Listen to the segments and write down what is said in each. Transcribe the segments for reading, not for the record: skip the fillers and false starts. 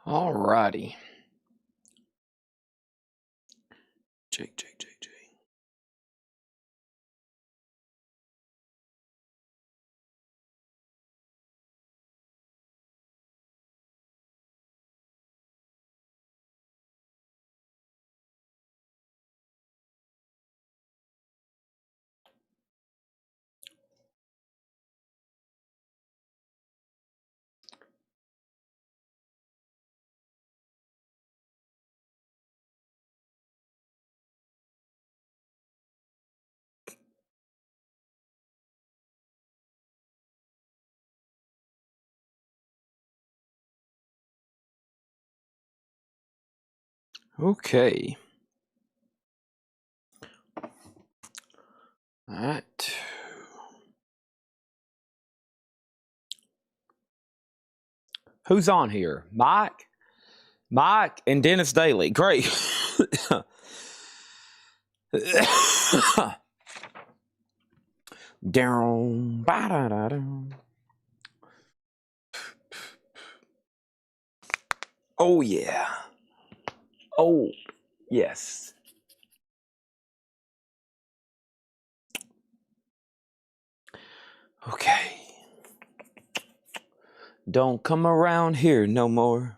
All righty. Jake. Okay. All right. Who's on here? Mike and Dennis Daly. Great. Down. Oh yeah. Oh yes. Okay. Don't come around here no more.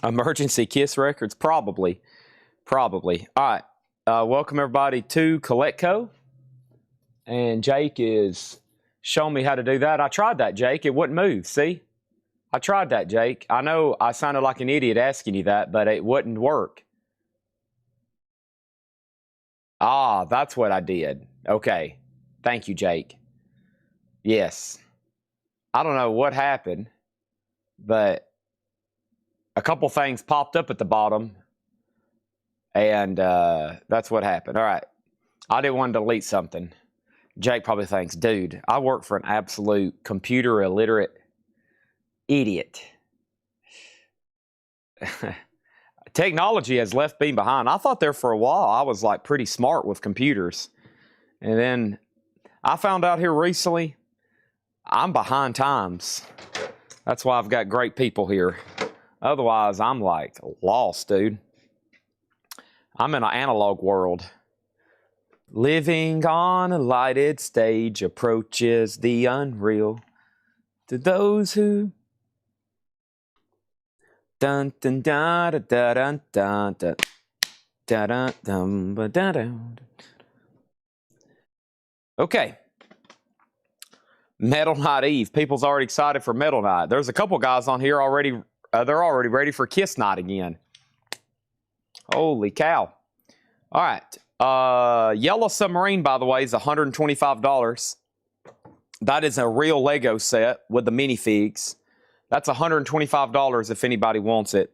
Emergency Kiss Records? Probably. All right. Welcome everybody to Collectco. And Jake is showing me how to do that. I tried that, Jake. It wouldn't move. See? I tried that, Jake. I know I sounded like an idiot asking you that, but it wouldn't work. Ah, that's what I did. Okay. Thank you, Jake. Yes. I don't know what happened, but a couple things popped up at the bottom, and that's what happened. All right. I didn't want to delete something. Jake probably thinks, dude, I work for an absolute computer illiterate idiot. Technology has left me behind. I thought there for a while I was like pretty smart with computers. And then I found out here recently I'm behind times. That's why I've got great people here. Otherwise, I'm like lost, dude. I'm in an analog world. Living on a lighted stage approaches the unreal. To those who dun dun dun dun dun dun dun dun dun dun dun. Okay. Metal Night Eve. People's already excited for Metal Night. There's a couple guys on here already. They're already ready for Kiss Night again. Holy cow. All right. Yellow Submarine, by the way, is $125. That is a real Lego set with the minifigs. That's $125 if anybody wants it.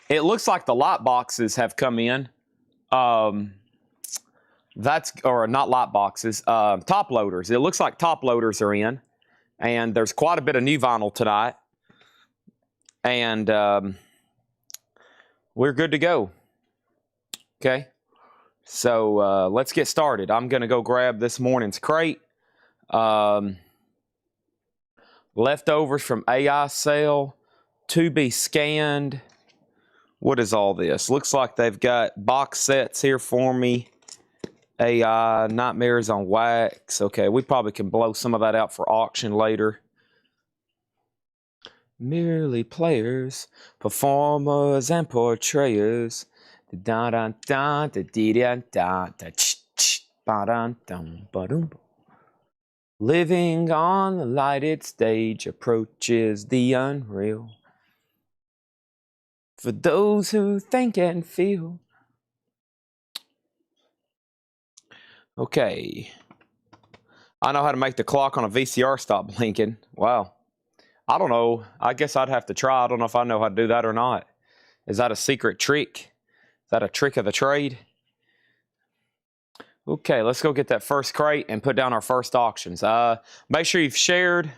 It looks like the light boxes have come in. Or not light boxes, top loaders. It looks like top loaders are in. And there's quite a bit of new vinyl tonight. And we're good to go. Okay. So let's get started. I'm going to go grab this morning's crate. Leftovers from AI sale to be scanned. What is all this? Looks like they've got box sets here for me. AI, Nightmares on Wax. Okay, we probably can blow some of that out for auction later. Merely players, performers, and portrayers. Living on the lighted stage approaches the unreal. For those who think and feel. Okay. I know how to make the clock on a VCR stop blinking. Wow. I don't know. I guess I'd have to try. I don't know if I know how to do that or not. Is that a secret trick? Is that a trick of the trade? Okay, let's go get that first crate and put down our first auctions. Make sure you've shared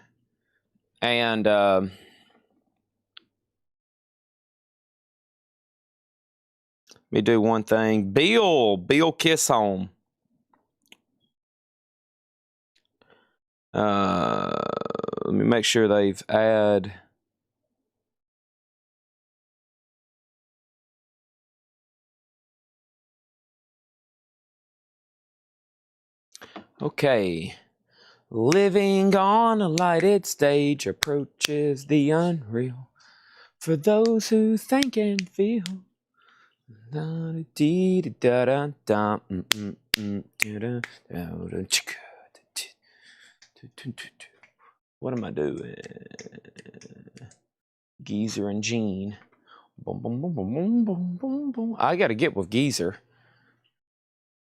and let me do one thing. Bill Kissholm. Let me make sure they've add. Okay. Living on a lighted stage approaches the unreal for those who think and feel. What am I doing? Geezer and Gene. Boom, boom, boom, boom, boom, boom, boom, boom. I got to get with Geezer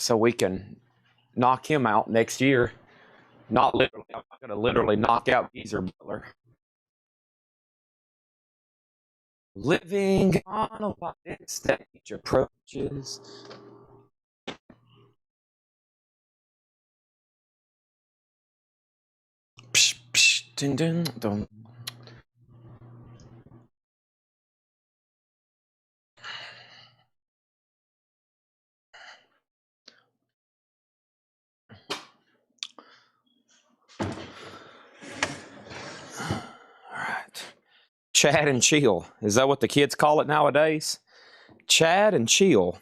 so we can knock him out next year. Not literally. I'm not going to literally knock out Geezer Butler. Living on a lighted stage approaches. Psh, psh, dun, dun, dun. Chad and chill. Is that what the kids call it nowadays? Chad and chill.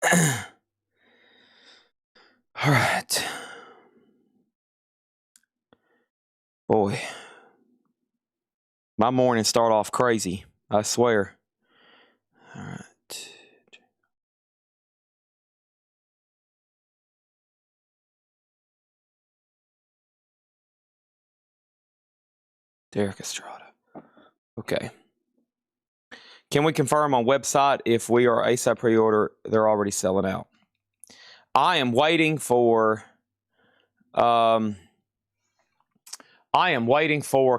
All right. Boy. My mornings start off crazy. I swear. All right. Derek Estrada. Okay. Can we confirm on website if we are ASAP pre-order, they're already selling out? I am waiting for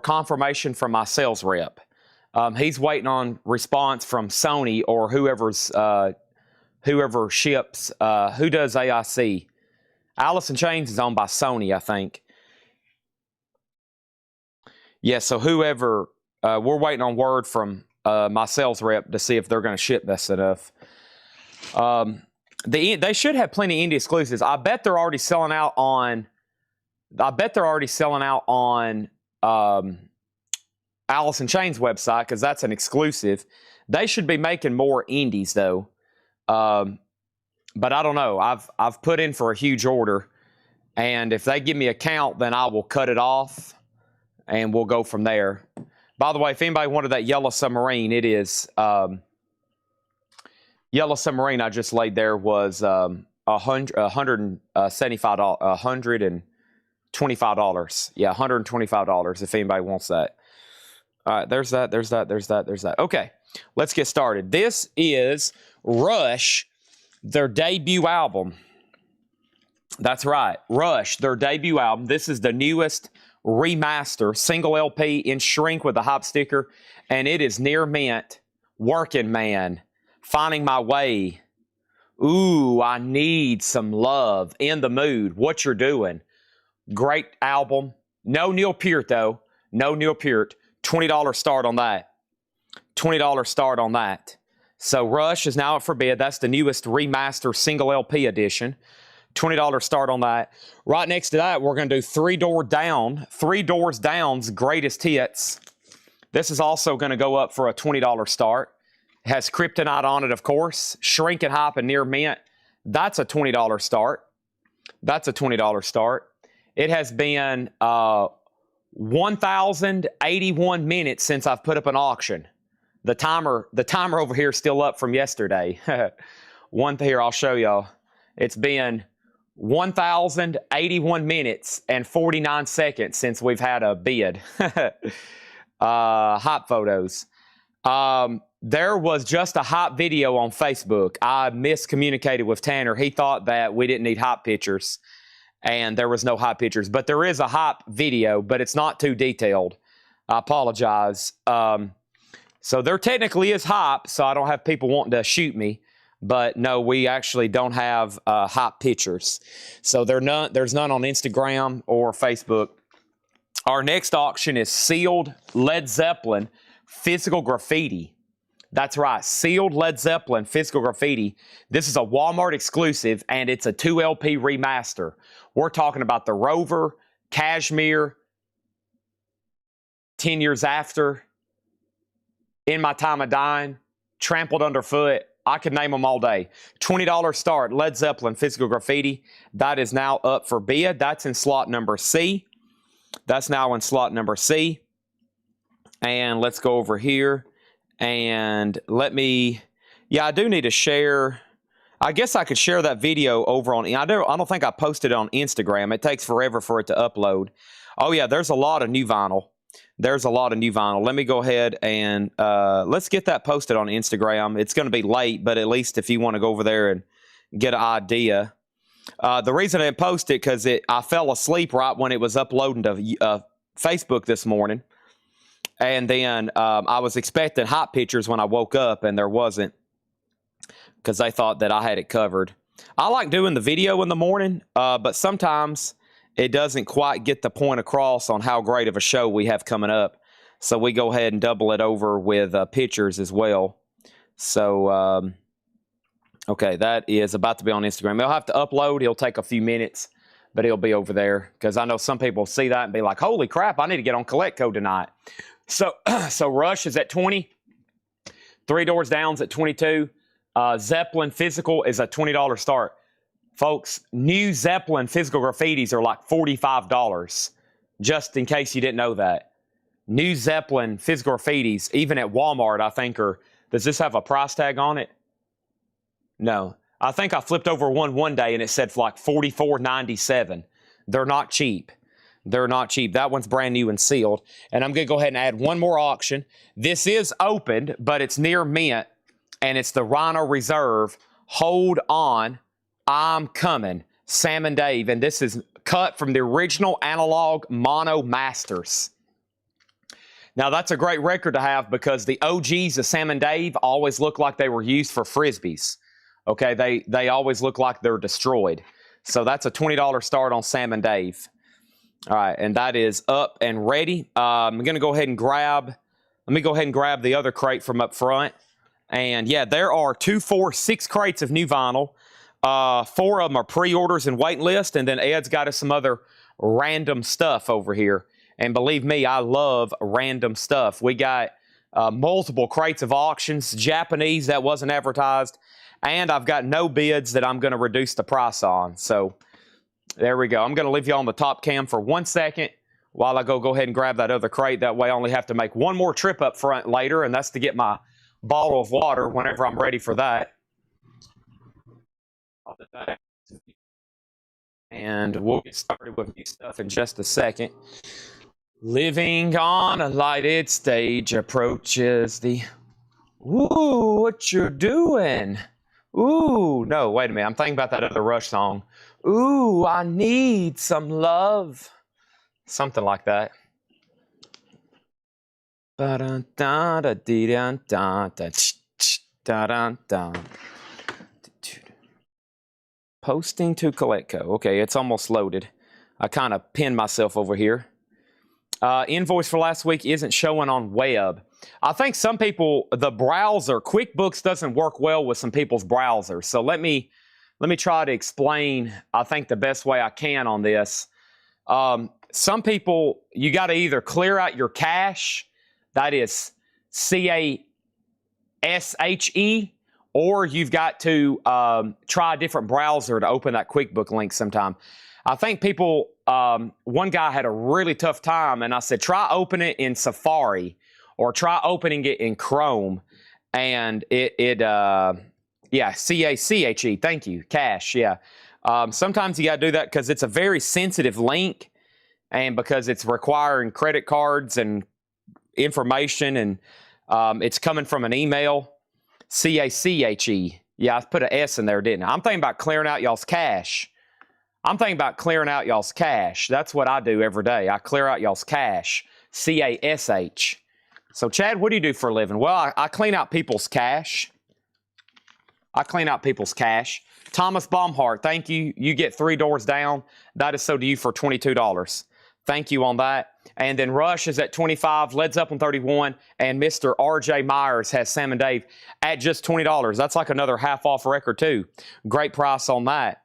confirmation from my sales rep. He's waiting on response from Sony or whoever ships. Who does AIC? Alice in Chains is owned by Sony, I think. Yeah, so whoever, we're waiting on word from my sales rep to see if they're going to ship this stuff. They should have plenty of indie exclusives. I bet they're already selling out on. Alice in Chains website because that's an exclusive. They should be making more indies though. But I don't know. I've put in for a huge order, and if they give me a count, then I will cut it off, and we'll go from there. By the way, if anybody wanted that Yellow Submarine, it is Yellow Submarine I just laid there was $125. Yeah, $125 if anybody wants that. All right, there's that. Okay, let's get started. This is Rush, their debut album. That's right, Rush, their debut album. This is the newest remaster, single LP in shrink with a hop sticker, and it is near mint. Working Man, Finding My Way. Ooh, I Need Some Love, In the Mood, What You're Doing. Great album. No Neil Peart though. No Neil Peart. $20 start on that. $20 start on that. So Rush is now up for bid. That's the newest remaster single LP edition. $20 start on that. Right next to that, we're going to do Three Doors Down's Greatest Hits. This is also going to go up for a $20 start. It has Kryptonite on it, of course. Shrink and Hop and Near Mint. That's a $20 start. That's a $20 start. It has been 1,081 minutes since I've put up an auction. The timer over here is still up from yesterday. Here, I'll show y'all. It's been 1,081 minutes and 49 seconds since we've had a bid. Hot photos. There was just a hot video on Facebook. I miscommunicated with Tanner. He thought that we didn't need hot pictures. and there was no hype pictures. But there is a hype video, but it's not too detailed. I apologize. So there technically is hype, so I don't have people wanting to shoot me. But no, we actually don't have hype pictures. So there's none on Instagram or Facebook. Our next auction is sealed Led Zeppelin physical graffiti. That's right, sealed Led Zeppelin physical graffiti. This is a Walmart exclusive, and it's a 2LP remaster. We're talking about the Rover, Cashmere, 10 Years After, In My Time of Dying, Trampled Underfoot. I could name them all day. $20 start, Led Zeppelin physical graffiti. That is now up for bid. That's in slot number C. That's now in slot number C. And let's go over here. And let me, yeah, I do need to share. I guess I could share that video over on, I don't think I posted it on Instagram. It takes forever for it to upload. Oh yeah, there's a lot of new vinyl. There's a lot of new vinyl. Let me go ahead and let's get that posted on Instagram. It's going to be late, but at least if you want to go over there and get an idea. The reason I didn't post it because I fell asleep right when it was uploading to Facebook this morning. And then I was expecting hot pictures when I woke up, and there wasn't because they thought that I had it covered. I like doing the video in the morning, but sometimes it doesn't quite get the point across on how great of a show we have coming up. So we go ahead and double it over with pictures as well. So, okay, that is about to be on Instagram. They'll have to upload. It'll take a few minutes, but it'll be over there because I know some people see that and be like, holy crap, I need to get on Collectco tonight. So, Rush is at 20. Three Doors Down's at 22. Zeppelin Physical is a $20 start. Folks, new Zeppelin physical graffitis are like $45, just in case you didn't know that. New Zeppelin physical graffitis, even at Walmart, I think, does this have a price tag on it? No. I think I flipped over one day and it said for like $44.97. They're not cheap. They're not cheap. That one's brand new and sealed. And I'm going to go ahead and add one more auction. This is opened, but it's near mint, and it's the Rhino Reserve. Hold on. I'm Coming, Sam and Dave, and this is cut from the original analog Mono Masters. Now, that's a great record to have because the OGs of Sam and Dave always look like they were used for Frisbees. Okay, they always look like they're destroyed. So that's a $20 start on Sam and Dave. All right, and that is up and ready. I'm going to go ahead and let me go ahead and grab the other crate from up front. And yeah, there are 6 crates of new vinyl. 4 of them are pre-orders and waiting list, and then Ed's got us some other random stuff over here. And believe me, I love random stuff. We got multiple crates of auctions, Japanese that wasn't advertised, and I've got no bids that I'm going to reduce the price on. So there we go. I'm going to leave you on the top cam for 1 second while I go ahead and grab that other crate. That way I only have to make one more trip up front later, and that's to get my bottle of water whenever I'm ready for that. And we'll get started with new stuff in just a second. Living on a lighted stage approaches the... Ooh, what you doing? Ooh, no, wait a minute. I'm thinking about that other Rush song. Ooh, I need some love. Something like that. Posting to Collectco. Okay, it's almost loaded. I kind of pinned myself over here. Invoice for last week isn't showing on web. I think some people, the browser, QuickBooks doesn't work well with some people's browsers. So let me try to explain, I think, the best way I can on this. Some people, you got to either clear out your cache, that is CASHE, or you've got to try a different browser to open that QuickBook link sometime. I think people, one guy had a really tough time, and I said, try opening it in Safari or try opening it in Chrome. And yeah, CACHE, thank you, cache, yeah. Sometimes you got to do that because it's a very sensitive link and because it's requiring credit cards and information, and it's coming from an email. CACHE. Yeah, I put an S in there, didn't I? I'm thinking about clearing out y'all's cache. I'm thinking about clearing out y'all's cash. That's what I do every day. I clear out y'all's cash. C-A-S-H. So, Chad, what do you do for a living? Well, I clean out people's cash. I clean out people's cash. Thomas Baumhart, thank you. You get 3 doors down. That is so to you for $22. Thank you on that. And then Rush is at 25, Led Zeppelin 31, and Mr. R.J. Myers has Sam and Dave at just $20. That's like another half off record, too. Great price on that.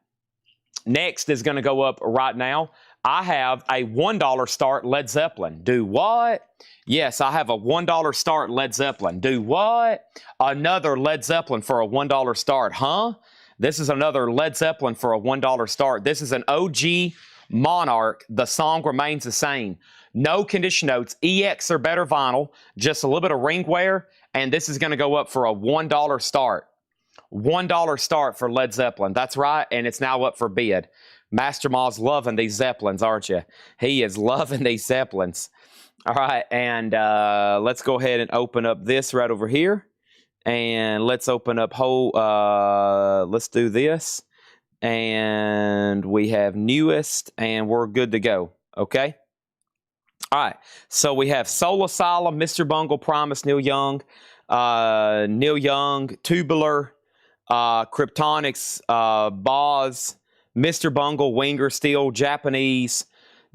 Next is going to go up right now. I have a $1 start Led Zeppelin. Do what? Yes, I have a $1 start Led Zeppelin. Do what? Another Led Zeppelin for a $1 start. Huh? This is another Led Zeppelin for a $1 start. This is an OG Monarch. The song remains the same. No condition notes. EX or better vinyl. Just a little bit of ring wear. And this is going to go up for a $1 start. $1 start for Led Zeppelin. That's right. And it's now up for bid. Master Ma's loving these Zeppelins, aren't you? He is loving these Zeppelins. All right. And let's go ahead and open up this right over here. And let's open up let's do this. And we have newest, and we're good to go. Okay? All right. So we have Soul Asylum, Mr. Bungle, Promise, Neil Young, Tubular, Kryptonics, Boz, Mr. Bungle, Winger, Steel, Japanese,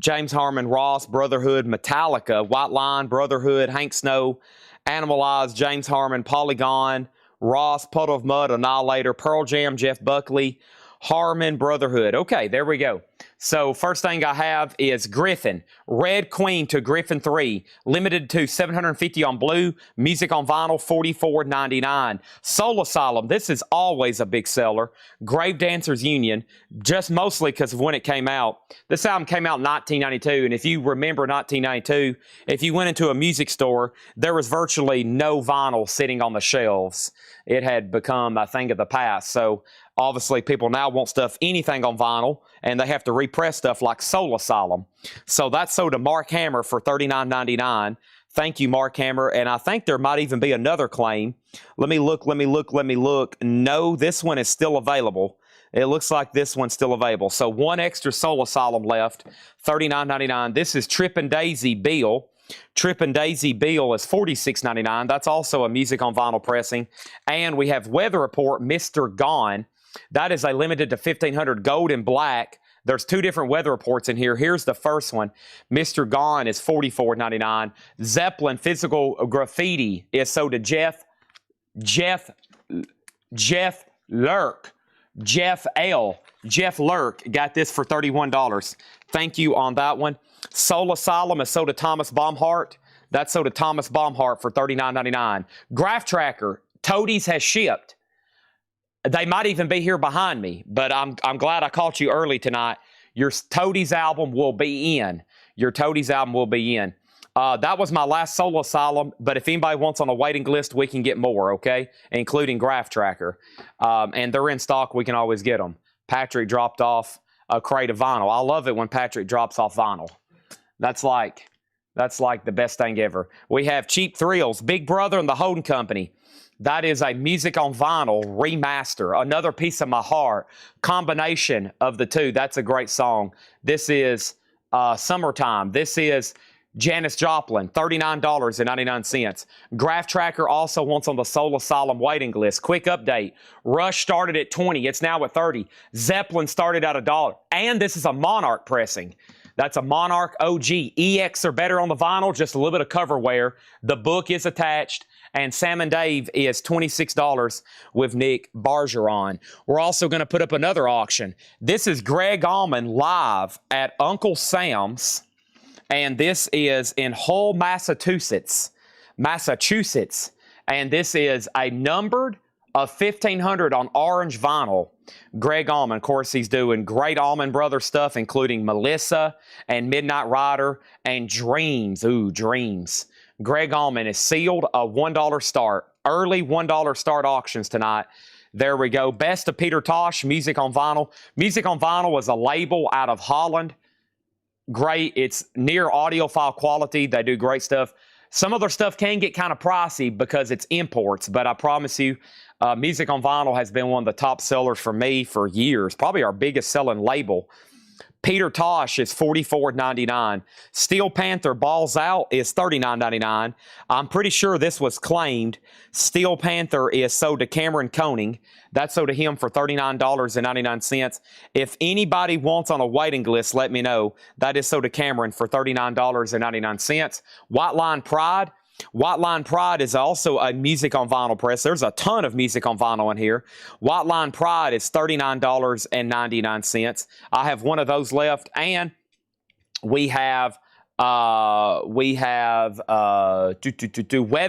James Harmon, Ross, Brotherhood, Metallica, White Line, Brotherhood, Hank Snow, Animalize, James Harmon, Polygon, Ross, Puddle of Mud, Annihilator, Pearl Jam, Jeff Buckley, Harmon, Brotherhood. Okay, there we go. So first thing I have is Griffin. Red Queen to Griffin 3. Limited to 750 on blue. Music on vinyl, $44.99. Soul Asylum. This is always a big seller. Grave Dancers Union. Just mostly because of when it came out. This album came out in 1992. And if you remember 1992, if you went into a music store, there was virtually no vinyl sitting on the shelves. It had become a thing of the past. So obviously, people now want anything on vinyl, and they have to repress stuff like Soul Asylum. So that's sold to Mark Hammer for $39.99. Thank you, Mark Hammer. And I think there might even be another claim. Let me look. No, this one is still available. It looks like this one's still available. So one extra Soul Asylum left, $39.99. This is Trippin' Daisy Bill. Trippin' Daisy Bill is $46.99. That's also a music on vinyl pressing. And we have Weather Report, Mr. Gone. That is a limited to 1,500 gold and black. There's 2 different weather reports in here. Here's the first one. Mr. Gone is $44.99. Zeppelin Physical Graffiti is sold to Jeff Lurk. Jeff L. Jeff Lurk got this for $31. Thank you on that one. Soul Asylum is sold to Thomas Baumhart. That's sold to Thomas Baumhart for $39.99. Graph Tracker, Toadies has shipped. They might even be here behind me, but I'm glad I caught you early tonight. Your Toadies album will be in. Your Toadies album will be in. That was my last Soul Asylum, but if anybody wants on a waiting list, we can get more, okay? Including Graph Tracker. And they're in stock. We can always get them. Patrick dropped off a crate of vinyl. I love it when Patrick drops off vinyl. That's like the best thing ever. We have Cheap Thrills, Big Brother and the Holding Company. That is a music on vinyl remaster. Another Piece of My Heart. Combination of the two. That's a great song. This is Summertime. This is Janis Joplin, $39.99. Graph Tracker also wants on the Soul Asylum waiting list. Quick update. Rush started at $20. It's now at $30. Zeppelin started at $1. And this is a Monarch pressing. That's a Monarch OG. EX or better on the vinyl, just a little bit of cover wear. The book is attached. And Sam and Dave is $26 with Nick Bargeron. We're also going to put up another auction. This is Greg Allman live at Uncle Sam's. And this is in Hull, Massachusetts. And this is a numbered of 1,500 on orange vinyl. Greg Allman, of course, he's doing great Allman Brothers stuff, including Melissa and Midnight Rider and Dreams. Ooh, Dreams. Greg Allman is sealed, a $1 start. Early $1 start auctions tonight. There we go. Best of Peter Tosh, Music on Vinyl. Music on Vinyl is a label out of Holland. Great. It's near audiophile quality. They do great stuff. Some of their stuff can get kind of pricey because it's imports, but I promise you, Music on Vinyl has been one of the top sellers for me for years. Probably our biggest selling label Peter Tosh is $44.99. Steel Panther Balls Out is $39.99. I'm pretty sure this was claimed. Steel Panther is sold to Cameron Koning. That's sold to him for $39.99. If anybody wants on a waiting list, let me know. That is sold to Cameron for $39.99. White Line Pride. White Line Pride is also a music on vinyl press. There's a ton of music on vinyl in here. White Line Pride is $39.99. I have one of those left, and we have Weather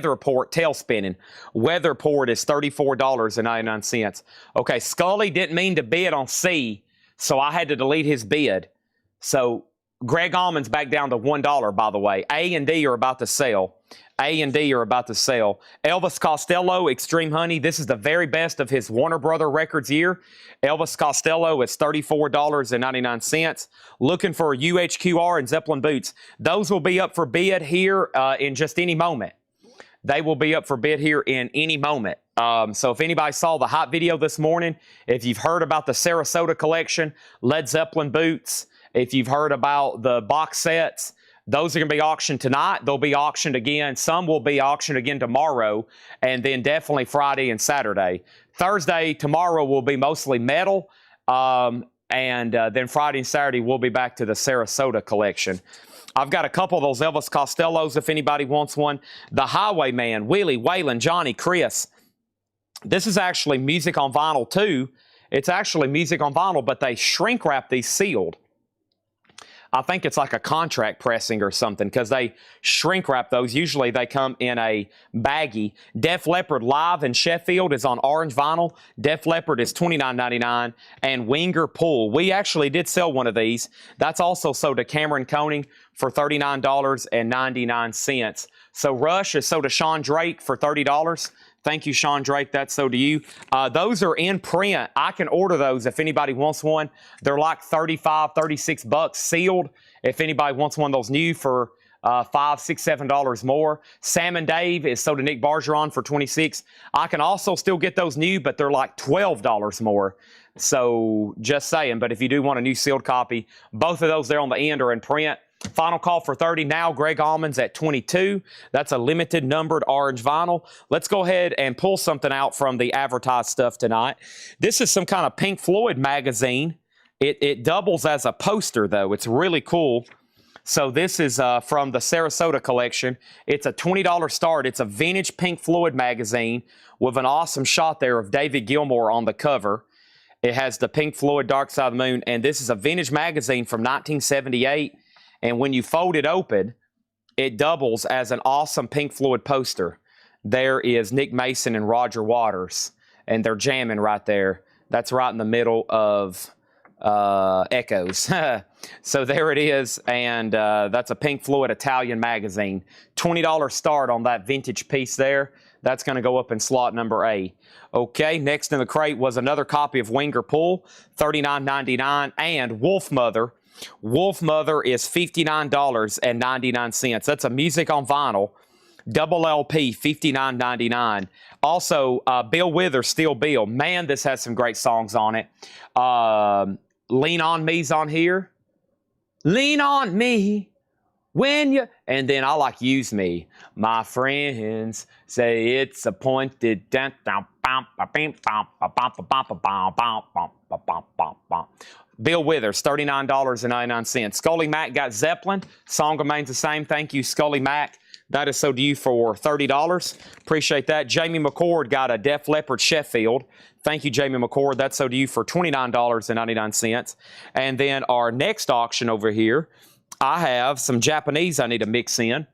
Report tail spinning. Weather Report is $34.99. Okay, Scully didn't mean to bid on C, so I had to delete his bid. So Greg Allman's back down to $1, by the way. A and D are about to sell. Elvis Costello, Extreme Honey. This is the very best of his Warner Brother Records year. Elvis Costello is $34.99. Looking for UHQR and Zeppelin boots. Those will be up for bid here in just any moment. They will be up for bid here in any moment. So if anybody saw the hot video this morning, if you've heard about the Sarasota collection, Led Zeppelin boots, if you've heard about the box sets, those are going to be auctioned tonight. They'll be auctioned again. Some will be auctioned again tomorrow, and then definitely Friday and Saturday. Thursday, tomorrow will be mostly metal, and then Friday and Saturday we'll be back to the Sarasota collection. I've got a couple of those Elvis Costellos if anybody wants one. The Highwayman, Willie, Waylon, Johnny, Chris. This is actually music on vinyl too. It's actually music on vinyl, but they shrink wrap these sealed. I think it's like a contract pressing or something because they shrink wrap those. Usually they come in a baggie. Def Leppard Live in Sheffield is on orange vinyl. Def Leppard is $29.99. And Winger Pull. We actually did sell one of these. That's also sold to Cameron Koning for $39.99. So Rush is sold to Sean Drake for $30. Thank you, Sean Drake. That's so to you. Those are in print. I can order those if anybody wants one. They're like $35, $36 sealed. If anybody wants one of those new for $5, $6, $7 more. Sam and Dave is sold to Nick Bargeron for $26. I can also still get those new, but they're like $12 more. So just saying. But if you do want a new sealed copy, both of those there on the end are in print. Final call for 30 now. Greg Allman's at 22. That's a limited numbered orange vinyl. Let's go ahead and pull something out from the advertised stuff tonight. This is some kind of Pink Floyd magazine. It doubles as a poster, though. It's really cool. So this is from the Sarasota collection. It's a $20 start. It's a vintage Pink Floyd magazine with an awesome shot there of David Gilmour on the cover. It has the Pink Floyd Dark Side of the Moon, and this is a vintage magazine from 1978. And when you fold it open, it doubles as an awesome Pink Floyd poster. There is Nick Mason and Roger Waters, and they're jamming right there. That's right in the middle of Echoes. So there it is, and that's a Pink Floyd Italian magazine. $20 start on that vintage piece there. That's going to go up in slot number A. Okay, next in the crate was another copy of Winger Pull, $39.99, and Wolf Mother. Wolf Mother is $59.99. That's a music on vinyl. Double LP, $59.99. Also, Bill Withers, Still Bill. Man, this has some great songs on it. Lean on Me's on here. Lean on me when you... And then I like Use Me. My friends say it's appointed. Bill Withers, $39.99. Scully Mack got Zeppelin. Song remains the same. Thank you, Scully Mack. That is so to you for $30. Appreciate that. Jamie McCord got a Def Leppard Sheffield. Thank you, Jamie McCord. That's so to you for $29.99. And then our next auction over here, I have some Japanese I need to mix in.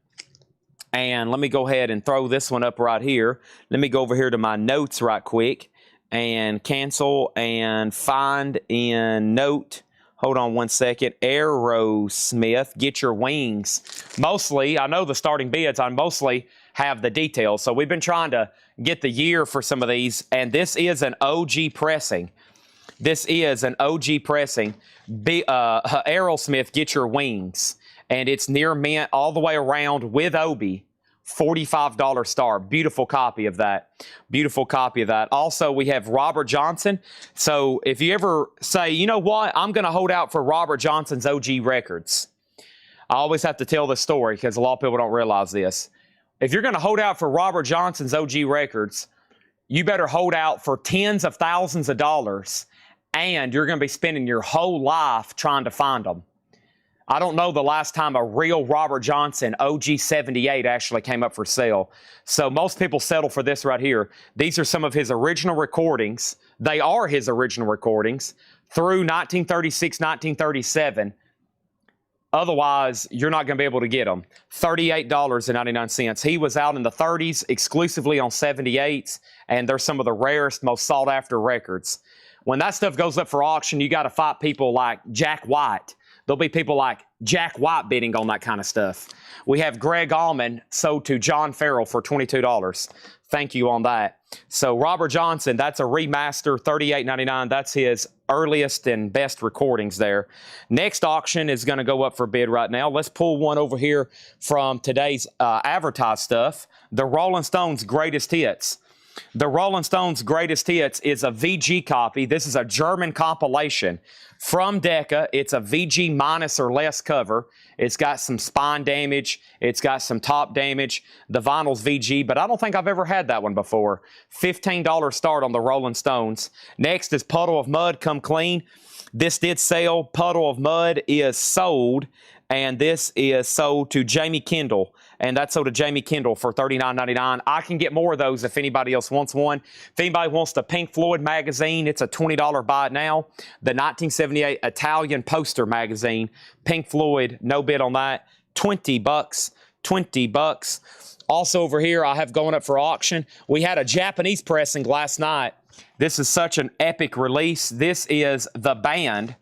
And let me go ahead and throw this one up right here. Let me go over here to my notes right quick and cancel and find in note. Hold on one second. Aerosmith, Get Your Wings. Mostly, I know the starting bids, I mostly have the details. So we've been trying to get the year for some of these, and this is an OG pressing. This is an OG pressing. Aerosmith, Get Your Wings. And it's near mint all the way around with Obi. $45 star. Beautiful copy of that. Beautiful copy of that. Also, we have Robert Johnson. So if you ever say, you know what, I'm going to hold out for Robert Johnson's OG records. I always have to tell this story because a lot of people don't realize this. If you're going to hold out for Robert Johnson's OG records, you better hold out for tens of thousands of dollars, and you're going to be spending your whole life trying to find them. I don't know the last time a real Robert Johnson OG 78 actually came up for sale. So most people settle for this right here. These are some of his original recordings. They are his original recordings through 1936, 1937. Otherwise, you're not going to be able to get them. $38.99. He was out in the 30s exclusively on 78s, and they're some of the rarest, most sought-after records. When that stuff goes up for auction, you got to fight people like Jack White. There'll be people like Jack White bidding on that kind of stuff. We have Greg Allman sold to John Farrell for $22. Thank you on that. So Robert Johnson, that's a remaster, $38.99. That's his earliest and best recordings there. Next auction is going to go up for bid right now. Let's pull one over here from today's advertised stuff. The Rolling Stones Greatest Hits. The Rolling Stones Greatest Hits is a VG copy. This is a German compilation from Decca. It's a VG minus or less cover. It's got some spine damage. It's got some top damage. The vinyl's VG, but I don't think I've ever had that one before. $15 start on the Rolling Stones. Next is Puddle of Mudd, Come Clean. This did sell. Puddle of Mudd is sold, and this is sold to Jamie Kendall. And that's sold to Jamie Kendall for $39.99. I can get more of those if anybody else wants one. If anybody wants the Pink Floyd magazine, it's a $20 buy it now. The 1978 Italian Poster magazine, Pink Floyd, no bid on that. $20. $20. Also over here, I have going up for auction. We had a Japanese pressing last night. This is such an epic release. This is the band,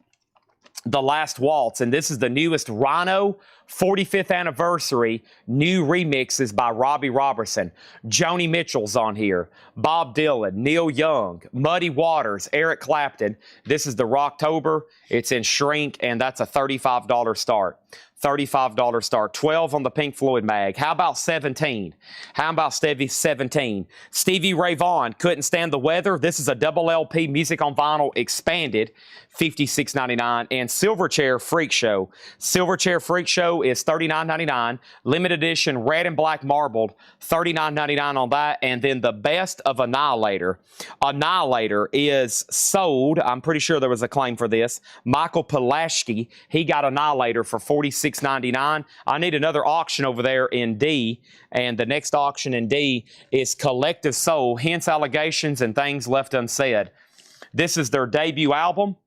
The Last Waltz, and this is the newest Rhino 45th anniversary new remixes by Robbie Robertson. Joni Mitchell's on here, Bob Dylan, Neil Young, Muddy Waters, Eric Clapton. This is the Rocktober. It's in shrink, and that's a $35 start. $35 start. 12 on the Pink Floyd mag. How about 17? How about Stevie 17? Stevie Ray Vaughan, Couldn't Stand the Weather. This is a double LP Music on Vinyl expanded, $56.99. And Silverchair Freak Show. Silverchair Freak Show is $39.99. Limited edition red and black marbled, $39.99 on that. And then the best of Annihilator. Annihilator is sold. I'm pretty sure there was a claim for this. Michael Pulaski, he got Annihilator for $46.99. I need another auction over there in D, and the next auction in D is Collective Soul, Hence Allegations and Things Left Unsaid. This is their debut album.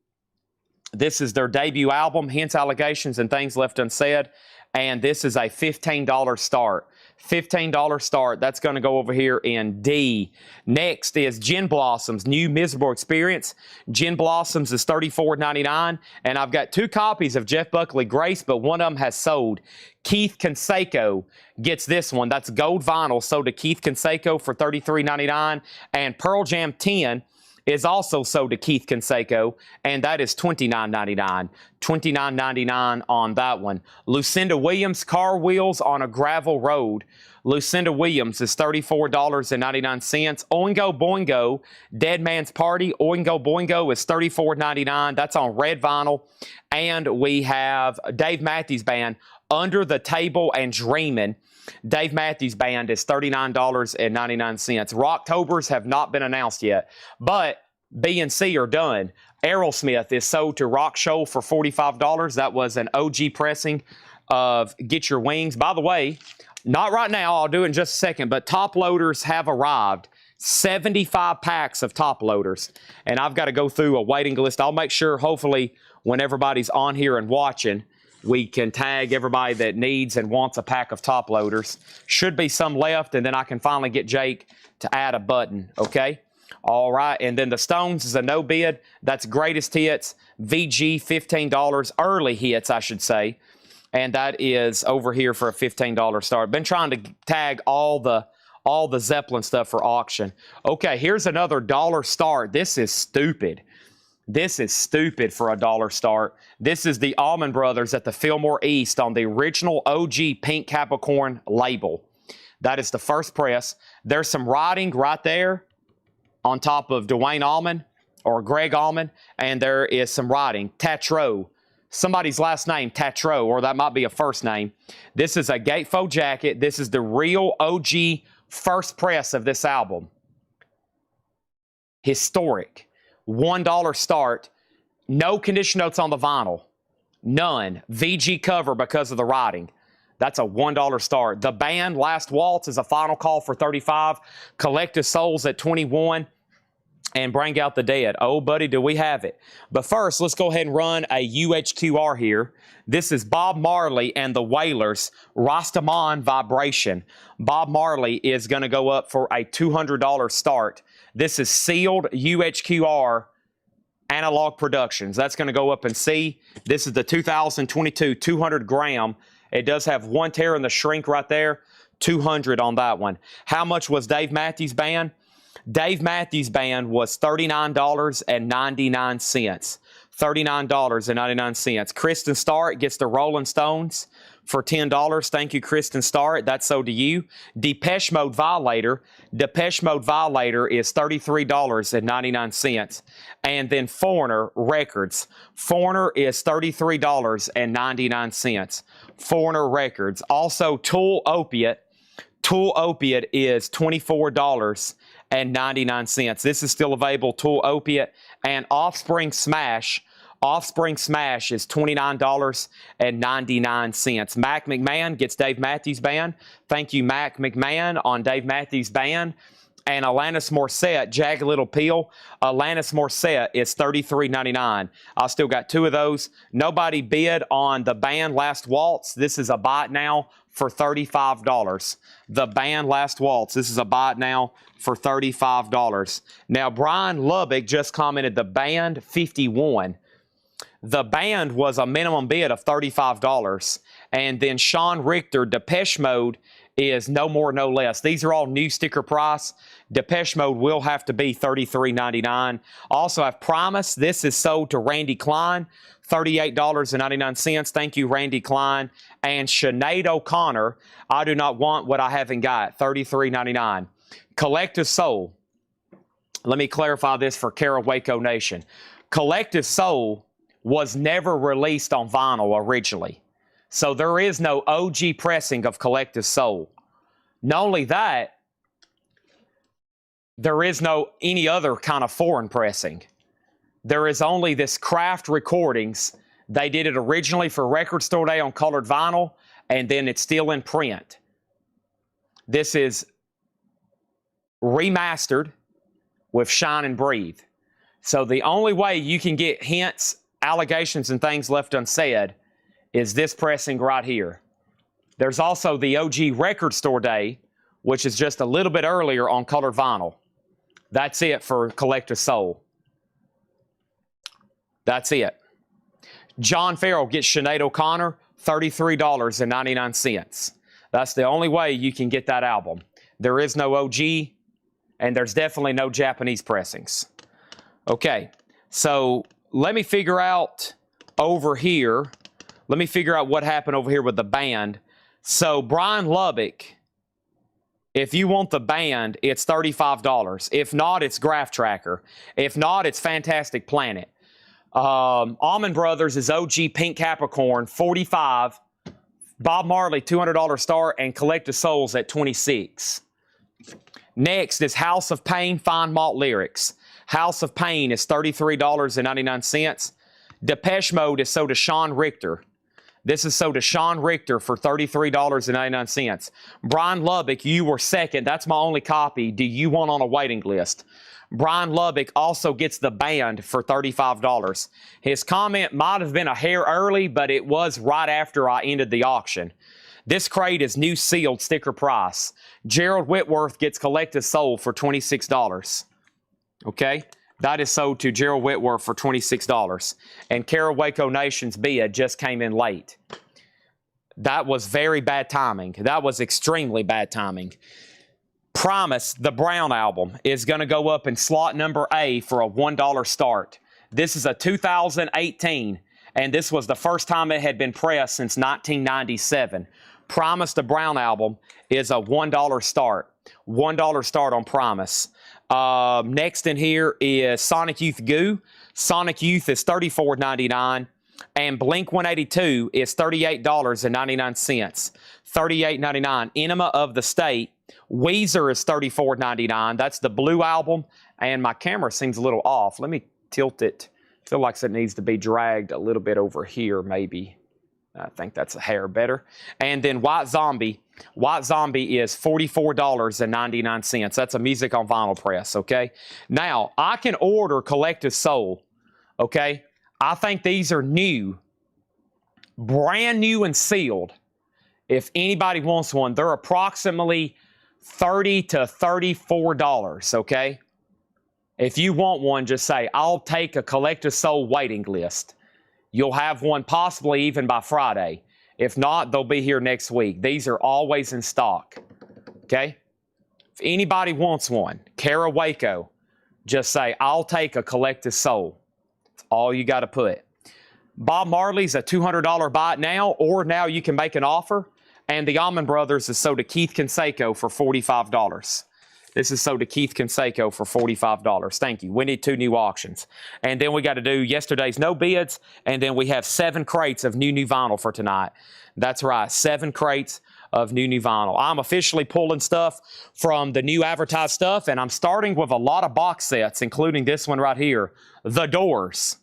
This is their debut album, Hence Allegations and Things Left Unsaid, and this is a $15 start. $15 start. That's going to go over here in D. Next is Gin Blossoms, New Miserable Experience. Gin Blossoms is $34.99, and I've got two copies of Jeff Buckley Grace, but one of them has sold. Keith Canseco gets this one. That's gold vinyl, sold to Keith Canseco for $33.99, and Pearl Jam 10 is also sold to Keith Canseco, and that is $29.99. $29.99 on that one. Lucinda Williams, Car Wheels on a Gravel Road. Lucinda Williams is $34.99. Oingo Boingo, Dead Man's Party. Oingo Boingo is $34.99. That's on red vinyl. And we have Dave Matthews Band, Under the Table and Dreamin'. Dave Matthews Band is $39.99. Rocktobers have not been announced yet, but B and C are done. Aerosmith is sold to Rock Show for $45. That was an OG pressing of Get Your Wings. By the way, not right now, I'll do it in just a second, but top loaders have arrived. 75 packs of top loaders, and I've got to go through a waiting list. I'll make sure, hopefully, when everybody's on here and watching, we can tag everybody that needs and wants a pack of top loaders. Should be some left, and then I can finally get Jake to add a button, okay? All right, and then the Stones is a no bid. That's Greatest Hits, VG, $15, early hits, I should say. And that is over here for a $15 start. Been trying to tag all the Zeppelin stuff for auction. Okay, here's another dollar start. This is stupid. This is stupid for a dollar start. This is the Allman Brothers at the Fillmore East on the original OG Pink Capricorn label. That is the first press. There's some writing right there on top of Dwayne Allman or Greg Allman, and there is some writing. Tatro. Somebody's last name, Tatro, or that might be a first name. This is a gatefold jacket. This is the real OG first press of this album. Historic. $1 start. No condition notes on the vinyl. None. VG cover because of the writing. That's a $1 start. The band, Last Waltz, is a final call for $35. Collective Souls at $21. And Bring Out the Dead. Oh, buddy, do we have it. But first, let's go ahead and run a UHQR here. This is Bob Marley and the Wailers, Rastaman Vibration. Bob Marley is going to go up for a $200 start. This is sealed UHQR Analog Productions. That's going to go up in C. This is the 2022 200 gram. It does have one tear in the shrink right there. 200 on that one. How much was Dave Matthews Band? Dave Matthews Band was $39.99. $39.99. Kristen Starrett gets the Rolling Stones for $10. Thank you, Kristen Starrett. That's so to you. Depeche Mode Violator. Depeche Mode Violator is $33.99. And then Foreigner Records. Foreigner is $33.99. Foreigner Records. Also, Tool Opiate. Tool Opiate is $24.99. This is still available, Tool Opiate. And Offspring Smash. Offspring Smash is $29.99. Mac McMahon gets Dave Matthews Band. Thank you, Mac McMahon, on Dave Matthews Band. And Alanis Morissette, Jagged Little Pill. Alanis Morissette is $33.99. I still got two of those. Nobody bid on the band Last Waltz. This is a buy it now for $35. The band Last Waltz. This is a buy it now for $35. Now, Brian Lubbock just commented the band 51. The band was a minimum bid of $35. And then Sean Richter, Depeche Mode, is no more, no less. These are all new sticker price. Depeche Mode will have to be $33.99. Also, I've promised this is sold to Randy Klein, $38.99. Thank you, Randy Klein. And Sinead O'Connor, I Do Not Want What I Haven't Got, $33.99. Collective Soul. Let me clarify this for Carol Waco Nation. Collective Soul was never released on vinyl originally. So there is no OG pressing of Collective Soul. Not only that, there is no any other kind of foreign pressing. There is only this Kraft Recordings. They did it originally for Record Store Day on colored vinyl, and then it's still in print. This is remastered with Shine and Breathe. So the only way you can get hints, allegations, and things left unsaid is this pressing right here. There's also the OG Record Store Day, which is just a little bit earlier on colored vinyl. That's it for Collective Soul. That's it. John Farrell gets Sinead O'Connor, $33.99. That's the only way you can get that album. There is no OG, and there's definitely no Japanese pressings. Okay, so let me figure out over here. Let me figure out what happened over here with the band. So Brian Lubbock, if you want the band, it's $35. If not, it's Graph Tracker. If not, it's Fantastic Planet. Allman Brothers is OG Pink Capricorn, $45. Bob Marley, $200 start, and Collective Souls at $26. Next is House of Pain Fine Malt Lyrics. House of Pain is $33.99. Depeche Mode is sold to Sean Richter. This is sold to Sean Richter for $33.99. Brian Lubbock, you were second. That's my only copy. Do you want on a waiting list? Brian Lubbock also gets the band for $35. His comment might have been a hair early, but it was right after I ended the auction. This crate is new sealed sticker price. Gerald Whitworth gets Collective Soul for $26. Okay? That is sold to Gerald Whitworth for $26. And Carol Waco Nation's bid just came in late. That was very bad timing. That was extremely bad timing. Promise, the Brown album, is going to go up in slot number A for a $1 start. This is a 2018, and this was the first time it had been pressed since 1997. Promise the Brown album is a $1 start. $1 start on Promise. Next in here is Sonic Youth Goo. Sonic Youth is $34.99. And Blink-182 is $38.99. $38.99. Enema of the State. Weezer is $34.99. That's the Blue album. And my camera seems a little off. Let me tilt it. I feel like it needs to be dragged a little bit over here, maybe. I think that's a hair better. And then White Zombie. White Zombie is $44.99. That's a music on vinyl press, okay? Now, I can order Collective Soul, okay? I think these are new, brand new and sealed. If anybody wants one, they're approximately $30 to $34, okay? If you want one, just say, I'll take a Collective Soul waiting list. You'll have one possibly even by Friday. If not, they'll be here next week. These are always in stock, okay? If anybody wants one, Kara Waco, just say, I'll take a Collective Soul. That's all you got to put. Bob Marley's a $200 buy it now, or now you can make an offer. And the Allman Brothers is sold to Keith Canseco for $45. This is sold to Keith Canseco for $45. Thank you. We need 2 new auctions. And then we got to do yesterday's no bids, and then we have 7 crates of new vinyl for tonight. That's right, 7 crates of new vinyl. I'm officially pulling stuff from the new advertised stuff, and I'm starting with a lot of box sets, including this one right here, The Doors.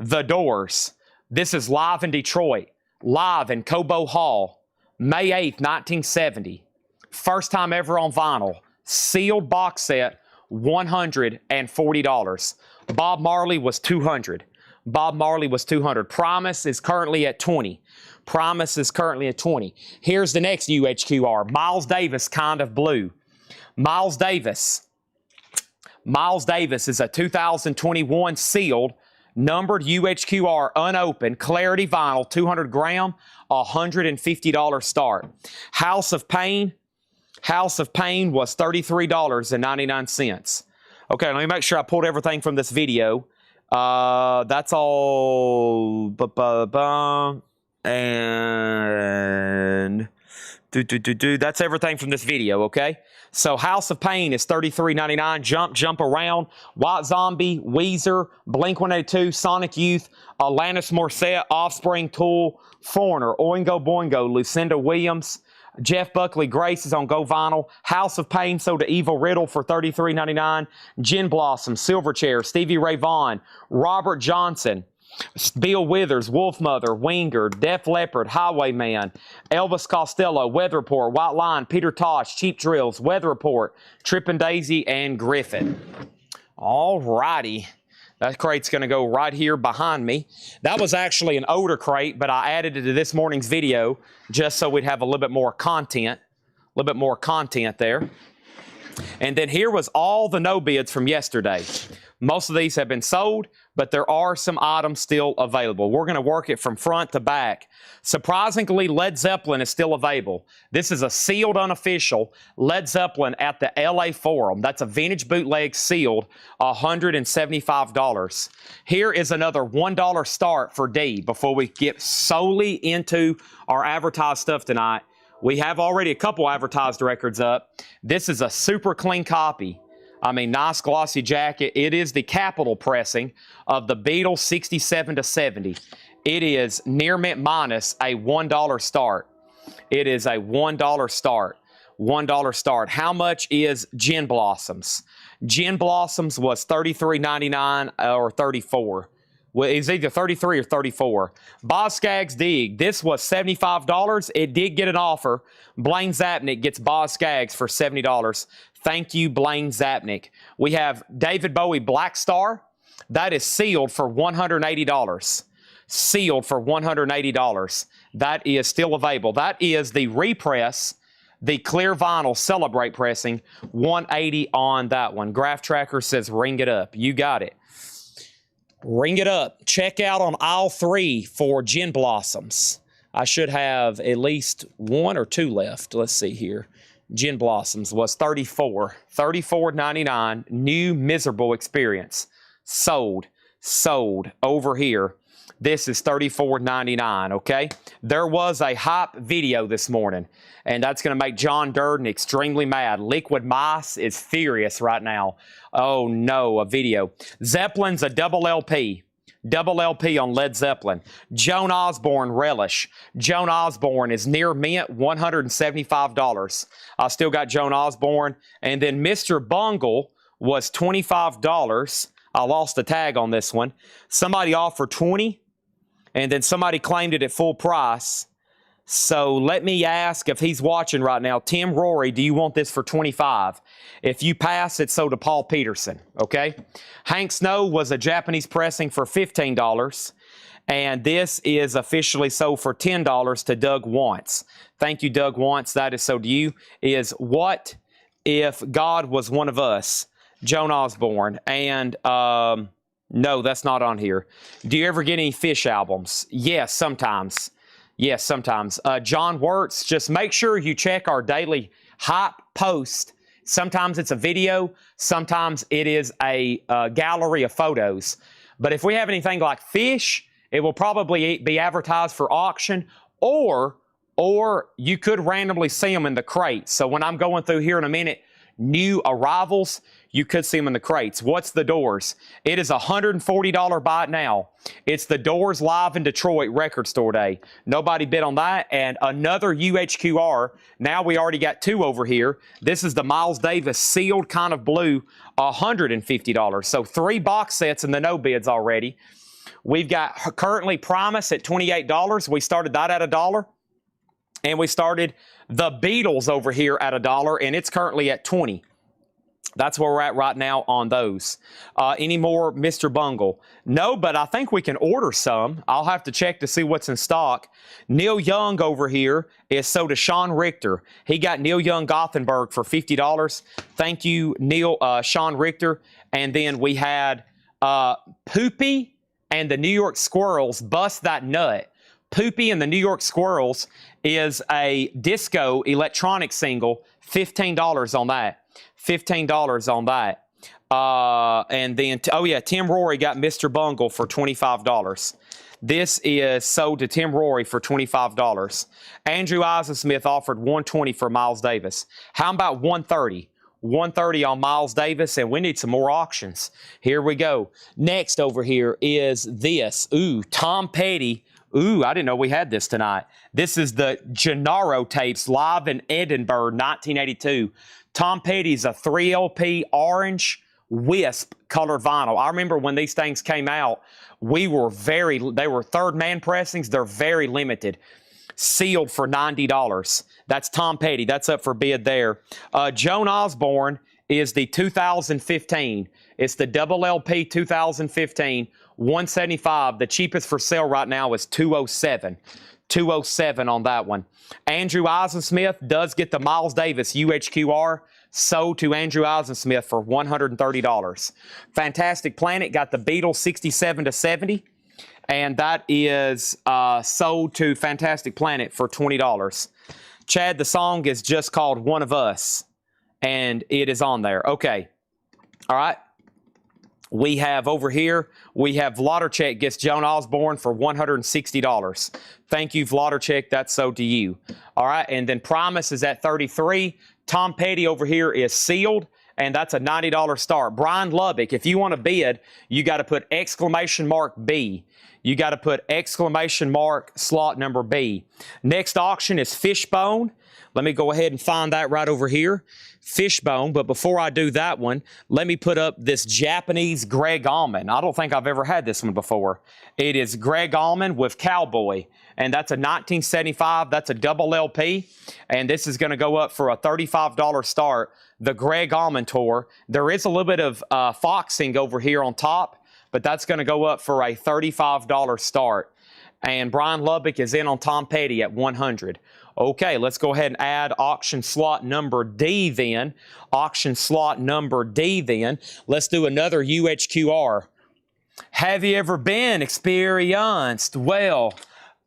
The Doors. This is live in Detroit, live in Cobo Hall, May 8th, 1970. First time ever on vinyl. Sealed box set, $140. Bob Marley was $200. Bob Marley was $200. Promise is currently at $20. Promise is currently at $20. Here's the next UHQR. Miles Davis, Kind of Blue. Miles Davis. Miles Davis is a 2021 sealed, numbered UHQR, unopened, Clarity vinyl, 200 gram, $150 start. House of Pain. House of Pain was $33.99. Okay, let me make sure I pulled everything from this video. That's all. And that's everything from this video, okay? So House of Pain is $33.99. Jump Around, White Zombie, Weezer, Blink-182, Sonic Youth, Alanis Morissette, Offspring, Tool, Foreigner, Oingo Boingo, Lucinda Williams, Jeff Buckley Grace is on Go Vinyl. House of Pain sold to Evil Riddle for $33.99. Gin Blossom, Silverchair, Stevie Ray Vaughan, Robert Johnson, Bill Withers, Wolfmother, Winger, Def Leppard, Highwayman, Elvis Costello, Weather Report, White Line, Peter Tosh, Cheap Drills, Weather Report, Trippin' Daisy, and Griffin. All righty. That crate's going to go right here behind me. That was actually an older crate, but I added it to this morning's video just so we'd have a little bit more content. There. And then here was all the no bids from yesterday. Most of these have been sold, but there are some items still available. We're going to work it from front to back. Surprisingly, Led Zeppelin is still available. This is a sealed unofficial Led Zeppelin at the LA Forum. That's a vintage bootleg sealed, $175. Here is another $1 start for D before we get solely into our advertised stuff tonight. We have already a couple advertised records up. This is a super clean copy. I mean, nice glossy jacket. It is the Capitol pressing of the Beatles 67 to 70. It is near mint minus a $1 start. It is a $1 start. $1 start. How much is Gin Blossoms? Gin Blossoms was $33.99 or $34. Well, it's either 33 or 34. Boz Scaggs Dig. This was $75. It did get an offer. Blaine Zapnick gets Boz Scaggs for $70. Thank you, Blaine Zapnick. We have David Bowie Black Star. That is sealed for $180. Sealed for $180. That is still available. That is the repress, the clear vinyl Celebrate pressing, $180 on that one. Graph Tracker says ring it up. You got it. Ring it up. Check out on aisle 3 for Gin Blossoms. I should have at least 1 or 2 left. Let's see here. Gin Blossoms was $34. $34.99. New Miserable Experience. Sold over here. This is $34.99, okay? There was a hype video this morning, and that's going to make John Durden extremely mad. Liquid Mice is furious right now. Oh, no, a video. Zeppelin's a double LP. Double LP on Led Zeppelin. Joan Osborne Relish. Joan Osborne is near mint, $175. I still got Joan Osborne. And then Mr. Bungle was $25. I lost the tag on this one. Somebody offered $20, and then somebody claimed it at full price. So let me ask if he's watching right now. Tim Rory, do you want this for $25? If you pass, it's sold to Paul Peterson, okay? Hank Snow was a Japanese pressing for $15, and this is officially sold for $10 to Doug Wantz. Thank you, Doug Wantz. That is sold to you. Is What If God Was One of Us? Joan Osborne. And no, that's not on here. Do you ever get any Fish albums? Yes, sometimes. Yes, sometimes. John Wirtz, just make sure you check our daily hype post. Sometimes it's a video. Sometimes it is a gallery of photos. But if we have anything like Fish, it will probably be advertised for auction, or you could randomly see them in the crates. So when I'm going through here in a minute, new arrivals, you could see them in the crates. What's the Doors? It is $140 buy it now. It's the Doors Live in Detroit Record Store Day. Nobody bid on that. And another UHQR. Now we already got two over here. This is the Miles Davis sealed kind of blue, $150. So 3 box sets in the no bids already. We've got currently Primus at $28. We started that at $1. And we started the Beatles over here at $1, and it's currently at $20. That's where we're at right now on those. Any more Mr. Bungle? No, but I think we can order some. I'll have to check to see what's in stock. Neil Young over here is sold to Sean Richter. He got Neil Young Gothenburg for $50. Thank you, Sean Richter. And then we had Poopy and the New York Squirrels, Bust That Nut. Poopy and the New York Squirrels is a disco electronic single, $15 on that. $15 on that. And then, oh yeah, Tim Rory got Mr. Bungle for $25. This is sold to Tim Rory for $25. Andrew Eisensmith offered $120 for Miles Davis. How about $130? $130 on Miles Davis, and we need some more auctions. Here we go. Next over here is this. Ooh, Tom Petty. Ooh, I didn't know we had this tonight. This is the Gennaro tapes live in Edinburgh, 1982. Tom Petty's a 3 LP orange wisp colored vinyl. I remember when these things came out, they were third man pressings. They're very limited. Sealed for $90. That's Tom Petty. That's up for bid there. Joan Osborne is the 2015. It's the double LP 2015, $175. The cheapest for sale right now is $207. $207 on that one. Andrew Eisensmith does get the Miles Davis UHQR, sold to Andrew Eisensmith for $130. Fantastic Planet got the Beatles 67 to 70, and that is sold to Fantastic Planet for $20. Chad, the song is just called One of Us, and it is on there. Okay. All right. We have over here, we have Vladarchek gets Joan Osborne for $160. Thank you, Vladarchek. That's sold to you. All right, and then Primus is at $33. Tom Petty over here is sealed, and that's a $90 start. Brian Lubbock, if you want to bid, you got to put exclamation mark B. You got to put exclamation mark slot number B. Next auction is Fishbone. Let me go ahead and find that right over here. Fishbone, but before I do that one, let me put up this Japanese Greg Allman. I don't think I've ever had this one before. It is Greg Allman with Cowboy, and that's a 1975. That's a double LP, and this is going to go up for a $35 start. The Greg Allman Tour. There is a little bit of foxing over here on top, but that's going to go up for a $35 start. And Brian Lubbock is in on Tom Petty at $100. Okay, let's go ahead and add auction slot number D then. Auction slot number D then. Let's do another UHQR. Have you ever been experienced? Well,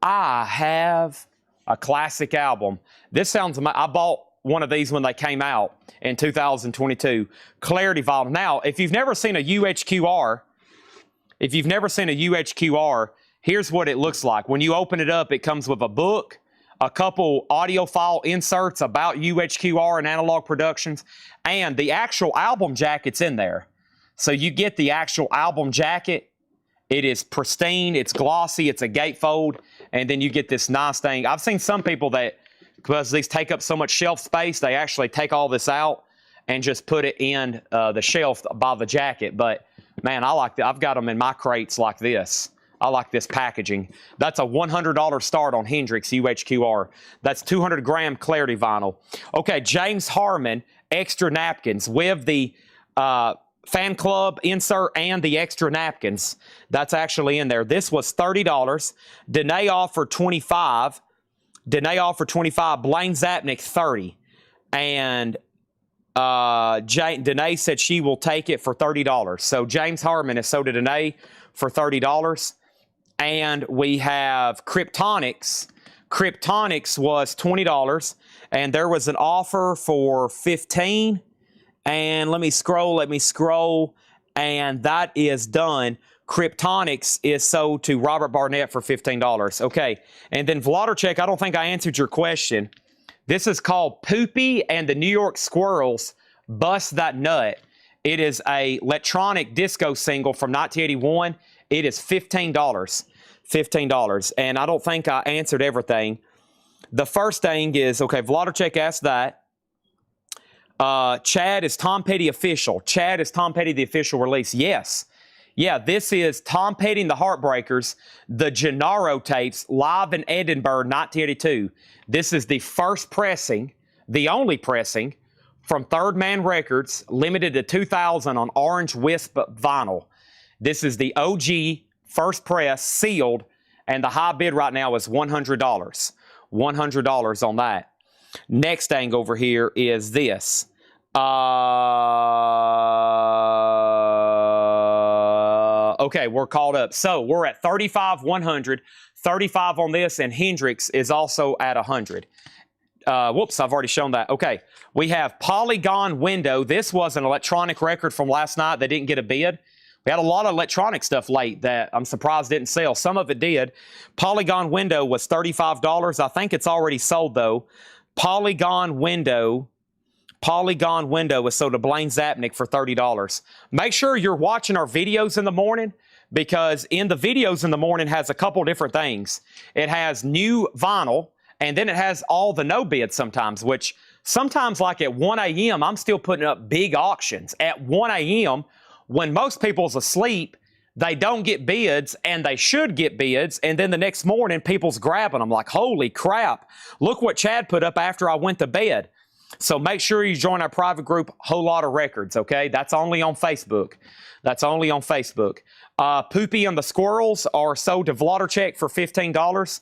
I have. A classic album. This sounds, I bought one of these when they came out in 2022. Clarity Vinyl. Now, if you've never seen a UHQR, Here's what it looks like. When you open it up, it comes with a book, a couple audio file inserts about UHQR and Analog Productions, and the actual album jacket's in there. So you get the actual album jacket. It is pristine, it's glossy, it's a gatefold, and then you get this nice thing. I've seen some people that, because these take up so much shelf space, they actually take all this out and just put it in the shelf by the jacket. But man, I like that. I've got them in my crates like this. I like this packaging. That's a $100 start on Hendrix UHQR. That's 200 gram Clarity vinyl. Okay, James Harmon extra napkins with the fan club insert and the extra napkins. That's actually in there. This was $30. Danae offered $25. Blaine Zapnick $30. And Danae said she will take it for $30. So James Harmon has sold to Danae for $30. And we have Kryptonics. Kryptonics was $20. And there was an offer for $15. And let me scroll, and that is done. Kryptonics is sold to Robert Barnett for $15. Okay, and then Vladarchek, I don't think I answered your question. This is called Poopy and the New York Squirrels Bust That Nut. It is a electronic disco single from 1981. It is $15. $15, and I don't think I answered everything. The first thing is, okay, Vladarchek asked that. Chad, is Tom Petty official? Chad, is Tom Petty the official release? Yes. Yeah, this is Tom Petty and the Heartbreakers, the Gennaro tapes, live in Edinburgh, 1982. This is the first pressing, the only pressing, from Third Man Records, limited to 2000 on Orange Wisp vinyl. This is the OG, first press, sealed, and the high bid right now is $100. $100 on that. Next thing over here is this. Okay, we're caught up. So we're at 35, 100, 35 on this, and Hendrix is also at 100. Whoops, I've already shown that. Okay, we have Polygon Window. This was an electronic record from last night that didn't get a bid. We had a lot of electronic stuff late that I'm surprised didn't sell. Some of it did. Polygon Window was $35. I think it's already sold, though. Polygon Window was sold to Blaine Zapnick for $30. Make sure you're watching our videos in the morning, because in the videos in the morning has a couple different things. It has new vinyl, and then it has all the no bids sometimes, which sometimes, like at 1 a.m., I'm still putting up big auctions. At 1 a.m., when most people's asleep, they don't get bids, and they should get bids, and then the next morning, people's grabbing them like, holy crap, look what Chad put up after I went to bed. So make sure you join our private group, Whole Lot of Records, okay? That's only on Facebook. That's only on Facebook. Poopy and the Squirrels are sold to Vladarchek for $15.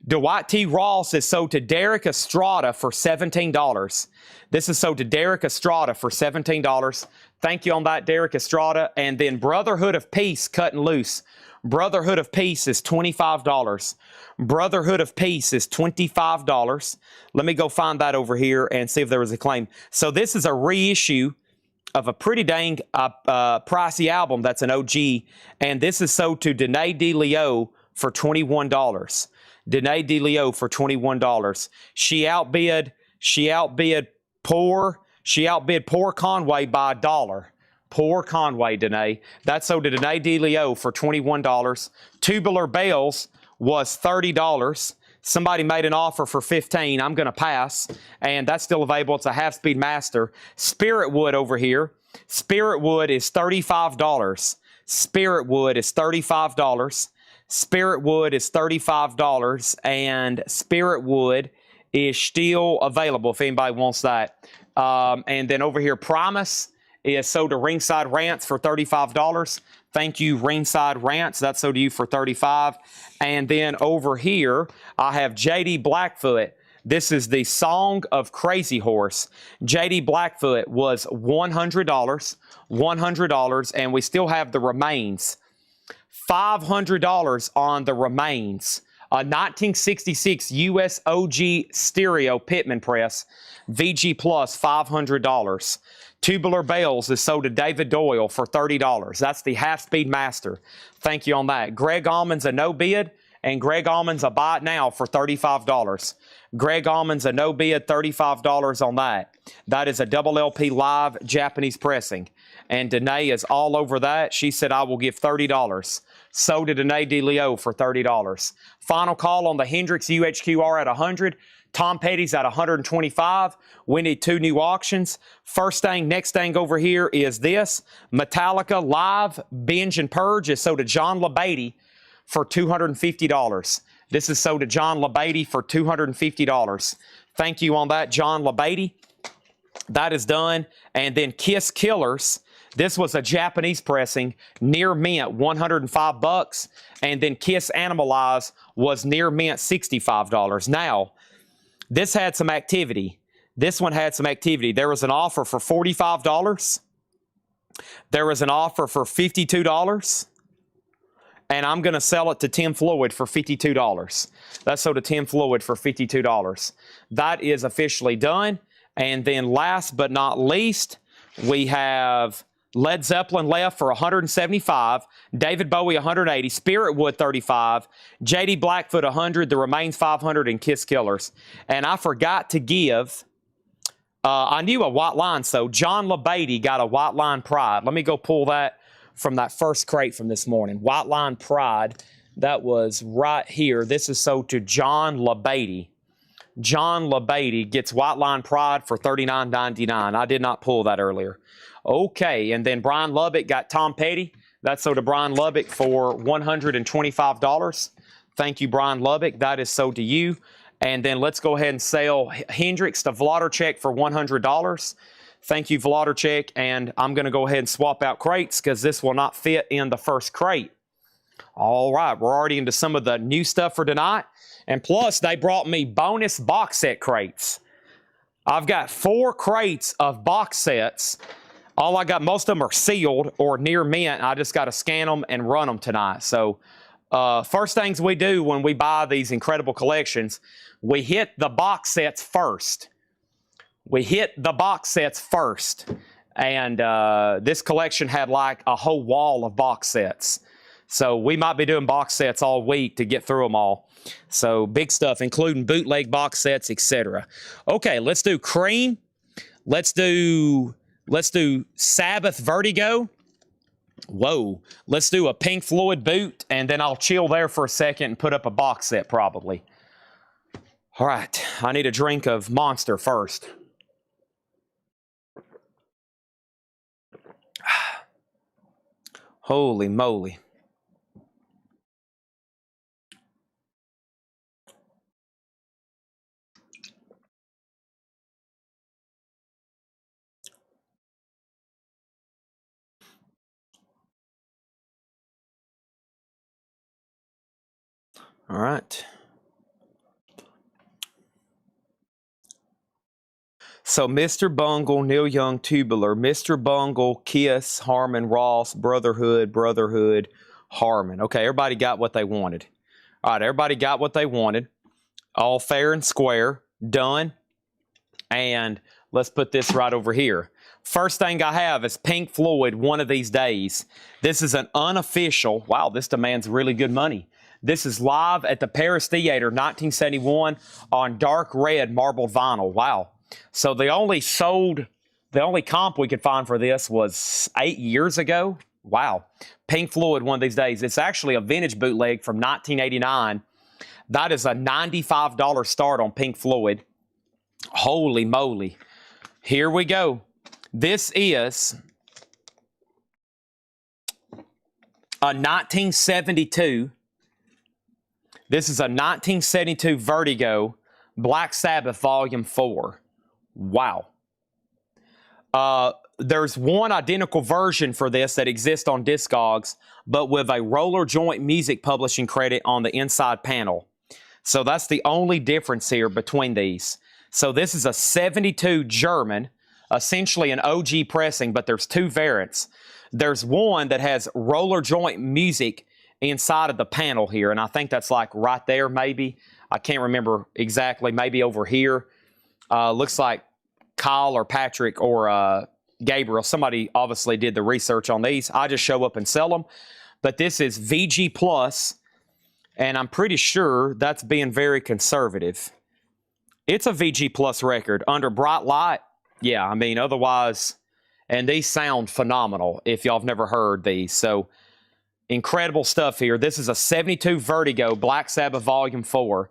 Dwight T. Ross is sold to Derek Estrada for $17. This is sold to Derek Estrada for $17. Thank you on that, Derek Estrada. And then Brotherhood of Peace, Cutting Loose. Brotherhood of Peace is $25. Brotherhood of Peace is $25. Let me go find that over here and see if there was a claim. So this is a reissue of a pretty dang pricey album that's an OG. And this is sold to Danae DeLeo for $21. Danae DeLeo for $21. She outbid Poor Conway by $1. Poor Conway, Danae. That's sold to Danae DeLeo for $21. Tubular Bells was $30. Somebody made an offer for $15. I'm going to pass. And that's still available. It's a half-speed master. Spirit Wood over here. Spirit Wood is $35. Spirit Wood is $35. Spirit Wood is $35. And Spirit Wood is still available if anybody wants that. And then over here, Promise is sold to Ringside Rants for $35. Thank you, Ringside Rants. That's sold to you for $35. And then over here, I have J.D. Blackfoot. This is the Song of Crazy Horse. J.D. Blackfoot was $100. $100. And we still have the remains. $500 on the remains. A 1966 US OG stereo Pitman press. VG Plus, $500. Tubular Bells is sold to David Doyle for $30. That's the half-speed master. Thank you on that. Greg Almond's a no bid, and Greg Almond's a buy it now for $35. Greg Almond's a no bid, $35 on that. That is a double LP live Japanese pressing. And Danae is all over that. She said, I will give $30. Sold to Danae DeLeo for $30. Final call on the Hendrix UHQR at 100. Tom Petty's at 125. We need 2 new auctions. Next thing over here is this. Metallica Live Binge and Purge is sold to John LaBeatty for $250. This is sold to John LaBeatty for $250. Thank you on that, John LaBeatty. That is done. And then Kiss Killers. This was a Japanese pressing, near mint, $105. And then Kiss Animalize was near mint, $65. Now, this had some activity. This one had some activity. There was an offer for $45. There was an offer for $52. And I'm going to sell it to Tim Floyd for $52. That's sold to Tim Floyd for $52. That is officially done. And then last but not least, we have Led Zeppelin left for $175, David Bowie $180, Spiritwood $35, JD Blackfoot $100, The Remains $500, and Kiss Killers. And I forgot to give, I knew a white line, so John LaBeatty got a white line Pride. Let me go pull that from that first crate from this morning. White line Pride, that was right here. This is sold to John LaBeatty. John LaBeatty gets White Line Pride for $39.99. I did not pull that earlier. Okay, and then Brian Lubbock got Tom Petty. That's sold to Brian Lubbock for $125. Thank you, Brian Lubbock. That is sold to you. And then let's go ahead and sell Hendrix to Vladarchek for $100. Thank you, Vladarchek. And I'm going to go ahead and swap out crates because this will not fit in the first crate. All right, we're already into some of the new stuff for tonight. And plus, they brought me bonus box set crates. I've got 4 crates of box sets. All I got, most of them are sealed or near mint. I just got to scan them and run them tonight. So first things we do when we buy these incredible collections, we hit the box sets first. We hit the box sets first. And this collection had like a whole wall of box sets. So we might be doing box sets all week to get through them all. So big stuff, including bootleg box sets, etc. Okay, let's do Cream. Let's do Sabbath Vertigo. Whoa. Let's do a Pink Floyd boot, and then I'll chill there for a second and put up a box set probably. All right, I need a drink of Monster first. Holy moly. All right. So Mr. Bungle, Neil Young, Tubular, Mr. Bungle, Kiss, Harmon, Ross, Brotherhood, Harmon. Okay, everybody got what they wanted. All right, everybody got what they wanted. All fair and square, done. And let's put this right over here. First thing I have is Pink Floyd, One of These Days. This is an unofficial, wow, this demands really good money. This is live at the Paris Theater, 1971, on dark red marbled vinyl. Wow. So the only comp we could find for this was 8 years ago. Wow. Pink Floyd, One of These Days. It's actually a vintage bootleg from 1989. That is a $95 start on Pink Floyd. Holy moly. Here we go. This is a 1972. This is a 1972 Vertigo Black Sabbath Volume 4. Wow. There's one identical version for this that exists on Discogs, but with a roller joint music publishing credit on the inside panel. So that's the only difference here between these. So this is a 72 German, essentially an OG pressing, but there's 2 variants. There's one that has roller joint music inside of the panel here, and I think that's like right there maybe. I can't remember exactly, maybe over here. Looks like Kyle or Patrick or Gabriel. Somebody obviously did the research on these. I just show up and sell them. But this is VG Plus, and I'm pretty sure that's being very conservative. It's a VG Plus record under bright light. Yeah, I mean, otherwise, and these sound phenomenal if y'all have never heard these. So, incredible stuff here. This is a 72 Vertigo Black Sabbath Volume 4.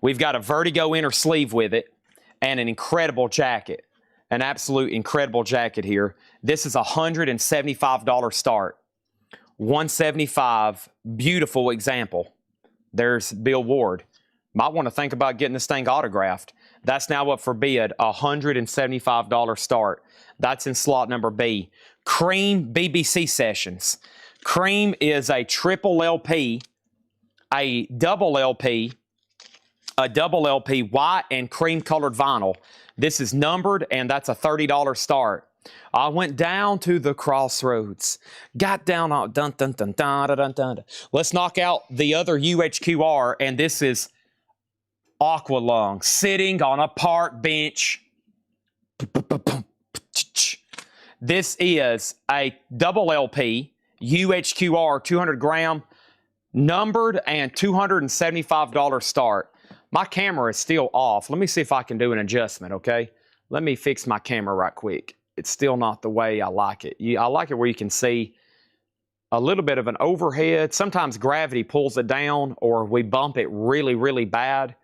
We've got a Vertigo inner sleeve with it and an incredible jacket. An absolute incredible jacket here. This is a $175 start. $175. Beautiful example. There's Bill Ward. Might want to think about getting this thing autographed. That's now up for bid. $175 start. That's in slot number B. Cream BBC Sessions. Cream is a triple LP, a double LP, white and cream colored vinyl. This is numbered, and that's a $30 start. I went down to the crossroads, got down on dun dun dun dun dun dun dun. Let's knock out the other UHQR, and this is Aqualung sitting on a park bench. This is a double LP UHQR 200 gram numbered and $275 start. My camera is still off. Let me see if I can do an adjustment, okay? Let me fix my camera right quick. It's still not the way I like it. I like it where you can see a little bit of an overhead. Sometimes gravity pulls it down, or we bump it really, really bad,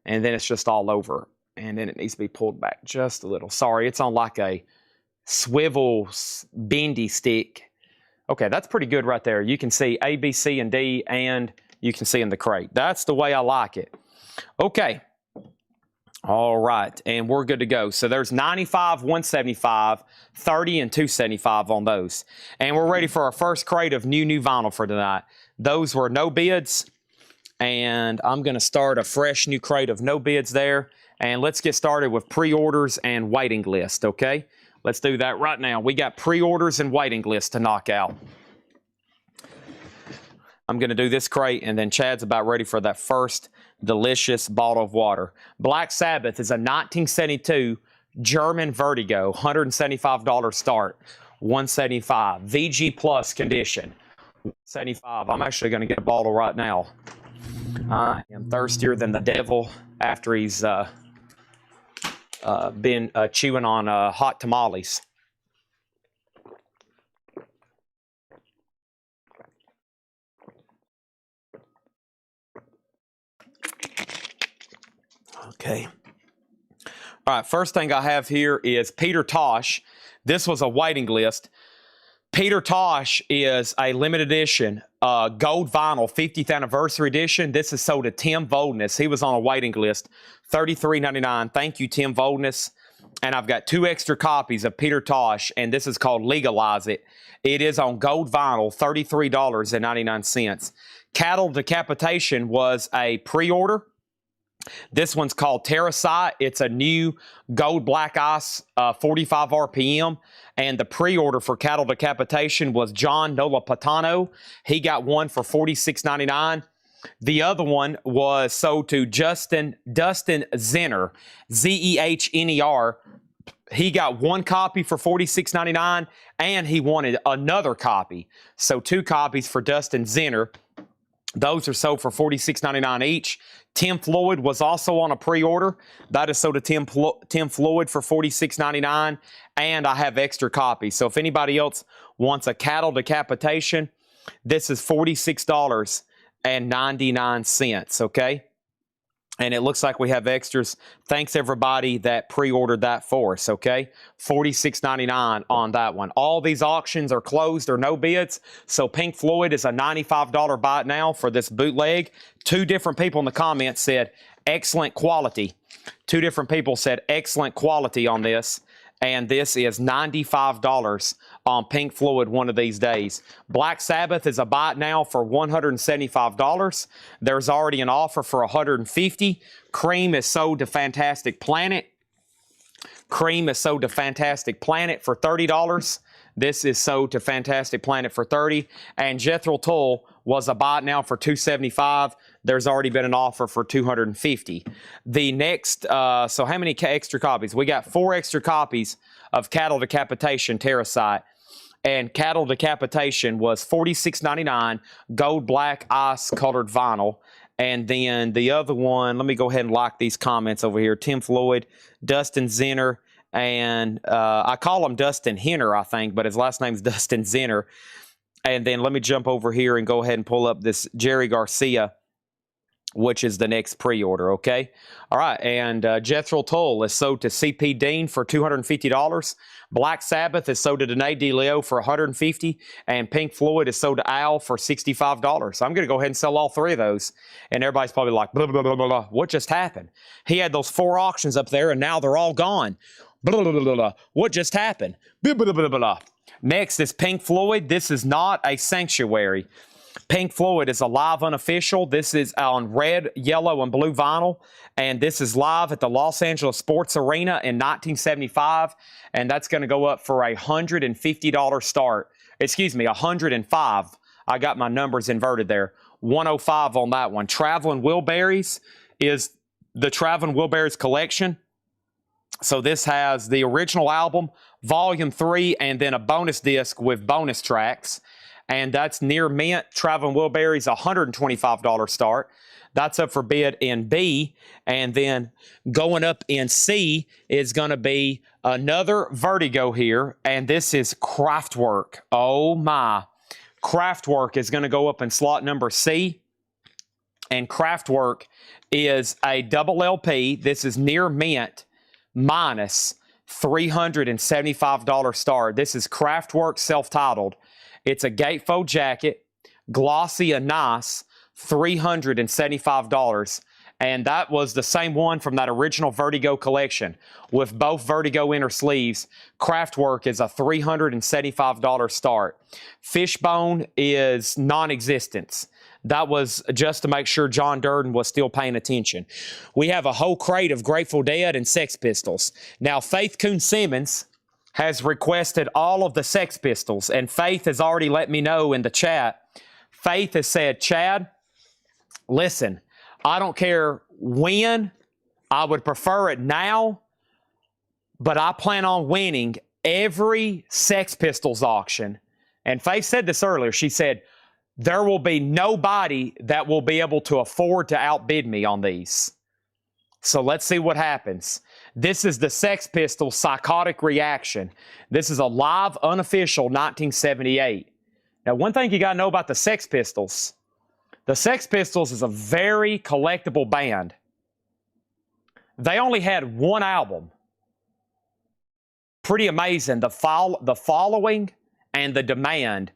and then it's just all over. And then it needs to be pulled back just a little. Sorry, it's on like a swivel bendy stick. Okay, that's pretty good right there. You can see A, B, C, and D, and you can see in the crate. That's the way I like it. Okay. All right, and we're good to go. So there's 95, 175, 30, and 275 on those. And we're ready for our first crate of new vinyl for tonight. Those were no bids, and I'm going to start a fresh new crate of no bids there. And let's get started with pre-orders and waiting list, okay? Let's do that right now. We got pre-orders and waiting list to knock out. I'm going to do this crate, and then Chad's about ready for that first delicious bottle of water. Black Sabbath is a 1972 German Vertigo, $175 start, $175. VG Plus condition, $75. I'm actually going to get a bottle right now. I am thirstier than the devil after he's been chewing on hot tamales. Okay. All right, first thing I have here is Peter Tosh. This was a waiting list. Peter Tosh is a limited edition gold vinyl 50th anniversary edition. This is sold to Tim Voldness. He was on a waiting list, $33.99. Thank you, Tim Voldness. And I've got 2 extra copies of Peter Tosh, and this is called Legalize It. It is on gold vinyl, $33.99. Cattle Decapitation was a pre-order. This one's called Terracite. It's a new gold black ice, 45 RPM. And the pre-order for Cattle Decapitation was John Nolapatano. He got one for $46.99. The other one was sold to Dustin Zenner, Zehner. He got 1 copy for $46.99, and he wanted another copy. So 2 copies for Dustin Zenner. Those are sold for $46.99 each. Tim Floyd was also on a pre-order. That is sold to Tim Floyd for $46.99, and I have extra copies. So if anybody else wants a Cattle Decapitation, this is $46.99, okay? And it looks like we have extras. Thanks, everybody that pre-ordered that for us, okay? $46.99 on that one. All these auctions are closed or no bids, so Pink Floyd is a $95 buy it now for this bootleg. 2 different people in the comments said excellent quality. 2 different people said excellent quality on this, and this is $95 on Pink Floyd one of these days. Black Sabbath is a buy it now for $175. There's already an offer for $150. Cream is sold to Fantastic Planet. Cream is sold to Fantastic Planet for $30. This is sold to Fantastic Planet for $30. And Jethro Tull was a buy now for $275. There's already been an offer for $250. The next, so how many extra copies? We got 4 extra copies of Cattle Decapitation Terracite. And Cattle Decapitation was $46.99, gold, black, ice colored vinyl. And then the other one, let me go ahead and like these comments over here. Tim Floyd, Dustin Zenner, and I call him Dustin Henner, I think, but his last name's Dustin Zenner. And then let me jump over here and go ahead and pull up this Jerry Garcia, which is the next pre-order, okay? All right, and Jethro Tull is sold to C.P. Dean for $250. Black Sabbath is sold to Danae DeLeo for $150, and Pink Floyd is sold to Al for $65. So I'm going to go ahead and sell all 3 of those, and everybody's probably like, blah, blah, blah, blah, blah. What just happened? He had those 4 auctions up there, and now they're all gone. Blah, blah, blah, blah, blah. What just happened? Blah, blah, blah, blah, blah. Next is Pink Floyd. This is not a sanctuary. Pink Floyd is a live unofficial. This is on red, yellow, and blue vinyl. And this is live at the Los Angeles Sports Arena in 1975. And that's going to go up for a $150 start. Excuse me, $105. I got my numbers inverted there. $105 on that one. Traveling Wilburys is the Traveling Wilburys collection. So this has the original album, Volume 3, and then a bonus disc with bonus tracks. And that's near mint. Traveling Wilburys, $125 start. That's up for bid in B. And then going up in C is going to be another Vertigo here. And this is Kraftwerk. Oh my. Kraftwerk is going to go up in slot number C. And Kraftwerk is a double LP. This is near mint minus $375 start. This is Kraftwerk self-titled. It's a gatefold jacket, glossy and nice, $375. And that was the same one from that original Vertigo collection with both Vertigo inner sleeves. Kraftwerk is a $375 start. Fishbone is non-existence. That was just to make sure John Durden was still paying attention. We have a whole crate of Grateful Dead and Sex Pistols. Now, Faith Coon-Simmons has requested all of the Sex Pistols, and Faith has already let me know in the chat. Faith has said, Chad, listen, I don't care when, I would prefer it now, but I plan on winning every Sex Pistols auction. And Faith said this earlier. She said, there will be nobody that will be able to afford to outbid me on these. So let's see what happens. This is the Sex Pistols Psychotic Reaction. This is a live, unofficial 1978. Now, one thing you got to know about the Sex Pistols is a very collectible band. They only had one album. Pretty amazing. The following and the demand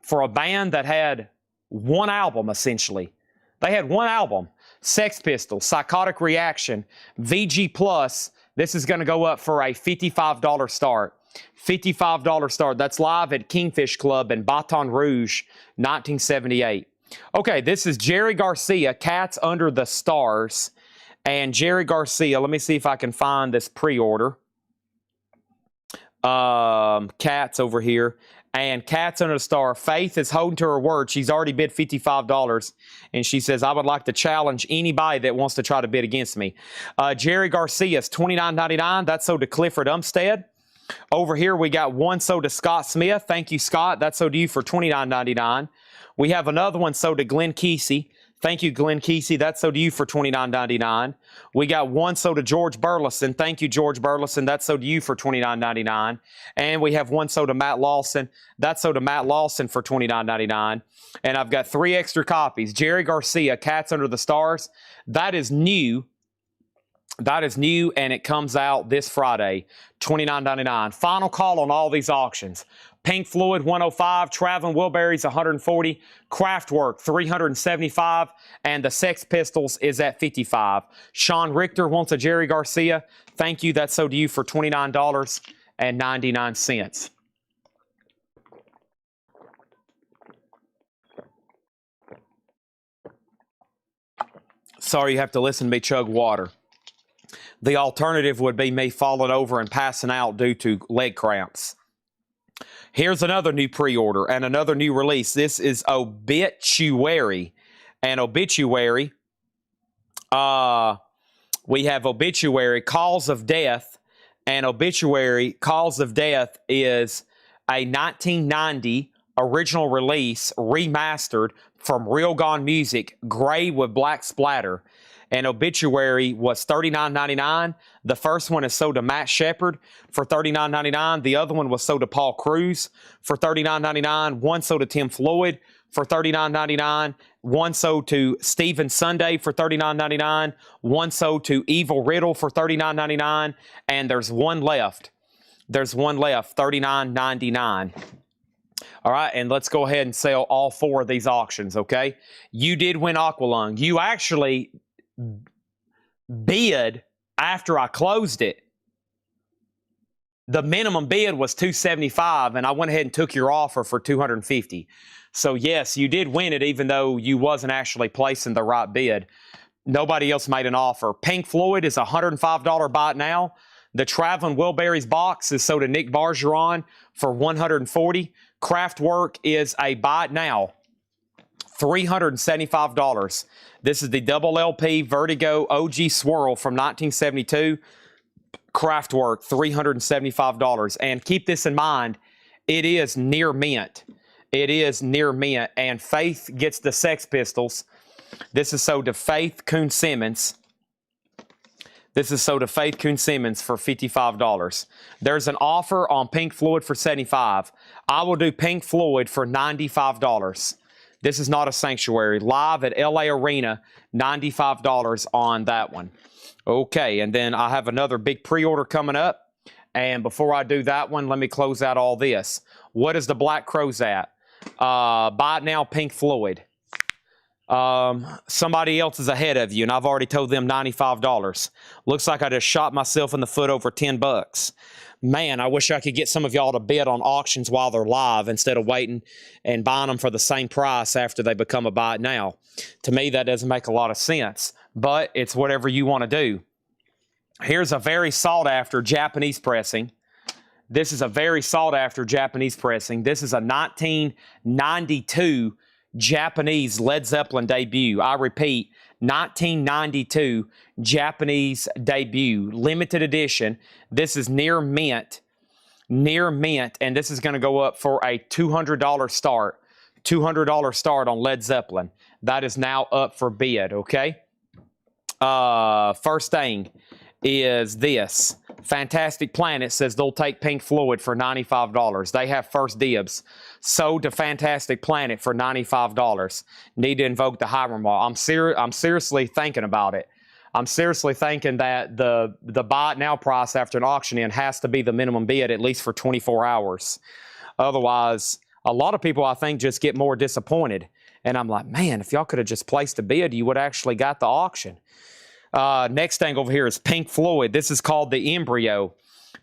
for a band that had one album, essentially. They had one album. Sex Pistols, Psychotic Reaction, VG Plus. This is going to go up for a $55 start. $55 start. That's live at Kingfish Club in Baton Rouge, 1978. Okay, this is Jerry Garcia, Cats Under the Stars. And Jerry Garcia, let me see if I can find this pre-order. Cats over here. And Cats Under the Star. Faith is holding to her word. She's already bid $55. And she says, I would like to challenge anybody that wants to try to bid against me. Jerry Garcia's $29.99. That's sold to Clifford Umstead. Over here, we got one sold to Scott Smith. Thank you, Scott. That's sold to you for $29.99. We have another one sold to Glenn Kesey. Thank you, Glenn Kesey. That's sold to you for $29.99. We got one sold to George Burleson. Thank you, George Burleson. That's sold to you for $29.99. And we have one sold to Matt Lawson. That's sold to Matt Lawson for $29.99. And I've got 3 extra copies. Jerry Garcia, Cats Under the Stars. That is new. That is new, and it comes out this Friday, $29.99. Final call on all these auctions. Pink Floyd, $105. Traveling Wilburys, $140. Kraftwerk, $375. And the Sex Pistols is at $55. Sean Richter wants a Jerry Garcia. Thank you. That's sold to you for $29.99. Sorry you have to listen to me chug water. The alternative would be me falling over and passing out due to leg cramps. Here's another new pre-order and another new release. This is Obituary. And Obituary, we have Obituary, Cause of Death. And Obituary, Cause of Death is a 1990 original release, remastered from Real Gone Music, gray with black splatter. And Obituary was $39.99. The first one is sold to Matt Shepard for $39.99. The other one was sold to Paul Cruz for $39.99. One sold to Tim Floyd for $39.99. One sold to Stephen Sunday for $39.99. One sold to Evil Riddle for $39.99. And there's one left. There's one left, $39.99. All right, and let's go ahead and sell all 4 of these auctions, okay? You did win Aqualung. You actually bid after I closed it. The minimum bid was $275, and I went ahead and took your offer for $250. So yes, you did win it, even though you wasn't actually placing the right bid. Nobody else made an offer. Pink Floyd is a $105 buy it now. The Traveling Wilburys box is sold to Nick Bargeron for $140. Kraftwerk is a buy it now, $375. This is the double LP Vertigo OG Swirl from 1972. Kraftwerk, $375. And keep this in mind, it is near mint. It is near mint. And Faith gets the Sex Pistols. This is sold to Faith Coon Simmons. This is sold to Faith Coon Simmons for $55. There's an offer on Pink Floyd for $75. I will do Pink Floyd for $95. This is not a Sanctuary. Live at LA Arena, $95 on that one. Okay, and then I have another big pre-order coming up. And before I do that one, let me close out all this. What is the Black Crowes at? Buy it now, Pink Floyd. Somebody else is ahead of you, and I've already told them $95. Looks like I just shot myself in the foot over $10. Man, I wish I could get some of y'all to bid on auctions while they're live instead of waiting and buying them for the same price after they become a buy it now. To me, that doesn't make a lot of sense, but it's whatever you want to do. Here's a very sought-after Japanese pressing. This is a very sought-after Japanese pressing. This is a 1992 Japanese Led Zeppelin debut. I repeat, 1992 Japanese debut, limited edition. This is near mint, and this is going to go up for a $200 start. $200 start on Led Zeppelin. That is now up for bid, okay? First thing is this. Fantastic Planet says they'll take Pink Floyd for $95. They have first dibs. Sold to Fantastic Planet for $95. Need to invoke the Hiram law. I'm seriously thinking about it. I'm seriously thinking that the buy it now price after an auction in has to be the minimum bid at least for 24 hours. Otherwise, a lot of people, I think, just get more disappointed. And I'm like, man, if y'all could have just placed a bid, you would have actually got the auction. Next thing over here is Pink Floyd. This is called the Embryo.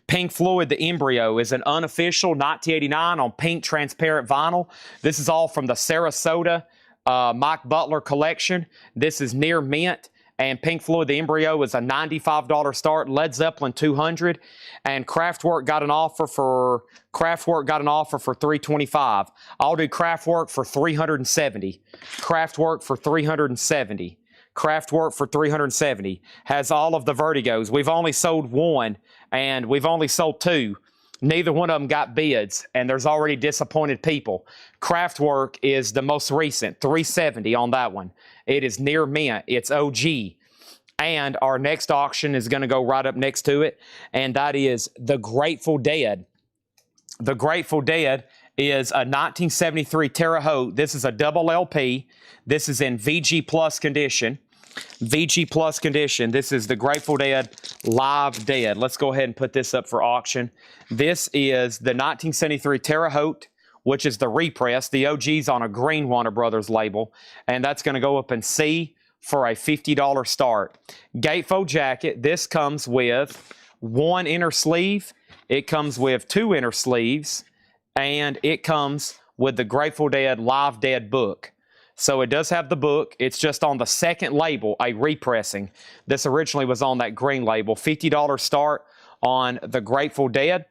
Pink Floyd, the Embryo, is an unofficial 1989 on pink transparent vinyl. This is all from the Sarasota Mike Butler collection. This is near mint. And Pink Floyd, the Embryo, is a $95 start. Led Zeppelin, $200. And Kraftwerk got an offer for $325. I'll do Kraftwerk for $370. Kraftwerk for $370. Kraftwerk for $370. Has all of the Vertigos. We've only sold one, and we've only sold two. Neither one of them got bids, and there's already disappointed people. Kraftwerk is the most recent, $370 on that one. It is near mint. It's OG. And our next auction is going to go right up next to it, and that is The Grateful Dead. The Grateful Dead is a 1973 Terre Haute. This is a double LP. This is in VG Plus condition. VG Plus condition. This is the Grateful Dead Live Dead. Let's go ahead and put this up for auction. This is the 1973 Terre Haute, which is the repress. The OG's on a green Warner Brothers label, and that's going to go up in C for a $50 start. Gatefold jacket. This comes with one inner sleeve. It comes with two inner sleeves, and it comes with the Grateful Dead Live Dead book. So it does have the book. It's just on the second label, a repressing. This originally was on that green label. $50 start on the Grateful Dead.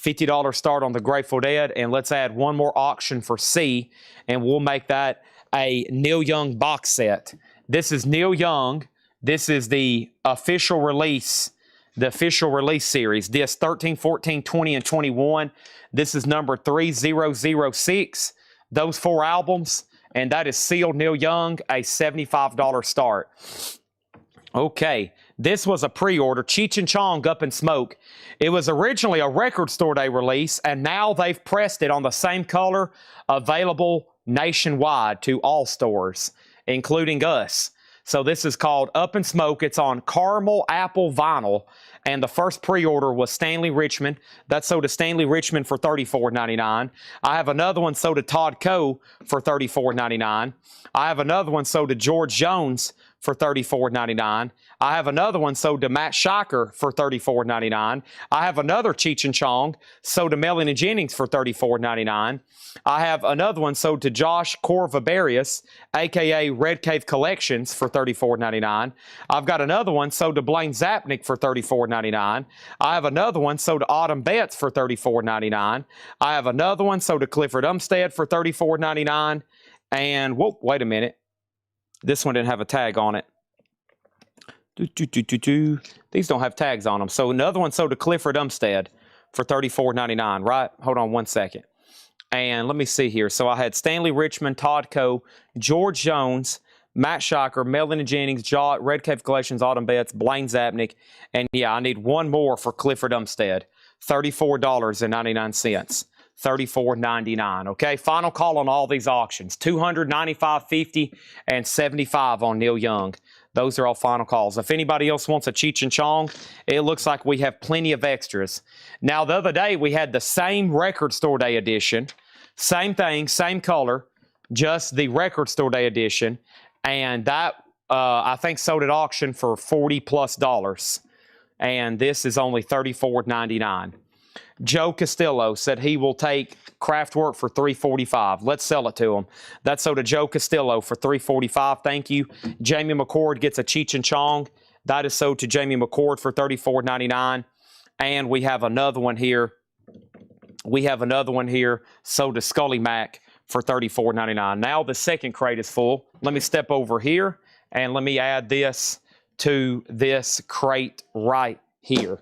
$50 start on the Grateful Dead. And let's add one more auction for C, and we'll make that a Neil Young box set. This is Neil Young. This is the official release series. Disc 13, 14, 20, and 21. This is number 3006. Those 4 albums, and that is sealed Neil Young, a $75 start. Okay, this was a pre-order, Cheech and Chong Up in Smoke. It was originally a Record Store Day release, and now they've pressed it on the same color, available nationwide to all stores, including us. So this is called Up in Smoke. It's on caramel apple vinyl, and the first pre-order was Stanley Richmond. That sold to Stanley Richmond for $34.99. I have another one sold to Todd Coe for $34.99. I have another one sold to George Jones for $34.99. I have another one sold to Matt Shiker for $34.99. I have another Cheech and Chong sold to Melanie Jennings for $34.99. I have another one sold to Josh Corvabarius, a.k.a. Red Cave Collections, for $34.99. I've got another one sold to Blaine Zapnick for $34.99. I have another one sold to Autumn Betts for $34.99. I have another one sold to Clifford Umstead for $34.99. And, whoa, wait a minute. This one didn't have a tag on it. These don't have tags on them. So another one sold to Clifford Umstead for $34.99, right? Hold on one second. And let me see here. So I had Stanley Richmond, Todd Coe, George Jones, Matt Shiker, Melanie Jennings, Red Cave Collections, Autumn Betts, Blaine Zapnick. And yeah, I need one more for Clifford Umstead. $34.99. $34.99. Okay, final call on all these auctions. $200, $95, $50, and $75 on Neil Young. Those are all final calls. If anybody else wants a Cheech and Chong, it looks like we have plenty of extras. Now, the other day, we had the same Record Store Day edition. Same thing, same color, just the Record Store Day edition. And that, I think, sold at auction for $40+. And this is only $34.99. Joe Castillo said he will take Kraftwerk for $345. Let's sell it to him. That's sold to Joe Castillo for $345. Thank you. Jamie McCord gets a Cheech and Chong. That is sold to Jamie McCord for $34.99. And we have another one here. Sold to Scully Mack for $34.99. Now the second crate is full. Let me step over here and let me add this to this crate right here.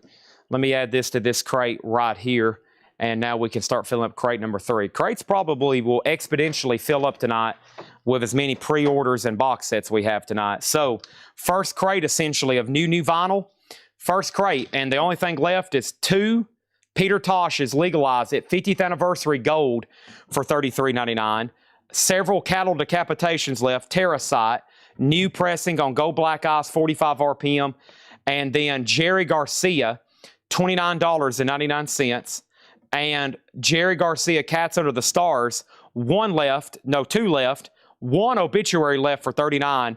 Let me add this to this crate right here, and now we can start filling up crate number 3. Crates probably will exponentially fill up tonight with as many pre-orders and box sets we have tonight. So, first crate essentially of new vinyl. First crate, and the only thing left is 2 Peter Tosh's Legalize It 50th Anniversary Gold for $33.99. Several Cattle Decapitations left, Terracite, new pressing on Gold Black Ice 45 RPM, and then Jerry Garcia, $29.99, and Jerry Garcia Cats Under the Stars, 2 left, 1 obituary left for $39,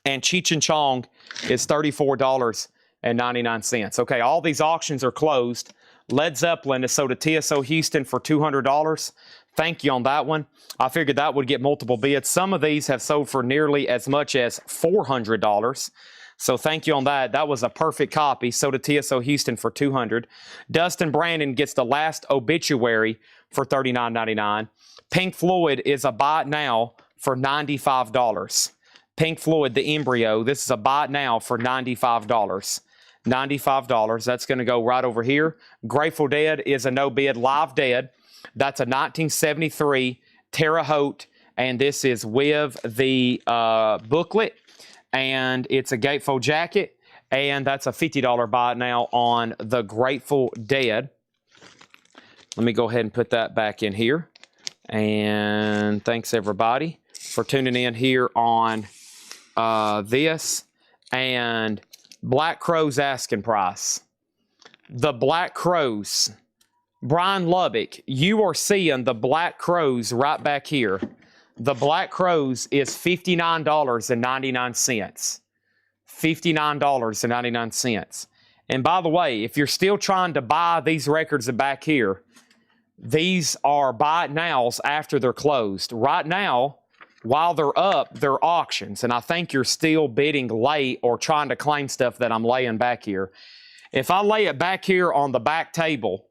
and Cheech and Chong is $34.99. Okay, all these auctions are closed. Led Zeppelin is sold to TSO Houston for $200. Thank you on that one. I figured that would get multiple bids. Some of these have sold for nearly as much as $400. So thank you on that. That was a perfect copy. So did TSO Houston for $200. Dustin Brandon gets the last obituary for $39.99. Pink Floyd is a buy it now for $95. Pink Floyd, the embryo, this is a buy it now for $95. $95. That's going to go right over here. Grateful Dead is a no bid. Live Dead, that's a 1973 Terre Haute, and this is with the booklet. And it's a gatefold jacket, and that's a $50 buy now on the Grateful Dead. Let me go ahead and put that back in here. And thanks, everybody, for tuning in here on this. And Black Crowes asking price. The Black Crowes. Brian Lubbock, you are seeing the Black Crowes right back here. The Black Crowes is $59.99. $59.99. And by the way, if you're still trying to buy these records back here, these are buy it nows after they're closed. Right now, while they're up, they're auctions. And I think you're still bidding late or trying to claim stuff that I'm laying back here. If I lay it back here on the back table,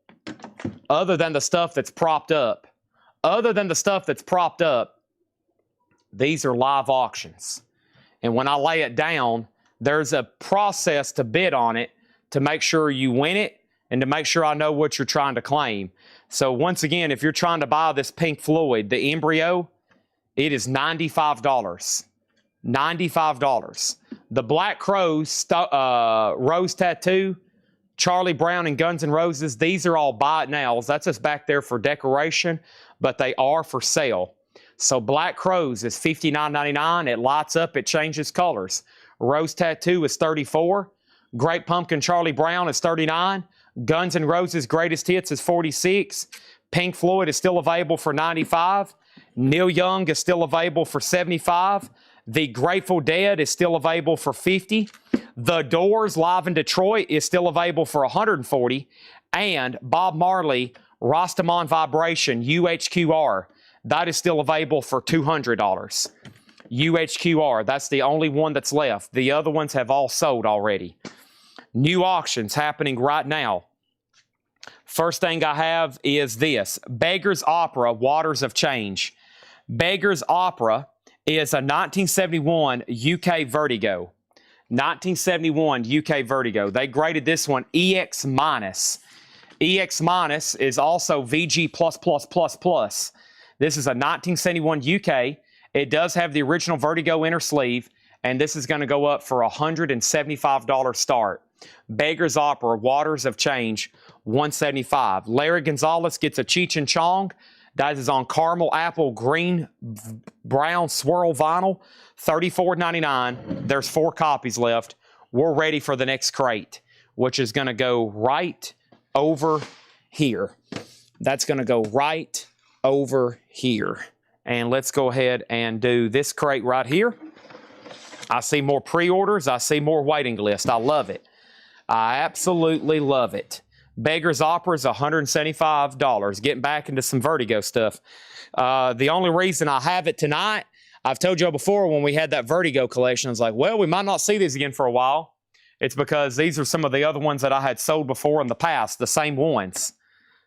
other than the stuff that's propped up. Other than the stuff that's propped up, these are live auctions. And when I lay it down, there's a process to bid on it to make sure you win it and to make sure I know what you're trying to claim. So once again, if you're trying to buy this Pink Floyd, the embryo, it is $95. $95. The Black Crowes Rose Tattoo, Charlie Brown and Guns N' Roses, these are all buy it nows. That's just back there for decoration, but they are for sale. So Black Crowes is $59.99. It lights up, it changes colors. Rose Tattoo is $34. Great Pumpkin Charlie Brown is $39. Guns N' Roses Greatest Hits is $46. Pink Floyd is still available for $95. Neil Young is still available for $75. The Grateful Dead is still available for $50. The Doors live in Detroit is still available for $140. And Bob Marley Rastaman Vibration UHQR, that is still available for $200. UHQR, that's the only one that's left. The other ones have all sold already. New auctions happening right now. First thing I have is this. Beggar's Opera, Waters of Change. Beggar's Opera is a 1971 UK Vertigo. 1971 UK Vertigo. They graded this one EX minus. EX minus is also VG++++. This is a 1971 UK. It does have the original Vertigo inner sleeve, and this is going to go up for a $175 start. Beggar's Opera, Waters of Change, $175. Larry Gonzalez gets a Cheech and Chong. That is on caramel, apple, green, brown swirl vinyl, $34.99. There's 4 copies left. We're ready for the next crate, which is going to go right over here. That's going to go right over here. And let's go ahead and do this crate right here. I see more pre-orders. I see more waiting list. I love it. I absolutely love it. Beggar's Opera is $175. Getting back into some Vertigo stuff. The only reason I have it tonight, I've told you before when we had that Vertigo collection, I was like, well, we might not see these again for a while. It's because these are some of the other ones that I had sold before in the past, the same ones.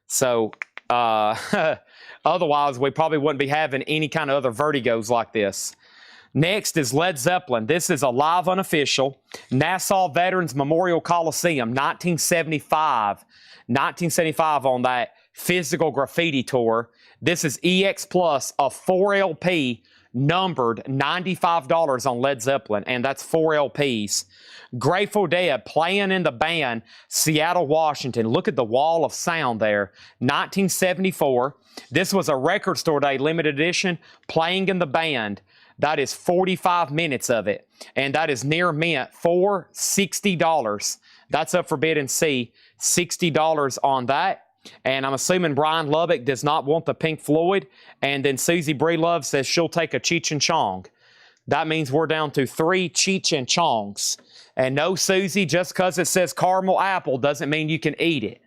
So, otherwise, we probably wouldn't be having any kind of other Vertigos like this. Next is Led Zeppelin. This is a live unofficial. Nassau Veterans Memorial Coliseum, 1975. 1975 on that physical graffiti tour. This is EX Plus, a 4 LP, numbered $95 on Led Zeppelin, and that's 4 LPs. Grateful Dead playing in the band, Seattle, Washington. Look at the wall of sound there. 1974. This was a Record Store Day limited edition, playing in the band. That is 45 minutes of it, and that is near mint for $60. That's up for bid and see. $60 on that. And I'm assuming Brian Lubbock does not want the Pink Floyd. And then Susie Breedlove says she'll take a Cheech and Chong. That means we're down to 3 Cheech and Chongs. And no, Susie, just because it says caramel apple doesn't mean you can eat it.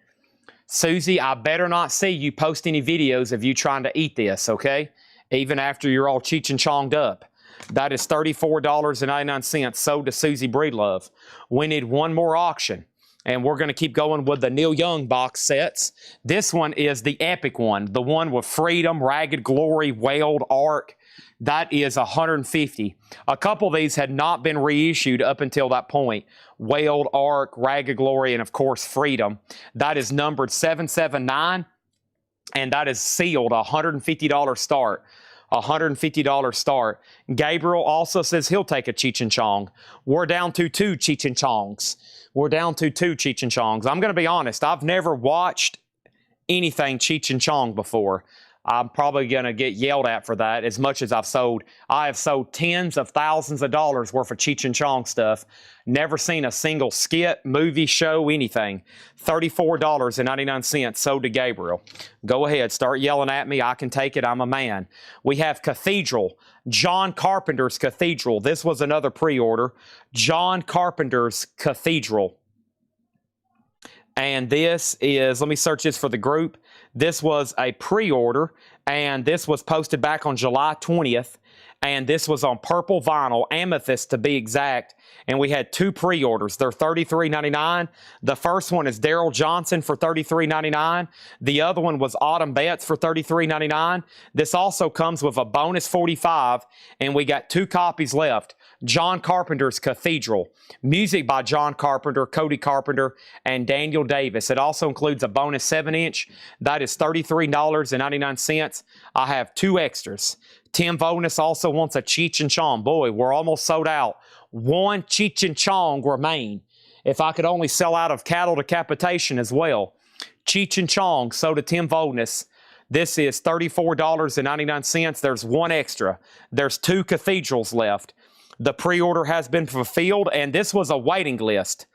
Susie, I better not see you post any videos of you trying to eat this, okay? Even after you're all Cheech and Chonged up. That is $34.99 sold to Susie Breedlove. We need one more auction. And we're going to keep going with the Neil Young box sets. This one is the epic one. The one with Freedom, Ragged Glory, Wailed Ark. That is $150. A couple of these had not been reissued up until that point. Wailed Ark, Ragged Glory, and of course Freedom. That is numbered 779. And that is sealed, $150 start. $150 start. Gabriel also says he'll take a Cheech and Chong. We're down to 2 Cheech and Chongs. We're down to 2 Cheech and Chongs. I'm going to be honest. I've never watched anything Cheech and Chong before. I'm probably going to get yelled at for that as much as I've sold. I have sold tens of thousands of dollars worth of Cheech and Chong stuff. Never seen a single skit, movie, show, anything. $34.99 sold to Gabriel. Go ahead, start yelling at me. I can take it. I'm a man. We have Cathedral. John Carpenter's Cathedral. This was another pre-order. John Carpenter's Cathedral. And this is, let me search this for the group. This was a pre-order, and this was posted back on July 20th. And this was on purple vinyl, amethyst to be exact. And we had 2 pre-orders. They're $33.99. The first one is Daryl Johnson for $33.99. The other one was Autumn Betts for $33.99. This also comes with a bonus 45, and we got 2 copies left. John Carpenter's Cathedral. Music by John Carpenter, Cody Carpenter, and Daniel Davis. It also includes a bonus 7-inch. That is $33.99. I have 2 extras. Tim Vonis also wants a Cheech and Chong. Boy, we're almost sold out. 1 Cheech and Chong remain. If I could only sell out of Cattle Decapitation as well. Cheech and Chong, so to Tim Vonis. This is $34.99. There's 1 extra. There's 2 cathedrals left. The pre-order has been fulfilled, and this was a waiting list.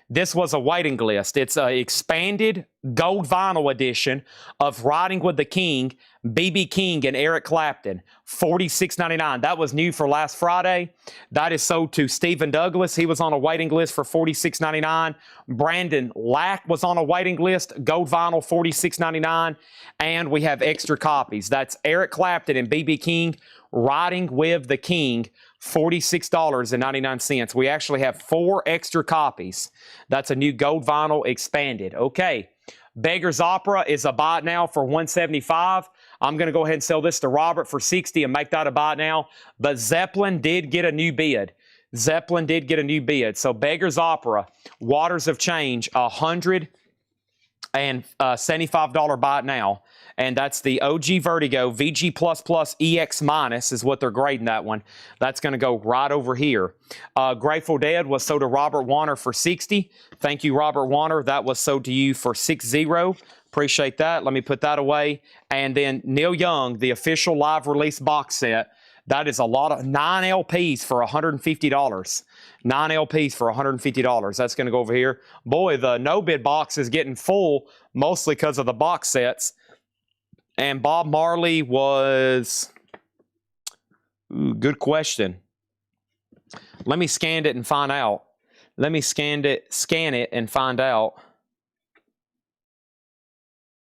This was a waiting list. It's an expanded gold vinyl edition of Riding with the King, B.B. King and Eric Clapton, $46.99. That was new for last Friday. That is sold to Stephen Douglas. He was on a waiting list for $46.99. Brandon Lack was on a waiting list, gold vinyl, $46.99. And we have extra copies. That's Eric Clapton and B.B. King, Riding with the King, $46.99. We actually have 4 extra copies. That's a new gold vinyl expanded. Okay, Beggar's Opera is a buy it now for $175. I'm going to go ahead and sell this to Robert for $60 and make that a buy it now. But Zeppelin did get a new bid. Zeppelin did get a new bid. So Beggar's Opera, Waters of Change, $175 buy it now. And that's the OG Vertigo VG++ EX minus is what they're grading that one. That's going to go right over here. Grateful Dead was sold to Robert Warner for $60. Thank you, Robert Warner. That was sold to you for $60. Appreciate that. Let me put that away. And then Neil Young, the official live release box set. That is a lot of 9 LPs for $150. 9 LPs for $150. That's going to go over here. Boy, the no bid box is getting full, mostly because of the box sets. And Bob Marley was, good question. Let me scan it and find out. Let me scan it and find out.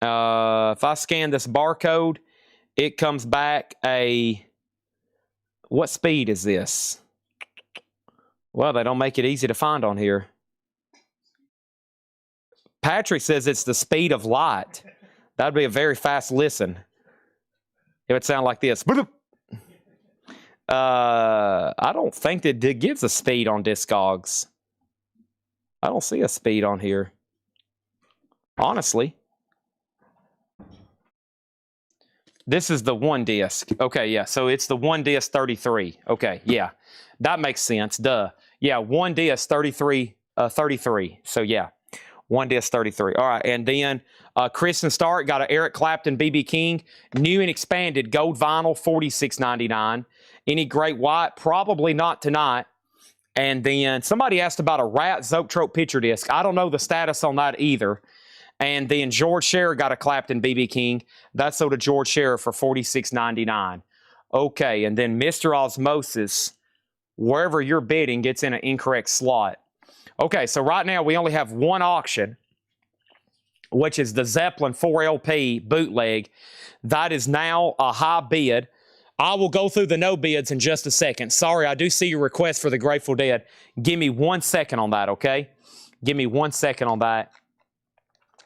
If I scan this barcode, it comes back what speed is this? Well, they don't make it easy to find on here. Patrick says it's the speed of light. That'd be a very fast listen. It would sound like this. I don't think that it gives a speed on Discogs. I don't see a speed on here. Honestly. This is the 1 disc. Okay, yeah. So it's the 1 disc 33. Okay, yeah. That makes sense. Duh. Yeah, 1 disc 33. So yeah. 1 disc 33. All right, and then Kristen Stark got an Eric Clapton BB King, new and expanded gold vinyl, $46.99. Any Great White? Probably not tonight. And then somebody asked about a Rat Zoetrope picture disc. I don't know the status on that either. And then George Scherer got a Clapton BB King. That's sold to George Scherer for $46.99. Okay, and then Mr. Osmosis, wherever you're bidding, gets in an incorrect slot. Okay, so right now we only have 1 auction, which is the Zeppelin 4LP bootleg. That is now a high bid. I will go through the no bids in just a second. Sorry, I do see your request for the Grateful Dead. Give me 1 second on that, okay? Give me 1 second on that.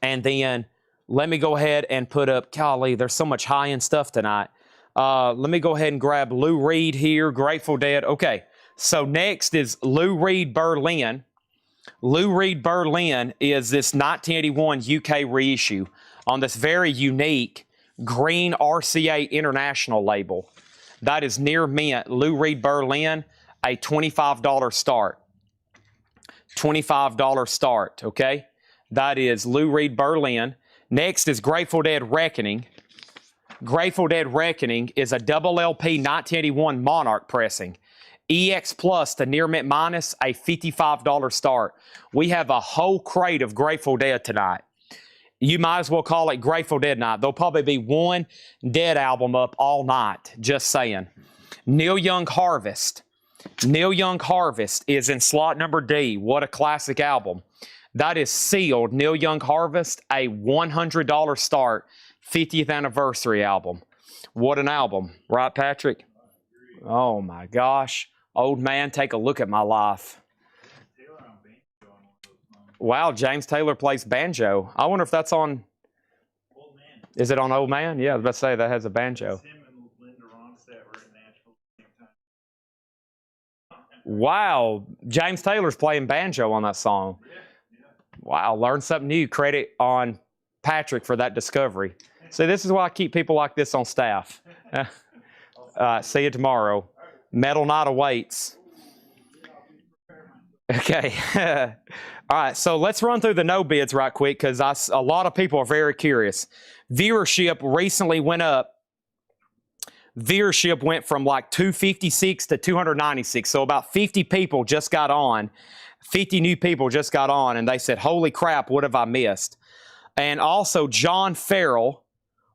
And then let me go ahead and put up, golly, there's so much high-end stuff tonight. Let me go ahead and grab Lou Reed here, Grateful Dead. Okay, so next is Lou Reed Berlin. Lou Reed Berlin is this 1981 UK reissue on this very unique green RCA International label. That is near mint. Lou Reed Berlin, a $25 start. $25 start, okay? That is Lou Reed Berlin. Next is Grateful Dead Reckoning. Grateful Dead Reckoning is a double LP 1981 Monarch pressing. EX Plus to near mint minus, a $55 start. We have a whole crate of Grateful Dead tonight. You might as well call it Grateful Dead night. There'll probably be 1 Dead album up all night, just saying. Neil Young Harvest. Neil Young Harvest is in slot number D. What a classic album. That is sealed. Neil Young Harvest, a $100 start, 50th anniversary album. What an album. Right, Patrick? Oh my gosh. Old man, take a look at my life. Wow, James Taylor plays banjo. I wonder if that's on... Old Man. Is it on Old Man? Yeah, I was about to say that has a banjo. It's him and Linda Ronstadt were in Nashville at the same time. Wow, James Taylor's playing banjo on that song. Yeah. Wow, learned something new. Credit on Patrick for that discovery. See, this is why I keep people like this on staff. See you tomorrow. Metal Night awaits. Okay. All right, so let's run through the no bids right quick because a lot of people are very curious. Viewership recently went up. Viewership went from like 256 to 296. So about 50 people just got on. 50 new people just got on, and they said, holy crap, what have I missed? And also, John Farrell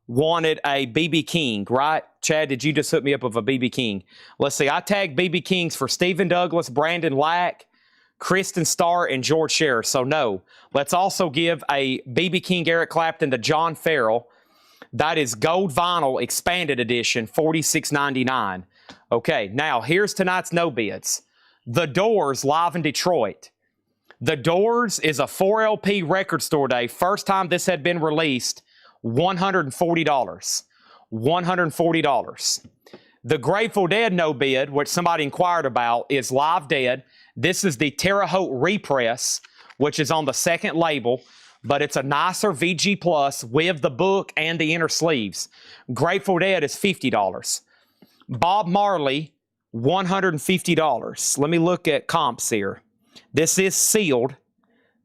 wanted a BB King, right? Chad, did you just hook me up with a BB King? Let's see, I tagged BB Kings for Stephen Douglas, Brandon Lack, Kristen Starr, and George Scherer. So no. Let's also give a BB King Eric Clapton to John Farrell. That is gold vinyl expanded edition, $46.99. Okay, now here's tonight's no bids. The Doors live in Detroit. The Doors is a 4 LP record store day. First time this had been released, $140. $140. The Grateful Dead no bid, which somebody inquired about, is Live Dead. This is the Terre Haute repress, which is on the second label, but it's a nicer VG Plus with the book and the inner sleeves. Grateful Dead is $50. Bob Marley, $150. Let me look at comps here. This is sealed.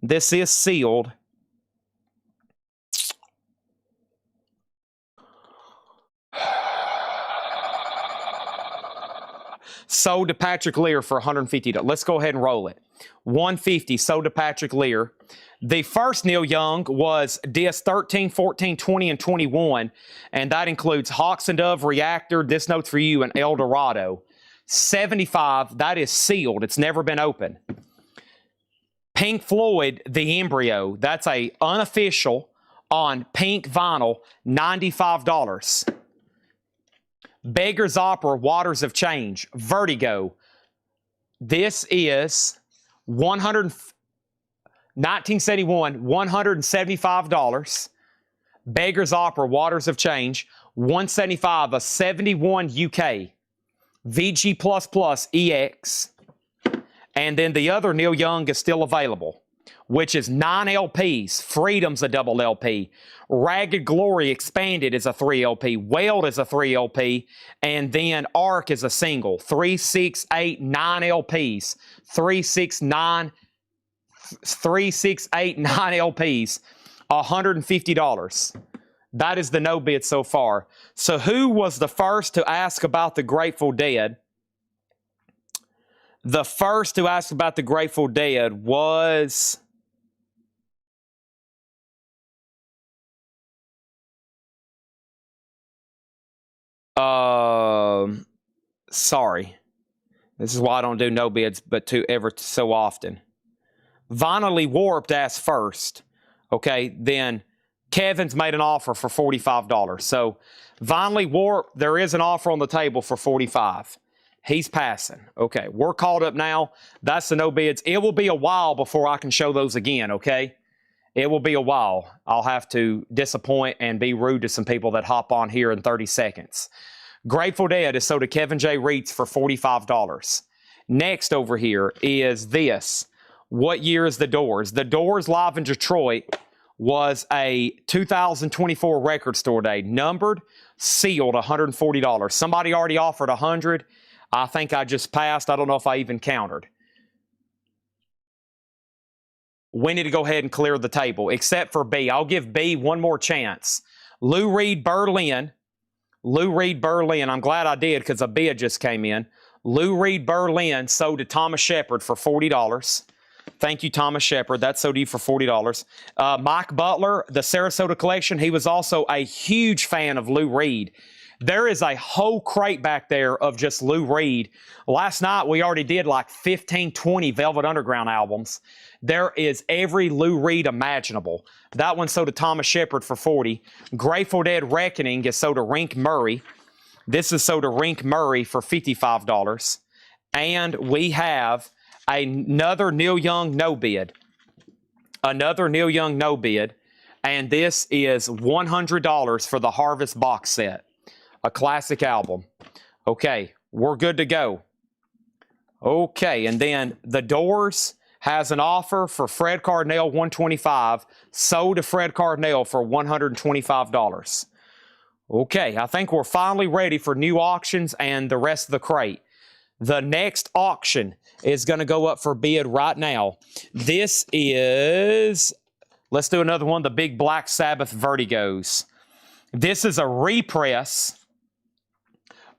This is sealed. Sold to Patrick Lear for $150. Let's go ahead and roll it. $150 sold to Patrick Lear. The first Neil Young was disc 13, 14, 20, and 21, and that includes Hawks and Dove, Reactor, This Note's for You, and El Dorado. $75, that is sealed. It's never been opened. Pink Floyd, The Embryo, that's a unofficial on pink vinyl, $95. Beggar's Opera, Waters of Change, Vertigo. This is 1971, $175. Beggar's Opera, Waters of Change, $175, a 71 UK. VG++ EX. And then the other Neil Young is still available, which is 9 LPs. Freedom's a double LP. Ragged Glory Expanded is a 3 LP. Wailed is a 3 LP. And then Ark is a single. 3, 6, 8, 9 LPs. 3, 6, 8, 9 LPs. $150. That is the no bid so far. So who was the first to ask about the Grateful Dead? The first to ask about the Grateful Dead was... sorry. This is why I don't do no bids, but ever so often. Vinylly Warped asked first. Okay, then Kevin's made an offer for $45. So Vinylly Warped, there is an offer on the table for $45. He's passing. Okay, we're caught up now. That's the no bids. It will be a while before I can show those again, okay? It will be a while. I'll have to disappoint and be rude to some people that hop on here in 30 seconds. Grateful Dead is sold to Kevin J. Reitz for $45. Next over here is this. What year is The Doors? The Doors live in Detroit was a 2024 record store day. Numbered, sealed, $140. Somebody already offered $100. I think I just passed. I don't know if I even counted. We need to go ahead and clear the table, except for B. I'll give B one more chance. Lou Reed Berlin. Lou Reed Berlin. I'm glad I did because a bid just came in. Lou Reed Berlin sold to Thomas Shepard for $40. Thank you, Thomas Shepard. That sold to you for $40. Mike Butler, the Sarasota Collection, he was also a huge fan of Lou Reed. There is a whole crate back there of just Lou Reed. Last night, we already did like 15, 20 Velvet Underground albums. There is every Lou Reed imaginable. That one sold to Thomas Shepard for $40. Grateful Dead Reckoning is sold to Rink Murray. This is sold to Rink Murray for $55. And we have another Neil Young no bid. Another Neil Young no bid. And this is $100 for the Harvest box set. A classic album. Okay, we're good to go. Okay, and then The Doors has an offer for Fred Cardinale $125, sold to Fred Cardinale for $125. Okay, I think we're finally ready for new auctions and the rest of the crate. The next auction is going to go up for bid right now. This is, let's do another one, the big Black Sabbath Vertigos. This is a repress.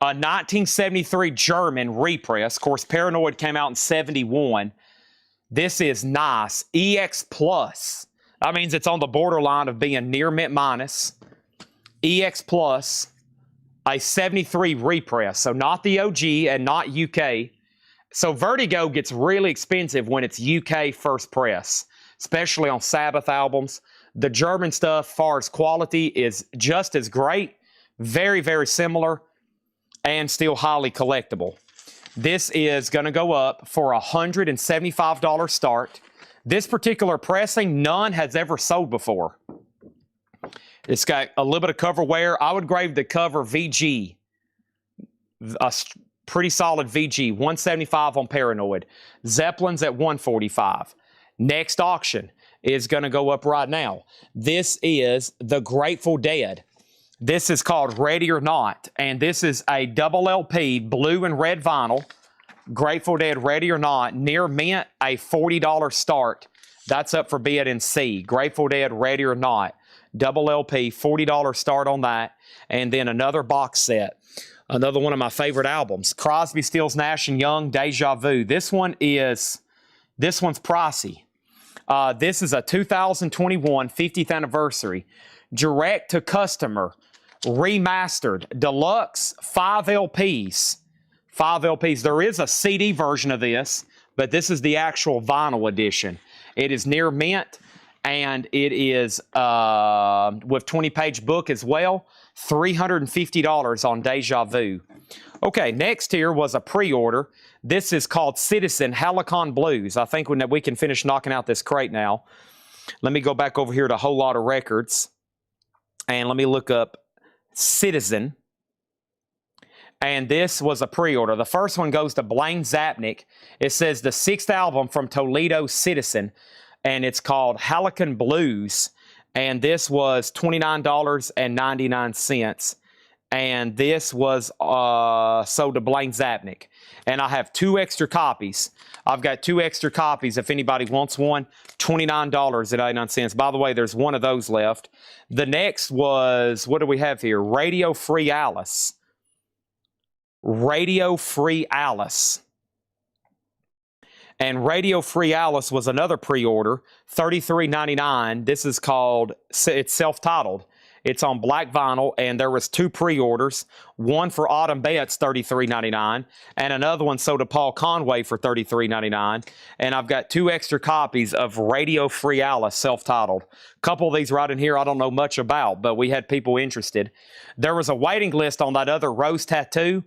A 1973 German repress. Of course, Paranoid came out in 71. This is nice. EX Plus. That means it's on the borderline of being near mint minus. EX Plus, a 73 repress. So not the OG and not UK. So Vertigo gets really expensive when it's UK first press, especially on Sabbath albums. The German stuff, far as quality, is just as great. Very, very similar. And still highly collectible. This is going to go up for $175 start. This particular pressing, none has ever sold before. It's got a little bit of cover wear. I would grade the cover VG. A pretty solid VG. 175 on Paranoid. Zeppelin's at 145. Next auction is going to go up right now. This is the Grateful Dead. This is called Ready or Not, and this is a double LP, blue and red vinyl. Grateful Dead Ready or Not, near mint, a $40 start. That's up for bid in C. Grateful Dead Ready or Not, double LP, $40 start on that. And then another box set. Another one of my favorite albums, Crosby, Stills, Nash & Young, Deja Vu. This one's pricey. This is a 2021 50th anniversary, direct to customer, remastered, deluxe, 5 LPs. 5 LPs. There is a CD version of this, but this is the actual vinyl edition. It is near mint, and it is with 20-page book as well. $350 on Deja Vu. Okay, next here was a pre-order. This is called Citizen Helicon Blues. I think we can finish knocking out this crate now. Let me go back over here to a whole lot of records, and let me look up Citizen. And this was a pre-order. The first one goes to Blaine Zapnick. It says the 6th album from Toledo, Citizen, and it's called Helicon Blues. And this was $29.99. And this was sold to Blaine Zapnick. And I have 2 extra copies. I've got 2 extra copies if anybody wants one. $29.89. By the way, there's one of those left. The next was, what do we have here? Radio Free Alice. Radio Free Alice. And Radio Free Alice was another pre-order, $33.99. This is called, it's self-titled. It's on black vinyl, and there was 2 pre-orders. One for Autumn Betts, $33.99, and another one sold to Paul Conway for $33.99. And I've got 2 extra copies of Radio Free Alice, self-titled. A couple of these right in here I don't know much about, but we had people interested. There was a waiting list on that other Rose Tattoo.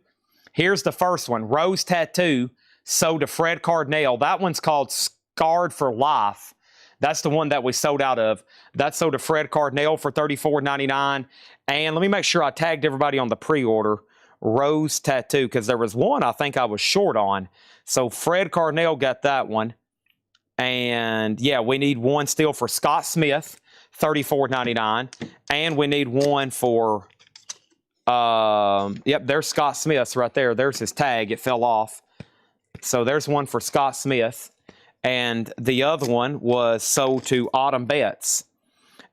Here's the first one, Rose Tattoo, sold to Fred Cardinale. That one's called Scarred for Life. That's the one that we sold out of. That sold to Fred Cardinale for $34.99. And let me make sure I tagged everybody on the pre-order. Rose Tattoo, because there was one I think I was short on. So Fred Cardinale got that one. And yeah, we need one still for Scott Smith, $34.99. And we need one for, yep, there's Scott Smith's right there. There's his tag. It fell off. So there's one for Scott Smith. And the other one was sold to Autumn Betts.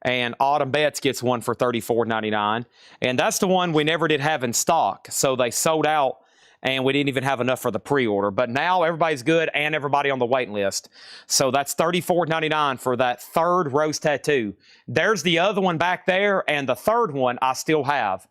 And Autumn Betts gets one for $34.99. And that's the one we never did have in stock. So they sold out, and we didn't even have enough for the pre-order. But now everybody's good and everybody on the waiting list. So that's $34.99 for that third Rose Tattoo. There's the other one back there, and the third one I still have.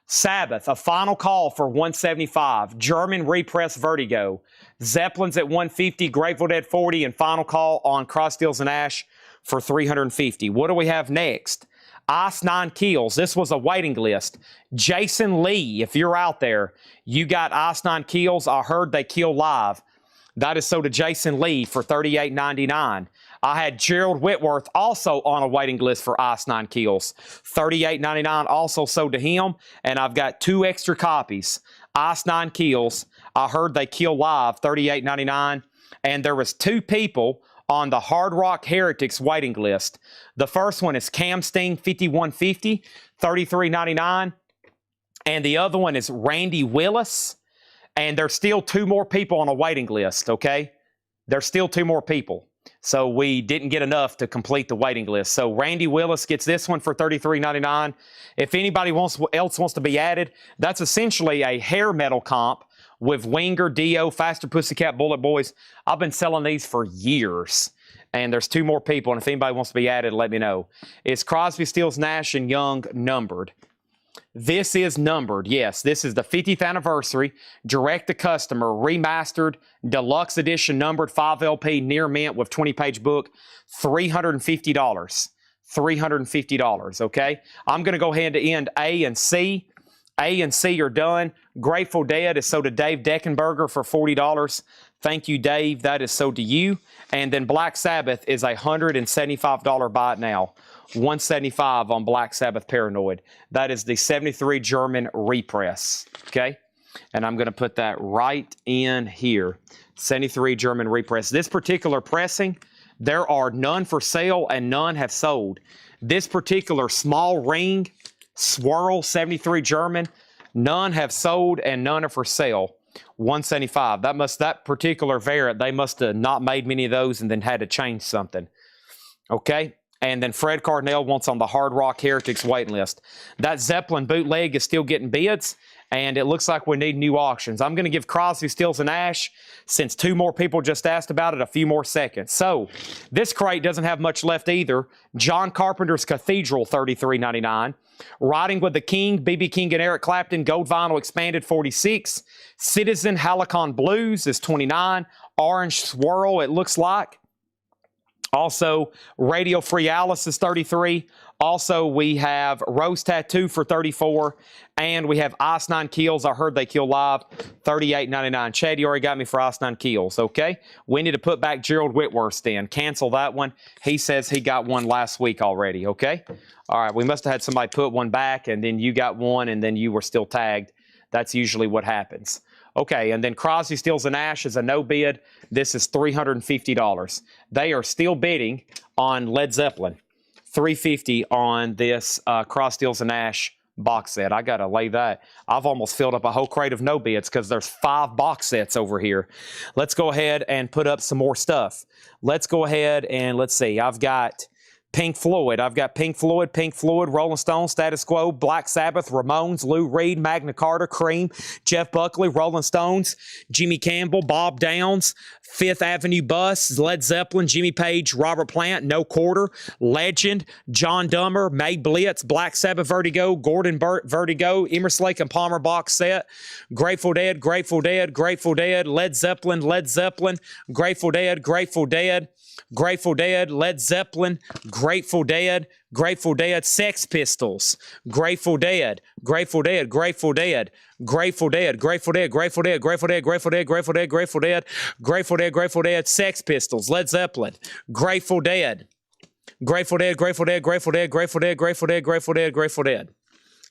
Sabbath, a final call for $175. German repress Vertigo. Zeppelin's at $150. Grateful Dead $40. And final call on Cross Stills and Ash for $350. What do we have next? Ice 9 Kills. This was a waiting list. Jason Lee, if you're out there, you got Ice 9 Kills. I heard they kill live. That is sold to Jason Lee for $38.99. I had Gerald Whitworth also on a waiting list for Ice 9 Kills. $38.99 also sold to him. And I've got 2 extra copies. Ice 9 Kills. I heard they kill live, $38.99. And there was 2 people on the Hard Rock Heretics waiting list. The first one is Cam Sting 5150, $33.99. And the other one is Randy Willis. And there's still 2 more people on a waiting list, okay? There's still 2 more people. So we didn't get enough to complete the waiting list. So Randy Willis gets this one for $33.99. If anybody else wants to be added, that's essentially a hair metal comp with Winger, Dio, Faster Pussycat, Bullet Boys. I've been selling these for years. And there's 2 more people. And if anybody wants to be added, let me know. It's Crosby, Stills, Nash, and Young numbered. This is numbered, yes. This is the 50th anniversary, direct to customer, remastered, deluxe edition, numbered 5 LP, near mint with 20-page book, $350. $350, okay? I'm going to go ahead and end A and C. A and C are done. Grateful Dead is sold to Dave Deckenberger for $40. Thank you, Dave. That is sold to you. And then Black Sabbath is a $175 buy it now. $175 on Black Sabbath Paranoid. That is the 73 German repress, okay? And I'm going to put that right in here. 73 German repress. This particular pressing, there are none for sale and none have sold. This particular small ring, swirl 73 German, none have sold and none are for sale. $175. That particular variant, they must have not made many of those and then had to change something. Okay? And then Fred Cardinal wants on the Hard Rock Heretics waiting list. That Zeppelin bootleg is still getting bids, and it looks like we need new auctions. I'm going to give Crosby, Stills, and Nash, since 2 more people just asked about it, a few more seconds. So this crate doesn't have much left either. John Carpenter's Cathedral, $33.99. Riding with the King, B.B. King and Eric Clapton, Gold Vinyl Expanded, $46. Citizen Halicon Blues is $29. Orange Swirl, it looks like. Also, Radio Free Alice is $33. Also, we have Rose Tattoo for $34. And we have Ice 9 Kills. I heard they kill live. $38.99. Chad, you already got me for Ice 9 Kills, okay? We need to put back Gerald Whitworth in. Cancel that one. He says he got one last week already, okay? All right, we must have had somebody put one back, and then you got one, and then you were still tagged. That's usually what happens. Okay, and then Crosby, Stills, and Nash is a no bid. This is $350. They are still bidding on Led Zeppelin. $350 on this Crosby, Stills, and Nash box set. I got to lay that. I've almost filled up a whole crate of no bids because there's 5 box sets over here. Let's go ahead and put up some more stuff. Let's go ahead and let's see. I've got Pink Floyd. I've got Pink Floyd, Rolling Stones, Status Quo, Black Sabbath, Ramones, Lou Reed, Magna Carta, Cream, Jeff Buckley, Rolling Stones, Jimmy Campbell, Bob Downs, Fifth Avenue Bus, Led Zeppelin, Jimmy Page, Robert Plant, No Quarter, Legend, John Dummer, May Blitz, Black Sabbath Vertigo, Gordon Burt Vertigo, Emerson Lake and Palmer box set, Grateful Dead, Grateful Dead, Grateful Dead, Led Zeppelin, Grateful Dead, Grateful Dead, Grateful Dead, Led Zeppelin, Grateful Dead, Sex Pistols, Grateful Dead, Grateful Dead, Grateful Dead, Grateful Dead, Grateful Dead, Grateful Dead, Grateful Dead, Grateful Dead, Grateful Dead, Grateful Dead, Grateful Dead, Grateful Dead, Sex Pistols, Led Zeppelin, Grateful Dead, Grateful Dead, Grateful Dead, Grateful Dead, Grateful Dead, Grateful Dead, Grateful Dead, Grateful Dead.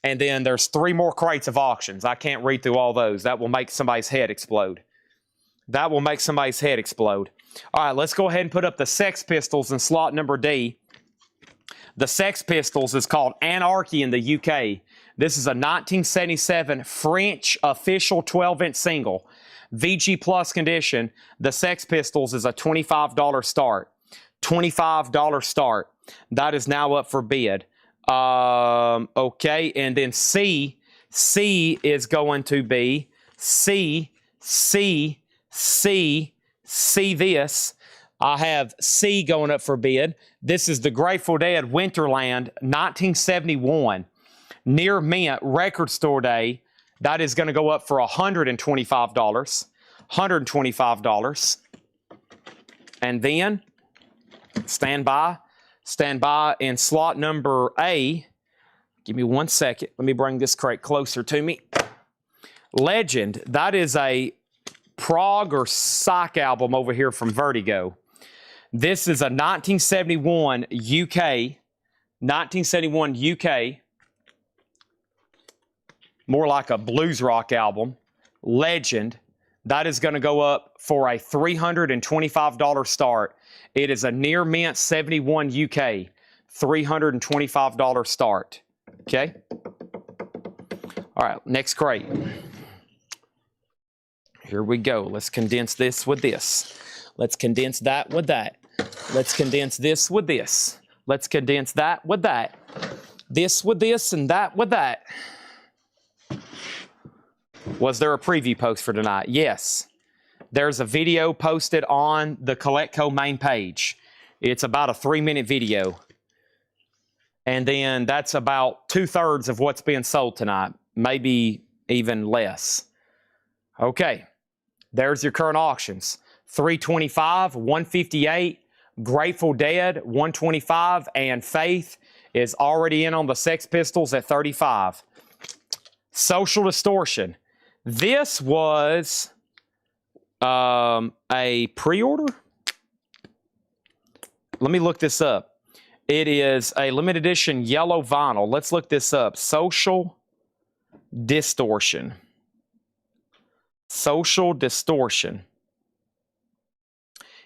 And then there's 3 more crates of auctions. I can't read through all those. That will make somebody's head explode. That will make somebody's head explode. All right, let's go ahead and put up the Sex Pistols in slot number D. The Sex Pistols is called Anarchy in the UK. This is a 1977 French official 12-inch single. VG Plus condition. The Sex Pistols is a $25 start. $25 start. That is now up for bid. Okay, and then C is going to be C this. I have C going up for bid. This is the Grateful Dead Winterland 1971. Near mint record store day. That is going to go up for $125. $125. And then, stand by. Stand by. In slot number A, give me 1 second. Let me bring this crate closer to me. Legend, that is a prog or psych album over here from Vertigo. This is a 1971 UK, more like a blues rock album. Legend, that is going to go up for a $325 start. It is a near mint 71 UK, $325 start. Okay? All right, next crate. Here we go. Let's condense this with this. Let's condense that with that. Let's condense this with this. Let's condense that with that. This with this and that with that. Was there a preview post for tonight? Yes. There's a video posted on the CollectCo main page. It's about a 3-minute video. And then that's about 2/3 of what's being sold tonight. Maybe even less. Okay. There's your current auctions. $325, $158, Grateful Dead, $125, and Faith is already in on the Sex Pistols at $35. Social Distortion. This was a pre-order. Let me look this up. It is a limited edition yellow vinyl. Let's look this up. Social Distortion. Social Distortion.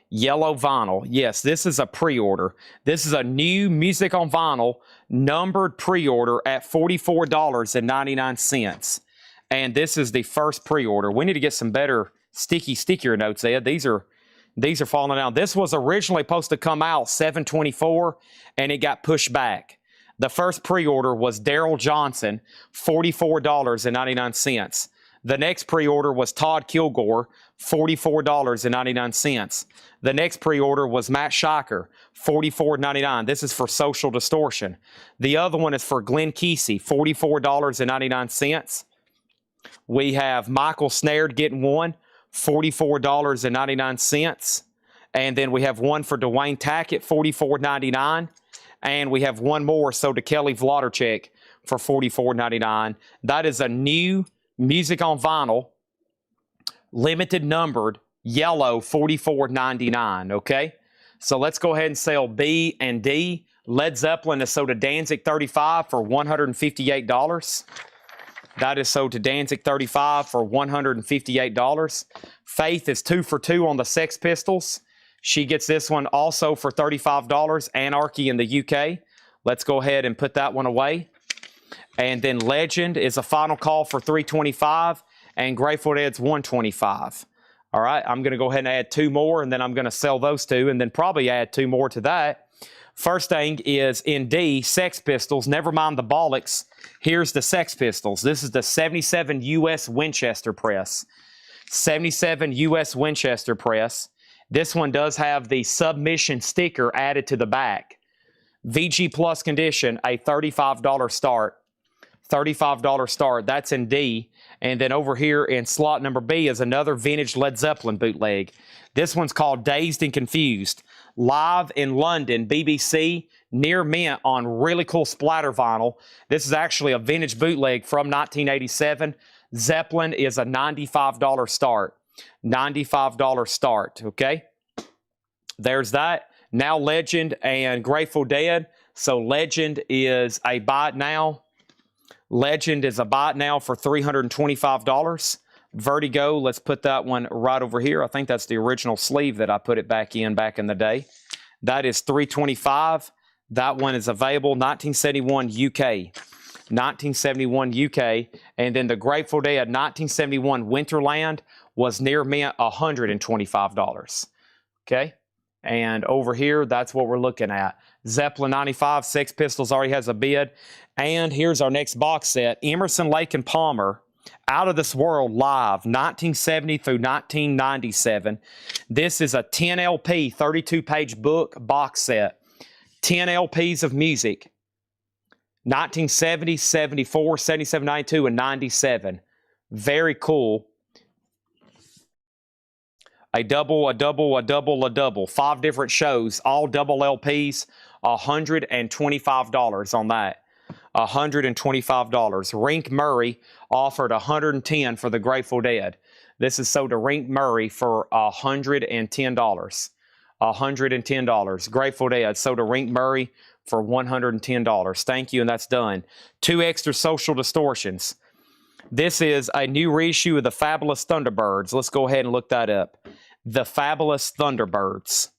Yellow vinyl. Yes, this is a pre-order. This is a new Music on Vinyl numbered pre-order at $44.99. And this is the first pre-order. We need to get some better stickier notes, Ed. These are falling down. This was originally supposed to come out $724, and it got pushed back. The first pre-order was Daryl Johnson, $44.99. The next pre-order was Todd Kilgore, $44.99. The next pre-order was Matt Shiker, $44.99. This is for Social Distortion. The other one is for Glenn Kesey, $44.99. We have Michael Snared getting one, $44.99. And then we have one for Dwayne Tackett, $44.99. And we have one more sold to Kelly Vlodarchek for $44.99. That is a new Music on Vinyl, limited numbered, yellow, $44.99, okay? So let's go ahead and sell B and D. Led Zeppelin is sold to Danzig 35 for $158. That is sold to Danzig 35 for $158. Faith is 2 for 2 on the Sex Pistols. She gets this one also for $35. Anarchy in the UK. Let's go ahead and put that one away. And then Legend is a final call for $325, and Grateful Dead's $125. All right, I'm going to go ahead and add 2 more, and then I'm going to sell those 2, and then probably add 2 more to that. First thing is in D, Sex Pistols. Never mind the bollocks. Here's the Sex Pistols. This is the 77 U.S. Winchester press. 77 U.S. Winchester press. This one does have the submission sticker added to the back. VG Plus condition, a $35 start. $35 start. That's in D. And then over here in slot number B is another vintage Led Zeppelin bootleg. This one's called Dazed and Confused. Live in London, BBC, near mint on really cool splatter vinyl. This is actually a vintage bootleg from 1987. Zeppelin is a $95 start. $95 start, okay? There's that. Now Legend and Grateful Dead. So Legend is a buy it now. Legend is a buy it now for $325. Vertigo, let's put that one right over here. I think that's the original sleeve that I put it back in the day. That is $325. That one is available, 1971 UK. 1971 UK. And then the Grateful Dead 1971 Winterland was near mint, $125. Okay? And over here, that's what we're looking at. Zeppelin 95, Sex Pistols already has a bid. And here's our next box set. Emerson, Lake and Palmer, Out of This World Live, 1970 through 1997. This is a 10 LP, 32-page book box set. 10 LPs of music. 1970, 74, 77, 92, and 97. Very cool. A double. 5 different shows, all double LPs, $125 on that. $125. Rink Murray offered $110 for the Grateful Dead. This is sold to Rink Murray for $110. $110. Grateful Dead sold to Rink Murray for $110. Thank you, and that's done. 2 extra Social Distortions. This is a new reissue of the Fabulous Thunderbirds. Let's go ahead and look that up. The Fabulous Thunderbirds.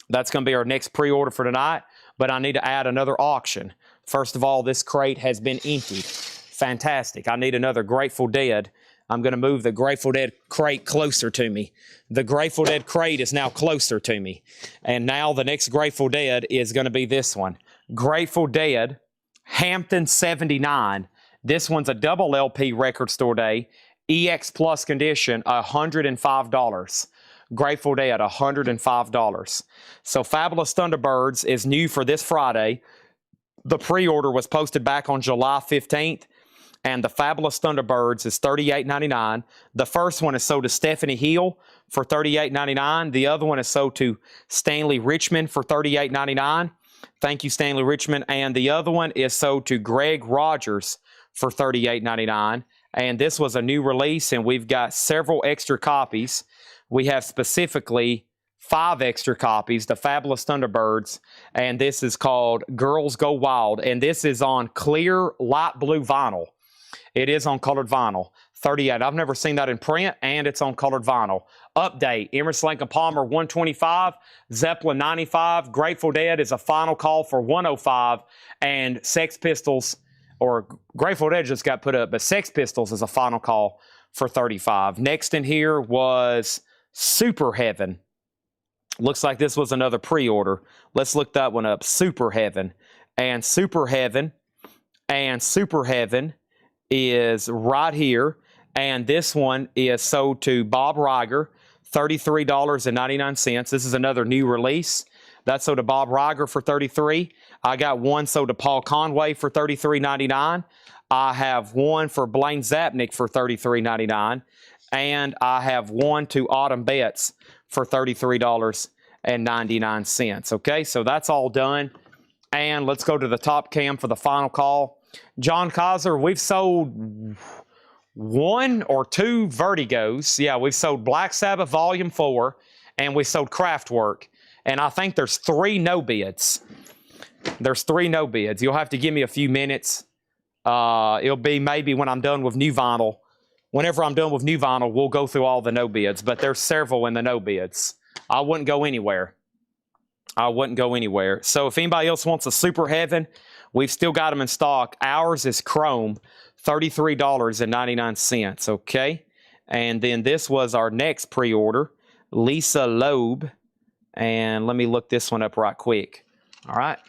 That's going to be our next pre-order for tonight, but I need to add another auction. First of all, this crate has been emptied. Fantastic. I need another Grateful Dead. I'm going to move the Grateful Dead crate closer to me. The Grateful Dead crate is now closer to me. And now the next Grateful Dead is going to be this one. Grateful Dead, Hampton 79. This one's a double LP record store day. EX Plus condition, $105. Grateful Dead, $105. So Fabulous Thunderbirds is new for this Friday. The pre-order was posted back on July 15th. And the Fabulous Thunderbirds is $38.99. The first one is sold to Stephanie Hill for $38.99. The other one is sold to Stanley Richmond for $38.99. Thank you, Stanley Richmond. And the other one is sold to Greg Rogers for $38.99. And this was a new release, and we've got several extra copies. We have specifically 5 extra copies, the Fabulous Thunderbirds, and this is called Girls Go Wild. And this is on clear light blue vinyl. It is on colored vinyl. 38. I've never seen that in print, and it's on colored vinyl. Update, Emerson, Lake & Palmer 125, Zeppelin 95, Grateful Dead is a final call for 105, and Sex Pistols, or Grateful Dead just got put up, but Sex Pistols is a final call for 35. Next in here was Super Heaven. Looks like this was another pre-order. Let's look that one up. Super Heaven. And Super Heaven is right here. And this one is sold to Bob Riger, $33.99. This is another new release. That's sold to Bob Riger for $33. I got one sold to Paul Conway for $33.99. I have one for Blaine Zapnick for $33.99. And I have one to Autumn Betts for $33.99. Okay, so that's all done. And let's go to the top cam for the final call. John Kaiser, we've sold 1 or 2 Vertigos. Yeah, we've sold Black Sabbath Volume 4, and we sold Kraftwerk. And I think there's 3 no bids. There's 3 no bids. You'll have to give me a few minutes. It'll be maybe when I'm done with new vinyl. Whenever I'm done with new vinyl, we'll go through all the no bids. But there's several in the no bids. I wouldn't go anywhere. I wouldn't go anywhere. So if anybody else wants a Super Heaven, we've still got them in stock. Ours is Chrome, $33.99. Okay. And then this was our next pre-order, Lisa Loeb. And let me look this one up right quick. All right.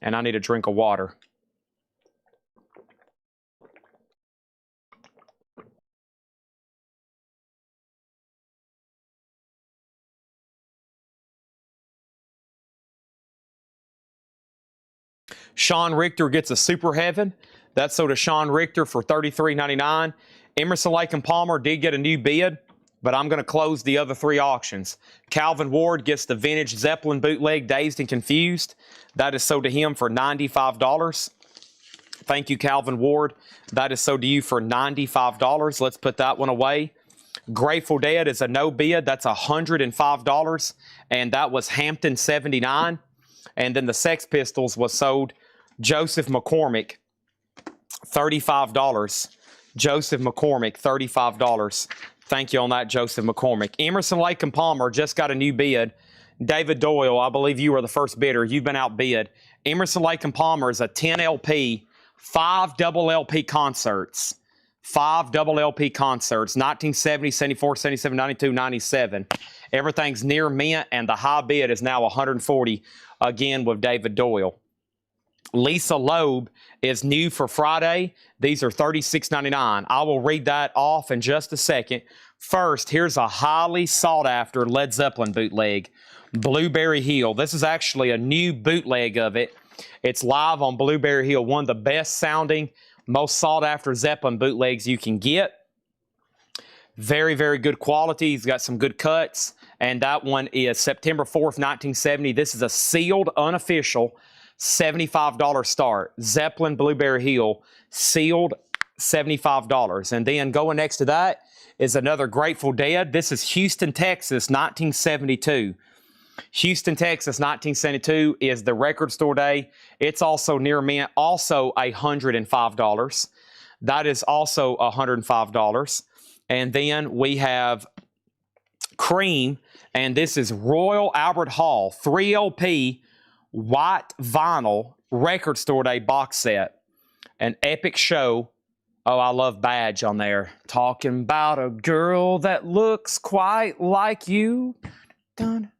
And I need a drink of water. Sean Richter gets a Super Heaven. That's sold to Sean Richter for $33.99. Emerson, Lake & Palmer did get a new bid, but I'm going to close the other 3 auctions. Calvin Ward gets the vintage Zeppelin bootleg Dazed and Confused. That is sold to him for $95. Thank you, Calvin Ward. That is sold to you for $95. Let's put that one away. Grateful Dead is a no bid. That's $105, and that was Hampton 79. And then the Sex Pistols was sold Joseph McCormick, $35. Joseph McCormick, $35. Thank you on that, Joseph McCormick. Emerson, Lake & Palmer just got a new bid. David Doyle, I believe you were the first bidder. You've been outbid. Emerson, Lake & Palmer is a 10 LP, 5 double LP concerts. 5 double LP concerts, 1970, 74, 77, 92, 97. Everything's near mint, and the high bid is now $140, again with David Doyle. Lisa Loeb is new for Friday. These are $36.99. I will read that off in just a second. First, here's a highly sought-after Led Zeppelin bootleg, Blueberry Hill. This is actually a new bootleg of it. It's live on Blueberry Hill, one of the best-sounding, most sought-after Zeppelin bootlegs you can get. Very, very good quality. He's got some good cuts. And that one is September 4th, 1970. This is a sealed, unofficial $75 start. Zeppelin Blueberry Hill, sealed $75. And then going next to that is another Grateful Dead. This is Houston, Texas, 1972. Houston, Texas, 1972 is the record store day. It's also near mint, also $105. That is also $105. And then we have Cream, and this is Royal Albert Hall 3 LP white vinyl record store day box set. An epic show. Oh, I love Badge on there. Talking about a girl that looks quite like you. Dun.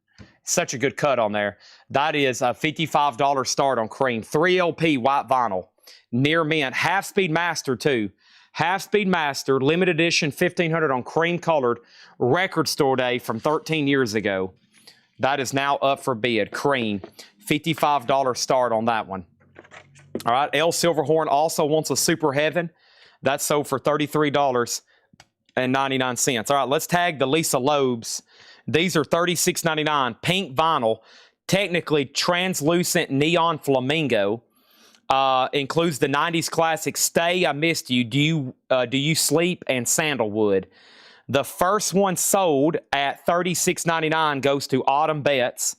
Such a good cut on there. That is a $55 start on Cream. 3 LP white vinyl. Near mint. Half Speed Master too. Half Speed Master, limited edition, 1500 on cream colored, record store day from 13 years ago. That is now up for bid. Cream, $55 start on that one. All right, L. Silverhorn also wants a Super Heaven. That's sold for $33.99. All right, let's tag the Lisa Loebs. These are $36.99, pink vinyl, technically translucent neon flamingo. Includes the 90s classic Stay, I Missed You, Do You Sleep, and Sandalwood. The first one sold at $36.99 goes to Autumn Betts.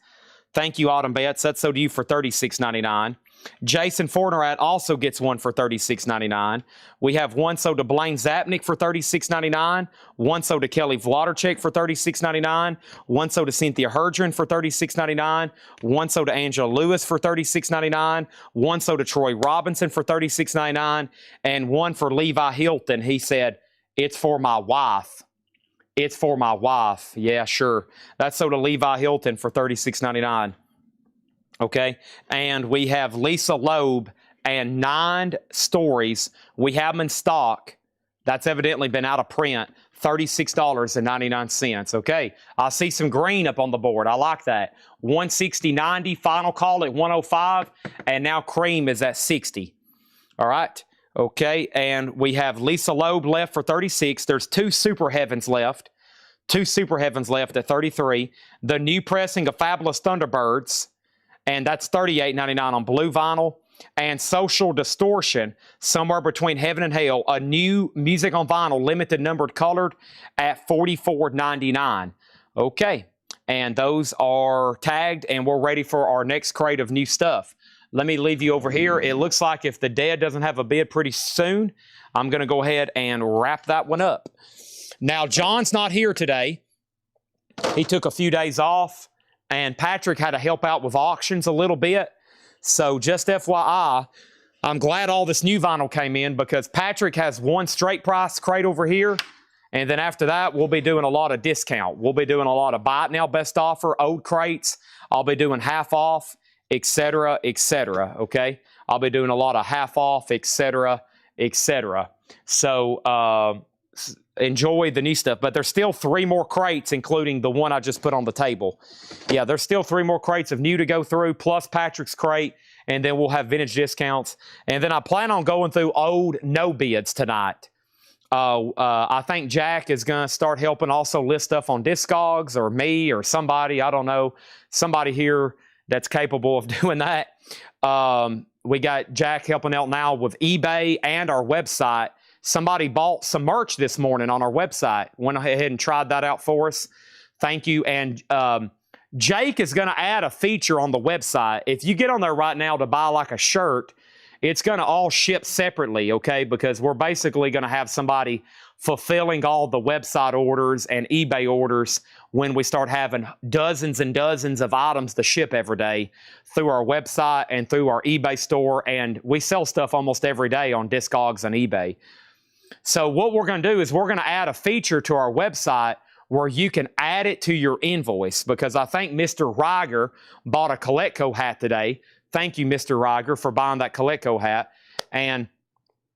Thank you, Autumn Betts. That's sold to you for $36.99. Jason Fornerat also gets one for $36.99. We have one sold to Blaine Zapnick for $36.99. One sold to Kelly Vlodarchik for $36.99. One sold to Cynthia Herdron for $36.99. One sold to Angela Lewis for $36.99. One sold to Troy Robinson for $36.99. And one for Levi Hilton. He said, "It's for my wife." It's for my wife. Yeah, sure. That's sold to Levi Hilton for $36.99. Okay, and we have Lisa Loeb and 9 stories. We have them in stock. That's evidently been out of print. $36.99. Okay, I see some green up on the board. I like that. 160.90, final call at 105, and now Cream is at 60. All right, okay, and we have Lisa Loeb left for 36. There's 2 Super Heavens left. 2 Super Heavens left at 33. The new pressing of Fabulous Thunderbirds, and that's $38.99 on blue vinyl. And Social Distortion, somewhere between Heaven and Hell, a new music on vinyl, limited numbered colored at $44.99. Okay, and those are tagged, and we're ready for our next crate of new stuff. Let me leave you over here. It looks like if the Dead doesn't have a bid pretty soon, I'm going to go ahead and wrap that one up. Now, John's not here today. He took a few days off. And Patrick had to help out with auctions a little bit. So just FYI, I'm glad all this new vinyl came in because Patrick has one straight price crate over here. And then after that, we'll be doing a lot of discount. We'll be doing a lot of buy it now, best offer, old crates. I'll be doing half off, etc., etc. Okay? I'll be doing a lot of half off, etc., etc. So, enjoy the new stuff, but there's still 3 more crates, including the one I just put on the table. Yeah, there's still 3 more crates of new to go through, plus Patrick's crate, and then we'll have vintage discounts. And then I plan on going through old no bids tonight. I think Jack is going to start helping also list stuff on Discogs, or me, or somebody, I don't know, somebody here that's capable of doing that. We got Jack helping out now with eBay and our website. Somebody bought some merch this morning on our website. Went ahead and tried that out for us. Thank you. And Jake is going to add a feature on the website. If you get on there right now to buy like a shirt, it's going to all ship separately, okay? Because we're basically going to have somebody fulfilling all the website orders and eBay orders when we start having dozens and dozens of items to ship every day through our website and through our eBay store. And we sell stuff almost every day on Discogs and eBay. So what we're going to do is we're going to add a feature to our website where you can add it to your invoice, because I think Mr. Riger bought a Coletco hat today. Thank you, Mr. Riger, for buying that Coletco hat. And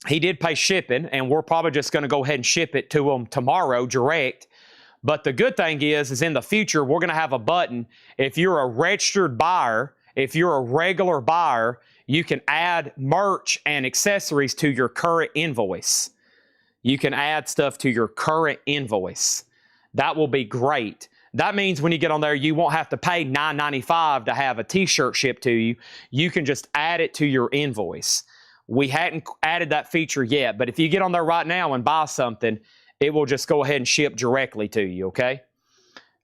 he did pay shipping, and we're probably just going to go ahead and ship it to him tomorrow direct. But the good thing is in the future, we're going to have a button. If you're a registered buyer, if you're a regular buyer, you can add merch and accessories to your current invoice. you can add stuff to your current invoice. That will be great. That means when you get on there, you won't have to pay $9.95 to have a t-shirt shipped to you. You can just add it to your invoice. We hadn't added that feature yet, but if you get on there right now and buy something, it will just go ahead and ship directly to you, okay?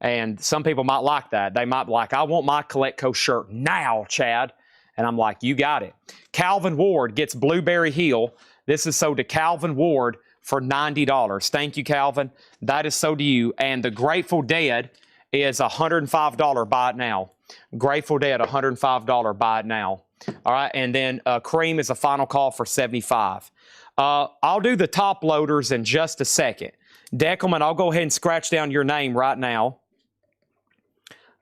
And some people might like that. They might be like, I want my Coletco shirt now, Chad. And I'm like, you got it. Calvin Ward gets Blueberry Hill. This is sold to Calvin Ward for $90. Thank you, Calvin. That is sold to you. And the Grateful Dead is $105. Buy it now. Grateful Dead, $105. Buy it now. All right. And then Cream is a final call for $75. I'll do the top loaders in just a second. Deckelman, I'll go ahead and scratch down your name right now.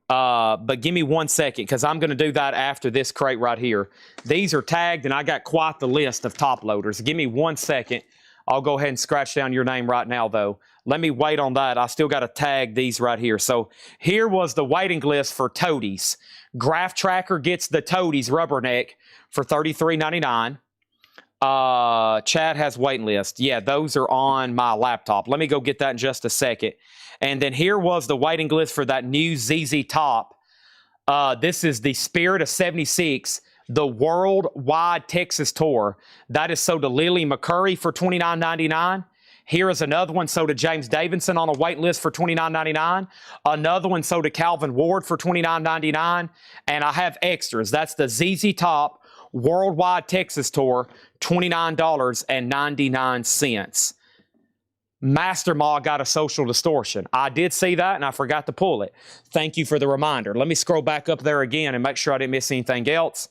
But give me 1 second because I'm going to do that after this crate right here. These are tagged and I got quite the list of top loaders. Give me 1 second. I'll go ahead and scratch down your name right now though. Let me wait on that. I still got to tag these right here. So here was the waiting list for Toadies. Graph Tracker gets the Toadies Rubberneck for $33.99. Chad has waiting list. Yeah, those are on my laptop. Let me go get that in just a second. And then here was the waiting list for that new ZZ Top. This is the Spirit of 76, the worldwide Texas tour. That is sold to Lily McCurry for $29.99. Here is another one sold to James Davidson on a wait list for $29.99. Another one sold to Calvin Ward for $29.99. And I have extras. That's the ZZ Top Worldwide Texas Tour, $29.99. Master Ma got a Social Distortion. I did see that and I forgot to pull it. Thank you for the reminder. Let me scroll back up there again and make sure I didn't miss anything else.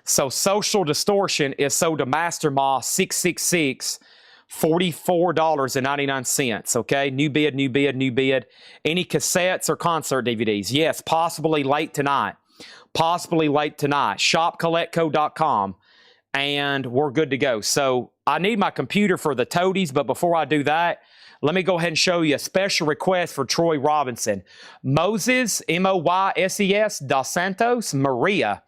So Social Distortion is sold to Master Ma 666, $44.99. Okay, new bid, new bid, new bid. Any cassettes or concert DVDs? Yes, possibly late tonight. Possibly late tonight. ShopColetco.com. And we're good to go. So I need my computer for the Toadies, but before I do that, let me go ahead and show you a special request for Troy Robinson. Moses, M-O-Y-S-E-S, Dos Santos, Maria.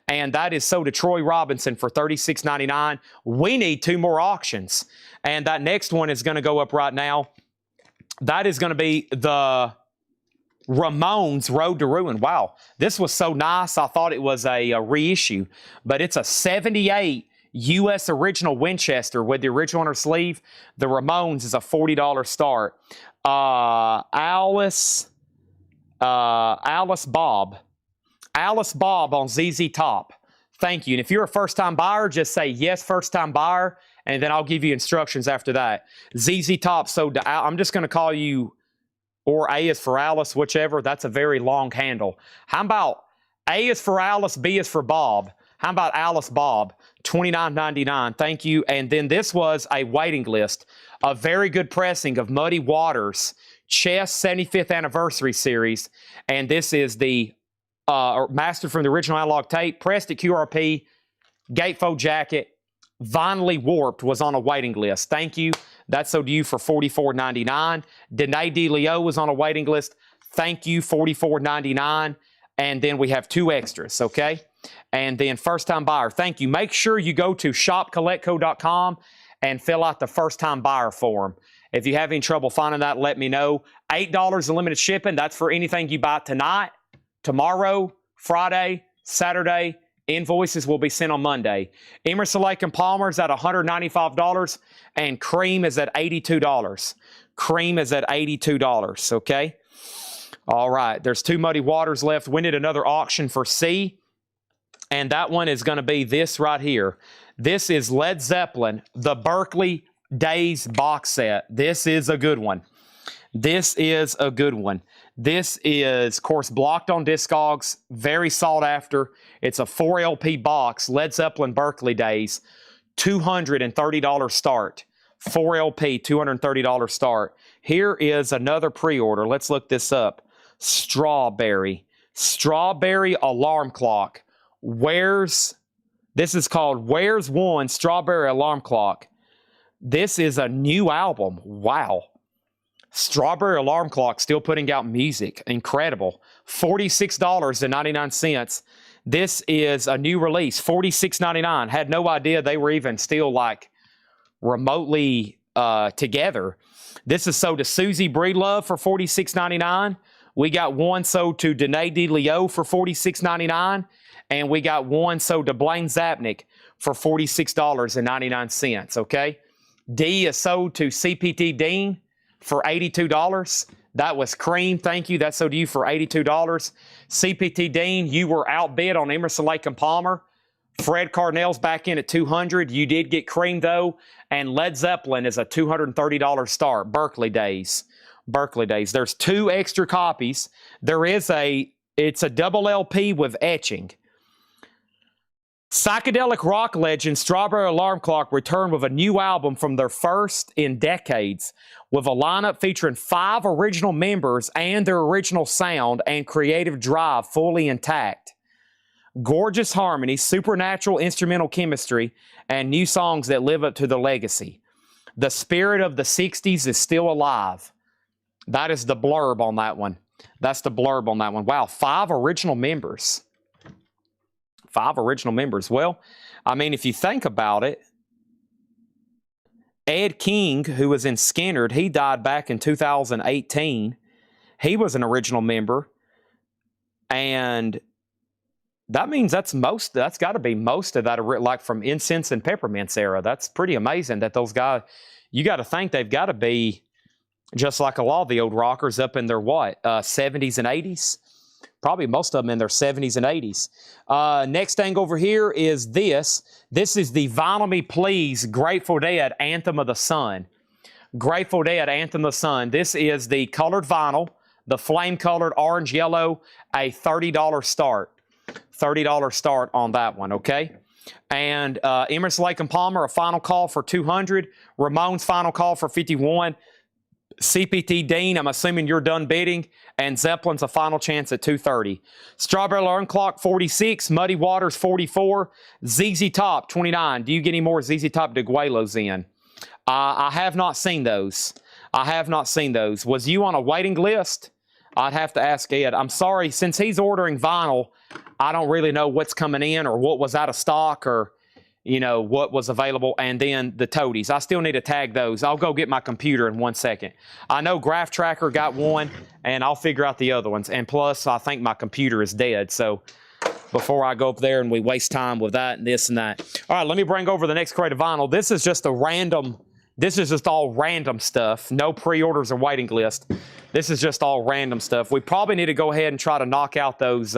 And that is sold to Troy Robinson for $36.99. We need 2 more auctions. And that next one is going to go up right now. That is going to be the Ramones Road to Ruin. Wow, this was so nice. I thought it was a reissue, but it's a 78 U.S. original Winchester with the original on her sleeve. The Ramones is a $40 start. Alice Bob on ZZ Top. Thank you. And if you're a first-time buyer, just say yes, first-time buyer, and then I'll give you instructions after that. ZZ Top sold to I'm just going to call you, or A is for Alice, whichever. That's a very long handle. How about A is for Alice, B is for Bob? How about Alice Bob? $29.99. Thank you. And then this was a waiting list. A very good pressing of Muddy Waters Chess 75th Anniversary Series. And this is the mastered from the original analog tape, pressed at QRP, gatefold jacket, vinylly warped was on a waiting list. Thank you. That's sold to you for $44.99. Danae DeLeo was on a waiting list. Thank you, $44.99. And then we have 2 extras, okay? And then first-time buyer, thank you. Make sure you go to shopcoletco.com and fill out the first-time buyer form. If you have any trouble finding that, let me know. $8 unlimited shipping. That's for anything you buy tonight, tomorrow, Friday, Saturday. Invoices will be sent on Monday. Emerson, Lake & Palmer is at $195, and Cream is at $82. Cream is at $82, okay? All right, there's 2 Muddy Waters left. We need another auction for C, and that one is going to be this right here. This is Led Zeppelin, the Berkeley Days box set. This is a good one. This is a good one. This is, of course, blocked on Discogs, very sought after. It's a 4 LP box, Led Zeppelin Berkeley Days, $230 start. 4 LP, $230 start. Here is another pre-order. Let's look this up. Strawberry Alarm Clock. This is called Where's One Strawberry Alarm Clock. This is a new album. Wow. Strawberry Alarm Clock still putting out music. Incredible. $46.99. This is a new release. $46.99. Had no idea they were even still like remotely together. This is sold to Susie Breedlove for $46.99. We got one sold to Danae DeLeo for $46.99. And we got one sold to Blaine Zapnick for $46.99, okay? D is sold to CPT Dean for $82. That was Cream. Thank you. That's sold to you for $82. CPT Dean, you were outbid on Emerson, Lake and Palmer. Fred Carnell's back in at $200. You did get Cream, though. And Led Zeppelin is a $230 start. Berkeley Days. Berkeley Days. There's 2 extra copies. It's a double LP with etching. Psychedelic rock legend Strawberry Alarm Clock returned with a new album from their first in decades, with a lineup featuring 5 original members and their original sound and creative drive fully intact. Gorgeous harmony, supernatural instrumental chemistry, and new songs that live up to the legacy. The spirit of the 60s is still alive. That is the blurb on that one. That's the blurb on that one. Wow, 5 original members. 5 original members. Well, I mean, if you think about it, Ed King, who was in Skynyrd, he died back in 2018. He was an original member. And that means that's got to be most of that, like from Incense and Peppermints era. That's pretty amazing that those guys, you got to think they've got to be just like a lot of the old rockers up in their 70s and 80s. Probably most of them in their 70s and 80s. Next thing over here is this. This is the Vinyl Me Please Grateful Dead Anthem of the Sun. Grateful Dead Anthem of the Sun. This is the colored vinyl, the flame-colored orange-yellow, a $30 start. $30 start on that one, okay? And Emerson, Lake and Palmer, a final call for $200. Ramones, final call for $51. CPT Dean, I'm assuming you're done bidding, and Zeppelin's a final chance at $230. Strawberry Alarm Clock, $46. Muddy Waters, $44. ZZ Top, $29. Do you get any more ZZ Top Deguelos in? I have not seen those. I have not seen those. Was you on a waiting list? I'd have to ask Ed. I'm sorry, since he's ordering vinyl, I don't really know what's coming in or what was out of stock or, you know, what was available. And then the toadies. I still need to tag those. I'll go get my computer in 1 second. I know Graph Tracker got one, and I'll figure out the other ones. And plus, I think my computer is dead. So before I go up there and we waste time with that and this and that. All right, let me bring over the next crate of vinyl. This is just all random stuff. No pre-orders or waiting list. This is just all random stuff. We probably need to go ahead and try to knock out those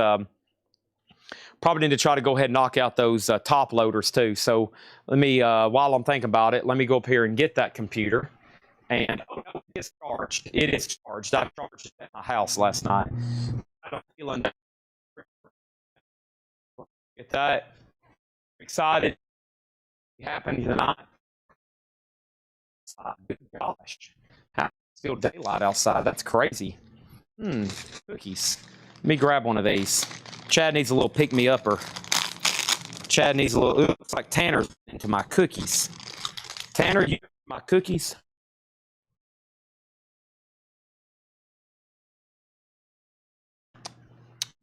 top loaders too. So let me, while I'm thinking about it, let me go up here and get that computer. And it's charged. It is charged. I charged it at my house last night. I don't feel get that. Excited. Happy tonight. Good gosh. Still daylight outside. That's crazy. Cookies. Let me grab one of these. Chad needs a little pick-me-upper. Chad needs a little... Ooh, looks like Tanner's into my cookies. Tanner, you my cookies?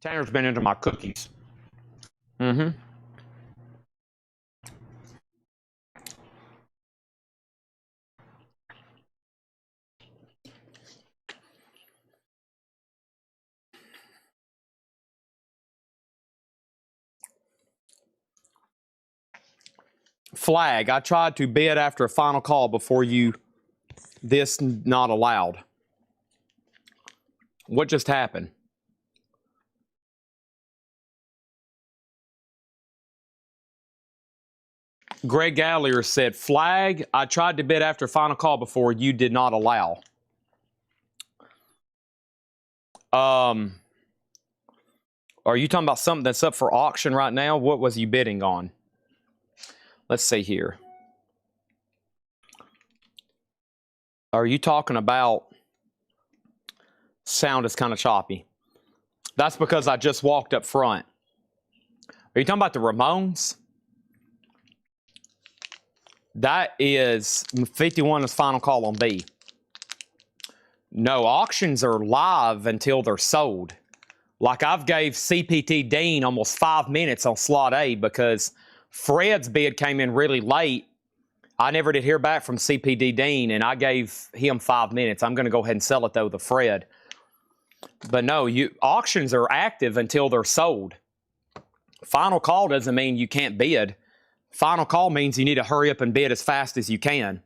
Tanner's been into my cookies. Mm-hmm. Flag. I tried to bid after a final call before you. This not allowed. What just happened? Greg Gallier said, flag. I tried to bid after a final call before you did not allow. Are you talking about something that's up for auction right now? What was you bidding on? Let's see here. Are you talking about sound is kind of choppy? That's because I just walked up front. Are you talking about the Ramones? That is 51 is final call on B. No, auctions are live until they're sold. Like I've gave CPT Dean almost 5 minutes on slot A because Fred's bid came in really late. I never did hear back from CPD Dean, and I gave him 5 minutes. I'm going to go ahead and sell it, though, to Fred. But no, auctions are active until they're sold. Final call doesn't mean you can't bid. Final call means you need to hurry up and bid as fast as you can.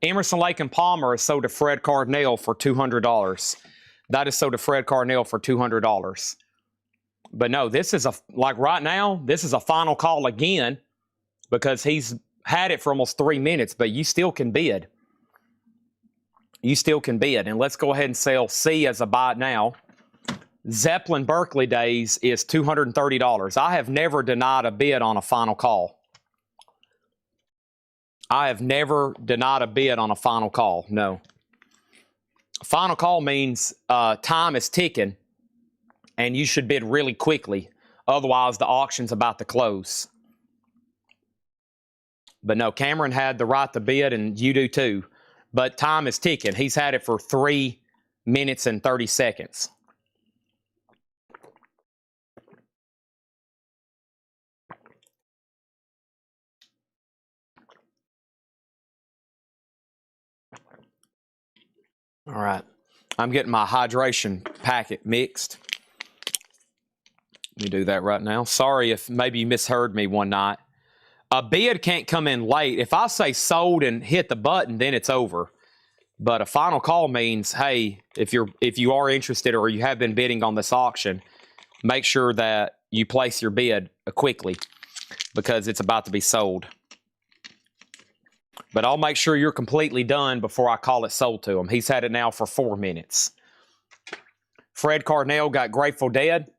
Emerson, Lake and Palmer is sold to Fred Cardinale for $200. That is sold to Fred Cardinale for $200. But no, this is like right now, this is a final call again because he's had it for almost 3 minutes, but you still can bid. You still can bid. And let's go ahead and sell C as a buy it now. Zeppelin Berkeley Days is $230. I have never denied a bid on a final call. I have never denied a bid on a final call. No. Final call means time is ticking and you should bid really quickly. Otherwise, the auction's about to close. But no, Cameron had the right to bid and you do too. But time is ticking. He's had it for 3 minutes and 30 seconds. All right. I'm getting my hydration packet mixed. Let me do that right now. Sorry if maybe you misheard me one night. A bid can't come in late. If I say sold and hit the button, then it's over. But a final call means, hey, if you are interested or you have been bidding on this auction, make sure that you place your bid quickly because it's about to be sold. But I'll make sure you're completely done before I call it sold to him. He's had it now for 4 minutes. Fred Cardinale got Grateful Dead.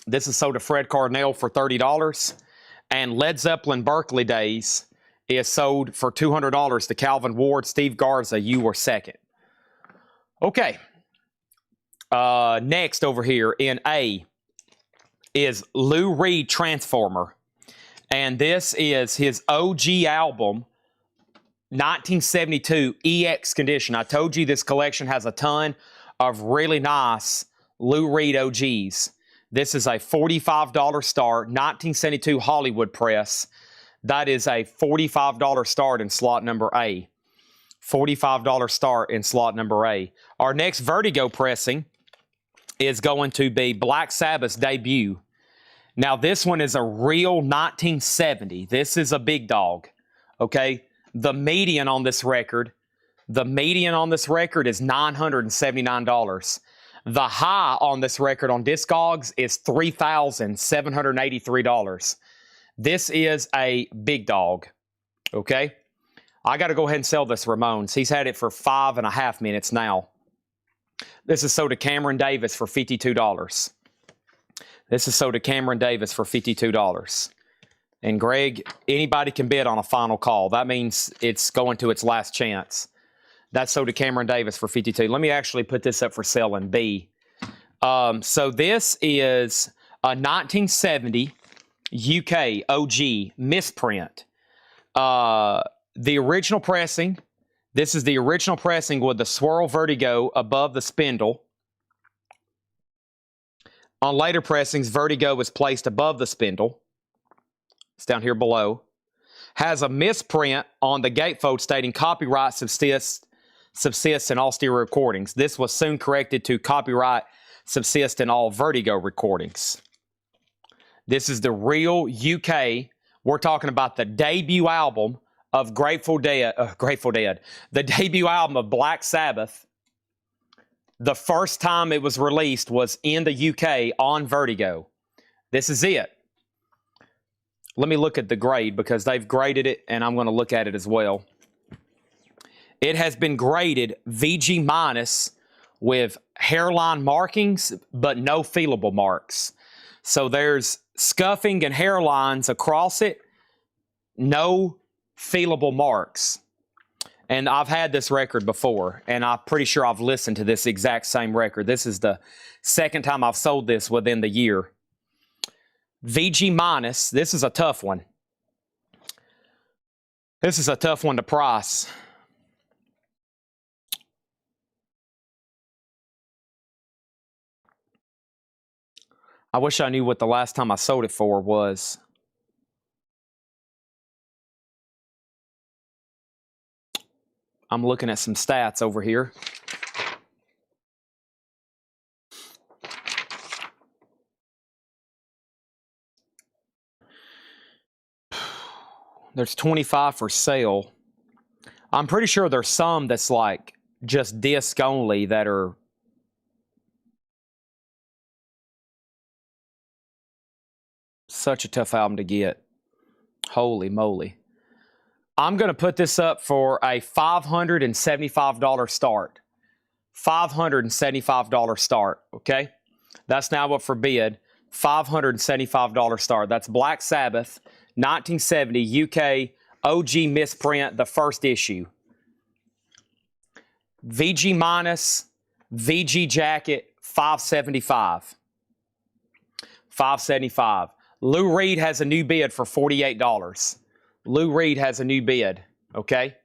This is sold to Fred Cardinale for $30. And Led Zeppelin Berkeley Days is sold for $200 to Calvin Ward. Steve Garza, you were second. Okay. Next over here in A is Lou Reed Transformer. And this is his OG album, 1972 EX condition. I told you this collection has a ton of really nice Lou Reed OGs. This is a $45 start, 1972 Hollywood press. That is a $45 start in slot number A. $45 start in slot number A. Our next Vertigo pressing is going to be Black Sabbath's debut. Now, this one is a real 1970. This is a big dog, okay? The median on this record is $979. The high on this record on Discogs is $3,783. This is a big dog, okay? I got to go ahead and sell this Ramones. He's had it for 5.5 minutes now. This is sold to Cameron Davis for $52. This is sold to Cameron Davis for $52. And Greg, anybody can bid on a final call. That means it's going to its last chance. That's sold to Cameron Davis for $52. Let me actually put this up for sale in B. So this is a 1970 UK OG misprint. The original pressing, this is the original pressing with the swirl Vertigo above the spindle. On later pressings, Vertigo is placed above the spindle. It's down here below. Has a misprint on the gatefold stating copyright subsists in all stereo recordings. This was soon corrected to copyright subsists in all Vertigo recordings. This is the real UK. We're talking about the debut album of Grateful Dead. The debut album of Black Sabbath. The first time it was released was in the UK on Vertigo. This is it. Let me look at the grade because they've graded it and I'm going to look at it as well. It has been graded VG minus with hairline markings, but no feelable marks. So there's scuffing and hairlines across it, no feelable marks. And I've had this record before, and I'm pretty sure I've listened to this exact same record. This is the second time I've sold this within the year. VG minus, this is a tough one. This is a tough one to price. I wish I knew what the last time I sold it for was. I'm looking at some stats over here. There's 25 for sale. I'm pretty sure there's some that's like just disc only that are such a tough album to get. Holy moly. I'm going to put this up for a $575 start. $575 start, okay? That's now up for bid. $575 start. That's Black Sabbath, 1970, UK, OG misprint, the first issue. VG minus, VG jacket, $575. $575. Lou Reed has a new bid for $48. Lou Reed has a new bid, okay?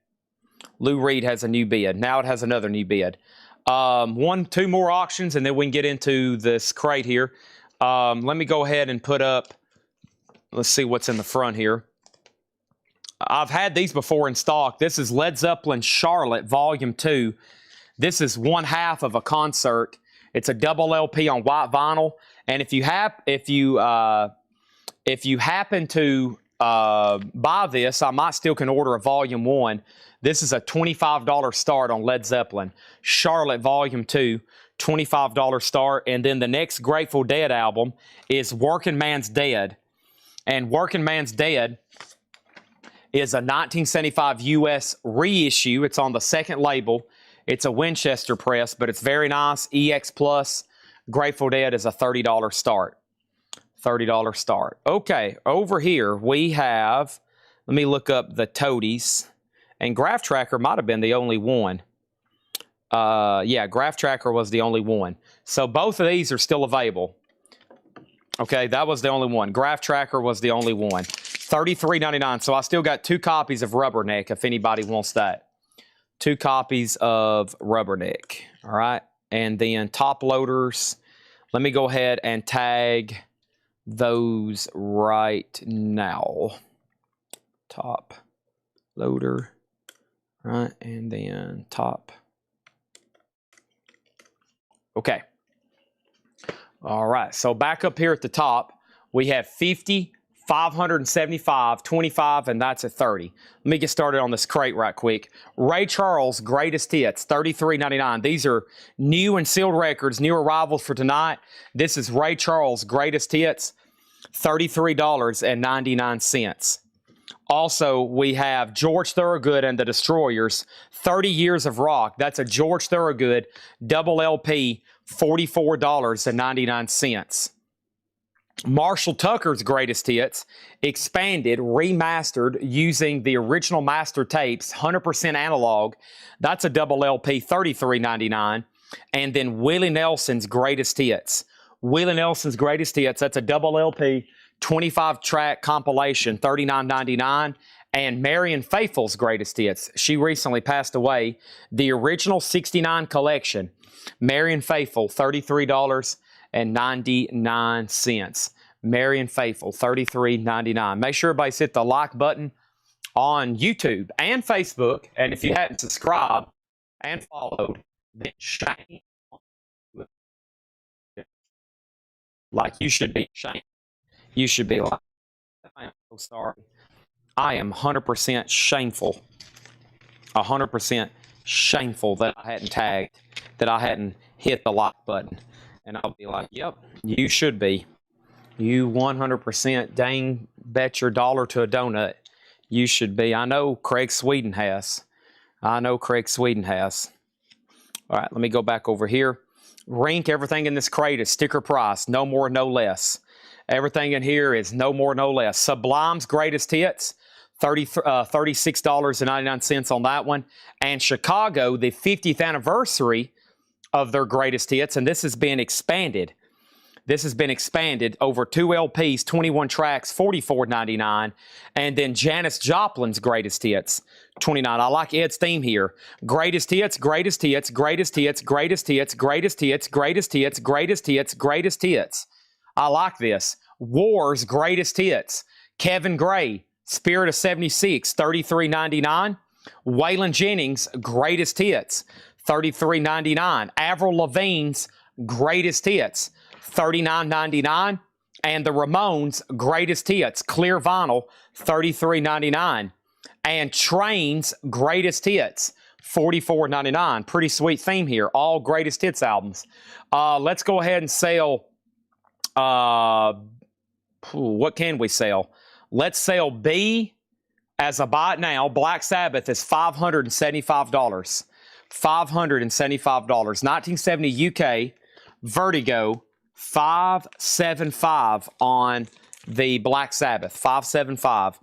Lou Reed has a new bid. Now it has another new bid. Two more auctions, and then we can get into this crate here. Let me go ahead and put up, let's see what's in the front here. I've had these before in stock. This is Led Zeppelin Charlotte Volume 2. This is one half of a concert. It's a double LP on white vinyl. And if you happen to buy this, I might still can order a Volume 1. This is a $25 start on Led Zeppelin. Charlotte Volume 2, $25 start. And then the next Grateful Dead album is Working Man's Dead. And Working Man's Dead is a 1975 U.S. reissue. It's on the second label. It's a Winchester press, but it's very nice. EX Plus. Grateful Dead is a $30 start. $30 start. Okay, over here we have, let me look up the Toadies. And Graph Tracker might have been the only one. Yeah, Graph Tracker was the only one. So both of these are still available. Okay, that was the only one. Graph Tracker was the only one. $33.99. So I still got 2 copies of Rubberneck if anybody wants that. 2 copies of Rubberneck. All right. And then top loaders. Let me go ahead and tag those right now. Top loader. Right. And then top. Okay. All right. So back up here at the top, we have 50, 575, 25, and that's at 30. Let me get started on this crate right quick. Ray Charles Greatest Hits, $33.99. These are new and sealed records, new arrivals for tonight. This is Ray Charles Greatest Hits, $33.99. Also, we have George Thorogood and the Destroyers, 30 Years of Rock. That's a George Thorogood double LP, $44.99. Marshall Tucker's Greatest Hits, expanded, remastered, using the original master tapes, 100% analog. That's a double LP, $33.99. And then Willie Nelson's Greatest Hits. Willie Nelson's Greatest Hits, that's a double LP, 25-track compilation, $39.99. And Marian Faithfull's Greatest Hits. She recently passed away. The original 69 collection, Marian Faithfull, $33.99. Marian Faithfull, $33.99. Make sure everybody's hit the like button on YouTube and Facebook. And if you hadn't subscribed and followed, then shame. Like you should be shamed. You should be like, I am so sorry. I am 100% shameful. 100% shameful that I hadn't tagged, that I hadn't hit the like button. And I'll be like, yep, you should be. You 100% dang bet your dollar to a donut. You should be. I know Craig Sweden has. I know Craig Sweden has. All right, let me go back over here. Rink, everything in this crate is sticker price. No more, no less. Everything in here is no more, no less. Sublime's Greatest Hits, $36.99 on that one. And Chicago, the 50th anniversary of their Greatest Hits, and this has been expanded. This has been expanded over 2 LPs, 21 tracks, $44.99. And then Janis Joplin's Greatest Hits, $29. I like Ed's theme here. Greatest Hits, Greatest Hits, Greatest Hits, Greatest Hits, Greatest Hits, Greatest Hits, Greatest Hits, Greatest Hits. I like this. War's Greatest Hits. Kevin Gray, Spirit of 76, $33.99. Waylon Jennings, Greatest Hits, $33.99. Avril Lavigne's Greatest Hits, $39.99. And the Ramones' Greatest Hits, clear vinyl, $33.99. And Train's Greatest Hits, $44.99. Pretty sweet theme here. All Greatest Hits albums. Let's go ahead and sell. What can we sell? Let's sell B as a buy it now. Black Sabbath is $575. $575. 1970 UK Vertigo, 575 on the Black Sabbath. 575.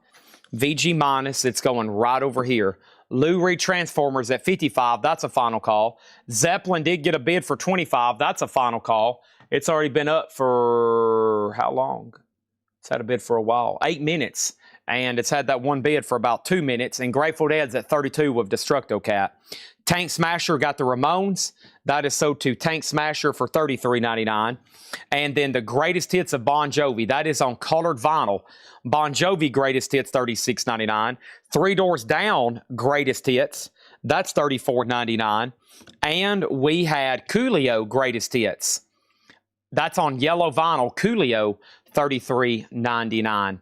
VG minus, it's going right over here. Lou Reed Transformers at 55, that's a final call. Zeppelin did get a bid for 25, that's a final call. It's already been up for how long? It's had a bid for a while, 8 minutes. And it's had that one bid for about 2 minutes. And Grateful Dead's at 32 with Destructo Cat. Tank Smasher got the Ramones. That is sold to Tank Smasher for $33.99. And then the Greatest Hits of Bon Jovi. That is on colored vinyl. Bon Jovi Greatest Hits, $36.99. Three Doors Down Greatest Hits. That's $34.99. And we had Coolio Greatest Hits. That's on yellow vinyl. Coolio, $33.99.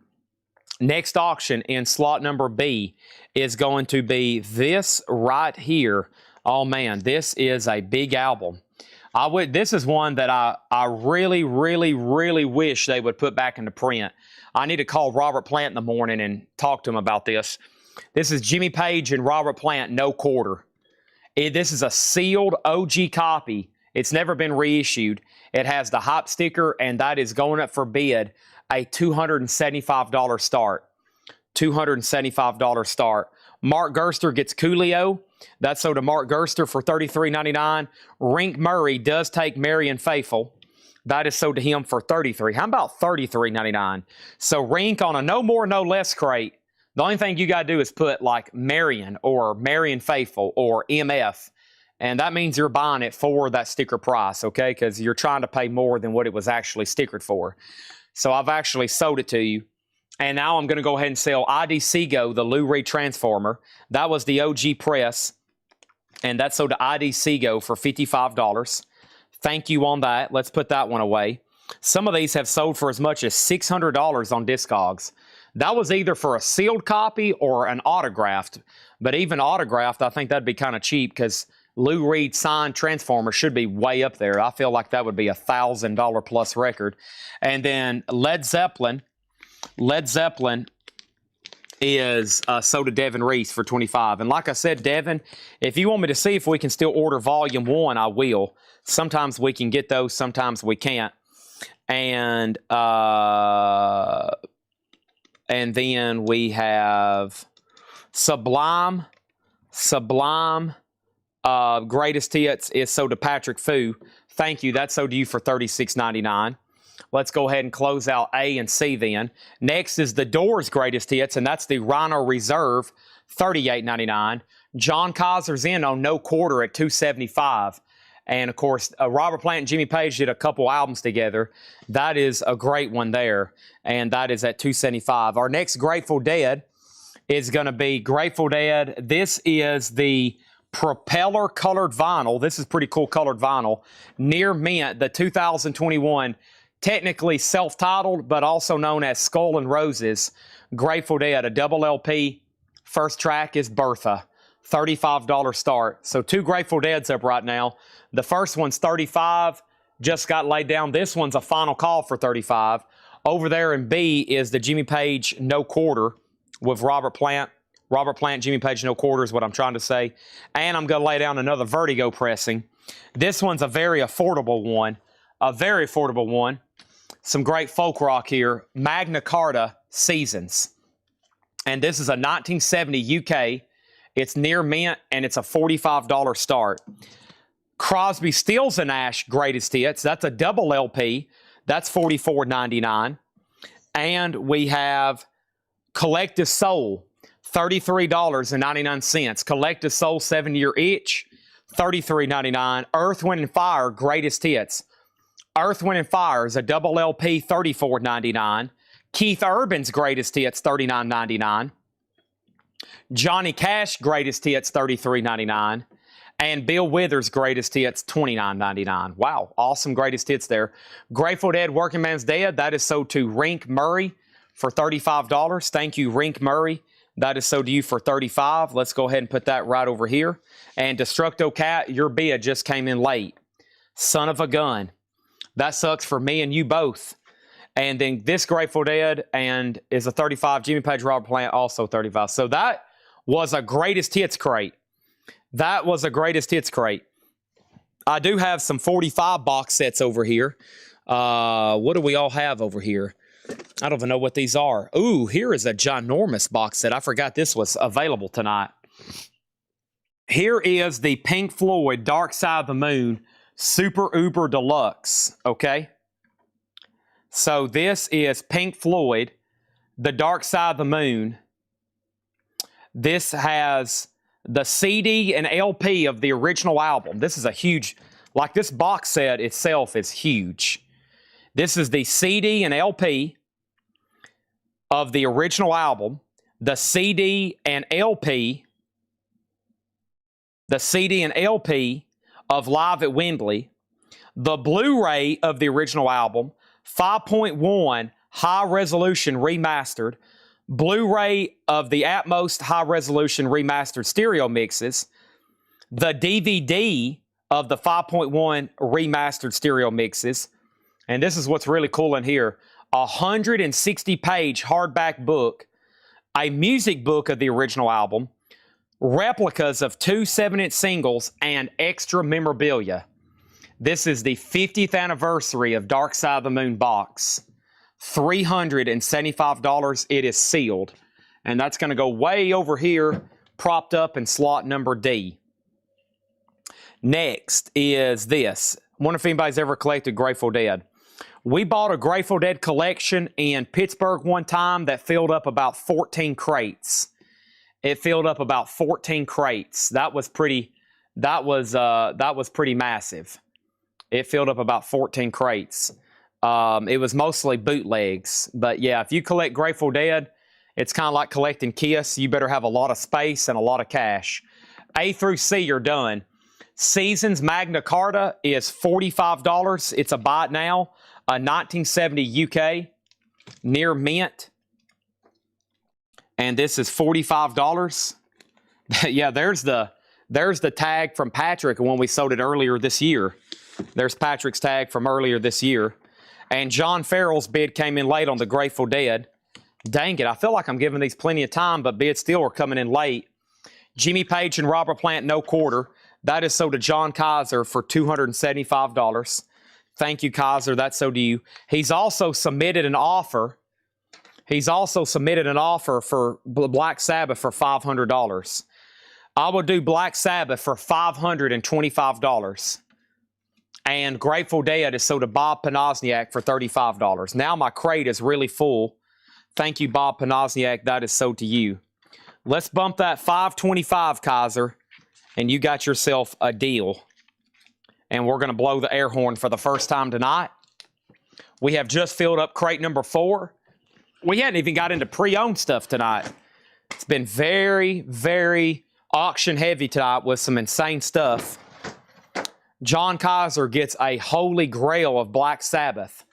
Next auction in slot number B is going to be this right here. Oh man, this is a big album. This is one that I really, really, really wish they would put back into print. I need to call Robert Plant in the morning and talk to him about this. This is Jimmy Page and Robert Plant, No Quarter. This is a sealed OG copy. It's never been reissued. It has the hype sticker, and that is going up for bid. A $275 start. $275 start. Mark Gerster gets Coolio. That's sold to Mark Gerster for $33.99. Rink Murray does take Marion Faithful. That is sold to him for $33. How about $33.99? So Rink on a no more, no less crate. The only thing you got to do is put like Marion or Marion Faithful or MF. And that means you're buying it for that sticker price, okay? Because you're trying to pay more than what it was actually stickered for. So I've actually sold it to you. And now I'm going to go ahead and sell ID Seago, the Lou Reed Transformer. That was the OG press. And that's sold to ID Seago for $55. Thank you on that. Let's put that one away. Some of these have sold for as much as $600 on Discogs. That was either for a sealed copy or an autographed. But even autographed, I think that'd be kind of cheap because Lou Reed signed Transformer should be way up there. I feel like that would be a $1,000 plus record. And then Led Zeppelin. Led Zeppelin is sold to Devin Reese for $25. And like I said, Devin, if you want me to see if we can still order Volume 1, I will. Sometimes we can get those, sometimes we can't. And then we have Sublime. Sublime. Greatest Hits is sold to Patrick Fu. Thank you. That's sold to you for $36.99. Let's go ahead and close out A and C then. Next is the Doors Greatest Hits, and that's the Rhino Reserve, $38.99. John Kaiser's in on No Quarter at $275. And, of course, Robert Plant and Jimmy Page did a couple albums together. That is a great one there, and that is at $275. Our next Grateful Dead is going to be Grateful Dead. This is the Propeller colored vinyl. This is pretty cool colored vinyl. Near Mint, the 2021, technically self-titled, but also known as Skull and Roses. Grateful Dead, a double LP. First track is Bertha. $35 start. So 2 Grateful Deads up right now. The first one's $35. Just got laid down. This one's a final call for $35. Over there in B is the Jimmy Page No Quarter with Robert Plant. Robert Plant, Jimmy Page, No Quarter is what I'm trying to say. And I'm going to lay down another Vertigo pressing. This one's a very affordable one. A very affordable one. Some great folk rock here. Magna Carta Seasons. And this is a 1970 UK. It's near Mint, and it's a $45 start. Crosby, Stills, and Nash Greatest Hits. That's a double LP. That's $44.99. And we have Collective Soul. $33.99. Collective Soul 7-year itch, $33.99. Earth, Wind, and Fire, Greatest Hits. Earth, Wind, and Fire is a double LP, $34.99. Keith Urban's Greatest Hits, $39.99. Johnny Cash Greatest Hits $33.99. And Bill Withers Greatest Hits $29.99. Wow, awesome Greatest Hits there. Grateful Dead Working Man's Dead, that is sold to Rink Murray for $35. Thank you, Rink Murray. That is sold to you for $35. Let's go ahead and put that right over here. And Destructo Cat, your bid just came in late. Son of a gun. That sucks for me and you both. And then this Grateful Dead and is a 35. Jimmy Page, Robert Plant, also 35. So that was a Greatest Hits crate. That was a Greatest Hits crate. I do have some 45 box sets over here. What do we all have over here? I don't even know what these are. Ooh, here is a ginormous box set. I forgot this was available tonight. Here is the Pink Floyd Dark Side of the Moon Super Uber Deluxe, okay? So this is Pink Floyd, The Dark Side of the Moon. This has the CD and LP of the original album. This is a huge, like this box set itself is huge. This is the CD and LP of the original album, the CD and LP of Live at Wembley, the Blu-ray of the original album, 5.1 high resolution remastered, Blu-ray of the Atmos high resolution remastered stereo mixes, the DVD of the 5.1 remastered stereo mixes, and this is what's really cool in here, a 160-page hardback book, a music book of the original album, replicas of 2 7-inch singles, and extra memorabilia. This is the 50th anniversary of Dark Side of the Moon box. $375. It is sealed. And that's going to go way over here, propped up in slot number D. Next is this. I wonder if anybody's ever collected Grateful Dead. We bought a Grateful Dead collection in Pittsburgh one time that filled up about 14 crates. It filled up about 14 crates. That was pretty massive. It filled up about 14 crates. It was mostly bootlegs. But yeah, if you collect Grateful Dead, it's kind of like collecting Kiss. You better have a lot of space and a lot of cash. A through C, you're done. Seasons Magna Carta is $45. It's a buy it now. A 1970 UK near mint. And this is $45. Yeah, there's the tag from Patrick when we sold it earlier this year. There's Patrick's tag from earlier this year. And John Farrell's bid came in late on the Grateful Dead. Dang it, I feel like I'm giving these plenty of time, but bids still are coming in late. Jimmy Page and Robert Plant, no quarter. That is sold to John Kaiser for $275. Thank you, Kaiser. That's so to you. He's also submitted an offer. For Black Sabbath for $500. I will do Black Sabbath for $525. And Grateful Dead is sold to Bob Panozniak for $35. Now my crate is really full. Thank you, Bob Panozniak. That is sold to you. Let's bump that $525, Kaiser, and you got yourself a deal. And we're going to blow the air horn for the first time tonight. We have just filled up crate number 4. We hadn't even got into pre-owned stuff tonight. It's been very, very auction heavy tonight with some insane stuff. John Kaiser gets a holy grail of Black Sabbath.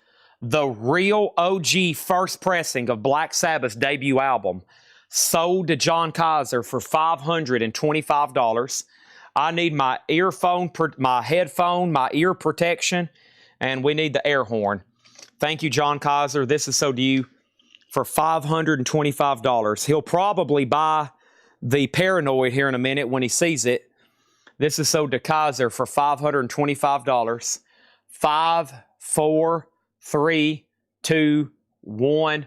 The real OG first pressing of Black Sabbath's debut album. Sold to John Kaiser for $525. I need my earphone, my headphone, my ear protection, and we need the air horn. Thank you, John Kaiser. This is sold to you for $525. He'll probably buy the Paranoid here in a minute when he sees it. This is sold to Kaiser for $525. 5, 4, 3, 2, 1.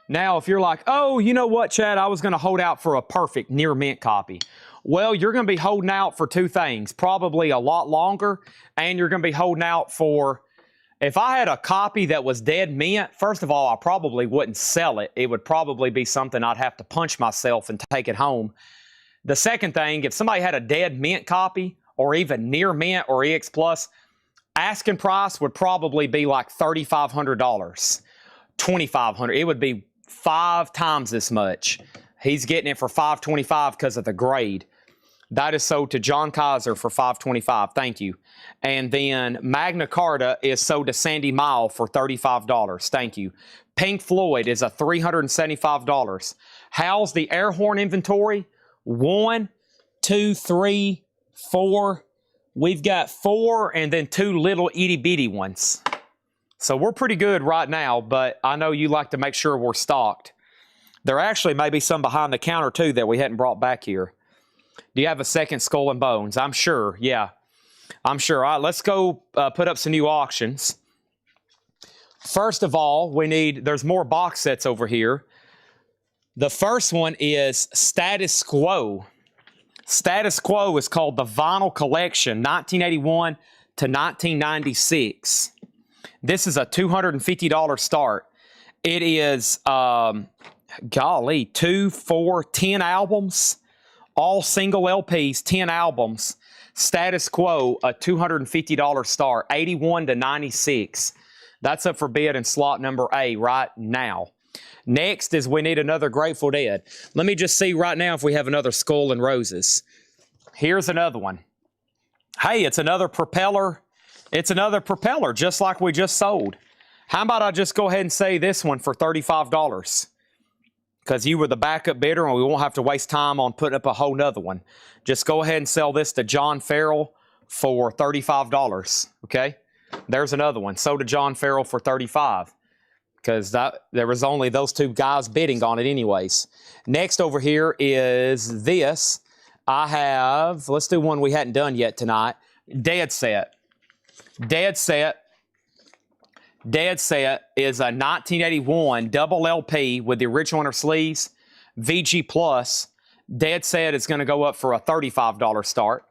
Now, if you're like, oh, you know what, Chad, I was going to hold out for a perfect near mint copy. Well, you're going to be holding out for 2 things, probably a lot longer, and you're going to be holding out for, if I had a copy that was dead mint, first of all, I probably wouldn't sell it. It would probably be something I'd have to punch myself and take it home. The second thing, if somebody had a dead mint copy, or even near mint or EX Plus, asking price would probably be like $3,500, $2,500. It would be 5 times this much. He's getting it for $5.25 because of the grade. That is sold to John Kaiser for $5.25. Thank you. And then Magna Carta is sold to Sandy Mile for $35. Thank you. Pink Floyd is a $375. How's the air horn inventory? 1, 2, 3, 4. We've got 4 and then 2 little itty bitty ones. So we're pretty good right now, but I know you like to make sure we're stocked. There actually may be some behind the counter too that we hadn't brought back here. Do you have a second Skull and Bones? I'm sure, yeah. I'm sure. All right, let's go put up some new auctions. First of all, there's more box sets over here. The first one is Status Quo. Status Quo is called the Vinyl Collection, 1981 to 1996. This is a $250 start. It is, golly, 2, 4, 10 albums, all single LPs, 10 albums. Status Quo, a $250 start, 81 to 96. That's up for bid in slot number A right now. Next is we need another Grateful Dead. Let me just see right now if we have another Skull and Roses. Here's another one. Hey, it's another Propeller. It's another Propeller, just like we just sold. How about I just go ahead and say this one for $35? Because you were the backup bidder and we won't have to waste time on putting up a whole nother one. Just go ahead and sell this to John Farrell for $35, okay? There's another one. Sold to John Farrell for $35. Because there was only those 2 guys bidding on it anyways. Next over here is this. I have, let's do one we hadn't done yet tonight. Dead Set. Dead Set. Dead Set is a 1981 double LP with the original inner sleeves, VG Plus. Dead Set is going to go up for a $35 start.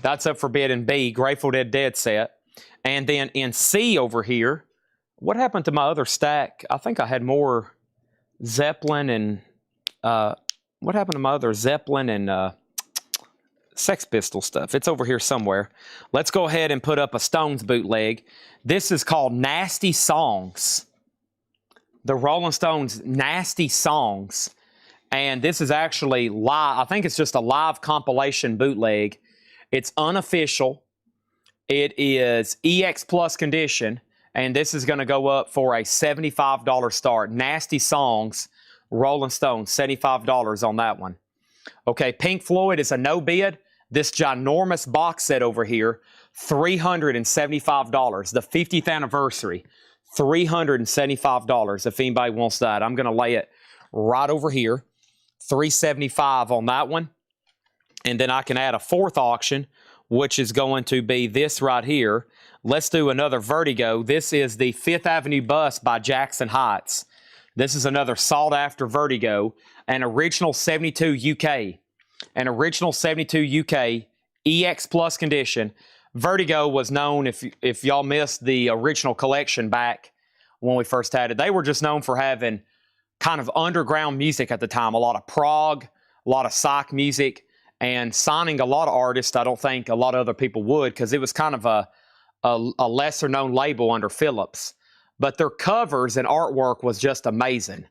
That's up for bid in B, Grateful Dead Dead Set. And then in C over here, what happened to my other stack? I think I had more Zeppelin and, what happened to my other Zeppelin and Sex Pistol stuff? It's over here somewhere. Let's go ahead and put up a Stones bootleg. This is called Nasty Songs. The Rolling Stones Nasty Songs. And this is actually live. I think it's just a live compilation bootleg. It's unofficial. It is EX Plus condition. And this is going to go up for a $75 start. Nasty Songs, Rolling Stones, $75 on that one. Okay, Pink Floyd is a no bid. This ginormous box set over here, $375. The 50th anniversary, $375 if anybody wants that. I'm going to lay it right over here. $375 on that one. And then I can add a 4th auction, which is going to be this right here. Let's do another Vertigo. This is the 5th Avenue Bus by Jackson Heights. This is another sought-after Vertigo, an original 72 UK. An original 72 UK, EX Plus condition. Vertigo was known, if y'all missed the original collection back when we first had it, they were just known for having kind of underground music at the time. A lot of prog, a lot of psych music, and signing a lot of artists I don't think a lot of other people would because it was kind of a lesser known label under Philips. But their covers and artwork was just amazing.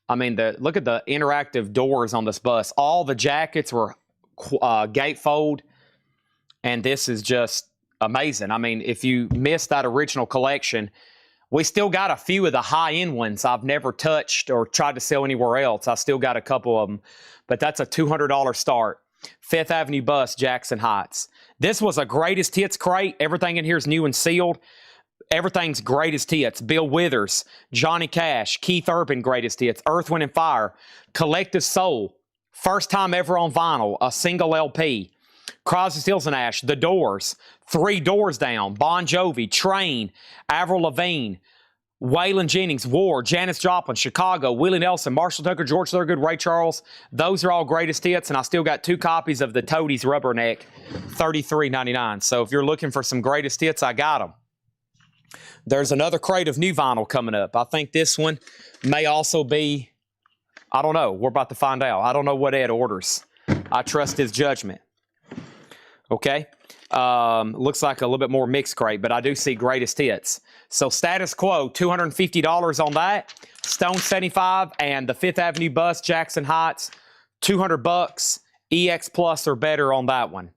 I mean, look at the interactive doors on this bus. All the jackets were gatefold, and this is just amazing. I mean, if you missed that original collection, we still got a few of the high-end ones I've never touched or tried to sell anywhere else. I still got a couple of them, but that's a $200 start. 5th Avenue Bus, Jackson Heights. This was a greatest hits crate. Everything in here is new and sealed. Everything's greatest hits. Bill Withers, Johnny Cash, Keith Urban greatest hits, Earth, Wind & Fire, Collective Soul, first time ever on vinyl, a single LP, Crosby, Stills & Nash, The Doors, Three Doors Down, Bon Jovi, Train, Avril Lavigne, Waylon Jennings, War, Janis Joplin, Chicago, Willie Nelson, Marshall Tucker, George Thorogood, Ray Charles. Those are all greatest hits, and I still got 2 copies of the Toadies Rubberneck, $33.99. So if you're looking for some greatest hits, I got them. There's another crate of new vinyl coming up. I think this one may also be, I don't know. We're about to find out. I don't know what Ed orders. I trust his judgment. Okay. Looks like a little bit more mixed crate, but I do see greatest hits. So Status Quo, $250 on that. Stone 75 and the Fifth Avenue bus, Jackson Heights, $200. EX Plus or better on that one.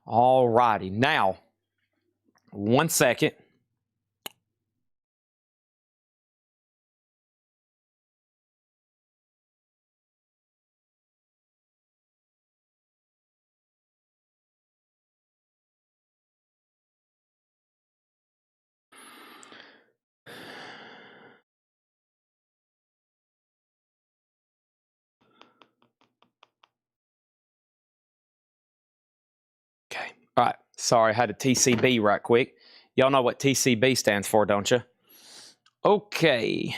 All righty. Now, 1 second. Okay. All right. Sorry, I had a TCB right quick. Y'all know what TCB stands for, don't you? Okay.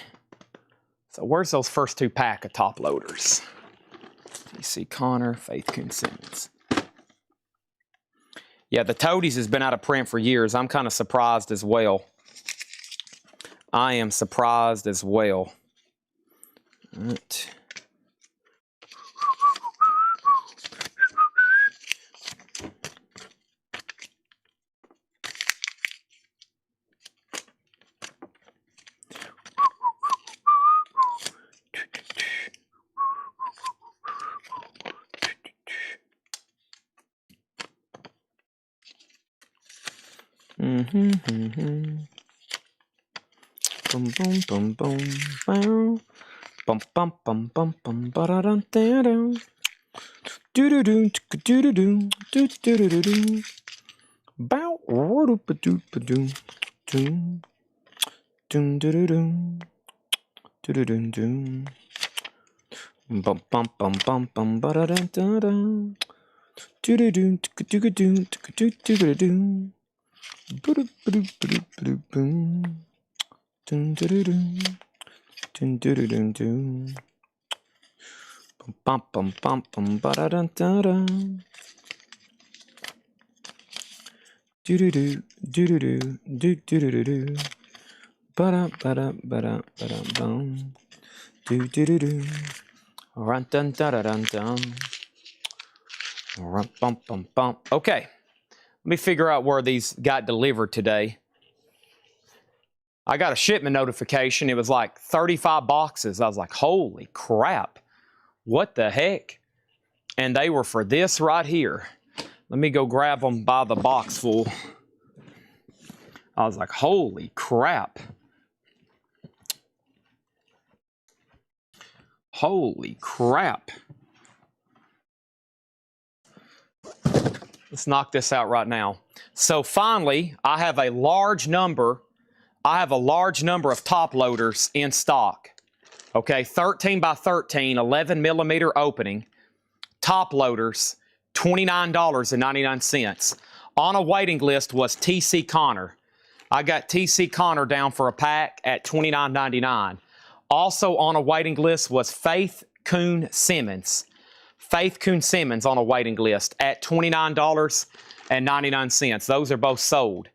So where's those first 2 pack of top loaders? TC Connor, Faith Coon Simmons. Yeah, the Toadies has been out of print for years. I'm kind of surprised as well. I am surprised as well. All right. Boom, boom, boom, boom, boom. Bum, bum, bum, bum, bum, ba-da-dum, da-dum. Do-do-do, do-do-do, do-do-do-do. Bow, woo-doo-ba-doo-ba-doo. Doom, doom-do-do-doom. Do-do-doom-doom. Bum, bum, bum, bum, bum, ba-da-dum, da-dum. Do-do-do, do-do-do, do-do-do-do. Boom. Dun dun dun dun dun dun dun. Bum bum bum bum ba da dun dun dun. Do do do do do do do do do do. Ba da ba da ba da ba da bum. Do do do do. Run dun dun dun dun dun. Run bum bum bum. Okay, let me figure out where these got delivered today. I got a shipment notification. It was like 35 boxes. I was like, holy crap. What the heck? And they were for this right here. Let me go grab them by the box full. I was like, holy crap. Holy crap. Let's knock this out right now. So finally, I have a large number of top loaders in stock. Okay, 13 by 13, 11 millimeter opening, top loaders, $29.99. On a waiting list was TC Connor. I got TC Connor down for a pack at $29.99. Also on a waiting list was Faith Coon Simmons. Faith Coon Simmons on a waiting list at $29.99. Those are both sold.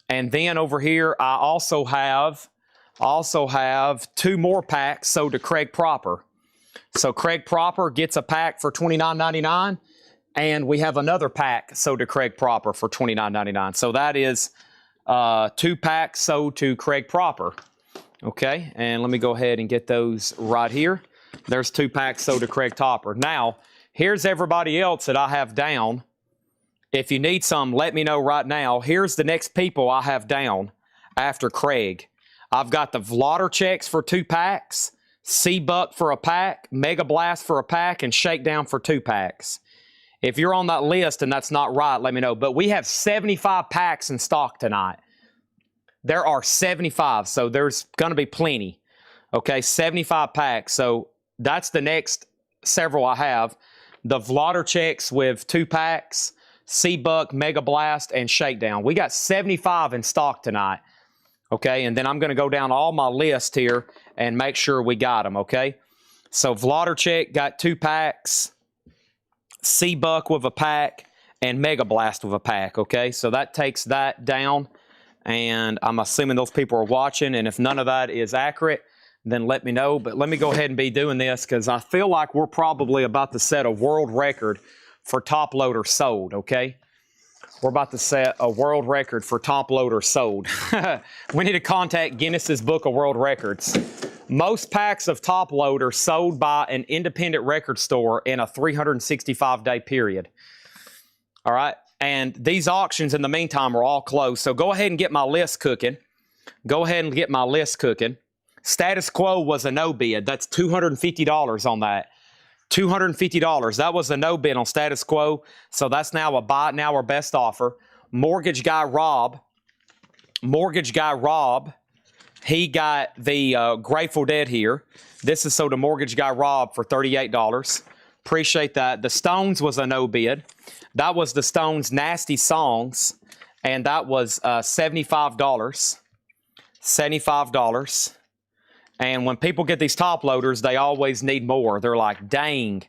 And then over here, I also have 2 more packs sold to Craig Proper. So Craig Proper gets a pack for $29.99, and we have another pack sold to Craig Proper for $29.99. So that is 2 packs sold to Craig Proper. Okay, and let me go ahead and get those right here. There's 2 packs sold to Craig Proper. Now, here's everybody else that I have down. If you need some, let me know right now. Here's the next people I have down after Craig. I've got the Vlodder for 2 packs, C-Buck for a pack, Mega Blast for a pack, and Shakedown for 2 packs. If you're on that list and that's not right, let me know. But we have 75 packs in stock tonight. There are 75, so there's going to be plenty. Okay, 75 packs. So that's the next several I have. The Vlodder with 2 packs, C-Buck, Mega Blast, and Shakedown. We got 75 in stock tonight. Okay, and then I'm going to go down all my list here and make sure we got them, okay? So Vlodder got 2 packs, C-Buck with a pack, and Mega Blast with a pack, okay? So that takes that down, and I'm assuming those people are watching, and if none of that is accurate, then let me know. But let me go ahead and be doing this because I feel like we're probably about to set a world record for top loader sold, okay? We're about to set a world record for top loader sold. We need to contact Guinness's Book of World Records. Most packs of top loader sold by an independent record store in a 365-day period. All right. And these auctions in the meantime are all closed. So go ahead and get my list cooking. Go ahead and get my list cooking. Status Quo was a no bid. That's $250 on that. $250. That was a no bid on Status Quo. So that's now a buy now or best offer. Mortgage Guy Rob. He got the Grateful Dead here. This is sold to Mortgage Guy Rob for $38. Appreciate that. The Stones was a no bid. That was the Stones' Nasty Songs, and that was $75. $75. And when people get these top loaders, they always need more. They're like, dang.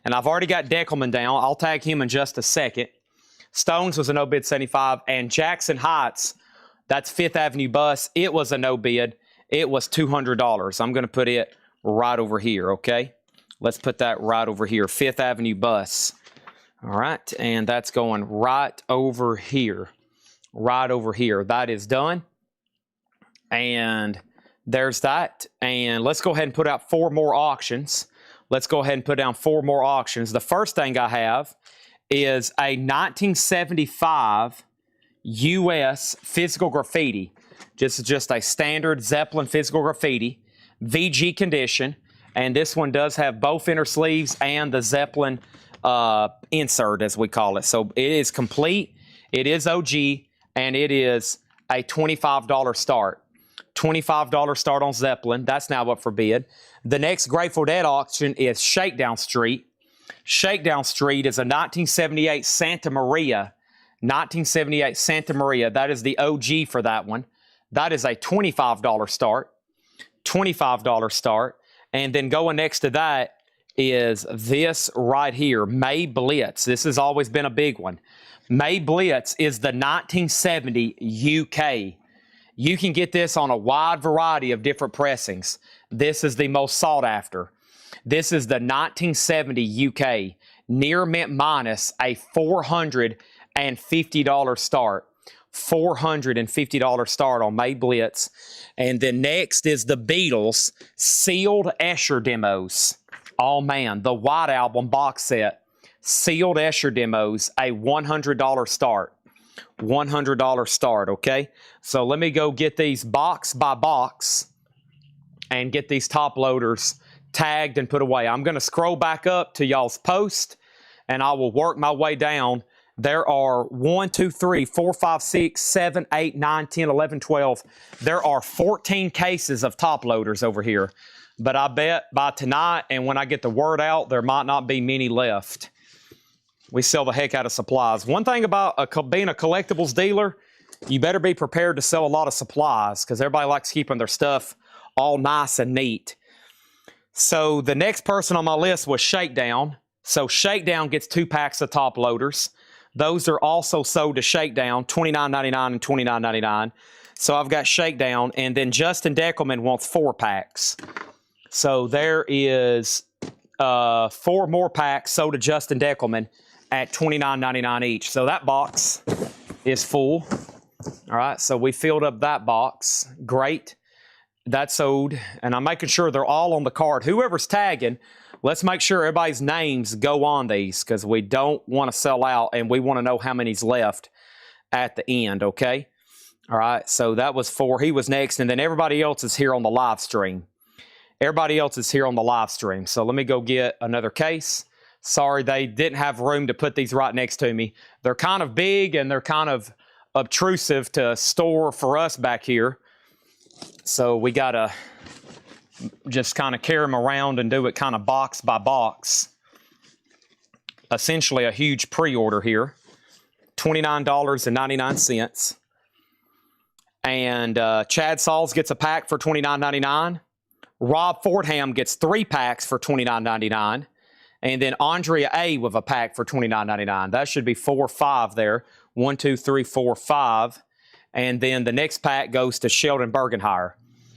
And I've already got Deckelman down. I'll tag him in just a second. Stones was a no bid, 75. And Jackson Heights, that's Fifth Avenue Bus. It was a no bid. It was $200. I'm going to put it right over here, okay? Let's put that right over here. Fifth Avenue Bus. All right. And that's going right over here. Right over here. That is done. And there's that. And let's go ahead and put out 4 more auctions. Let's go ahead and put down 4 more auctions. The first thing I have is a 1975 U.S. physical graffiti. This is just a standard Zeppelin physical graffiti, VG condition. And this one does have both inner sleeves and the Zeppelin insert, as we call it. So it is complete. It is OG, and it is a $25 start. $25 start on Zeppelin. That's now up for bid. The next Grateful Dead auction is Shakedown Street. Shakedown Street is a 1978 Santa Maria. 1978 Santa Maria. That is the OG for that one. That is a $25 start. $25 start. And then going next to that is this right here, May Blitz. This has always been a big one. May Blitz is the 1970 UK. You can get this on a wide variety of different pressings. This is the most sought after. This is the 1970 UK, near mint minus, a $450 start. $450 start on May Blitz. And then next is the Beatles sealed Escher demos. Oh man, the White Album box set. Sealed Escher demos, a $100 start. $100 start, okay? So let me go get these box by box and get these top loaders tagged and put away. I'm going to scroll back up to y'all's post, and I will work my way down. There are 1, 2, 3, 4, 5, 6, 7, 8, 9, 10, 11, 12. There are 14 cases of top loaders over here. But I bet by tonight and when I get the word out, there might not be many left. We sell the heck out of supplies. One thing about being a collectibles dealer, you better be prepared to sell a lot of supplies because everybody likes keeping their stuff all nice and neat. So the next person on my list was Shakedown. So Shakedown gets 2 packs of top loaders. Those are also sold to Shakedown, $29.99 and $29.99. So I've got Shakedown, and then Justin Deckelman wants 4 packs. So there is 4 more packs sold to Justin Deckelman at $29.99 each. So that box is full. All right, so we filled up that box. Great. That's sold, and I'm making sure they're all on the card. Whoever's tagging, let's make sure everybody's names go on these because we don't want to sell out, and we want to know how many's left at the end, okay? All right, so that was 4. He was next, and then everybody else is here on the live stream. Everybody else is here on the live stream. So let me go get another case. Sorry, they didn't have room to put these right next to me. They're kind of big, and they're kind of obtrusive to store for us back here. So we got to just kind of carry them around and do it kind of box by box. Essentially a huge pre-order here. $29.99. And Chad Sauls gets a pack for $29.99. Rob Fordham gets 3 packs for $29.99. And then Andrea A with a pack for $29.99. That should be 4 or 5 there. 1, 2, 3, 4, 5. And then the next pack goes to Sheldon Bergenhire.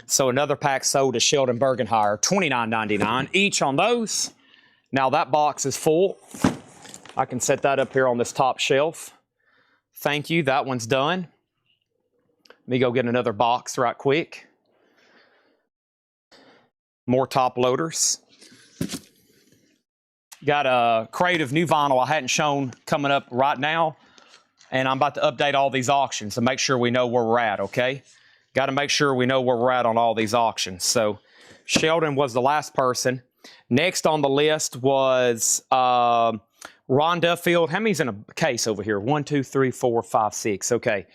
So another pack sold to Sheldon Bergenhire, $29.99 each on those. Now that box is full. I can set that up here on this top shelf. Thank you. That one's done. Let me go get another box right quick. More top loaders. Got a crate of new vinyl I hadn't shown coming up right now. And I'm about to update all these auctions to make sure we know where we're at, okay? Got to make sure we know where we're at on all these auctions. So Sheldon was the last person. Next on the list was Ron Duffield. How many's in a case over here? 1, 2, 3, 4, 5, 6. Okay.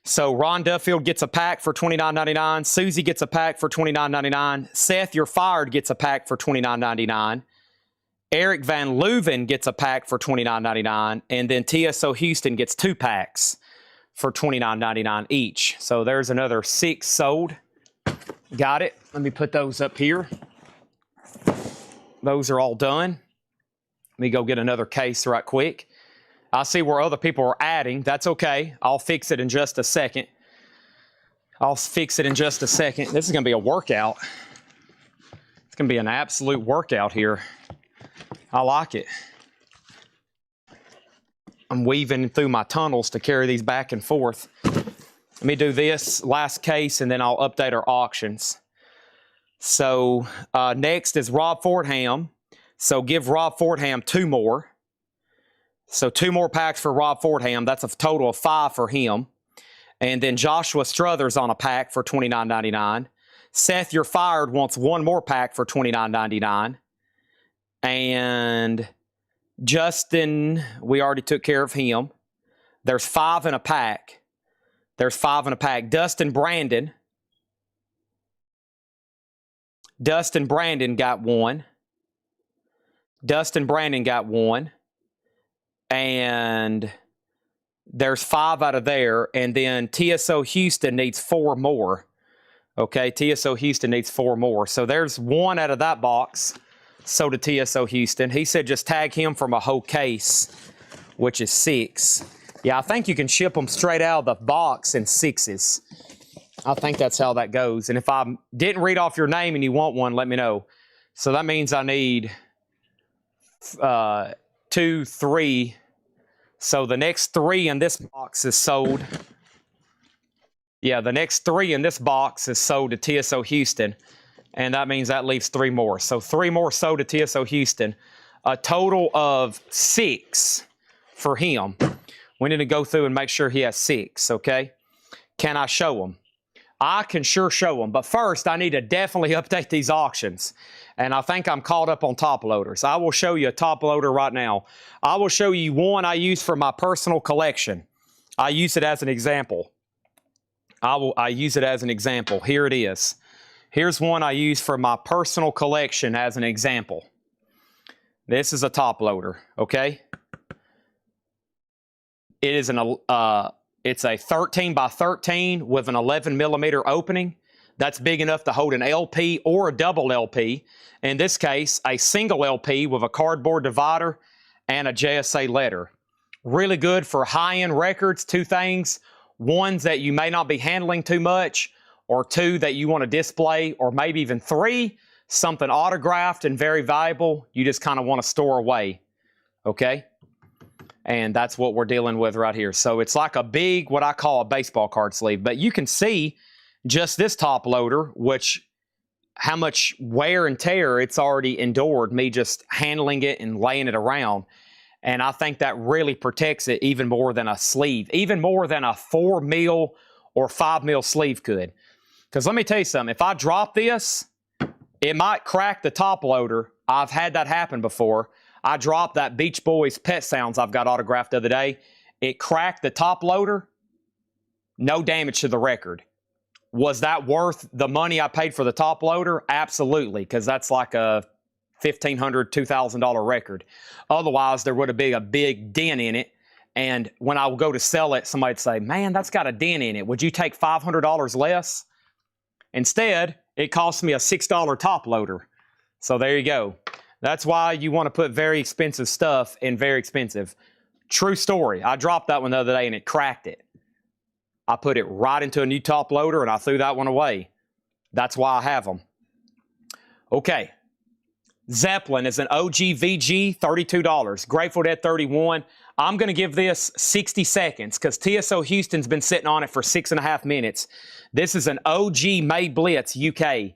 So Ron Duffield gets a pack for $29.99. Susie gets a pack for $29.99. Seth, You're Fired gets a pack for $29.99. Eric Van Leuven gets a pack for $29.99. And then TSO Houston gets 2 packs for $29.99 each. So there's another 6 sold. Got it. Let me put those up here. Those are all done. Let me go get another case right quick. I see where other people are adding. That's okay. I'll fix it in just a second. This is going to be a workout. It's going to be an absolute workout here. I like it. I'm weaving through my tunnels to carry these back and forth. Let me do this last case, and then I'll update our auctions. So next is Rob Fordham. So give Rob Fordham 2 more. So 2 more packs for Rob Fordham. That's a total of 5 for him. And then Joshua Struthers on a pack for $29.99. Seth, You're Fired wants 1 more pack for $29.99. And Justin, we already took care of him. There's 5 in a pack. Dustin Brandon got 1. And there's 5 out of there. And then TSO Houston needs 4 more. Okay, TSO Houston needs 4 more. So there's 1 out of that box. So to TSO Houston. He said just tag him from a whole case, which is 6. Yeah, I think you can ship them straight out of the box in 6s. I think that's how that goes. And if I didn't read off your name and you want one, let me know. So that means I need 2, 3. So the next 3 in this box is sold. Yeah, the next 3 in this box is sold to TSO Houston. And that means that leaves 3 more. So 3 more sold to TSO Houston. A total of 6 for him. We need to go through and make sure he has 6, okay? Can I show them? I can sure show them. But first, I need to definitely update these auctions. And I think I'm caught up on top loaders. I will show you a top loader right now. I will show you one I use for my personal collection. I use it as an example. I use it as an example. Here it is. Here's one I use for my personal collection as an example. This is a top loader, okay? It is it's a 13 by 13 with an 11 millimeter opening. That's big enough to hold an LP or a double LP. In this case, a single LP with a cardboard divider and a JSA letter. Really good for high-end records. 2 things. Ones that you may not be handling too much, or 2 that you want to display, or maybe even 3, something autographed and very valuable, you just kind of want to store away, okay? And that's what we're dealing with right here. So it's like a big, what I call a baseball card sleeve. But you can see just this top loader, how much wear and tear it's already endured, me just handling it and laying it around. And I think that really protects it even more than a sleeve, even more than a 4 mil or 5 mil sleeve could. Because let me tell you something, if I drop this, it might crack the top loader. I've had that happen before. I dropped that Beach Boys Pet Sounds I've got autographed the other day. It cracked the top loader. No damage to the record. Was that worth the money I paid for the top loader? Absolutely, because that's like a $1,500, $2,000 record. Otherwise, there would have been a big dent in it. And when I would go to sell it, somebody'd say, man, that's got a dent in it. Would you take $500 less? Instead, it cost me a $6 top loader. So there you go. That's why you want to put very expensive stuff in very expensive. True story. I dropped that one the other day and it cracked it. I put it right into a new top loader and I threw that one away. That's why I have them. Okay. Zeppelin is an OG VG, $32. Grateful Dead, $31. I'm going to give this 60 seconds because TSO Houston's been sitting on it for 6.5 minutes. This is an OG Made Blitz UK.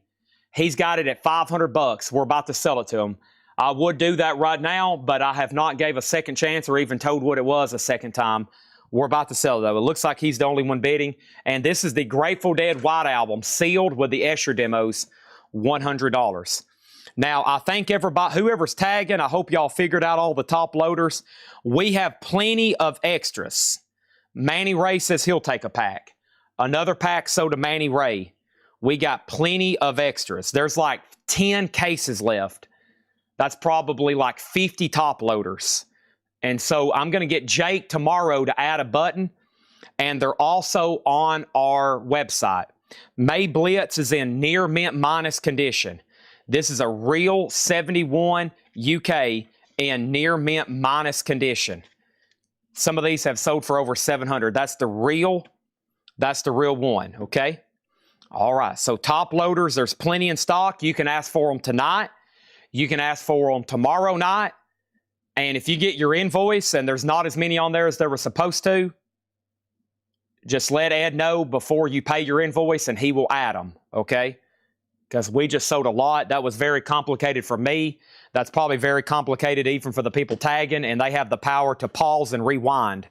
He's got it at $500. We're about to sell it to him. I would do that right now, but I have not gave a second chance or even told what it was a second time. We're about to sell it, though. It looks like he's the only one bidding. And this is the Grateful Dead White Album, sealed with the Escher demos, $100. Now, I thank everybody, whoever's tagging, I hope y'all figured out all the top loaders. We have plenty of extras. Manny Ray says he'll take a pack. Another pack sold to Manny Ray. We got plenty of extras. There's like 10 cases left. That's probably like 50 top loaders. And so I'm going to get Jake tomorrow to add a button. And they're also on our website. May Blitz is in near mint minus condition. This is a real 71 UK in near mint minus condition. Some of these have sold for over 700. That's the real one, okay? All right, so top loaders, there's plenty in stock. You can ask for them tonight. You can ask for them tomorrow night. And if you get your invoice and there's not as many on there as there were supposed to, just let Ed know before you pay your invoice and he will add them, okay? Because we just sold a lot. That was very complicated for me. That's probably very complicated even for the people tagging, and they have the power to pause and rewind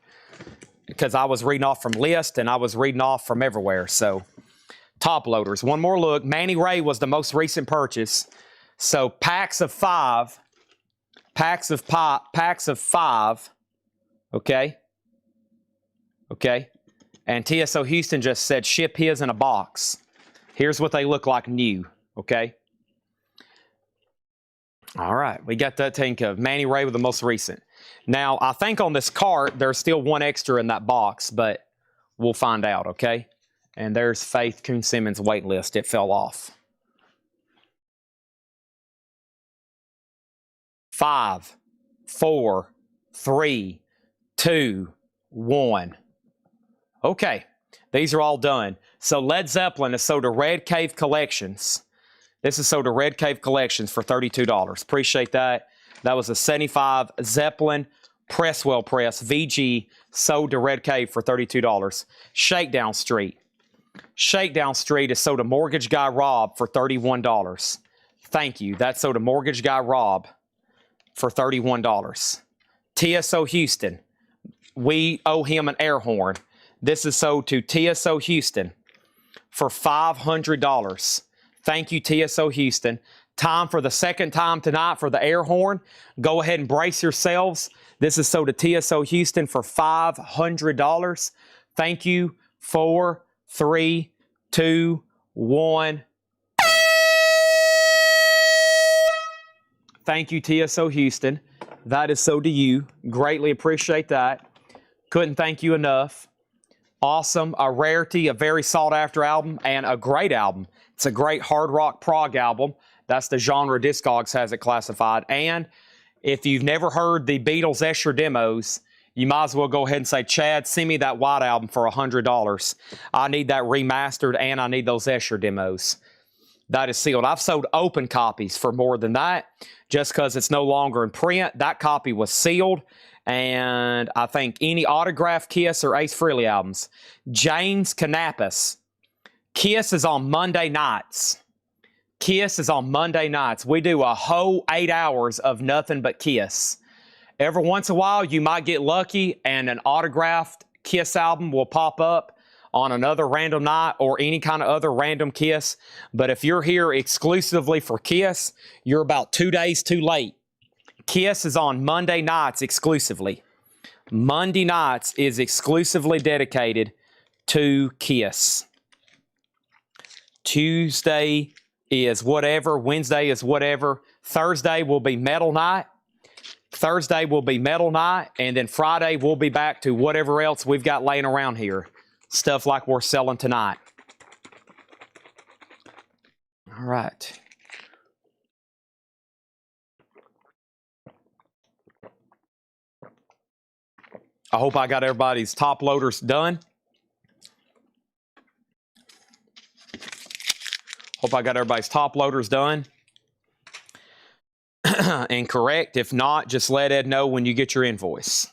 because I was reading off from list and I was reading off from everywhere. So top loaders. One more look. Manny Ray was the most recent purchase. So packs of five, okay? Okay. And TSO Houston just said ship his in a box. Here's what they look like new, okay? All right, we got that tank of Manny Ray with the most recent. Now, I think on this cart, there's still one extra in that box, but we'll find out, okay? And there's Faith Coon Simmons wait list. It fell off. 5, 4, 3, 2, 1. Okay, these are all done. So Led Zeppelin is sold to Red Cave Collections. This is sold to Red Cave Collections for $32. Appreciate that. That was a 75 Zeppelin Presswell Press VG sold to Red Cave for $32. Shakedown Street. Shakedown Street is sold to Mortgage Guy Rob for $31. Thank you. That's sold to Mortgage Guy Rob for $31. TSO Houston. We owe him an air horn. This is sold to TSO Houston for $500. Thank you, TSO Houston. Time for the second time tonight for the air horn. Go ahead and brace yourselves. This is sold to TSO Houston for $500. Thank you. 4, 3, 2, 1. Thank you, TSO Houston. That is sold to you. Greatly appreciate that. Couldn't thank you enough. Awesome, a rarity, a very sought-after album, and a great album. It's a great hard rock prog album. That's the genre Discogs has it classified. And if you've never heard the Beatles Escher demos, you might as well go ahead and say, Chad, send me that White Album for $100. I need that remastered, and I need those Escher demos. That is sealed. I've sold open copies for more than that just because it's no longer in print. That copy was sealed. And I think any autographed Kiss or Ace Frehley albums. James Canapis. Kiss is on Monday nights. Kiss is on Monday nights. We do a whole 8 hours of nothing but Kiss. Every once in a while, you might get lucky and an autographed Kiss album will pop up on another random night or any kind of other random Kiss. But if you're here exclusively for Kiss, you're about 2 days too late. Kiss is on Monday nights exclusively. Monday nights is exclusively dedicated to Kiss. Tuesday is whatever. Wednesday is whatever. Thursday will be Metal Night. Thursday will be Metal Night. And then Friday we'll be back to whatever else we've got laying around here. Stuff like we're selling tonight. All right. I hope I got everybody's top loaders done. Hope I got everybody's top loaders done and correct. If not, just let Ed know when you get your invoice.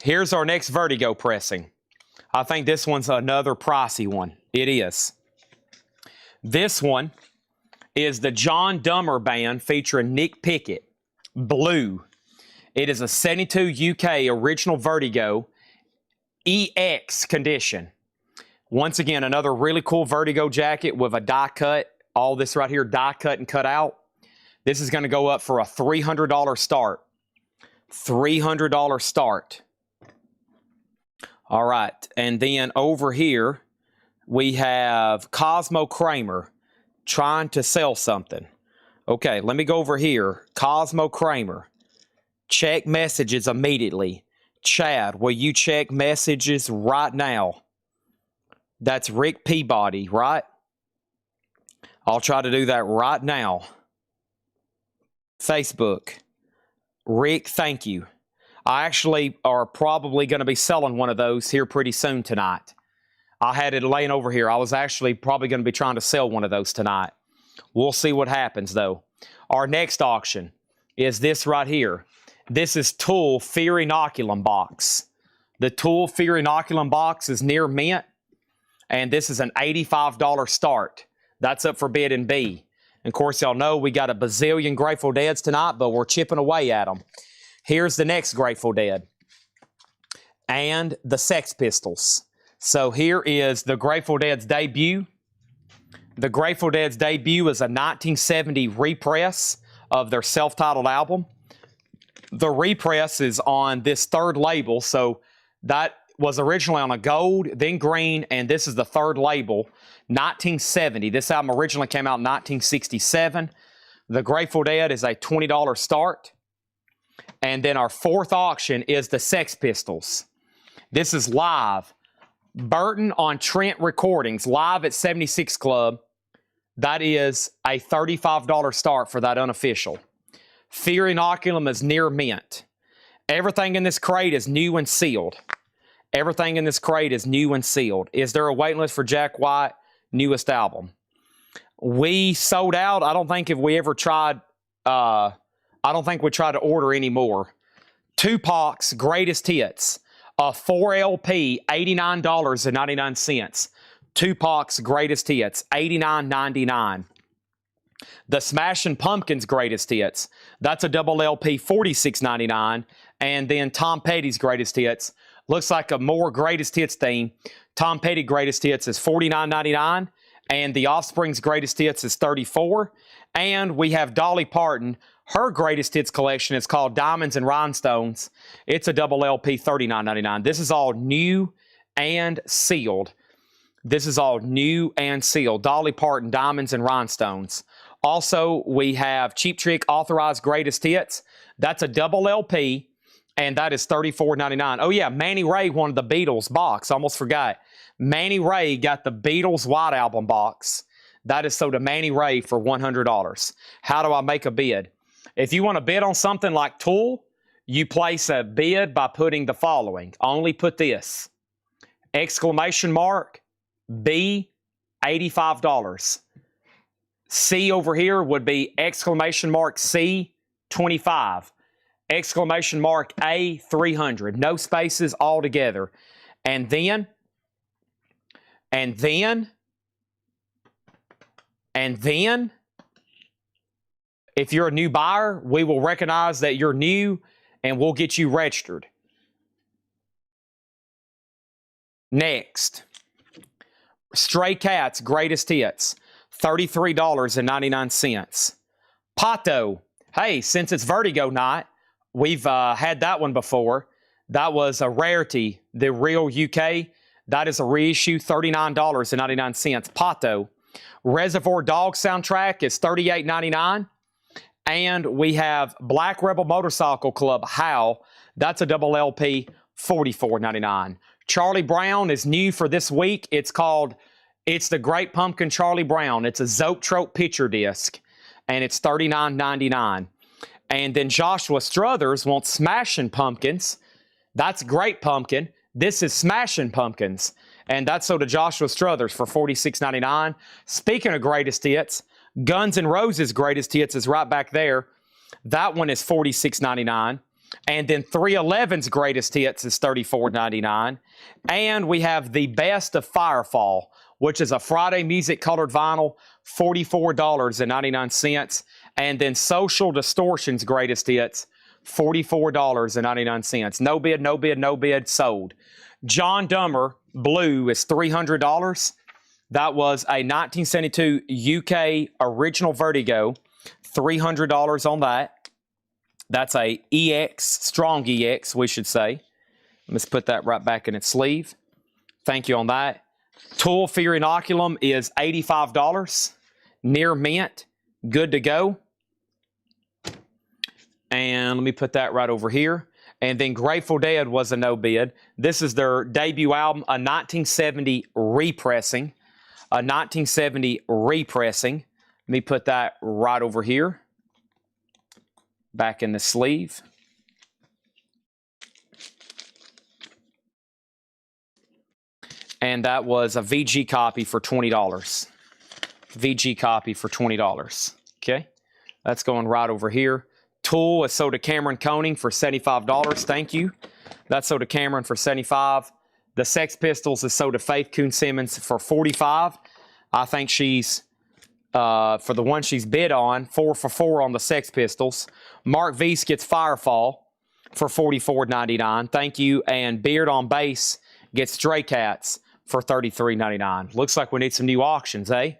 Here's our next Vertigo pressing. I think this one's another pricey one. It is. This one is the John Dummer Band featuring Nick Pickett, blue. It is a 72 UK original Vertigo EX condition. Once again, another really cool Vertigo jacket with a die cut. All this right here, die cut and cut out. This is going to go up for a $300 start. $300 start. All right. And then over here, we have Cosmo Kramer trying to sell something. Okay, let me go over here. Cosmo Kramer. Check messages immediately. Chad, will you check messages right now? That's Rick Peabody, right? I'll try to do that right now. Facebook. Rick, thank you. I actually are probably going to be selling one of those here pretty soon tonight. I had it laying over here. I was actually probably going to be trying to sell one of those tonight. We'll see what happens, though. Our next auction is this right here. This is Tool Fear Inoculum box. The Tool Fear Inoculum box is near mint, and this is an $85 start. That's up for bid in B. And of course, y'all know we got a bazillion Grateful Deads tonight, but we're chipping away at them. Here's the next Grateful Dead. And the Sex Pistols. So here is the Grateful Dead's debut. The Grateful Dead's debut is a 1970 repress of their self-titled album. The repress is on this third label, so that was originally on a gold, then green, and this is the third label, 1970. This album originally came out in 1967. The Grateful Dead is a $20 start. And then our fourth auction is the Sex Pistols. This is live. Burton on Trent Recordings, live at 76 Club. That is a $35 start for that unofficial. Fear Inoculum is near mint. Everything in this crate is new and sealed. Everything in this crate is new and sealed. Is there a waiting list for Jack White newest album? We sold out. I don't think if we ever tried, I don't think we tried to order any more. Tupac's Greatest Hits, a 4LP, $89.99. Tupac's Greatest Hits, $89.99. The Smashing Pumpkins Greatest Hits, that's a double LP, $46.99. And then Tom Petty's Greatest Hits, looks like a more Greatest Hits theme. Tom Petty Greatest Hits is $49.99, and The Offspring's Greatest Hits is $34. And we have Dolly Parton. Her Greatest Hits collection is called Diamonds and Rhinestones. It's a double LP, $39.99. This is all new and sealed. This is all new and sealed. Dolly Parton, Diamonds and Rhinestones. Also, we have Cheap Trick Authorized Greatest Hits. That's a double LP, and that is $34.99. Oh, yeah, Manny Ray wanted the Beatles box. Almost forgot. Manny Ray got the Beatles White Album box. That is sold to Manny Ray for $100. How do I make a bid? If you want to bid on something like Tool, you place a bid by putting the following. Only put this. Exclamation mark, B, $85. C over here would be exclamation mark C, $25. Exclamation mark A, $300. No spaces altogether. And then, if you're a new buyer, we will recognize that you're new and we'll get you registered. Next, Stray Cats Greatest Hits, $33.99. Pato, hey, since it's Vertigo night, we've had that one before. That was a rarity, the real UK. That is a reissue, $39.99. Pato. Reservoir Dogs soundtrack is $38.99. And we have Black Rebel Motorcycle Club, How. That's a double LP, $44.99. Charlie Brown is new for this week. It's called It's the Great Pumpkin Charlie Brown. It's a Zoetrope picture disc, and it's $39.99. And then Joshua Struthers wants Smashing Pumpkins. That's Great Pumpkin. This is Smashing Pumpkins. And that's sold to Joshua Struthers for $46.99. Speaking of Greatest Hits, Guns N' Roses Greatest Hits is right back there. That one is $46.99. And then 311's greatest hits is $34.99. And we have the best of Firefall, which is a Friday music colored vinyl, $44.99. And then Social Distortion's greatest hits, $44.99. No bid, no bid, no bid, sold. John Dummer Blue is $300. That was a 1972 UK original Vertigo, $300 on that. That's a EX, strong EX, we should say. Let's put that right back in its sleeve. Thank you on that. Tool Fear Inoculum is $85. Near mint, good to go. And let me put that right over here. And then Grateful Dead was a no bid. This is their debut album, a 1970 repressing. A 1970 repressing. Let me put that right over here. Back in the sleeve. And that was a VG copy for $20. VG copy for $20. Okay. That's going right over here. Tool is sold to Cameron Koning for $75. Thank you. That's sold to Cameron for $75. The Sex Pistols is sold to Faith Coon Simmons for $45. I think she's, for the one she's bid on, 4 for 4 on the Sex Pistols. Mark Weiss gets Firefall for $44.99. Thank you. And Beard on Bass gets Stray Cats for $33.99. Looks like we need some new auctions, eh?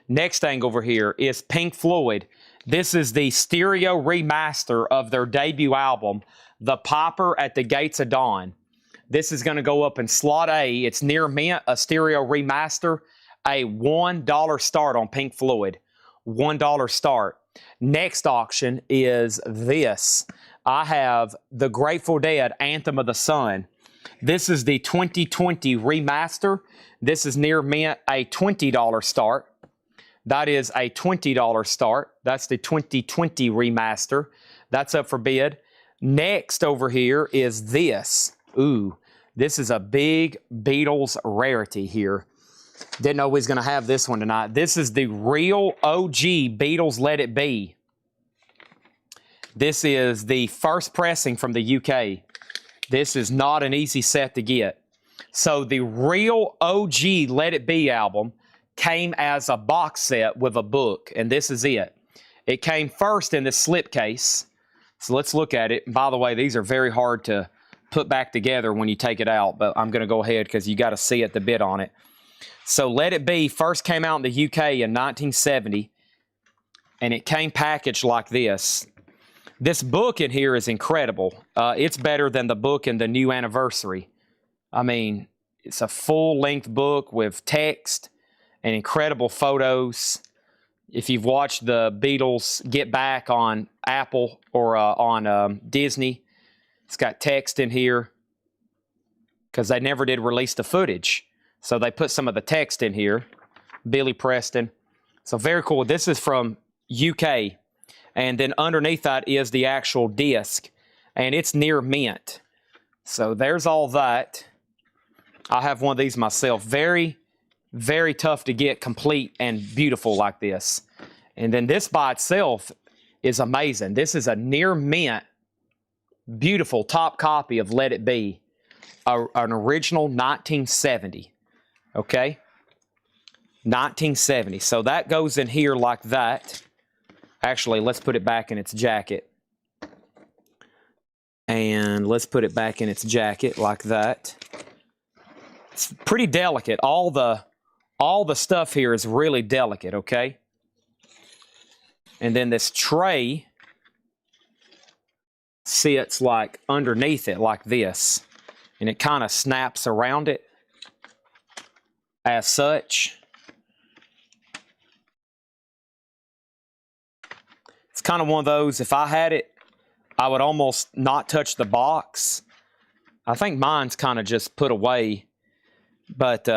Next thing over here is Pink Floyd. This is the stereo remaster of their debut album, The Piper at the Gates of Dawn. This is going to go up in slot A. It's near mint, a stereo remaster, a $1 start on Pink Floyd. $1 start. Next auction is this. I have the Grateful Dead Anthem of the Sun. This is the 2020 remaster. This is near mint, a $20 start. That is a $20 start. That's the 2020 remaster. That's up for bid. Next over here is this. Ooh, this is a big Beatles rarity here. Didn't know we was going to have this one tonight. This is the real OG Beatles Let It Be. This is the first pressing from the UK. This is not an easy set to get. So the real OG Let It Be album came as a box set with a book, and this is it. It came first in this slipcase. So let's look at it. By the way, these are very hard to put back together when you take it out, but I'm going to go ahead because you got to see it, the bit on it. So Let It Be first came out in the UK in 1970, and it came packaged like this. This book in here is incredible. It's better than the book in the new anniversary. I mean, it's a full-length book with text and incredible photos. If you've watched the Beatles Get Back on Apple or on Disney, it's got text in here because they never did release the footage. So they put some of the text in here. Billy Preston. So very cool. This is from UK. And then underneath that is the actual disc. And it's near mint. So there's all that. I have one of these myself. Very, very tough to get complete and beautiful like this. And then this by itself is amazing. This is a near mint, beautiful top copy of Let It Be. An original 1970. Okay? 1970. So that goes in here like that. Actually, let's put it back in its jacket. And let's put it back in its jacket like that. It's pretty delicate. All the stuff here is really delicate, okay? And then this tray sits like underneath it like this. And it kind of snaps around it as such. It's kind of one of those, if I had it, I would almost not touch the box. I think mine's kind of just put away, but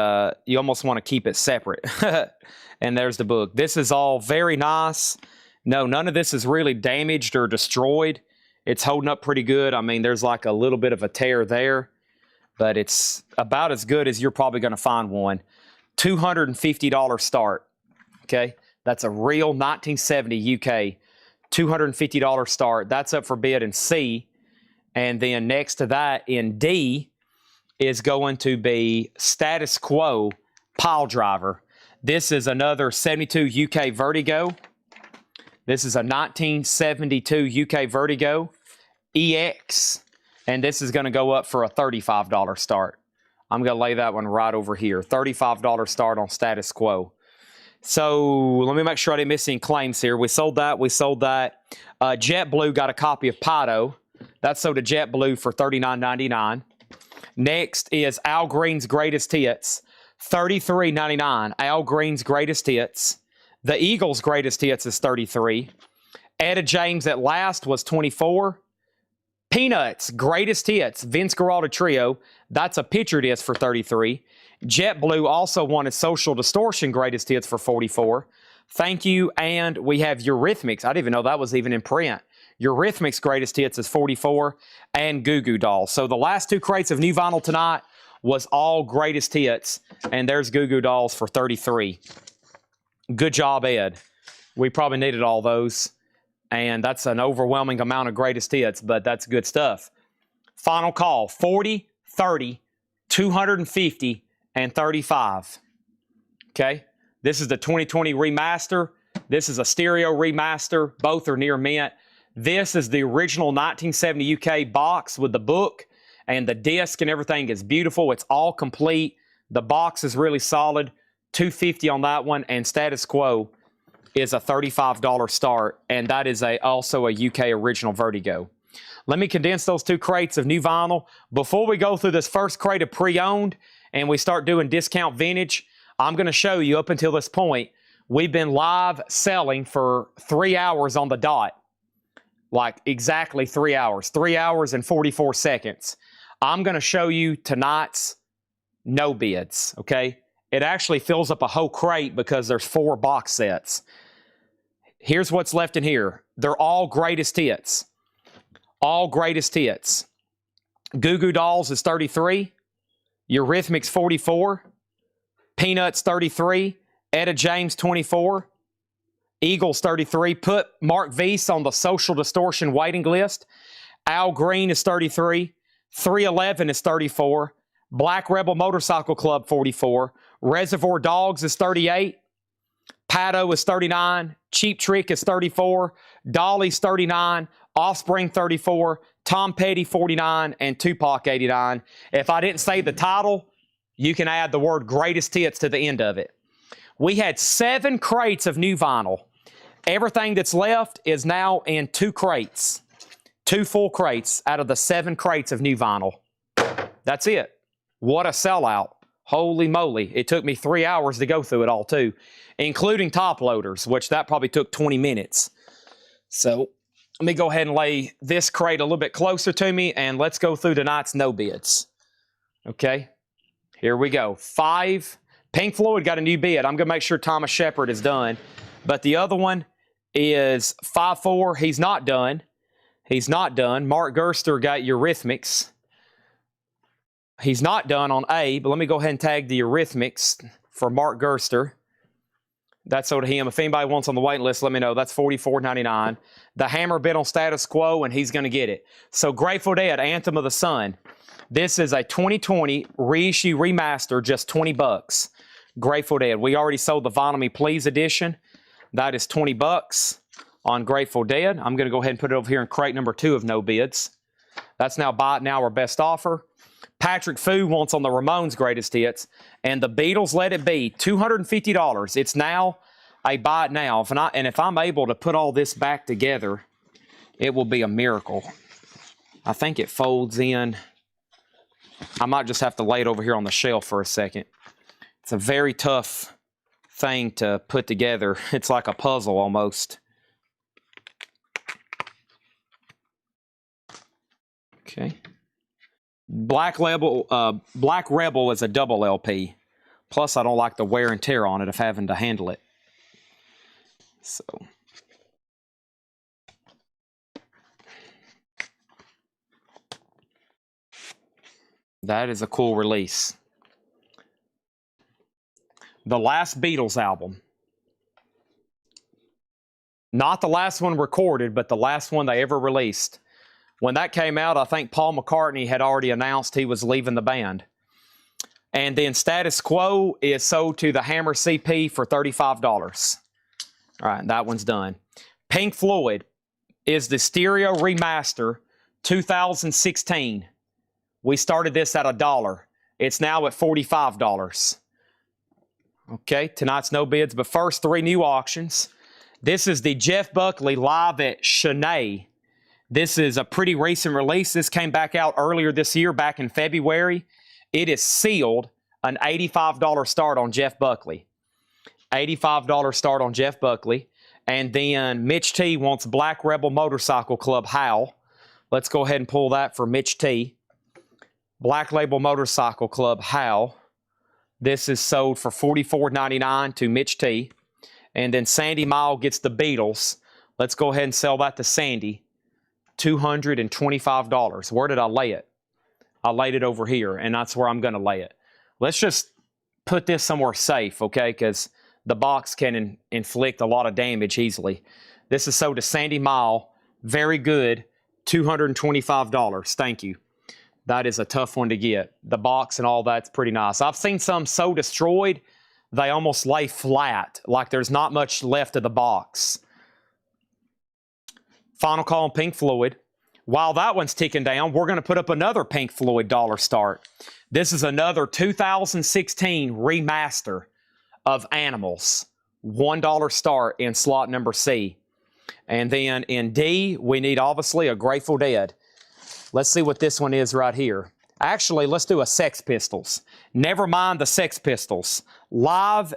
you almost want to keep it separate. And there's the book. This is all very nice. No, none of this is really damaged or destroyed. It's holding up pretty good. I mean, there's like a little bit of a tear there, but it's about as good as you're probably going to find one. $250 start, okay? That's a real 1970 UK. $250 start. That's up for bid in C. And then next to that in D is going to be Status Quo Pile Driver. This is another 72 UK Vertigo. This is a 1972 UK Vertigo EX. And this is going to go up for a $35 start. I'm going to lay that one right over here. $35 start on Status Quo. So let me make sure I didn't miss any claims here. We sold that. We sold that. JetBlue got a copy of Pato. That's sold to JetBlue for $39.99. Next is Al Green's Greatest Hits. $33.99. Al Green's Greatest Hits. The Eagles' Greatest Hits is $33. Etta James at last was $24. Peanuts, Greatest Hits, Vince Guaraldi Trio. That's a picture disc for $33. JetBlue also wanted Social Distortion Greatest Hits for $44. Thank you. And we have Eurythmics. I didn't even know that was even in print. Eurythmics Greatest Hits is $44. And Goo Goo Dolls. So the last two crates of new vinyl tonight was all Greatest Hits. And there's Goo Goo Dolls for $33. Good job, Ed. We probably needed all those. And that's an overwhelming amount of Greatest Hits, but that's good stuff. Final call, 40, 30, 250, and 35. Okay? This is the 2020 remaster. This is a stereo remaster. Both are near mint. This is the original 1970 UK box with the book, and the disc and everything is beautiful. It's all complete. The box is really solid. $250 on that one, and Status Quo is a $35 start, and that is also a UK original Vertigo. Let me condense those two crates of new vinyl. Before we go through this first crate of pre-owned and we start doing discount vintage, I'm going to show you up until this point, we've been live selling for 3 hours on the dot. Like exactly 3 hours. 3 hours and 44 seconds. I'm going to show you tonight's no bids, okay? It actually fills up a whole crate because there's 4 box sets. Here's what's left in here. They're all Greatest Hits. All Greatest Hits. Goo Goo Dolls is $33. Eurythmics $44. Peanuts $33. Etta James $24. Eagles $33. Put Mark Weiss on the Social Distortion waiting list. Al Green is $33. 311 is $34. Black Rebel Motorcycle Club $44. Reservoir Dogs is $38. Pato is $39. Cheap Trick is $34. Dolly's $39. Offspring $34. Tom Petty $49. And Tupac $89. If I didn't say the title, you can add the word Greatest Hits to the end of it. We had 7 crates of new vinyl. Everything that's left is now in 2 crates. 2 full crates out of the 7 crates of new vinyl. That's it. What a sellout. Holy moly. It took me 3 hours to go through it all too, including top loaders, which that probably took 20 minutes. So let me go ahead and lay this crate a little bit closer to me, and let's go through tonight's no bids. Okay, here we go. 5. Pink Floyd got a new bid. I'm going to make sure Thomas Shepard is done. But the other one is 5-4. He's not done. He's not done. Mark Gerster got Eurythmics. He's not done on A, but let me go ahead and tag the Eurythmics for Mark Gerster. That's so to him. If anybody wants on the waiting list, let me know. That's $44.99. The Hammer bid on Status Quo, and he's going to get it. So Grateful Dead, Anthem of the Sun. This is a 2020 reissue remaster, just $20. Grateful Dead. We already sold the Vinyl Me Please edition. That is $20 on Grateful Dead. I'm going to go ahead and put it over here in crate number 2 of no bids. That's now buy it now or best offer. Patrick Fu wants on the Ramones Greatest Hits, and the Beatles Let It Be, $250. It's now a buy it now. If I'm able to put all this back together, it will be a miracle. I think it folds in. I might just have to lay it over here on the shelf for a second. It's a very tough thing to put together. It's like a puzzle almost. Okay. Black Rebel is a double LP. Plus, I don't like the wear and tear on it of having to handle it. So, that is a cool release. The last Beatles album. Not the last one recorded, but the last one they ever released. When that came out, I think Paul McCartney had already announced he was leaving the band. And then Status Quo is sold to the Hammer CP for $35. All right, that one's done. Pink Floyd is the Stereo Remaster 2016. We started this at $1. It's now at $45. Okay, tonight's no bids, but first 3 new auctions. This is the Jeff Buckley live at Shanae. This is a pretty recent release. This came back out earlier this year, back in February. It is sealed, an $85 start on Jeff Buckley. $85 start on Jeff Buckley. And then Mitch T wants Black Rebel Motorcycle Club Howl. Let's go ahead and pull that for Mitch T. Black Label Motorcycle Club Howl. This is sold for $44.99 to Mitch T. And then Sandy Mile gets the Beatles. Let's go ahead and sell that to Sandy. $225. Where did I lay it? I laid it over here, and that's where I'm going to lay it. Let's just put this somewhere safe, okay? Because the box can inflict a lot of damage easily. This is sold to Sandy Mile. Very good. $225. Thank you. That is a tough one to get. The box and all that's pretty nice. I've seen some so destroyed, they almost lay flat, like there's not much left of the box. Final call on Pink Floyd. While that one's ticking down, we're going to put up another Pink Floyd dollar start. This is another 2016 remaster of Animals. $1 start in slot number C. And then in D, we need obviously a Grateful Dead. Let's see what this one is right here. Actually, let's do a Sex Pistols. Never mind the Sex Pistols. Live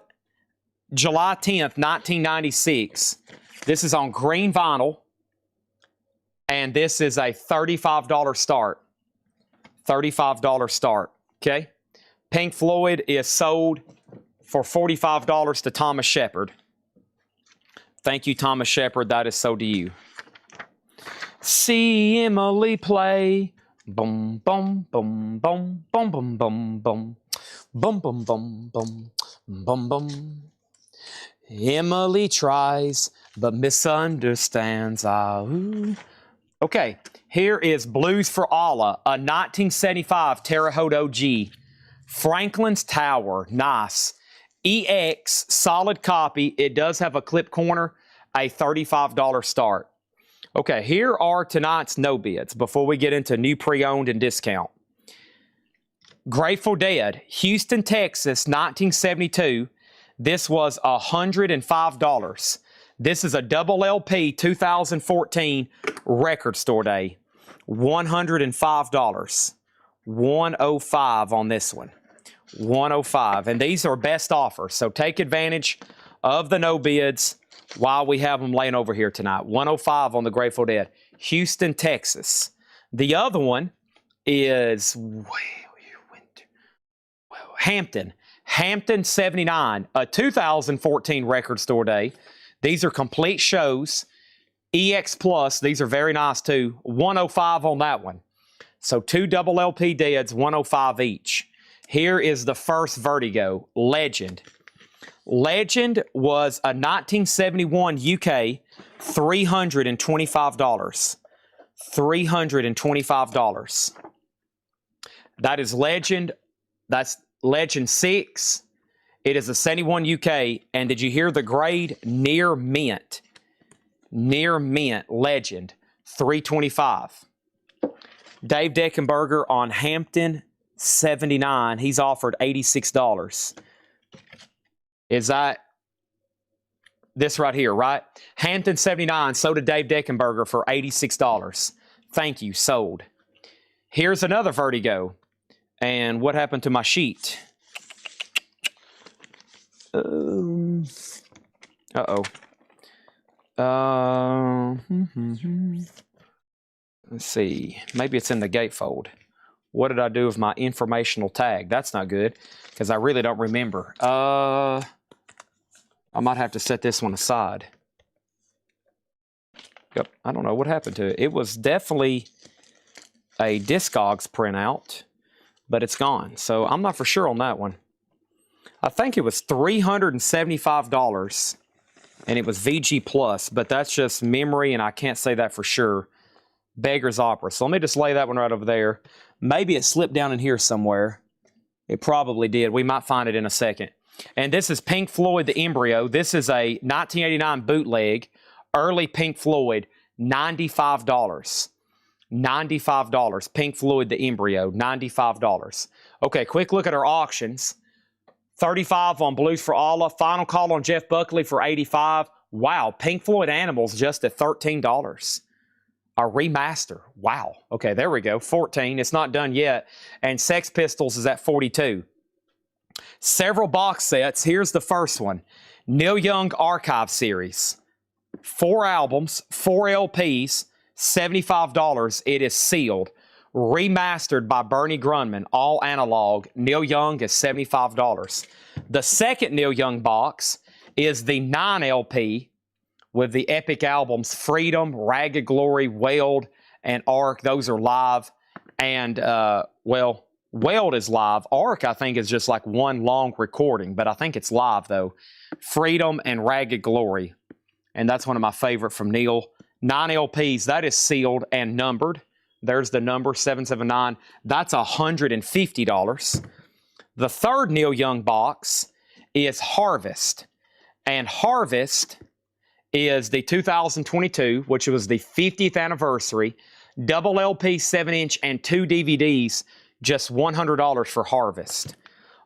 July 10th, 1996. This is on green vinyl. And this is a $35 start. $35 start, okay? Pink Floyd is sold for $45 to Thomas Shepard. Thank you, Thomas Shepard. That is sold to you. See Emily play. Boom, boom, boom, boom, boom, boom, boom, boom. Boom, boom, boom, boom, boom, boom. Emily tries, but misunderstands. Ooh. Okay, here is Blues for Allah, a 1975 Terre Haute OG. Franklin's Tower, nice. EX, solid copy. It does have a clip corner, a $35 start. Okay, here are tonight's no bids before we get into new pre-owned and discount. Grateful Dead, Houston, Texas, 1972. This was $105. This is a double LP 2014 Record Store Day. $105. $105 on this one. $105. And these are best offers. So take advantage of the no bids while we have them laying over here tonight. $105 on the Grateful Dead. Houston, Texas. The other one is Hampton. Hampton 79, a 2014 Record Store Day. These are complete shows. EX Plus, these are very nice too. $105 on that one. So 2 double LP Deads, $105 each. Here is the first Vertigo, Legend. Legend was a 1971 UK, $325. $325. That is Legend. That's Legend 6. It is a 71 UK. And did you hear the grade? Near mint. Near mint. Legend. $325. Dave Deckenberger on Hampton 79. He's offered $86. Is that this right here, right? Hampton 79 sold to Dave Deckenberger for $86. Thank you, sold. Here's another Vertigo. And what happened to my sheet? Uh-oh. Let's see. Maybe it's in the gatefold. What did I do with my informational tag? That's not good, because I really don't remember. I might have to set this one aside. Yep, I don't know what happened to it. It was definitely a Discogs printout, but it's gone. So I'm not for sure on that one. I think it was $375, and it was VG Plus, but that's just memory, and I can't say that for sure. Beggar's Opera. So let me just lay that one right over there. Maybe it slipped down in here somewhere. It probably did. We might find it in a second. And this is Pink Floyd, The Embryo. This is a 1989 bootleg, early Pink Floyd, $95. $95. Pink Floyd, The Embryo, $95. Okay, quick look at our auctions. 35 on Blues for Allah. Final call on Jeff Buckley for 85. Wow, Pink Floyd Animals just at $13. A remaster. Wow. Okay, there we go. 14. It's not done yet. And Sex Pistols is at 42. Several box sets. Here's the first one. Neil Young Archive Series. 4 albums, 4 LPs, $75. It is sealed. Remastered by Bernie Grundman, all analog. Neil Young is $75. The second Neil Young box is the 9 LP with the epic albums Freedom, Ragged Glory, Wailed, and Ark. Those are live. And, well, Wailed is live. Ark, I think, is just like one long recording, but I think it's live, though. Freedom and Ragged Glory. And that's one of my favorite from Neil. 9 LPs. That is sealed and numbered. There's the number, 779. That's $150. The third Neil Young box is Harvest. And Harvest is the 2022, which was the 50th anniversary, double LP, 7-inch, and 2 DVDs, just $100 for Harvest.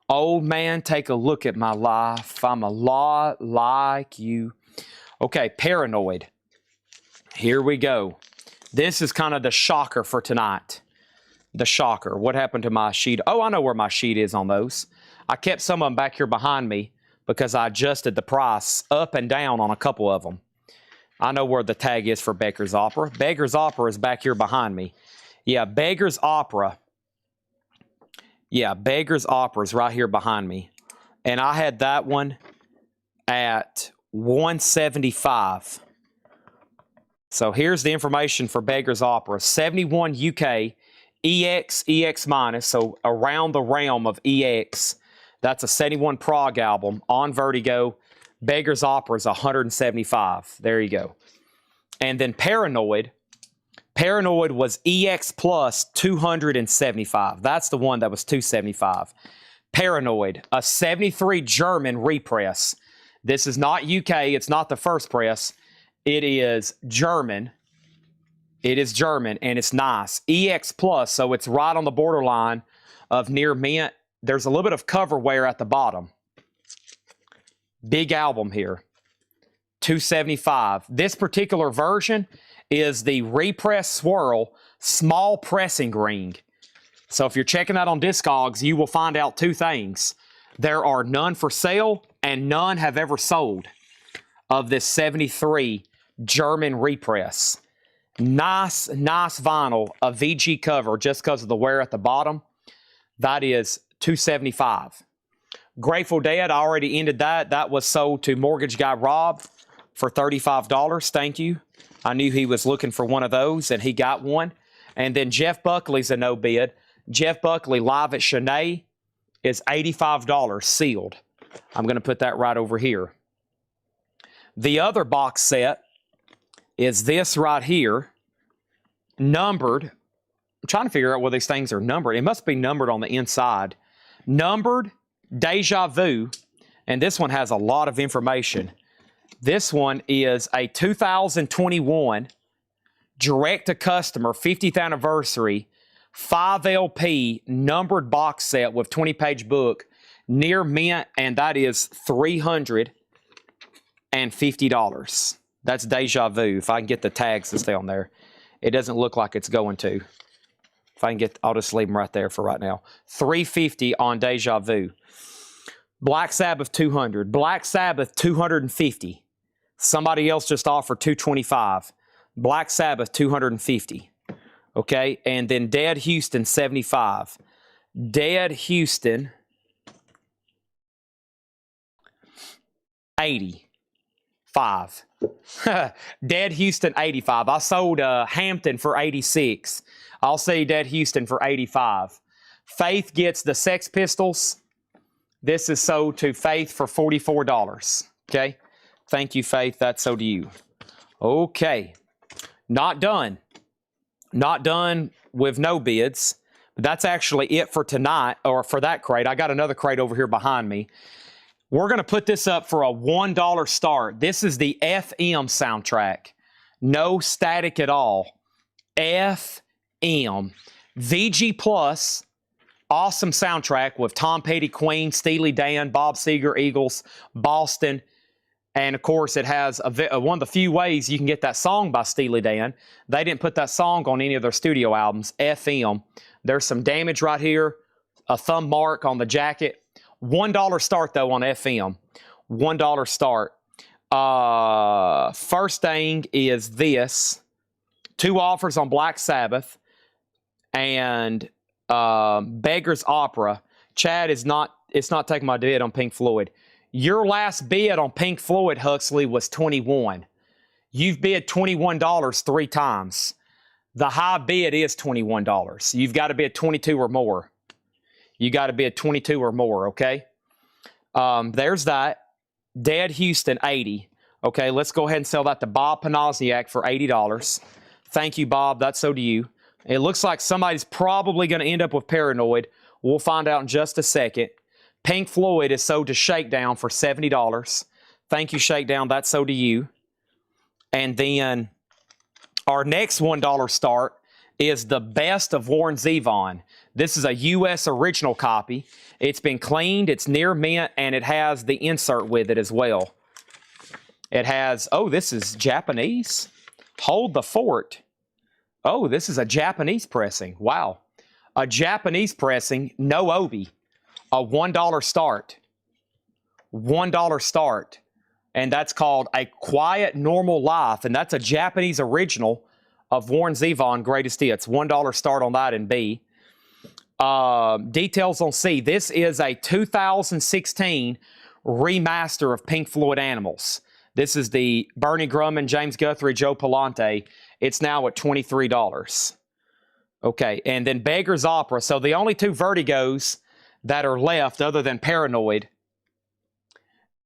Old man, take a look at my life. I'm a lot like you. Okay, Paranoid. Here we go. This is kind of the shocker for tonight. The shocker. What happened to my sheet? Oh, I know where my sheet is on those. I kept some of them back here behind me because I adjusted the price up and down on a couple of them. I know where the tag is for Beggar's Opera. Beggar's Opera is back here behind me. Yeah, Beggar's Opera. Yeah, Beggar's Opera is right here behind me. And I had that one at $175. So here's the information for Beggar's Opera. 71 UK, EX, EX minus, so around the realm of EX. That's a 71 prog album on Vertigo. Beggar's Opera is 175. There you go. And then Paranoid. Paranoid was EX plus 275. That's the one that was 275. Paranoid, a 73 German repress. This is not UK. It's not the first press. It is German. It is German, and it's nice. EX plus, so it's right on the borderline of near mint. There's a little bit of cover wear at the bottom. Big album here. 275. This particular version is the repress swirl small pressing ring. So if you're checking that on Discogs, you will find out 2 things. There are none for sale, and none have ever sold of this 73 German repress. Nice, nice vinyl, a VG cover just because of the wear at the bottom. That is $275. Grateful Dead, I already ended that. That was sold to Mortgage Guy Rob for $35. Thank you. I knew he was looking for one of those, and he got one. And then Jeff Buckley's a no bid. Jeff Buckley live at Shanae is $85 sealed. I'm going to put that right over here. The other box set is this right here, numbered. I'm trying to figure out where these things are numbered. It must be numbered on the inside. Numbered Deja Vu, and this one has a lot of information. This one is a 2021 direct-to-customer 50th anniversary 5 LP numbered box set with 20-page book, near mint, and that is $350. That's Deja Vu. If I can get the tags to stay on there. It doesn't look like it's going to. If I can get, I'll just leave them right there for right now. $350 on Deja Vu. Black Sabbath 200. Black Sabbath 250. Somebody else just offered $225. Black Sabbath 250. Okay, and then Dead Houston 75. Dead Houston 85. Dead Houston 85. I sold Hampton for 86. I'll say Dead Houston for 85. Faith gets the Sex Pistols. This is sold to Faith for $44. Okay, thank you, Faith. That's sold to you. Okay, not done. Not done with no bids. That's actually it for tonight, or for that crate. I got another crate over here behind me. We're going to put this up for a $1 start. This is the FM soundtrack. No static at all. FM. VG Plus. Awesome soundtrack with Tom Petty, Queen, Steely Dan, Bob Seger, Eagles, Boston. And, of course, it has one of the few ways you can get that song by Steely Dan. They didn't put that song on any of their studio albums. FM. There's some damage right here. A thumb mark on the jacket. $1 start, though, on FM. $1 start. First thing is this. 2 offers on Black Sabbath. And Beggar's Opera. Chad it's not taking my bid on Pink Floyd. Your last bid on Pink Floyd, Huxley, was $21. You've bid $21 3 times. The high bid is $21. You've got to bid 22 or more. You got to bid 22 or more, okay? There's that. Dead Houston, 80. Okay, let's go ahead and sell that to Bob Panozniak for $80. Thank you, Bob. That's so to you. It looks like somebody's probably going to end up with Paranoid. We'll find out in just a second. Pink Floyd is sold to Shakedown for $70. Thank you, Shakedown. That's so to you. And then our next $1 start is the Best of Warren Zevon. This is a U.S. original copy. It's been cleaned, it's near mint, and it has the insert with it as well. It has, oh, this is Japanese. Hold the Fort. Oh, this is a Japanese pressing. Wow. A Japanese pressing, no obi. A $1 start. $1 start. And that's called A Quiet Normal Life. And that's a Japanese original of Warren Zevon, Greatest Hits. $1 start on that in B. Details on C. This is a 2016 remaster of Pink Floyd Animals. This is the Bernie Grumman, James Guthrie, Joe Palante. It's now at $23. Okay, and then Beggar's Opera. So the only 2 Vertigos that are left other than Paranoid.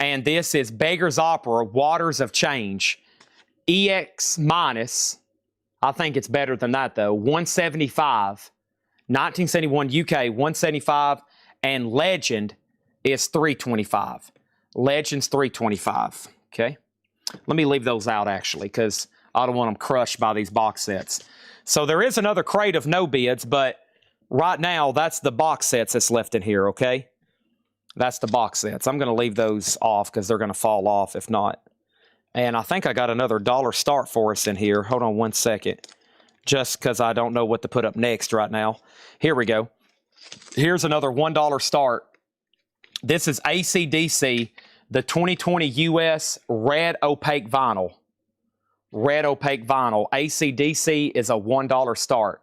And this is Beggar's Opera, Waters of Change. EX minus, I think it's better than that though, 175. 1971 UK, 175. And Legend is 325. Legend's 325. Okay. Let me leave those out actually, because I don't want them crushed by these box sets. So there is another crate of no bids, but right now that's the box sets that's left in here, okay? That's the box sets. I'm going to leave those off because they're going to fall off if not. And I think I got another $1 start for us in here. Hold on one second. Just because I don't know what to put up next right now. Here we go. Here's another $1 start. This is AC/DC, the 2020 US red opaque vinyl. Red opaque vinyl. AC/DC is a $1 start.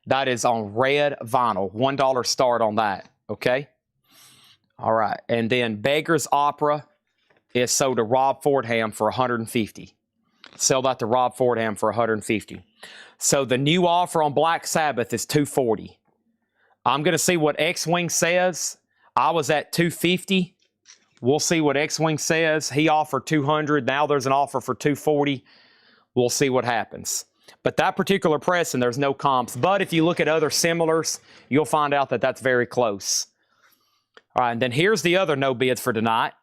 That is on red vinyl. $1 start on that. Okay? All right. And then Beggar's Opera is sold to Rob Fordham for $150. Sell that to Rob Fordham for $150. So the new offer on Black Sabbath is $240. I'm going to see what X-Wing says. I was at $250. We'll see what X-Wing says. He offered $200. Now there's an offer for $240. We'll see what happens. But that particular pressing, there's no comps. But if you look at other similars, you'll find out that that's very close. All right, and then here's the other no bids for tonight.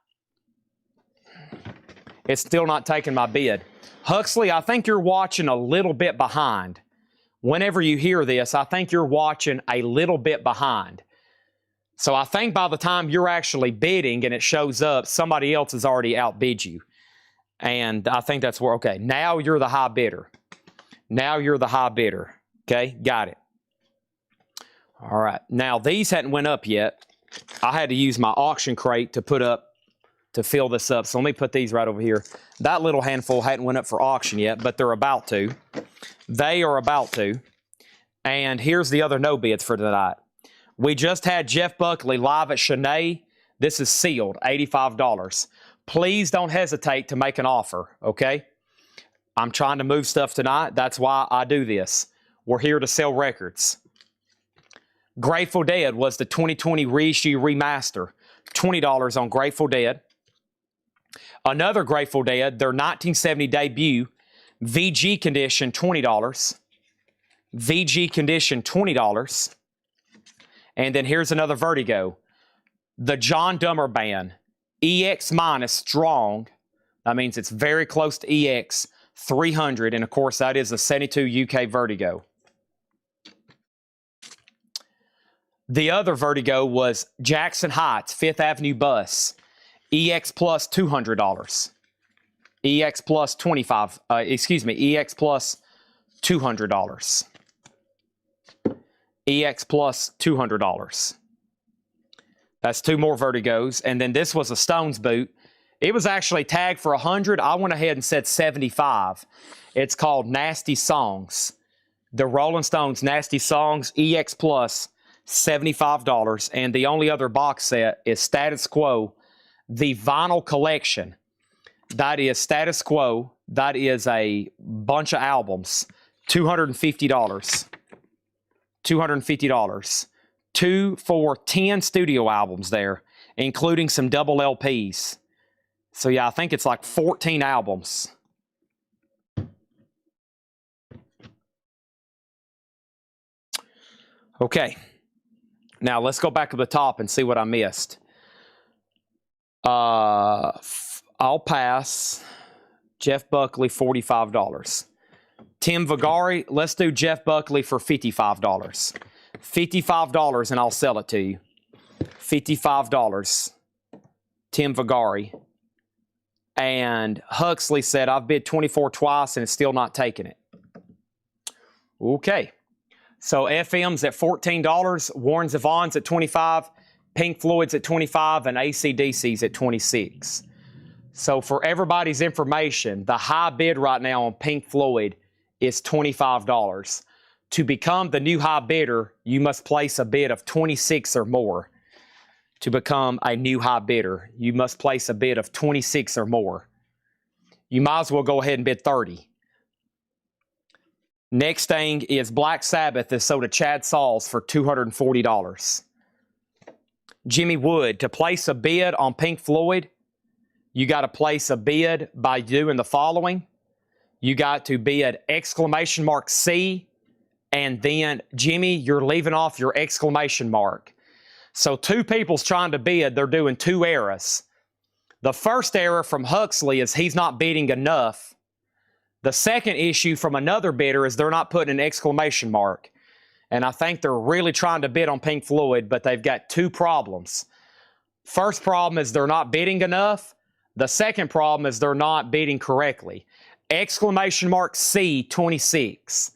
It's still not taking my bid. Huxley, I think you're watching a little bit behind. Whenever you hear this, I think you're watching a little bit behind. So I think by the time you're actually bidding and it shows up, somebody else has already outbid you. And I think that's where, okay, now you're the high bidder. Now you're the high bidder. Okay, got it. All right, now these hadn't went up yet. I had to use my auction crate to put up, to fill this up. So let me put these right over here. That little handful hadn't went up for auction yet, but they're about to. They are about to. And here's the other no bids for tonight. We just had Jeff Buckley live at Shanae. This is sealed, $85. Please don't hesitate to make an offer, okay? I'm trying to move stuff tonight. That's why I do this. We're here to sell records. Grateful Dead was the 2020 reissue remaster. $20 on Grateful Dead. Another Grateful Dead, their 1970 debut, VG condition, $20. VG Condition, $20. And then here's another Vertigo. The John Dummer Band, EX minus strong. That means it's very close to EX, 300. And of course, that is a 72 UK Vertigo. The other Vertigo was Jackson Heights, Fifth Avenue Bus, EX plus $200. EX plus EX plus $200. EX plus $200. That's two more Vertigos. And then this was a Stones boot. It was actually tagged for 100. I went ahead and said 75. It's called Nasty Songs. The Rolling Stones Nasty Songs, EX plus $75. And the only other box set is Status Quo, the Vinyl Collection. That is Status Quo. That is a bunch of albums. $250. $250. 2 for 10 studio albums there, including some double LPs. So yeah, I think it's like 14 albums. Okay. Now let's go back to the top and see what I missed. I'll pass. Jeff Buckley, $45. Tim Vigari, let's do Jeff Buckley for $55. $55 and I'll sell it to you. $55. Tim Vigari. And Huxley said, I've bid 24 twice and it's still not taking it. Okay. So FM's at $14, Warren Zevon's at $25, Pink Floyd's at $25, and AC/DC's at $26. So for everybody's information, the high bid right now on Pink Floyd is $25. To become the new high bidder, you must place a bid of 26 or more. To become a new high bidder, you must place a bid of 26 or more. You might as well go ahead and bid 30. Next thing is Black Sabbath is sold to Chad Sauls for $240. Jimmy Wood, to place a bid on Pink Floyd, you got to place a bid by doing the following. You got to bid exclamation mark C, and then, Jimmy, you're leaving off your exclamation mark. So two people's trying to bid, they're doing two errors. The first error from Huxley is he's not bidding enough. The second issue from another bidder is they're not putting an exclamation mark. And I think they're really trying to bid on Pink Floyd, but they've got two problems. First problem is they're not bidding enough. The second problem is they're not bidding correctly. Exclamation mark C, 26.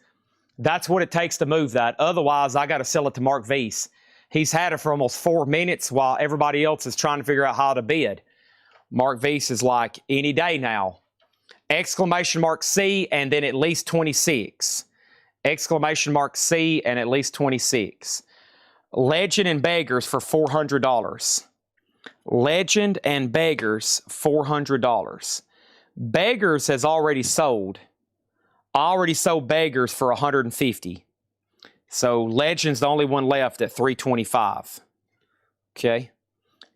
That's what it takes to move that. Otherwise, I got to sell it to Mark Weiss. He's had it for almost 4 minutes while everybody else is trying to figure out how to bid. Mark Weiss is like, any day now. Exclamation mark C and then at least 26. Exclamation mark C and at least 26. Legend and Beggars for $400. Legend and Beggars, $400. Beggars has already sold. I already sold Beggars for $150. So Legend's the only one left at $325. Okay.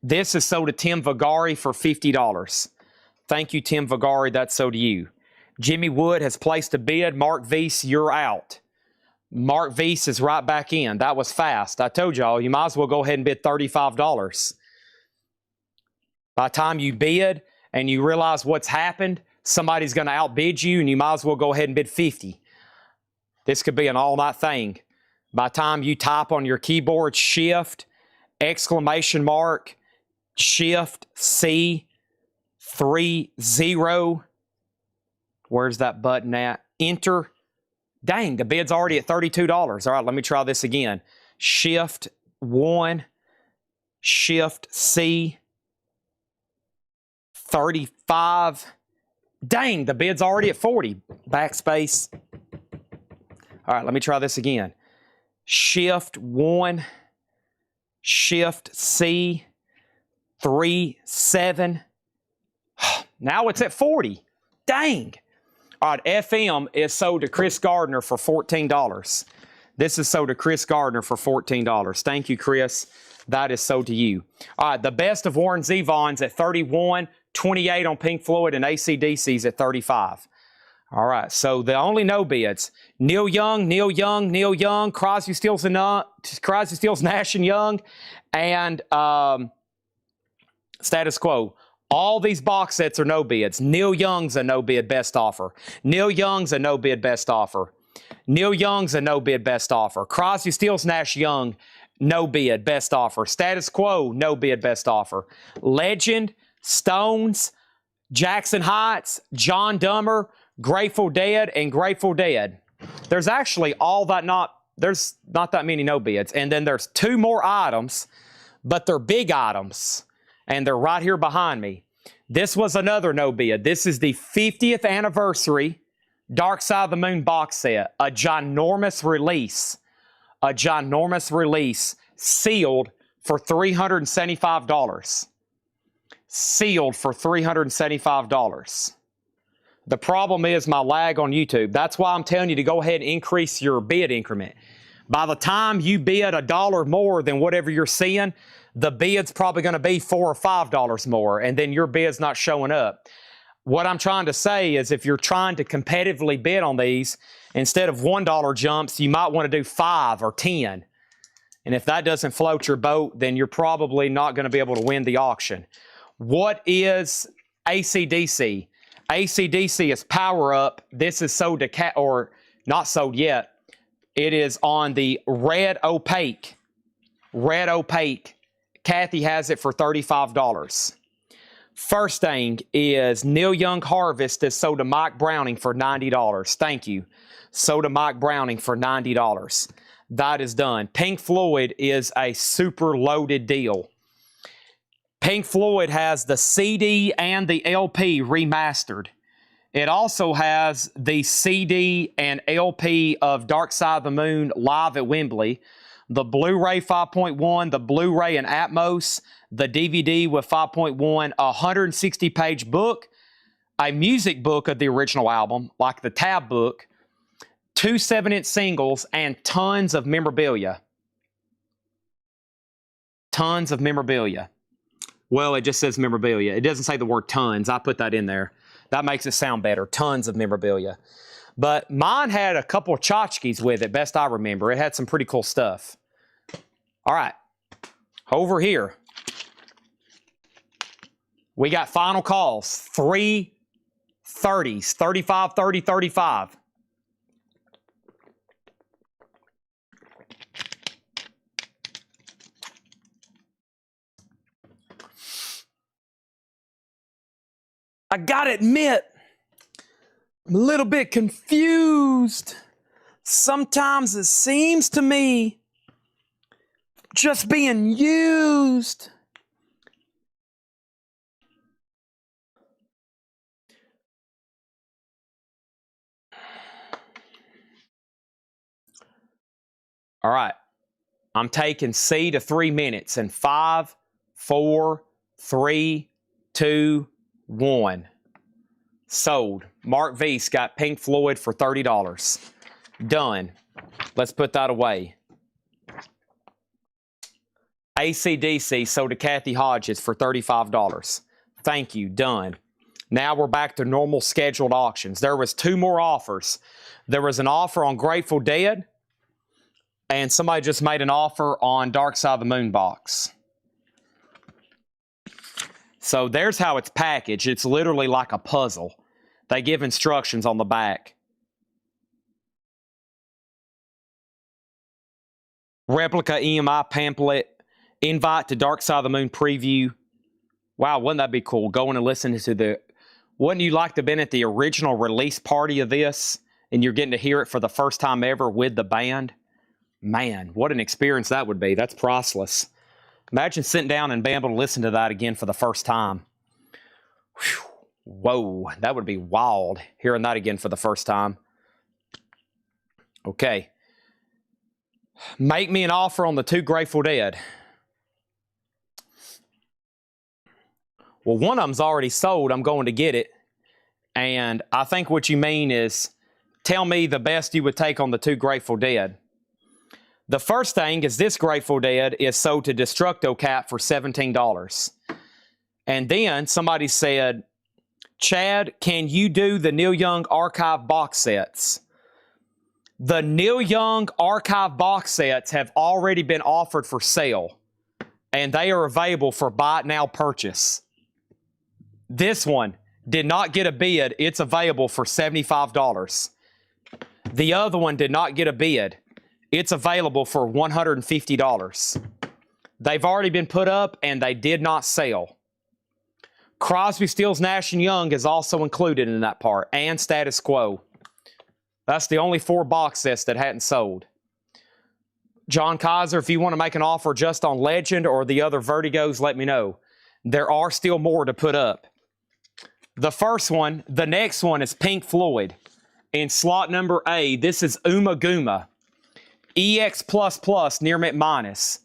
This is sold to Tim Vigari for $50. Thank you, Tim Vigari. That's so to you. Jimmy Wood has placed a bid. Mark Weiss, you're out. Mark Weiss is right back in. That was fast. I told y'all, you might as well go ahead and bid $35. By the time you bid and you realize what's happened, somebody's going to outbid you, and you might as well go ahead and bid $50. This could be an all-night thing. By the time you type on your keyboard, Shift, exclamation mark, Shift, C, 30. Where's that button at? Enter. Dang, the bid's already at $32. All right, let me try this again. Shift 1, Shift C, 35. Dang, the bid's already at 40. Backspace. All right, let me try this again. Shift 1, Shift C, 37. Now it's at 40. Dang. All right, FM is sold to Chris Gardner for $14. This is sold to Chris Gardner for $14. Thank you, Chris. That is sold to you. All right, the best of Warren Zevon's at 31, 28 on Pink Floyd, and AC/DC's at 35. All right, so the only no bids: Neil Young, Crosby, Stills, Nash and Young, and Status Quo. All these box sets are no bids. Neil Young's a no bid best offer. Neil Young's a no bid best offer. Neil Young's a no bid best offer. Crosby, Stills, Nash, Young, no bid best offer. Status Quo, no bid best offer. Legend, Stones, Jackson Heights, John Dummer, Grateful Dead, and Grateful Dead. There's actually there's not that many no bids. And then there's two more items, but they're big items, and they're right here behind me. This was another no bid. This is the 50th anniversary Dark Side of the Moon box set, a ginormous release, sealed for $375. Sealed for $375. The problem is my lag on YouTube. That's why I'm telling you to go ahead and increase your bid increment. By the time you bid $1 more than whatever you're seeing, the bid's probably going to be $4 or $5 more, and then your bid's not showing up. What I'm trying to say is if you're trying to competitively bid on these, instead of $1 jumps, you might want to do 5 or 10. And if that doesn't float your boat, then you're probably not going to be able to win the auction. What is AC/DC? AC/DC is Power Up. This is sold to or not sold yet. It is on the red opaque. Red opaque. Kathy has it for $35. First thing is Neil Young Harvest is sold to Mike Browning for $90. Thank you. Sold to Mike Browning for $90. That is done. Pink Floyd is a super loaded deal. Pink Floyd has the CD and the LP remastered. It also has the CD and LP of Dark Side of the Moon live at Wembley, the Blu-ray 5.1, the Blu-ray and Atmos, the DVD with 5.1, a 160-page book, a music book of the original album, like the tab book, 2 7-inch singles, and tons of memorabilia. Tons of memorabilia. Well, it just says memorabilia. It doesn't say the word tons. I put that in there. That makes it sound better. Tons of memorabilia. But mine had a couple of tchotchkes with it, best I remember. It had some pretty cool stuff. All right. Over here. We got final calls. 3 30s. 35, 30, 35. I gotta admit, I'm a little bit confused. Sometimes it seems to me just being used. All right. I'm taking C to 3 minutes in 5, 4, 3, 2, 1. Sold. Mark V's got Pink Floyd for $30. Done. Let's put that away. AC/DC sold to Kathy Hodges for $35. Thank you. Done. Now we're back to normal scheduled auctions. There was 2 more offers. There was an offer on Grateful Dead, and somebody just made an offer on Dark Side of the Moon box. So there's how it's packaged. It's literally like a puzzle. They give instructions on the back. Replica EMI pamphlet. Invite to Dark Side of the Moon preview. Wow, wouldn't that be cool? Going and listening to the... Wouldn't you like to have been at the original release party of this, and you're getting to hear it for the first time ever with the band? Man, what an experience that would be. That's priceless. Imagine sitting down and being able to listen to that again for the first time. Whew. Whoa, that would be wild, hearing that again for the first time. Okay. Make me an offer on the 2 Grateful Dead. Well, one of them's already sold. I'm going to get it. And I think what you mean is tell me the best you would take on the 2 Grateful Dead. The first thing is this Grateful Dead is sold to Destructo Cat for $17. And then somebody said, Chad, can you do the Neil Young archive box sets? The Neil Young archive box sets have already been offered for sale, and they are available for buy it now purchase. This one did not get a bid. It's available for $75. The other one did not get a bid. It's available for $150. They've already been put up, and they did not sell. Crosby, Stills, Nash & Young is also included in that part, and Status Quo. That's the only 4 box sets that hadn't sold. John Kaiser, if you want to make an offer just on Legend or the other Vertigos, let me know. There are still more to put up. The first one, the next one is Pink Floyd. In slot number A, this is Uma Guma. EX++ near mint minus.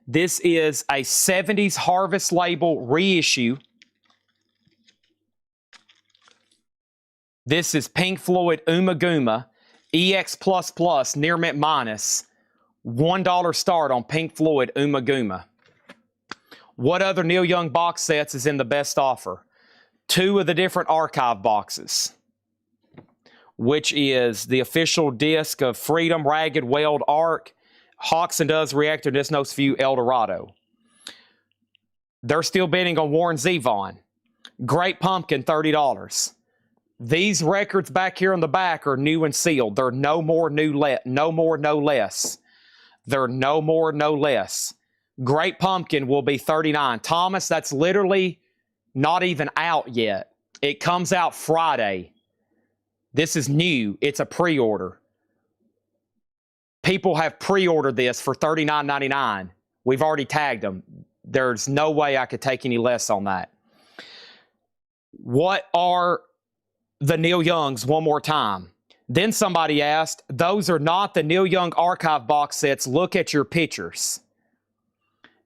This is a 70s Harvest label reissue. This is Pink Floyd Uma Guma. EX++ near mint minus. $1 start on Pink Floyd Uma Guma. What other Neil Young box sets is in the best offer? 2 of the different archive boxes, which is the official disc of Freedom, Ragged, Weld, Arc, Hawks and Doves, Reactor, Disnos View, El Dorado. They're still bidding on Warren Zevon. Great Pumpkin, $30. These records back here on the back are new and sealed. They're no more, no more, no less. They're no more, no less. Great Pumpkin will be $39. Thomas, that's literally not even out yet. It comes out Friday. This is new. It's a pre-order. People have pre-ordered this for $39.99. We've already tagged them. There's no way I could take any less on that. What are the Neil Youngs one more time? Then somebody asked, those are not the Neil Young archive box sets. Look at your pictures.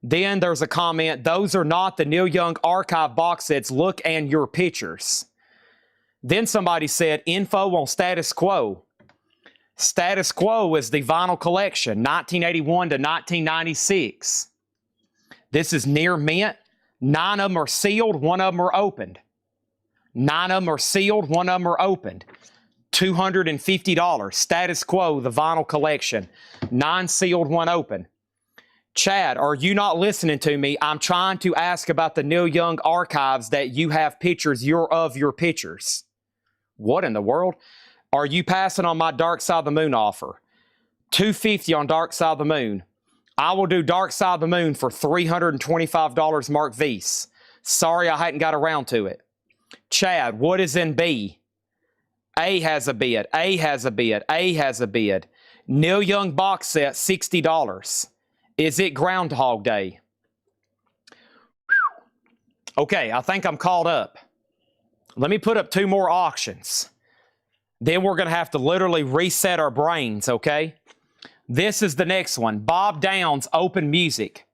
Then there's a comment, those are not the Neil Young archive box sets. Look and your pictures. Then somebody said, info on Status Quo. Status Quo is the vinyl collection, 1981 to 1996. This is near mint. 9 of them are sealed, 1 of them are opened. 9 of them are sealed, 1 of them are opened. $250. Status Quo, the vinyl collection. 9 sealed, 1 open. Chad, are you not listening to me? I'm trying to ask about the Neil Young archives that you have pictures, of your pictures. What in the world? Are you passing on my Dark Side of the Moon offer? $250 on Dark Side of the Moon. I will do Dark Side of the Moon for $325 Mark Vise. Sorry I hadn't got around to it. Chad, what is in B? A has a bid. A has a bid. A has a bid. Neil Young box set, $60. Is it Groundhog Day? Okay, I think I'm caught up. Let me put up 2 more auctions. Then we're going to have to literally reset our brains, okay? This is the next one. Bob Downs, Open Music.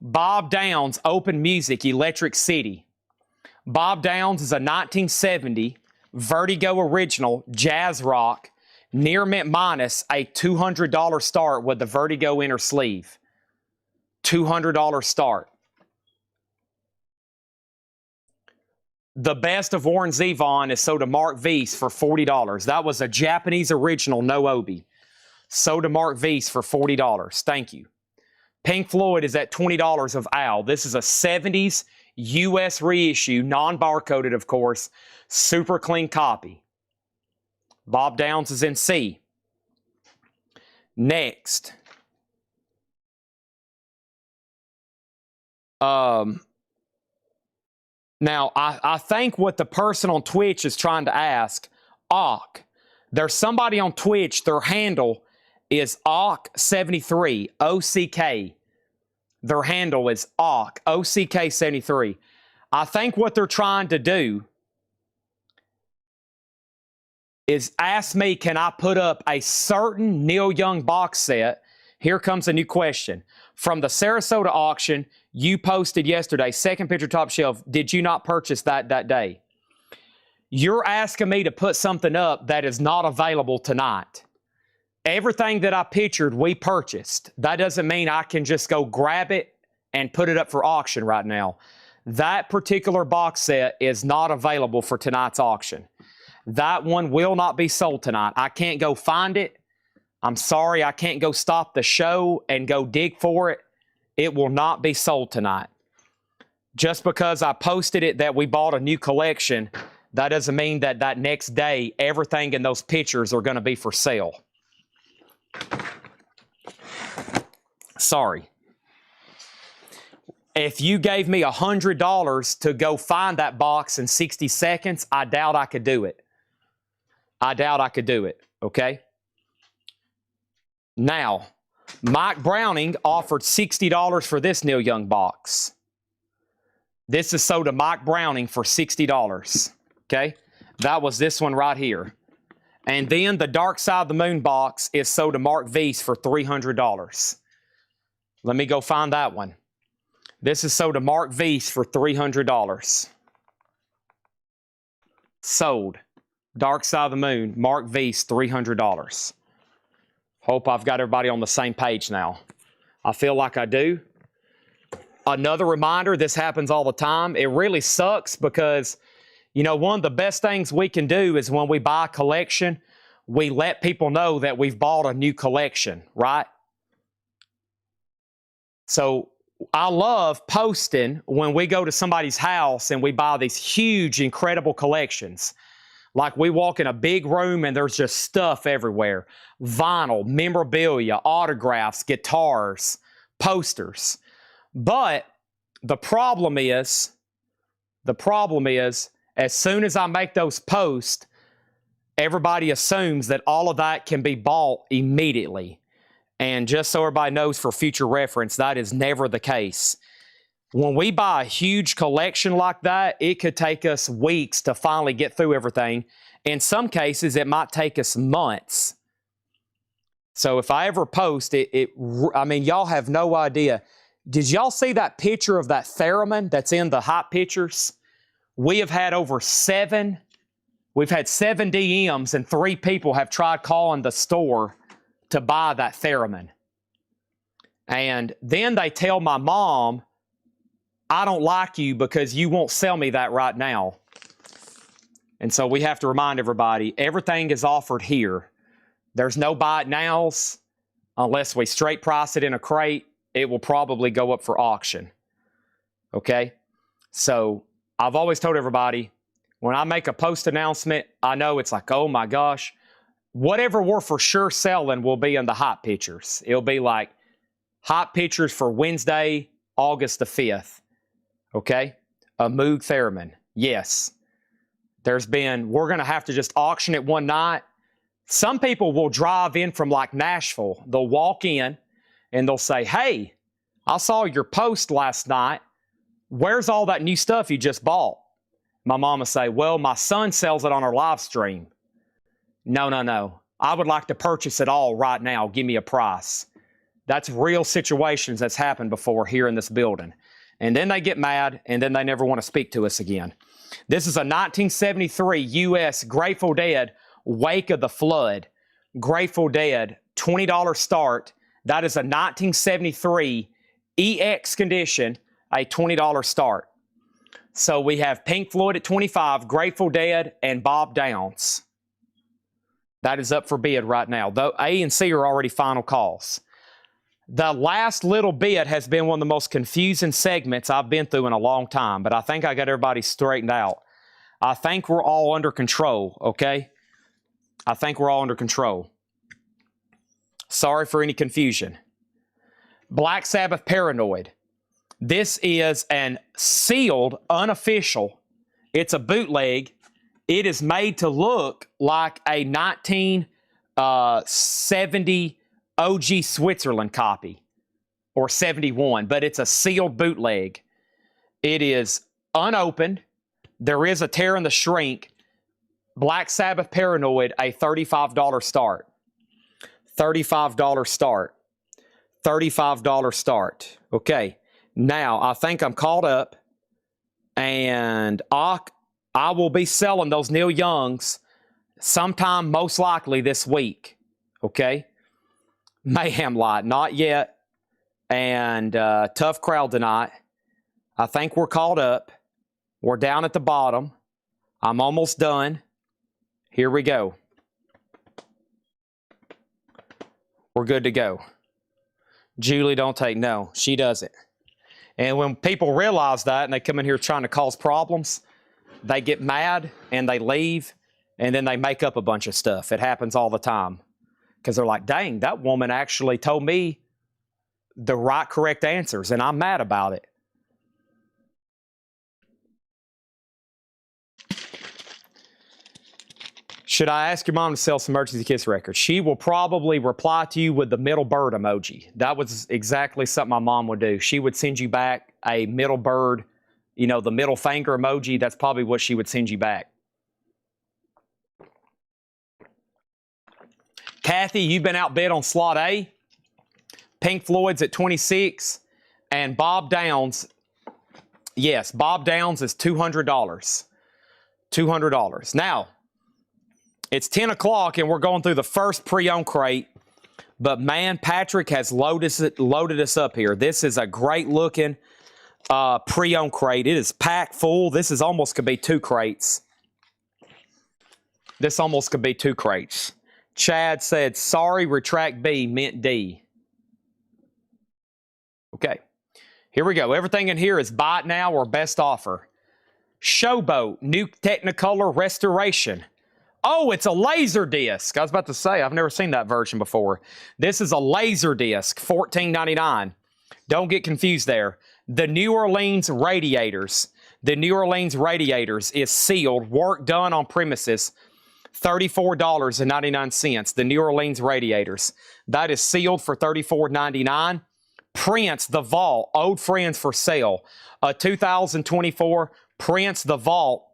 Bob Downs, Open Music, Electric City. Bob Downs is a 1970 Vertigo original, jazz rock, near mint minus, a $200 start with the Vertigo inner sleeve. $200 start. The best of Warren Zevon is sold to Mark Vise for $40. That was a Japanese original, no Obi. Sold to Mark Vise for $40. Thank you. Pink Floyd is at $20 of Al. This is a 70s U.S. reissue, non-barcoded, of course. Super clean copy. Bob Downs is in C. Next. Now, I think what the person on Twitch is trying to ask, Ock. There's somebody on Twitch, their handle is Ock73, O-C-K. Their handle is Ock, O-C-K 73. I think what they're trying to do is ask me, can I put up a certain Neil Young box set? Here comes a new question. From the Sarasota auction, you posted yesterday, second picture top shelf. Did you not purchase that day? You're asking me to put something up that is not available tonight. Everything that I pictured, we purchased. That doesn't mean I can just go grab it and put it up for auction right now. That particular box set is not available for tonight's auction. That one will not be sold tonight. I can't go find it. I'm sorry, I can't go stop the show and go dig for it. It will not be sold tonight. Just because I posted it that we bought a new collection, that doesn't mean that that next day, everything in those pictures are going to be for sale. Sorry. If you gave me $100 to go find that box in 60 seconds, I doubt I could do it. I doubt I could do it, okay? Now, Mike Browning offered $60 for this Neil Young box. This is sold to Mike Browning for $60, okay? That was this one right here. And then the Dark Side of the Moon box is sold to Mark Weiss for $300. Let me go find that one. This is sold to Mark Weiss for $300. Sold. Dark Side of the Moon, Mark Weiss, $300. Hope I've got everybody on the same page now. I feel like I do. Another reminder, this happens all the time. It really sucks because, you know, one of the best things we can do is when we buy a collection, we let people know that we've bought a new collection, right? So I love posting when we go to somebody's house and we buy these huge, incredible collections. Like we walk in a big room and there's just stuff everywhere. Vinyl, memorabilia, autographs, guitars, posters. But the problem is, as soon as I make those posts, everybody assumes that all of that can be bought immediately. And just so everybody knows for future reference, that is never the case. When we buy a huge collection like that, it could take us weeks to finally get through everything. In some cases, it might take us months. So if I ever post it, I mean, y'all have no idea. Did y'all see that picture of that theremin that's in the hot pictures? We have had we've had 7 DMs and 3 people have tried calling the store to buy that theremin. And then they tell my mom, I don't like you because you won't sell me that right now. And so we have to remind everybody, everything is offered here. There's no buy it nows. Unless we straight price it in a crate, it will probably go up for auction. Okay? So I've always told everybody, when I make a post announcement, I know it's like, oh my gosh, whatever we're for sure selling will be in the hot pictures. It'll be like hot pictures for Wednesday, August the 5th. Okay? A Moog Theremin. Yes. We're going to have to just auction it one night. Some people will drive in from like Nashville. They'll walk in and they'll say, hey, I saw your post last night. Where's all that new stuff you just bought? My mom will say, well, my son sells it on our live stream. No. I would like to purchase it all right now. Give me a price. That's real situations that's happened before here in this building. And then they get mad, and then they never want to speak to us again. This is a 1973 U.S. Grateful Dead Wake of the Flood. Grateful Dead, $20 start. That is a 1973 EX condition, a $20 start. So we have Pink Floyd at $25, Grateful Dead, and Bob Downs. That is up for bid right now. Though A and C are already final calls. The last little bit has been one of the most confusing segments I've been through in a long time, but I think I got everybody straightened out. I think we're all under control, okay? I think we're all under control. Sorry for any confusion. Black Sabbath Paranoid. This is an sealed, unofficial. It's a bootleg. It is made to look like a 1970 OG Switzerland copy, or 71, but it's a sealed bootleg. It is unopened. There is a tear in the shrink. Black Sabbath Paranoid, a $35 start. $35 start. $35 start. Okay, now I think I'm caught up, and I will be selling those Neil Youngs sometime most likely this week. Okay? Mayhem Light, not yet. And Tough Crowd tonight. I think we're caught up. We're down at the bottom. I'm almost done. Here we go. We're good to go. Julie, don't take no. She doesn't. And when people realize that and they come in here trying to cause problems, they get mad and they leave and then they make up a bunch of stuff. It happens all the time because they're like, dang, that woman actually told me the right, correct answers and I'm mad about it. Should I ask your mom to sell some emergency kiss records? She will probably reply to you with the middle bird emoji. That was exactly something my mom would do. She would send you back a middle bird, you know, the middle finger emoji. That's probably what she would send you back. Kathy, you've been outbid on slot A. Pink Floyd's at 26. And Bob Downs, yes, Bob Downs is $200. $200. Now, it's 10 o'clock and we're going through the first pre-owned crate. But man, Patrick has loaded us up here. This is a great looking pre-owned crate. It is packed full. This is almost could be 2 crates. This almost could be 2 crates. Chad said, sorry, retract B, meant D. Okay, here we go. Everything in here is buy it now or best offer. Showboat, new Technicolor restoration. Oh, it's a laser disc. I was about to say, I've never seen that version before. This is a laser disc, $14.99. Don't get confused there. The New Orleans Radiators. The New Orleans Radiators is sealed, work done on premises, $34.99. The New Orleans Radiators. That is sealed for $34.99. Prince, The Vault, old friends for sale. 2024 Prince, The Vault.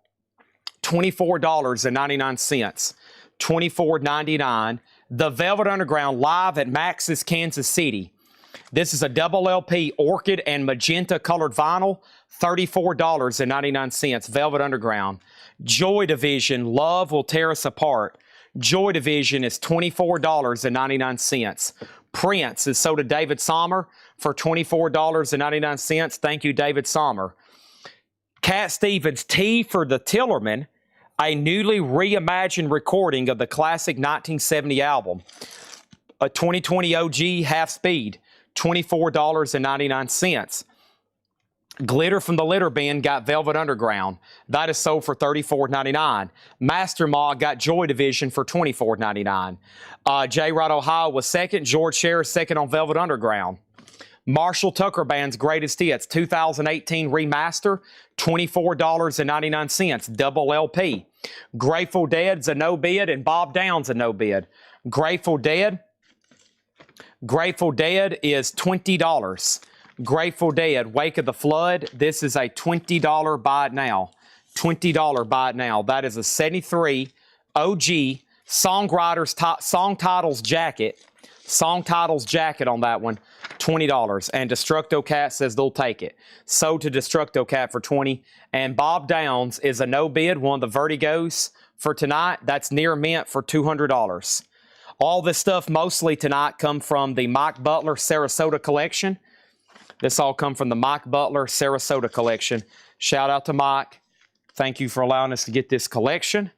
$24.99. $24.99. The Velvet Underground live at Max's Kansas City. This is a double LP orchid and magenta colored vinyl. $34.99. Velvet Underground. Joy Division, Love Will Tear Us Apart. Joy Division is $24.99. Prince is sold to David Sommer for $24.99. Thank you, David Sommer. Cat Stevens, T for the Tillerman, a newly reimagined recording of the classic 1970 album. A 2020 OG half speed, $24.99. Glitter from the Litter Bin got Velvet Underground. That is sold for $34.99. Master Mod got Joy Division for $24.99. J. Rod Ohio was second. George Sherritt second on Velvet Underground. Marshall Tucker Band's Greatest Hits 2018 remaster, $24.99, double LP. Grateful Dead's a no bid and Bob Downs a no bid. Grateful Dead is $20. Grateful Dead, Wake of the Flood. This is a $20 buy it now. $20 buy it now. That is a 73 OG songwriter's song titles jacket. Song titles jacket on that one, $20. And Destructo Cat says they'll take it. Sold to Destructo Cat for $20. And Bob Downs is a no bid, one of the Vertigos for tonight. That's near mint for $200. All this stuff mostly tonight come from the Mike Butler Sarasota collection. This all come from the Mike Butler Sarasota collection. Shout out to Mike. Thank you for allowing us to get this collection.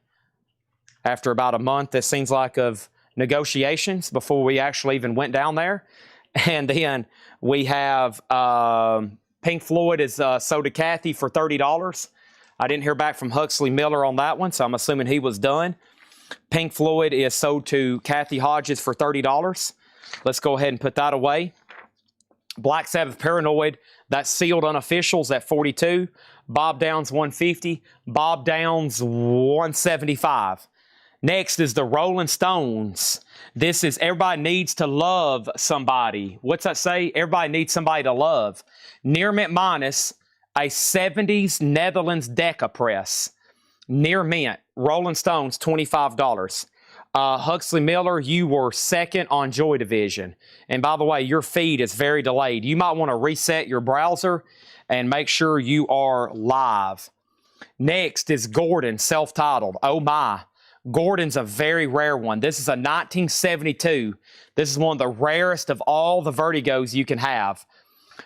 After about a month, it seems like, of negotiations before we actually even went down there. And then we have Pink Floyd is sold to Kathy for $30. I didn't hear back from Huxley Miller on that one, so I'm assuming he was done. Pink Floyd is sold to Kathy Hodges for $30. Let's go ahead and put that away. Black Sabbath Paranoid, that's sealed unofficials at $42. Bob Downs $150. Bob Downs $175. Next is the Rolling Stones. This is Everybody Needs to Love Somebody. What's that say? Everybody needs somebody to love. Near mint minus, a 70s Netherlands Decca press. Near mint, Rolling Stones, $25. Huxley Miller, you were second on Joy Division. And by the way, your feed is very delayed. You might want to reset your browser and make sure you are live. Next is Gordon, self-titled. Oh my. Gordon's a very rare one. This is a 1972. This is one of the rarest of all the Vertigos you can have.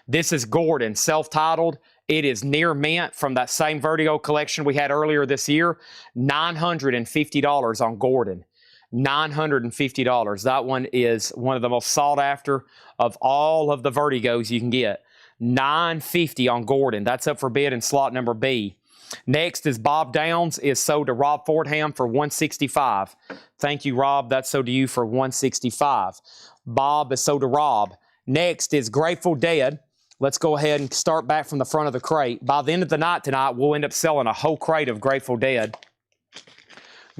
This is Gordon, self-titled. It is near mint from that same Vertigo collection we had earlier this year. $950 on Gordon. $950. That one is one of the most sought after of all of the Vertigos you can get. $950 on Gordon. That's up for bid in slot number B. Next is Bob Downs is sold to Rob Fordham for $165. Thank you, Rob. That's sold to you for $165. Bob is sold to Rob. Next is Grateful Dead. Let's go ahead and start back from the front of the crate. By the end of the night tonight, we'll end up selling a whole crate of Grateful Dead.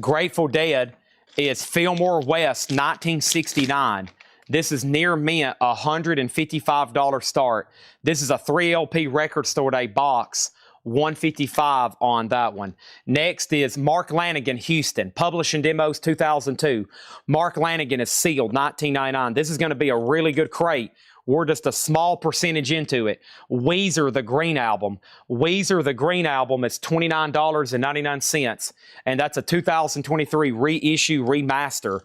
Grateful Dead is Fillmore West 1969. This is near mint, $155 start. This is a 3 LP Record Store Day box, $155 on that one. Next is Mark Lanigan, Houston, Publishing Demos 2002. Mark Lanigan is sealed, $19.99. This is going to be a really good crate. We're just a small percentage into it. Weezer, the Green Album. Weezer, the Green Album is $29.99, and that's a 2023 reissue remaster.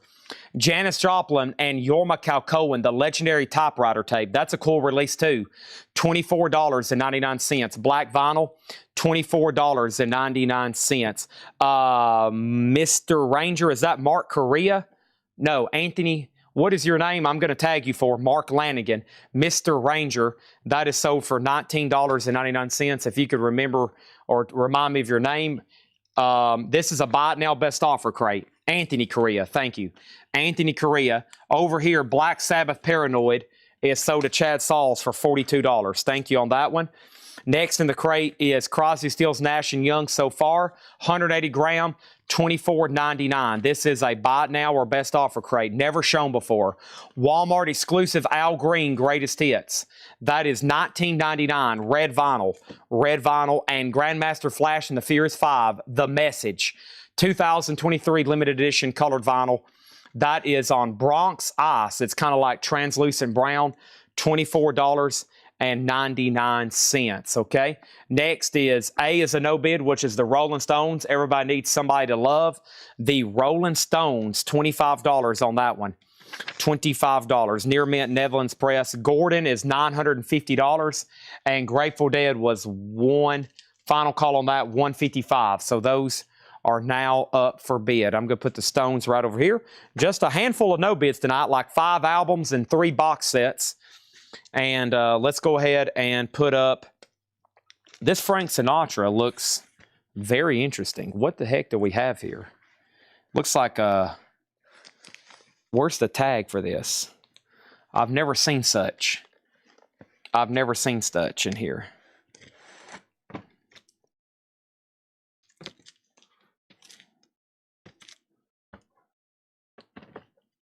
Janis Joplin and Jorma Kaukonen, the legendary typewriter tape. That's a cool release too. $24.99. Black vinyl, $24.99. Mr. Ranger, is that Mark Correa? No, Anthony. What is your name? I'm going to tag you for Mark Lanigan. Mr. Ranger, that is sold for $19.99. If you could remember or remind me of your name. This is a buy it now best offer crate. Anthony Correa, thank you. Anthony Correa. Over here, Black Sabbath Paranoid is sold to Chad Sauls for $42. Thank you on that one. Next in the crate is Crosby, Stills, Nash & Young So Far, 180 gram, $24.99. This is a buy it now or best offer crate, never shown before. Walmart exclusive Al Green Greatest Hits. That is $19.99, red vinyl, and Grandmaster Flash and the Furious 5, The Message. 2023 limited edition colored vinyl. That is on Bronx Ice. It's kind of like translucent brown, $24.99, okay? Next is A is a no bid, which is the Rolling Stones. Everybody needs somebody to love. The Rolling Stones, $25 on that one. $25. Near mint, Netherlands Press. Gordon is $950, and Grateful Dead was one. Final call on that, $155. So those are now up for bid. I'm going to put the Stones right over here. Just a handful of no bids tonight, like 5 albums and 3 box sets. And let's go ahead and put up this Frank Sinatra. Looks very interesting. What the heck do we have here? Looks like where's the tag for this? I've never seen such. I've never seen such in here.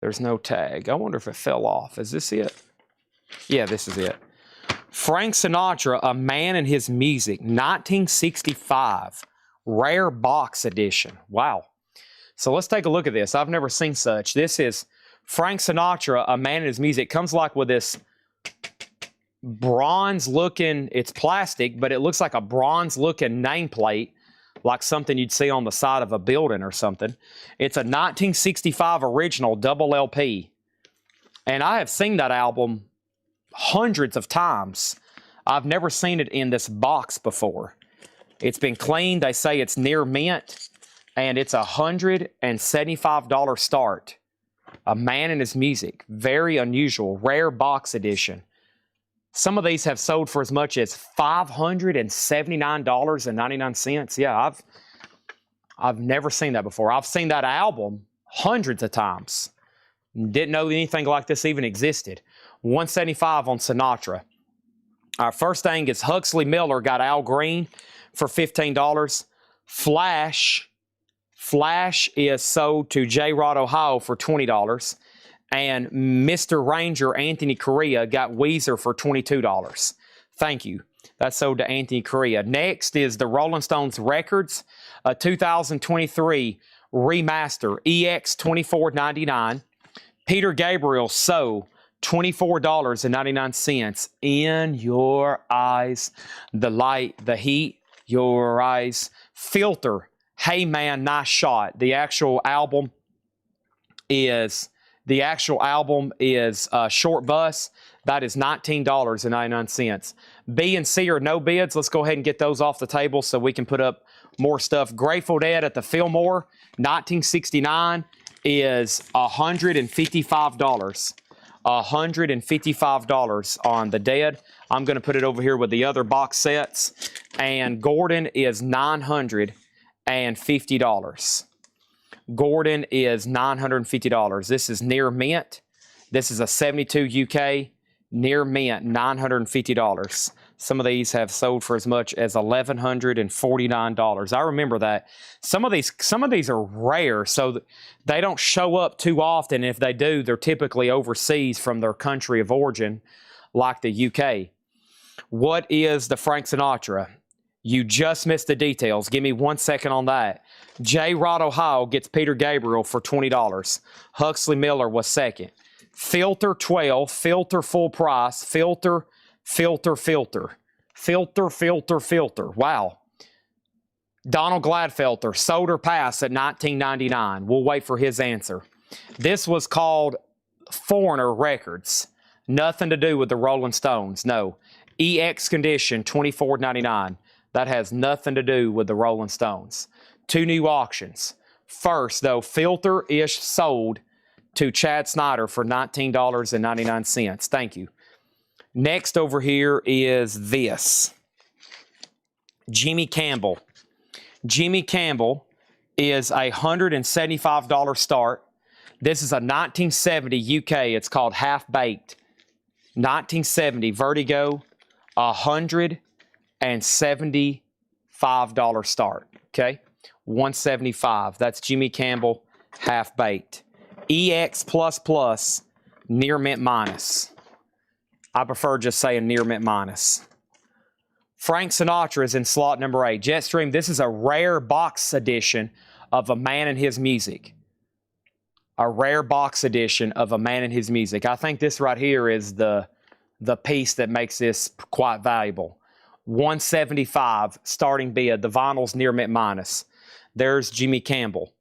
There's no tag. I wonder if it fell off. Is this it? Yeah, this is it. Frank Sinatra, A Man and His Music, 1965. Rare box edition. Wow. So let's take a look at this. I've never seen such. This is Frank Sinatra, A Man and His Music. Comes like with this bronze looking, it's plastic, but it looks like a bronze looking nameplate, like something you'd see on the side of a building or something. It's a 1965 original double LP. And I have seen that album hundreds of times. I've never seen it in this box before. It's been cleaned. They say it's near mint, and it's $175 start. A Man and His Music. Very unusual. Rare box edition. Some of these have sold for as much as $579.99. Yeah, I've never seen that before. I've seen that album hundreds of times. Didn't know anything like this even existed. $175 on Sinatra. Our first thing is Huxley Miller got Al Green for $15. Flash is sold to J. Rod Ohio for $20. And Mr. Ranger Anthony Correa got Weezer for $22. Thank you. That's sold to Anthony Correa. Next is the Rolling Stones Records, a 2023 remaster, EX $24.99. Peter Gabriel, So, $24.99. In Your Eyes, the light, the heat, your eyes. Filter, Hey Man, Nice Shot. The actual album is The actual album is Short Bus. That is $19.99. B and C are no bids. Let's go ahead and get those off the table so we can put up more stuff. Grateful Dead at the Fillmore, 1969, is $155. $155 on the Dead. I'm going to put it over here with the other box sets. And Gordon is $950. Gordon is $950. This is near mint. This is a 72 UK near mint, $950. Some of these have sold for as much as $1,149. I remember that. Some of these are rare, so they don't show up too often. If they do, they're typically overseas from their country of origin, like the UK. What is the Frank Sinatra? You just missed the details. Give me 1 second on that. J. Rod Ohio gets Peter Gabriel for $20. Huxley Miller was second. Filter 12, filter full price, filter. Wow. Donald Gladfelter, sold or pass at $19.99. We'll wait for his answer. This was called Foreigner Records. Nothing to do with the Rolling Stones. No. EX Condition, $24.99. That has nothing to do with the Rolling Stones. Two new auctions. First, though, Filter-ish sold to Chad Snyder for $19.99. Thank you. Next over here is this. Jimmy Campbell. Jimmy Campbell is a $175 start. This is a 1970 UK. It's called Half Baked. 1970 Vertigo, $175 start. Okay, $175. That's Jimmy Campbell Half Baked. EX near mint minus. I prefer just saying near mint minus. Frank Sinatra is in slot number 8. Jetstream, this is a rare box edition of A Man and His Music. A rare box edition of A Man and His Music. I think this right here is the piece that makes this quite valuable. $175 starting bid. The vinyl's near mint minus. There's Jimmy Campbell.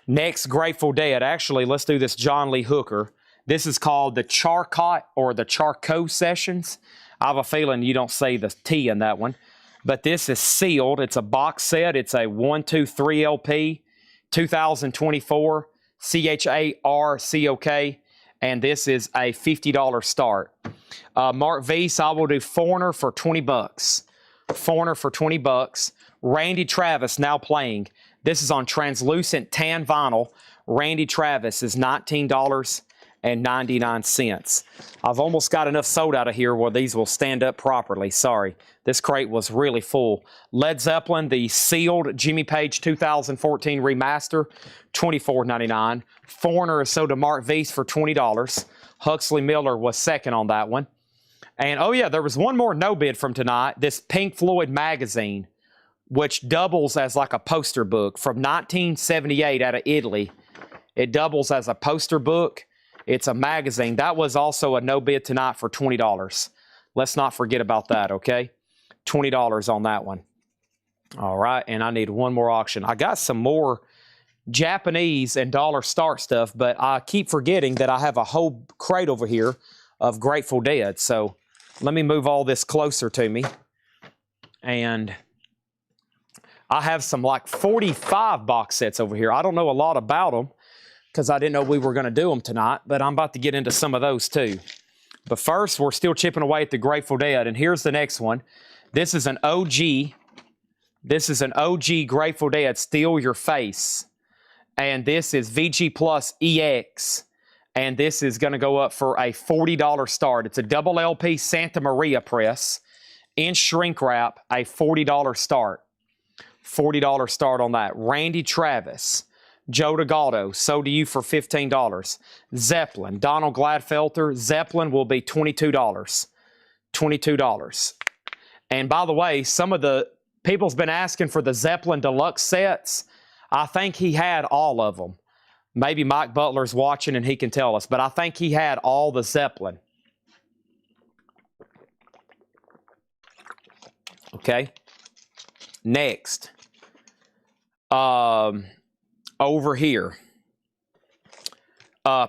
Next, Grateful Dead. Actually, let's do this John Lee Hooker. This is called the Charcot or the Charcot Sessions. I have a feeling you don't say the T in that one. But this is sealed. It's a box set. It's a 1, 2, 3 LP, 2024, CHARCOK. And this is a $50 start. Mark Veese, I will do Foreigner for $20. Foreigner for $20. Randy Travis now playing. This is on translucent tan vinyl. Randy Travis is $19.99. I've almost got enough sold out of here where these will stand up properly. Sorry. This crate was really full. Led Zeppelin, the sealed Jimmy Page 2014 remaster, $24.99. Foreigner is sold to Mark Veese for $20. Huxley Miller was second on that one. And, oh yeah, there was one more no bid from tonight. This Pink Floyd magazine, which doubles as like a poster book from 1978 out of Italy. It doubles as a poster book. It's a magazine. That was also a no bid tonight for $20. Let's not forget about that, okay? $20 on that one. All right, and I need one more auction. I got some more Japanese and dollar start stuff, but I keep forgetting that I have a whole crate over here of Grateful Dead. So let me move all this closer to me. And I have some like 45 box sets over here. I don't know a lot about them because I didn't know we were going to do them tonight, but I'm about to get into some of those too. But first, we're still chipping away at the Grateful Dead, and here's the next one. This is an OG. This is an OG Grateful Dead, Steal Your Face. And this is VG Plus EX. And this is going to go up for a $40 start. It's a double LP Santa Maria press in shrink wrap, a $40 start. $40 start on that. Randy Travis, Joe DeGaldo, sold to you for $15. Zeppelin, Donald Gladfelter, Zeppelin will be $22. $22. And by the way, some of the people's been asking for the Zeppelin deluxe sets. I think he had all of them. Maybe Mike Butler's watching and he can tell us, but I think he had all the Zeppelin. Okay. Next. Over here.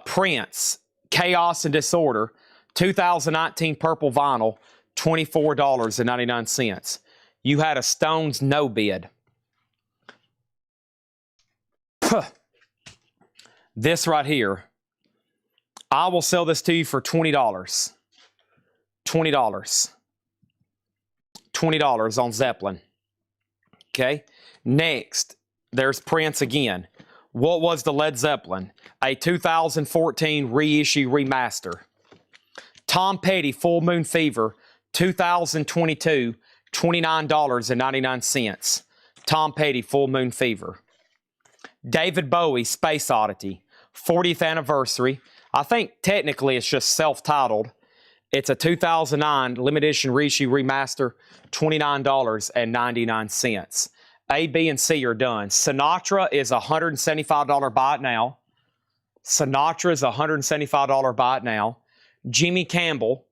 Prince, Chaos and Disorder, 2019 purple vinyl, $24.99. You had a Stones no bid. Puh. This right here, I will sell this to you for $20. $20. $20 on Zeppelin. Okay. Next, there's Prince again. What was the Led Zeppelin? A 2014 reissue remaster. Tom Petty, Full Moon Fever, 2022, $29.99. Tom Petty, Full Moon Fever. David Bowie, Space Oddity, 40th anniversary. I think technically it's just self-titled. It's a 2009 limited edition reissue remaster, $29.99. A, B, and C are done. Sinatra is a $175 buy it now. Sinatra is a $175 buy it now. Jimmy Campbell,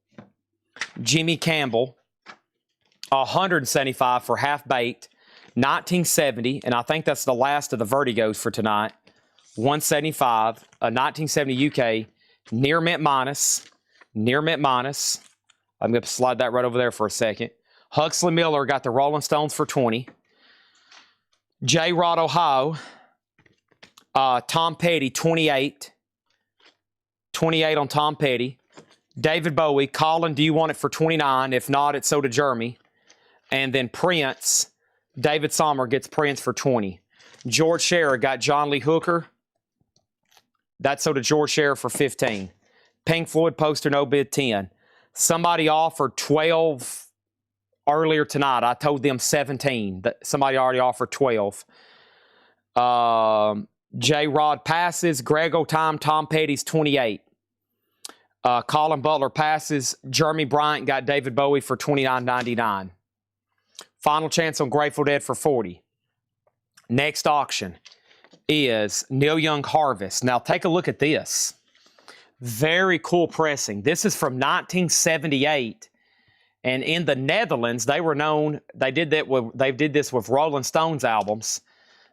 $175 for Half Baked, 1970, and I think that's the last of the Vertigos for tonight. $175, a 1970 UK, Near Mint Minus. I'm going to slide that right over there for a second. Huxley Miller got the Rolling Stones for $20. J. Rod Ohio, Tom Petty, $28. $28 on Tom Petty. David Bowie, Colin, do you want it for $29? If not, it's so to Jeremy. And then Prince, David Sommer gets Prince for $20. George Scherer got John Lee Hooker. That's so to George Scherer for $15. Pink Floyd poster, no bid, $10. Somebody offered $12 earlier tonight. I told them $17. Somebody already offered $12. J. Rod passes. Greg O'Time, Tom Petty's $28. Colin Butler passes. Jeremy Bryant got David Bowie for $29.99. Final chance on Grateful Dead for $40. Next auction is Neil Young Harvest. Now take a look at this. Very cool pressing. This is from 1978. And in the Netherlands, they were known, they did this with Rolling Stones albums.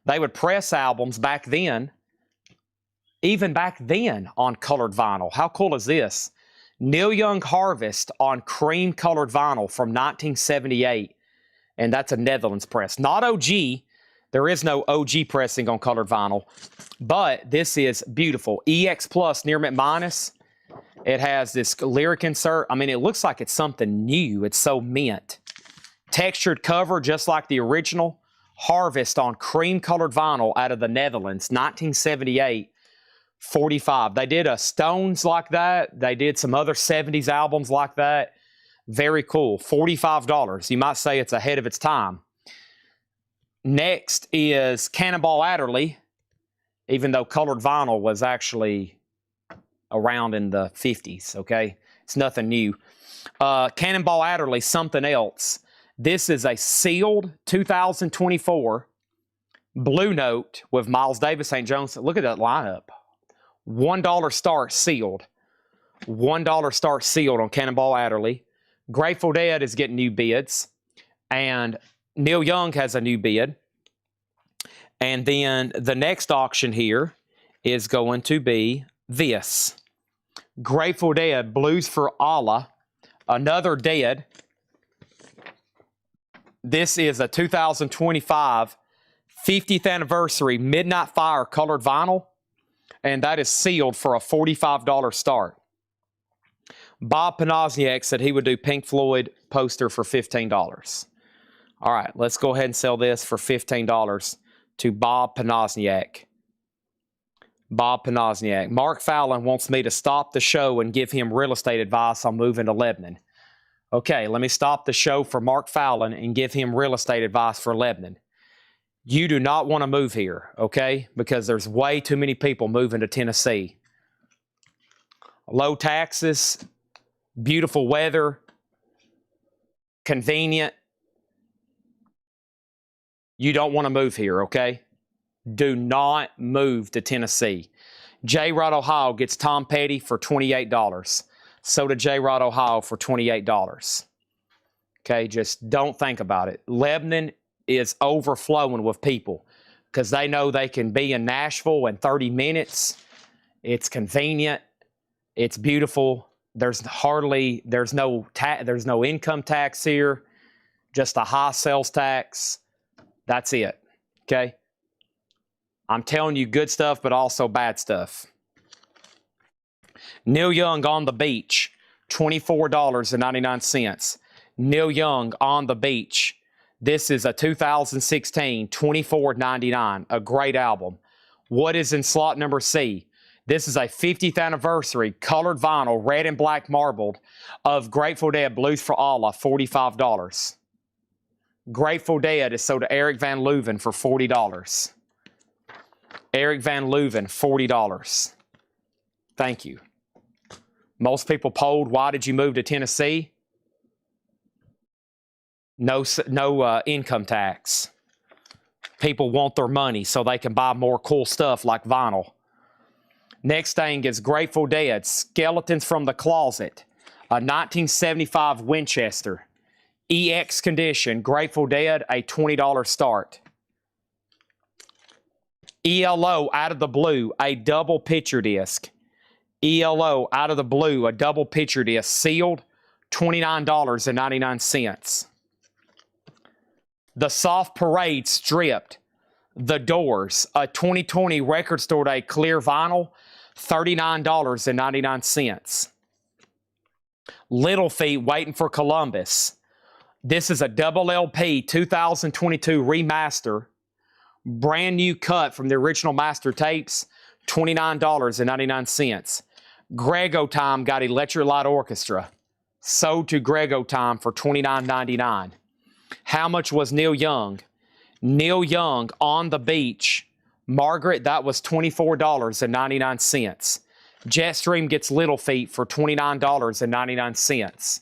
They would press albums back then, even back then, on colored vinyl. How cool is this? Neil Young Harvest on cream colored vinyl from 1978. And that's a Netherlands press. Not OG. There is no OG pressing on colored vinyl. But this is beautiful. EX Plus Near Mint Minus. It has this lyric insert. I mean, it looks like it's something new. It's so mint. Textured cover, just like the original. Harvest on cream-colored vinyl out of the Netherlands, 1978, $45. They did a Stones like that. They did some other 70s albums like that. Very cool. $45. You might say it's ahead of its time. Next is Cannonball Adderley, even though colored vinyl was actually around in the 50s, okay? It's nothing new. Cannonball Adderley, Something Else. This is a sealed 2024 Blue Note with Miles Davis, St. Jones. Look at that lineup. $1 start sealed. $1 start sealed on Cannonball Adderley. Grateful Dead is getting new bids. And Neil Young has a new bid. And then the next auction here is going to be this. Grateful Dead, Blues for Allah. Another Dead. This is a 2025 50th anniversary Midnight Fire colored vinyl. And that is sealed for a $45 start. Bob Panasniak said he would do Pink Floyd poster for $15. All right, let's go ahead and sell this for $15 to Bob Panasniak. Bob Panasniak. Mark Fallon wants me to stop the show and give him real estate advice on moving to Lebanon. Okay, let me stop the show for Mark Fallon and give him real estate advice for Lebanon. You do not want to move here, okay? Because there's way too many people moving to Tennessee. Low taxes, beautiful weather, convenient. You don't want to move here, okay? Do not move to Tennessee. J. Rod Ohio gets Tom Petty for $28. So did J. Rod Ohio for $28. Okay, just don't think about it. Lebanon is overflowing with people because they know they can be in Nashville in 30 minutes It's convenient. It's beautiful. There's no income tax here, just a high sales tax. That's it. Okay. I'm telling you good stuff, but also bad stuff. Neil Young on the beach, $24.99. Neil Young on the beach. This is a 2016, $24.99, a great album. What is in slot number C? This is a 50th anniversary colored vinyl, red and black marbled, of Grateful Dead Blues for Allah, $45. Grateful Dead is sold to Eric Van Leuven for $40. Eric Van Leuven, $40. Thank you. Most people polled, why did you move to Tennessee? No income tax. People want their money so they can buy more cool stuff like vinyl. Next thing is Grateful Dead, Skeletons from the Closet, a 1975 Winchester. EX condition, Grateful Dead, a $20 start. ELO, Out of the Blue, a double picture disc. ELO, Out of the Blue, a double picture disc, sealed, $29.99. The Soft Parade stripped. The Doors, a 2020 Record Store Day clear vinyl, $39.99. Little Feat, Waiting for Columbus. This is a double LP 2022 remaster, brand new cut from the original master tapes, $29.99. Grego Time got Electric Light Orchestra, sold to Grego Time for $29.99. How much was Neil Young? Neil Young, On the Beach. Margaret, that was $24.99. Jetstream gets Little Feat for $29.99.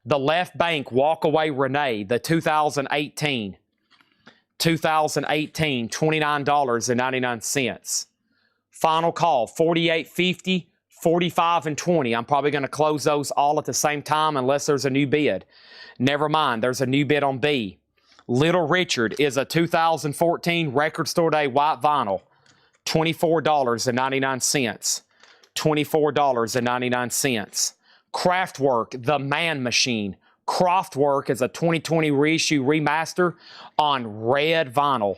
The Left Bank, Walk Away Renee, the 2018, $29.99. Final Call, 48.50, 45 and 20. I'm probably going to close those all at the same time unless there's a new bid. Never mind, there's a new bid on B. Little Richard is a 2014 Record Store Day white vinyl, $24.99. $24.99. Kraftwerk, The Man Machine. Kraftwerk is a 2020 reissue remaster on red vinyl,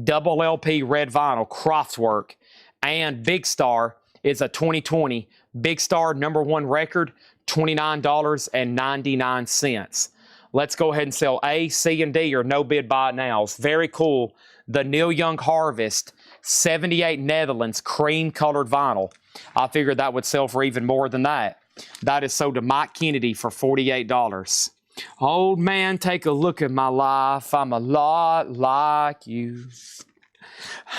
double LP red vinyl, Kraftwerk. And Big Star is a 2020 Big Star #1 record, $29.99. Let's go ahead and sell A, C, and D, or no bid buy it now. It's very cool. The Neil Young Harvest 78 Netherlands cream colored vinyl. I figured that would sell for even more than that. That is sold to Mike Kennedy for $48. Old man, take a look at my life. I'm a lot like you.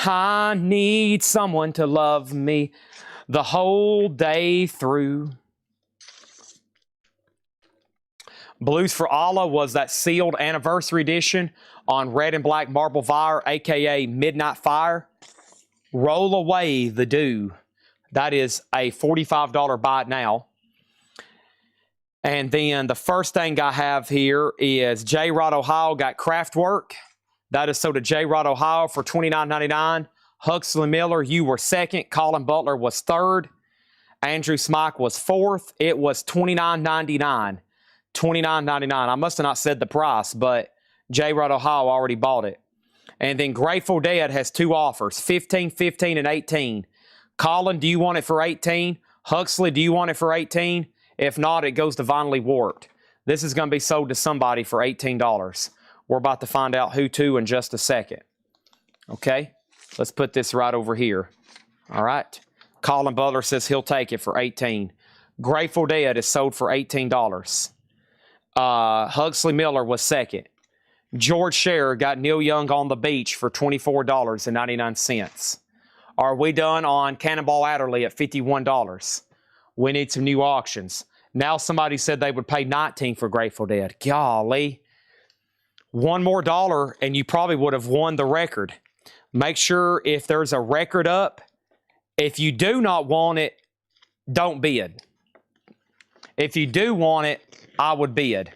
I need someone to love me the whole day through. Blues for Allah was that sealed anniversary edition on red and black marble fire, aka Midnight Fire. Roll Away the Dew. That is a $45 buy it now. And then the first thing I have here is J. Rod Ohio got Kraftwerk. That is sold to J. Rod Ohio for $29.99. Huxley Miller, you were second. Colin Butler was third. Andrew Smike was fourth. It was $29.99. $29.99. I must have not said the price, but J. Rod Ohio already bought it. And then Grateful Dead has two offers, 15, 15, and 18. Colin, do you want it for 18? Huxley, do you want it for 18? If not, it goes to Vinely Warped. This is going to be sold to somebody for $18. We're about to find out who to in just a second. Okay? Let's put this right over here. All right? Colin Butler says he'll take it for 18. Grateful Dead is sold for $18. Huxley Miller was second. George Scherer got Neil Young on the Beach for $24.99. Are we done on Cannonball Adderley at $51? We need some new auctions. Now somebody said they would pay $19 for Grateful Dead. Golly. One more dollar and you probably would have won the record. Make sure if there's a record up, if you do not want it, don't bid. If you do want it, I would bid.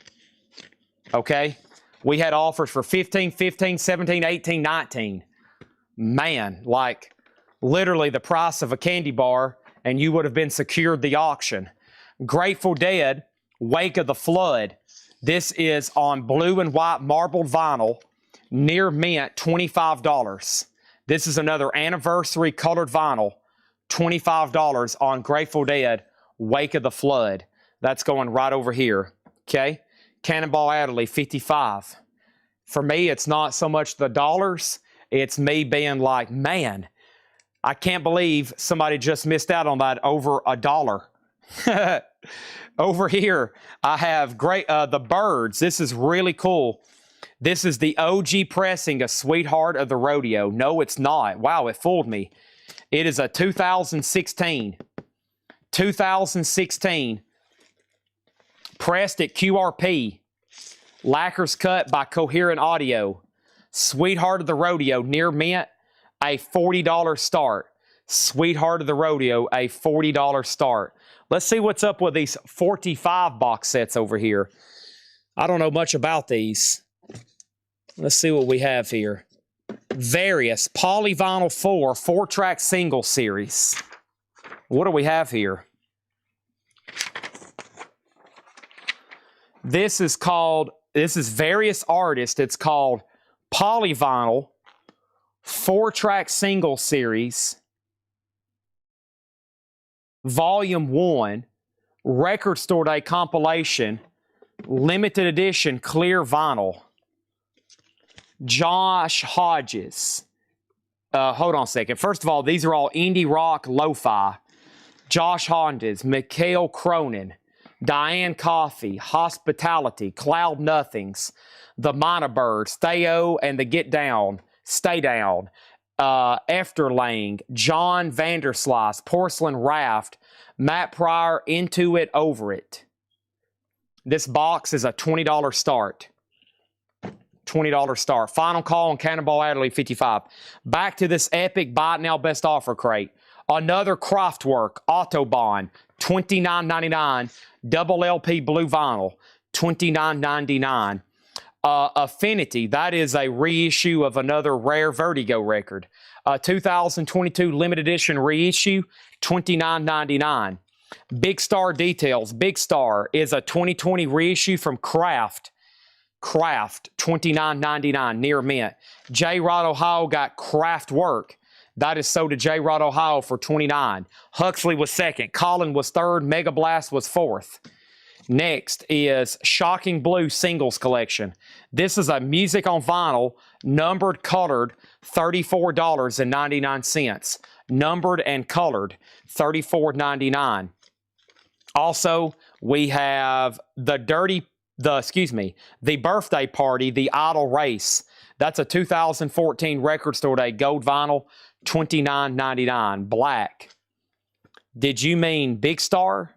Okay? We had offers for 15, 15, 17, 18, 19. Man, like literally the price of a candy bar and you would have been secured the auction. Grateful Dead, Wake of the Flood. This is on blue and white marbled vinyl, near mint, $25. This is another anniversary colored vinyl, $25 on Grateful Dead, Wake of the Flood. That's going right over here, okay? Cannonball Adderley, $55. For me, it's not so much the dollars, it's me being like, man, I can't believe somebody just missed out on that over $1. Over here, I have the Birds. This is really cool. This is the OG pressing of Sweetheart of the Rodeo. No, it's not. Wow, it fooled me. It is a 2016. 2016. Pressed at QRP. Lacquers cut by Coherent Audio. Sweetheart of the Rodeo, near mint, a $40 start. Sweetheart of the Rodeo, a $40 start. Let's see what's up with these 45 box sets over here. I don't know much about these. Let's see what we have here. Various Polyvinyl 4-track single series. What do we have here? This is various artists. It's called Polyvinyl 4-track single series. Volume 1, Record Store Day compilation, limited edition clear vinyl. Josh Hodges. Hold on a second. First of all, these are all indie rock lo-fi. Josh Hodges, Mikhail Cronin, Diane Coffey, Hospitality, Cloud Nothings, The Monobirds, Theo and the Get Down, Stay Down, Efterlang, John Vanderslice, Porcelain Raft, Matt Pryor, Into It, Over It. This box is a $20 start. $20 start. Final call on Cannonball Adderley, $55. Back to this epic buy it now best offer crate. Another Kraftwerk Autobahn, $29.99. Double LP blue vinyl, $29.99. Affinity, that is a reissue of another rare Vertigo record. 2022 limited edition reissue, $29.99. Big Star Details. Big Star is a 2020 reissue from Kraft. Kraft, $29.99, near mint. J. Rod Ohio got Kraftwerk. That is sold to J. Rod Ohio for $29. Huxley was second. Colin was third. Mega Blast was fourth. Next is Shocking Blue Singles Collection. This is a music on vinyl, numbered, colored, $34.99. Numbered and colored, $34.99. Also, we have the Birthday Party, the Idol Race. That's a 2014 Record Store Day gold vinyl, $29.99. Black. Did you mean Big Star?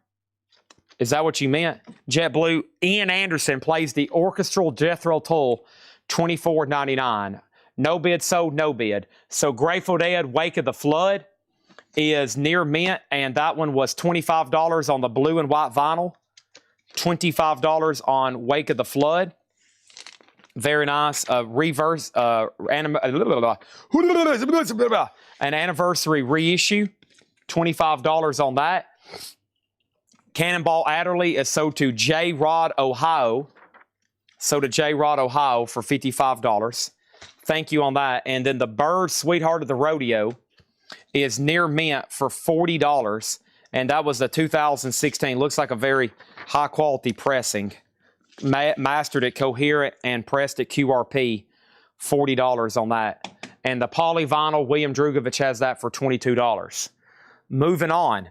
Is that what you meant? JetBlue. Ian Anderson plays the orchestral Jethro Tull, $24.99. No bid sold, no bid. So Grateful Dead, Wake of the Flood is near mint, and that one was $25 on the blue and white vinyl. $25 on Wake of the Flood. Very nice. An anniversary reissue. $25 on that. Cannonball Adderley is sold to J. Rod Ohio. Sold to J. Rod Ohio for $55. Thank you on that. And then the Bird Sweetheart of the Rodeo is near mint for $40. And that was the 2016. Looks like a very high quality pressing. Mastered at Coherent and pressed at QRP. $40 on that. And the Polyvinyl, William Drugovich has that for $22. Moving on.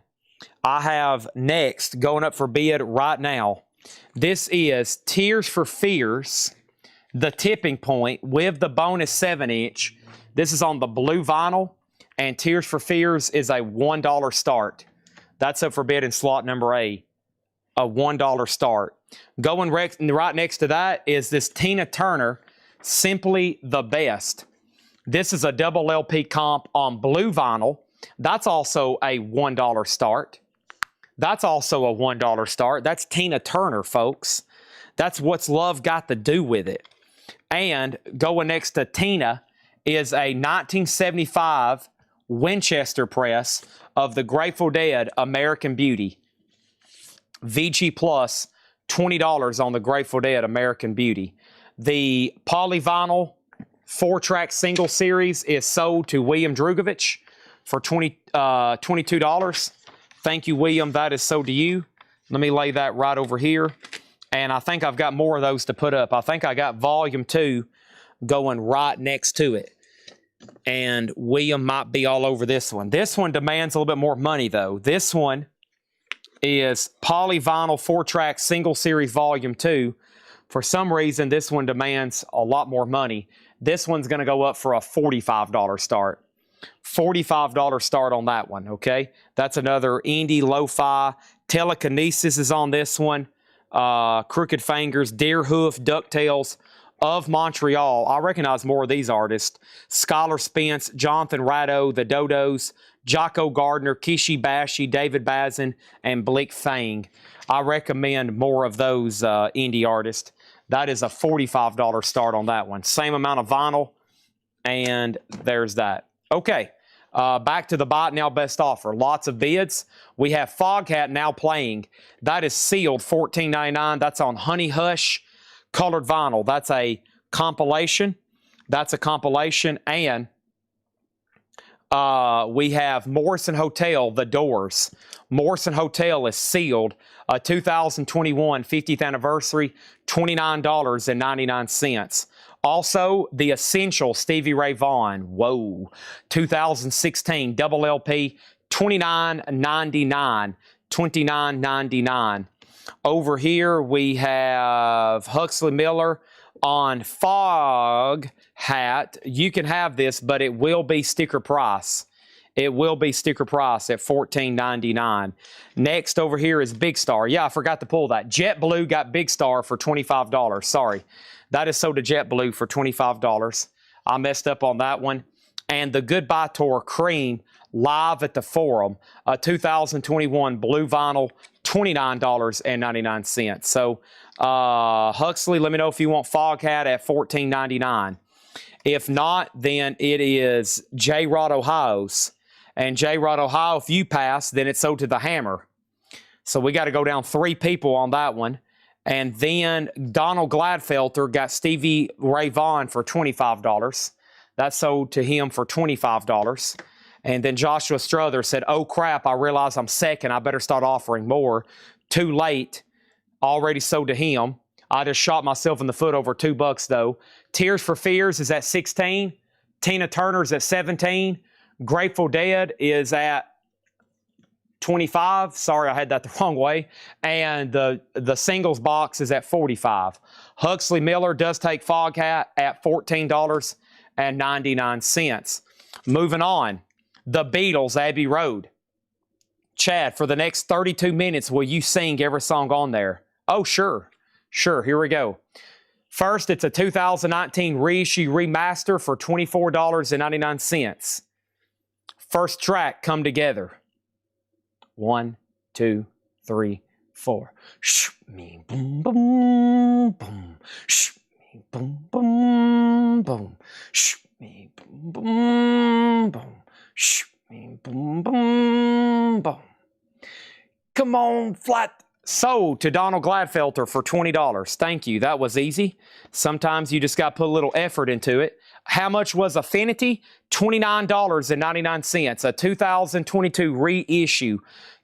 I have next, going up for bid right now. This is Tears for Fears, The Tipping Point with the bonus 7-inch. This is on the blue vinyl, and Tears for Fears is a $1 start. That's up for bid in slot number A, a $1 start. Going right next to that is this Tina Turner, Simply the Best. This is a double LP comp on blue vinyl. That's also a $1 start. That's also a $1 start. That's Tina Turner, folks. That's What's Love Got to Do with It. And going next to Tina is a 1975 Winchester press of the Grateful Dead American Beauty. VG Plus, $20 on the Grateful Dead American Beauty. The polyvinyl 4-track single series is sold to William Drugovich for $22. Thank you, William. That is sold to you. Let me lay that right over here. And I think I've got more of those to put up. I think I got volume 2 going right next to it. And William might be all over this one. This one demands a little bit more money, though. This one is polyvinyl 4-track single series volume 2. For some reason, this one demands a lot more money. This one's going to go up for a $45 start. $45 start on that one, okay? That's another indie lo-fi. Telekinesis is on this one. Crooked Fingers, Deerhoof, DuckTales, Of Montreal. I recognize more of these artists. Skylar Spence, Jonathan Ratto, The Dodos, Jocko Gardner, Kishi Bashi, David Bazin, and Blick Fang. I recommend more of those indie artists. That is a $45 start on that one. Same amount of vinyl, and there's that. Okay, back to the Buy It Now Best Offer. Lots of bids. We have Foghat now playing. That is sealed, $14.99. That's on Honey Hush colored vinyl. That's a compilation. And we have Morrison Hotel, The Doors. Morrison Hotel is sealed. 2021 50th anniversary, $29.99. Also, The Essential, Stevie Ray Vaughan. Whoa. 2016 double LP, $29.99. $29.99. Over here, we have Huxley Miller on Fog Hat. You can have this, but it will be sticker price. It will be sticker price at $14.99. Next over here is Big Star. Yeah, I forgot to pull that. JetBlue got Big Star for $25. Sorry. That is sold to JetBlue for $25. I messed up on that one. And the Goodbye Tour Cream live at the Forum. 2021 blue vinyl, $29.99. So, Huxley, let me know if you want Foghat at $14.99. If not, then it is J-Rod Ohio's. And J-Rod Ohio, if you pass, then it's sold to the Hammer. So we got to go down 3 people on that one. And then Donald Gladfelter got Stevie Ray Vaughan for $25. That's sold to him for $25. And then Joshua Strother said, oh crap, I realize I'm second. I better start offering more. Too late. Already sold to him. I just shot myself in the foot over $2 though. Tears for Fears is at 16. Tina Turner's at 17. Grateful Dead is at 25. Sorry, I had that the wrong way. And the singles box is at 45. Huxley Miller does take Foghat at $14.99. Moving on. The Beatles, Abbey Road. Chad, for the next 32 minutes, will you sing every song on there? Oh, sure. Sure, here we go. First, it's a 2019 reissue remaster for $24.99. First track, Come Together. 1, 2, 3, 4. Shh me boom boom boom. Shh me boom boom boom. Shh me boom boom boom. Shh me boom boom boom. Come on, flat. Sold to Donald Gladfelter for $20. Thank you. That was easy. Sometimes you just got to put a little effort into it. How much was Affinity? $29.99. A 2022 reissue.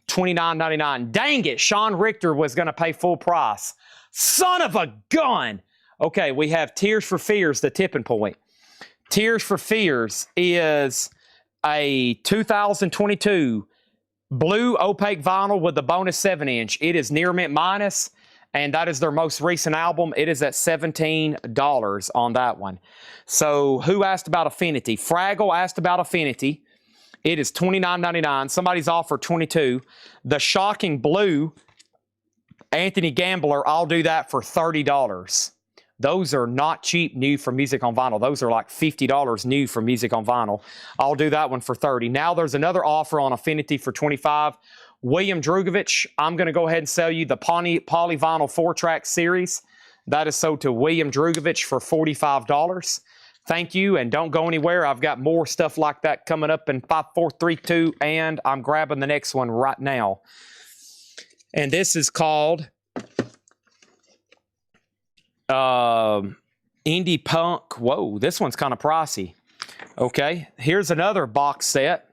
$29.99. Dang it. Sean Richter was going to pay full price. Son of a gun. Okay, we have Tears for Fears, the tipping point. Tears for Fears is a 2022 blue opaque vinyl with the bonus 7-inch. It is near mint minus, and that is their most recent album. It is at $17 on that one. So who asked about Affinity? Fraggle asked about Affinity. It is $29.99. Somebody's offered $22. The Shocking Blue, Anthony Gambler, I'll do that for $30. Those are not cheap new for Music on Vinyl. Those are like $50 new for Music on Vinyl. I'll do that one for $30. Now there's another offer on Affinity for $25. William Drugovich, I'm going to go ahead and sell you the polyvinyl 4-track series. That is sold to William Drugovich for $45. Thank you, and don't go anywhere. I've got more stuff like that coming up in 5, 4, 3, 2, and I'm grabbing the next one right now. And this is called Indie Punk. Whoa, this one's kind of pricey. Okay, here's another box set.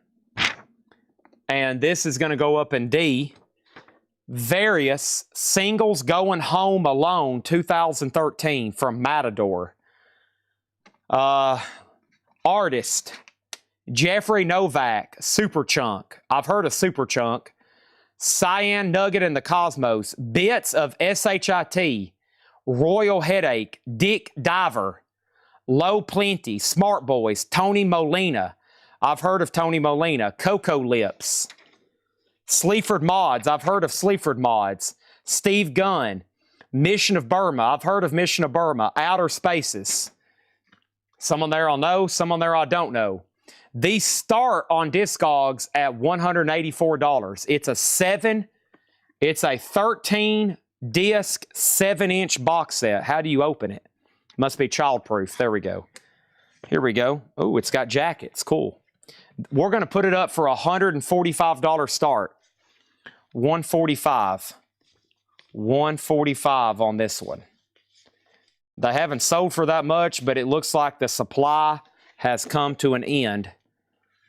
And this is going to go up in D. Various Singles Going Home Alone 2013 from Matador. Artist Jeffrey Novak, Superchunk. I've heard of Superchunk. Cyan Nugget and the Cosmos. Bits of SHIT. Royal Headache. Dick Diver. Low Plenty. Smart Boys. Tony Molina. I've heard of Tony Molina. Cocoa Lips. Sleaford Mods. I've heard of Sleaford Mods. Steve Gunn. Mission of Burma. I've heard of Mission of Burma. Outer Spaces. Some on there I'll know, some on there I don't know. These start on Discogs at $184. It's a 13 disc, 7-inch box set. How do you open it? Must be childproof. There we go. Here we go. Oh, it's got jackets. Cool. We're going to put it up for a $145 start. $145. $145 on this one. They haven't sold for that much, but it looks like the supply has come to an end.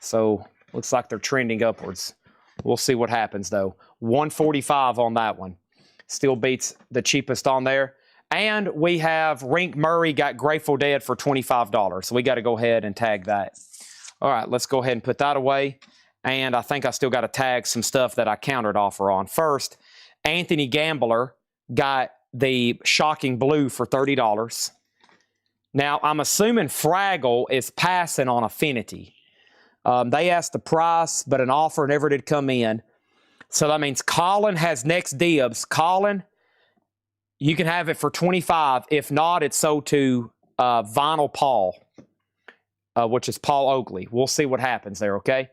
So, looks like they're trending upwards. We'll see what happens, though. $145 on that one. Still beats the cheapest on there. And we have Rink Murray got Grateful Dead for $25. So, we got to go ahead and tag that. All right, let's go ahead and put that away. And I think I still got to tag some stuff that I countered offer on. First, Anthony Gambler got the Shocking Blue for $30. Now, I'm assuming Fraggle is passing on Affinity. They asked the price, but an offer never did come in. So that means Colin has next dibs. Colin, you can have it for $25. If not, it's sold to Vinyl Paul, which is Paul Oakley. We'll see what happens there, okay?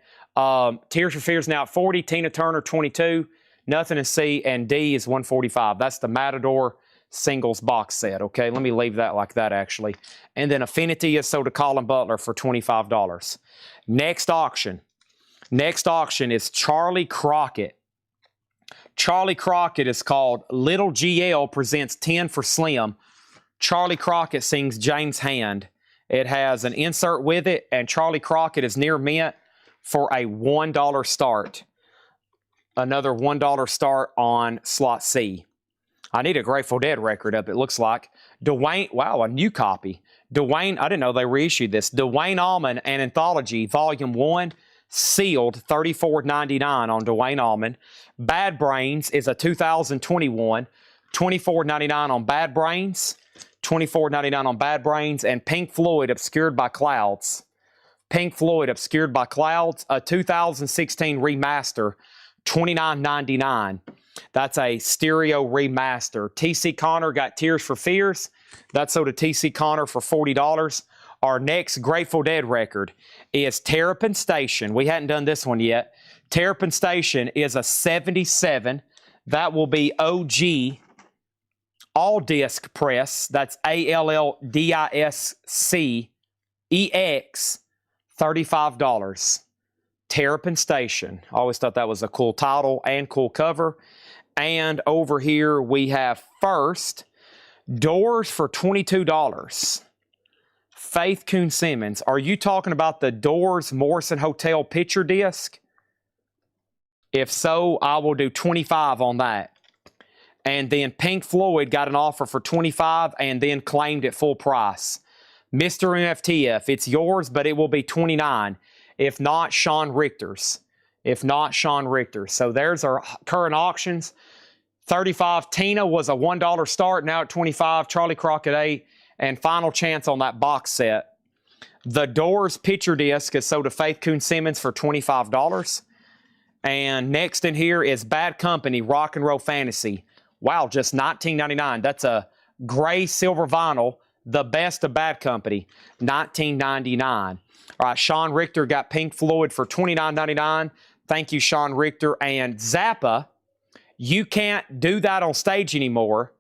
Tears for Fears now at $40. Tina Turner, $22. Nothing in C, and D is $145. That's the Matador singles box set, okay? Let me leave that like that, actually. And then Affinity is sold to Colin Butler for $25. Next auction. Next auction is Charlie Crockett. Charlie Crockett is called Little GL Presents 10 for Slim. Charlie Crockett sings James Hand. It has an insert with it, and Charlie Crockett is near mint for a $1 start. Another $1 start on slot C. I need a Grateful Dead record up, it looks like. Dwayne, wow, a new copy. Dwayne, I didn't know they reissued this. Dwayne Allman, an Anthology, Volume 1, sealed, $34.99 on Dwayne Allman. Bad Brains is a 2021, $24.99 on Bad Brains, $24.99 on Bad Brains, and Pink Floyd, Obscured by Clouds. Pink Floyd, Obscured by Clouds, a 2016 remaster, $29.99. That's a stereo remaster. TC Connor got Tears for Fears. That's sold to TC Connor for $40. Our next Grateful Dead record is Terrapin Station. We hadn't done this one yet. Terrapin Station is a 77. That will be OG all disc press. That's ALLDISC $35. Terrapin Station. I always thought that was a cool title and cool cover. And over here we have first Doors for $22. Faith Coon Simmons. Are you talking about the Doors Morrison Hotel picture disc? If so, I will do $25 on that. And then Pink Floyd got an offer for $25 and then claimed it full price. Mr. MFTF, it's yours, but it will be $29. If not, Sean Richter's. If not, Sean Richter's. So there's our current auctions. $35. Tina was a $1 start, now at $25. Charlie Crockett 8. And final chance on that box set. The Doors picture disc is sold to Faith Coon Simmons for $25. And next in here is Bad Company Rock and Roll Fantasy. Wow, just $19.99. That's a gray silver vinyl. The best of Bad Company, $19.99. All right, Sean Richter got Pink Floyd for $29.99. Thank you, Sean Richter. And Zappa, you can't do that on stage anymore.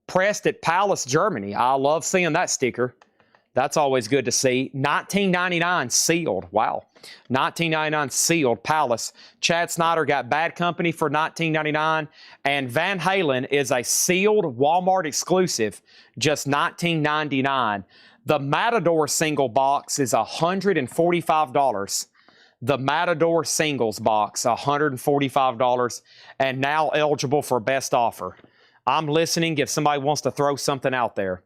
Pressed at Palace, Germany. I love seeing that sticker. That's always good to see. $19.99 sealed. Wow. $19.99 sealed Palace. Chad Snyder got Bad Company for $19.99. And Van Halen is a sealed Walmart exclusive, just $19.99. The Matador single box is $145. The Matador singles box, $145, and now eligible for best offer. I'm listening if somebody wants to throw something out there.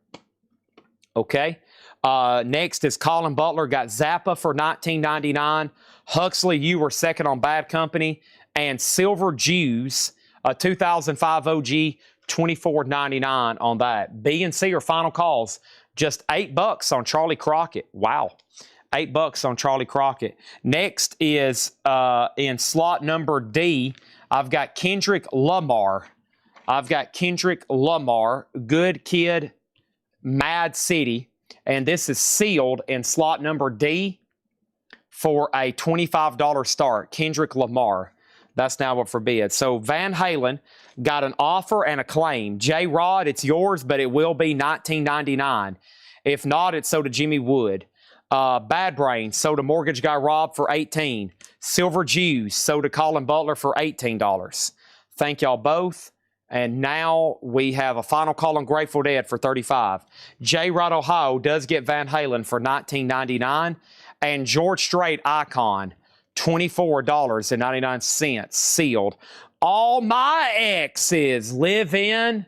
Okay. Next is Colin Butler, got Zappa for $19.99. Huxley, you were second on Bad Company. And Silver Jews, a 2005 OG, $24.99 on that. B and C are final calls. Just $8 on Charlie Crockett. Wow. $8 on Charlie Crockett. Next is in slot number D, I've got Kendrick Lamar. Good Kid, Mad City. And this is sealed in slot number D for a $25 start. Kendrick Lamar. That's now up for bid. So Van Halen got an offer and a claim. J-Rod, it's yours, but it will be $19.99. If not, it's sold to Jimmy Wood. Bad Brains sold to Mortgage Guy Rob for $18. Silver Jews sold to Colin Butler for $18. Thank y'all both. And now we have a final call on Grateful Dead for $35. J-Rod Ohio does get Van Halen for $19.99. And George Strait Icon, $24.99 sealed. All my exes live in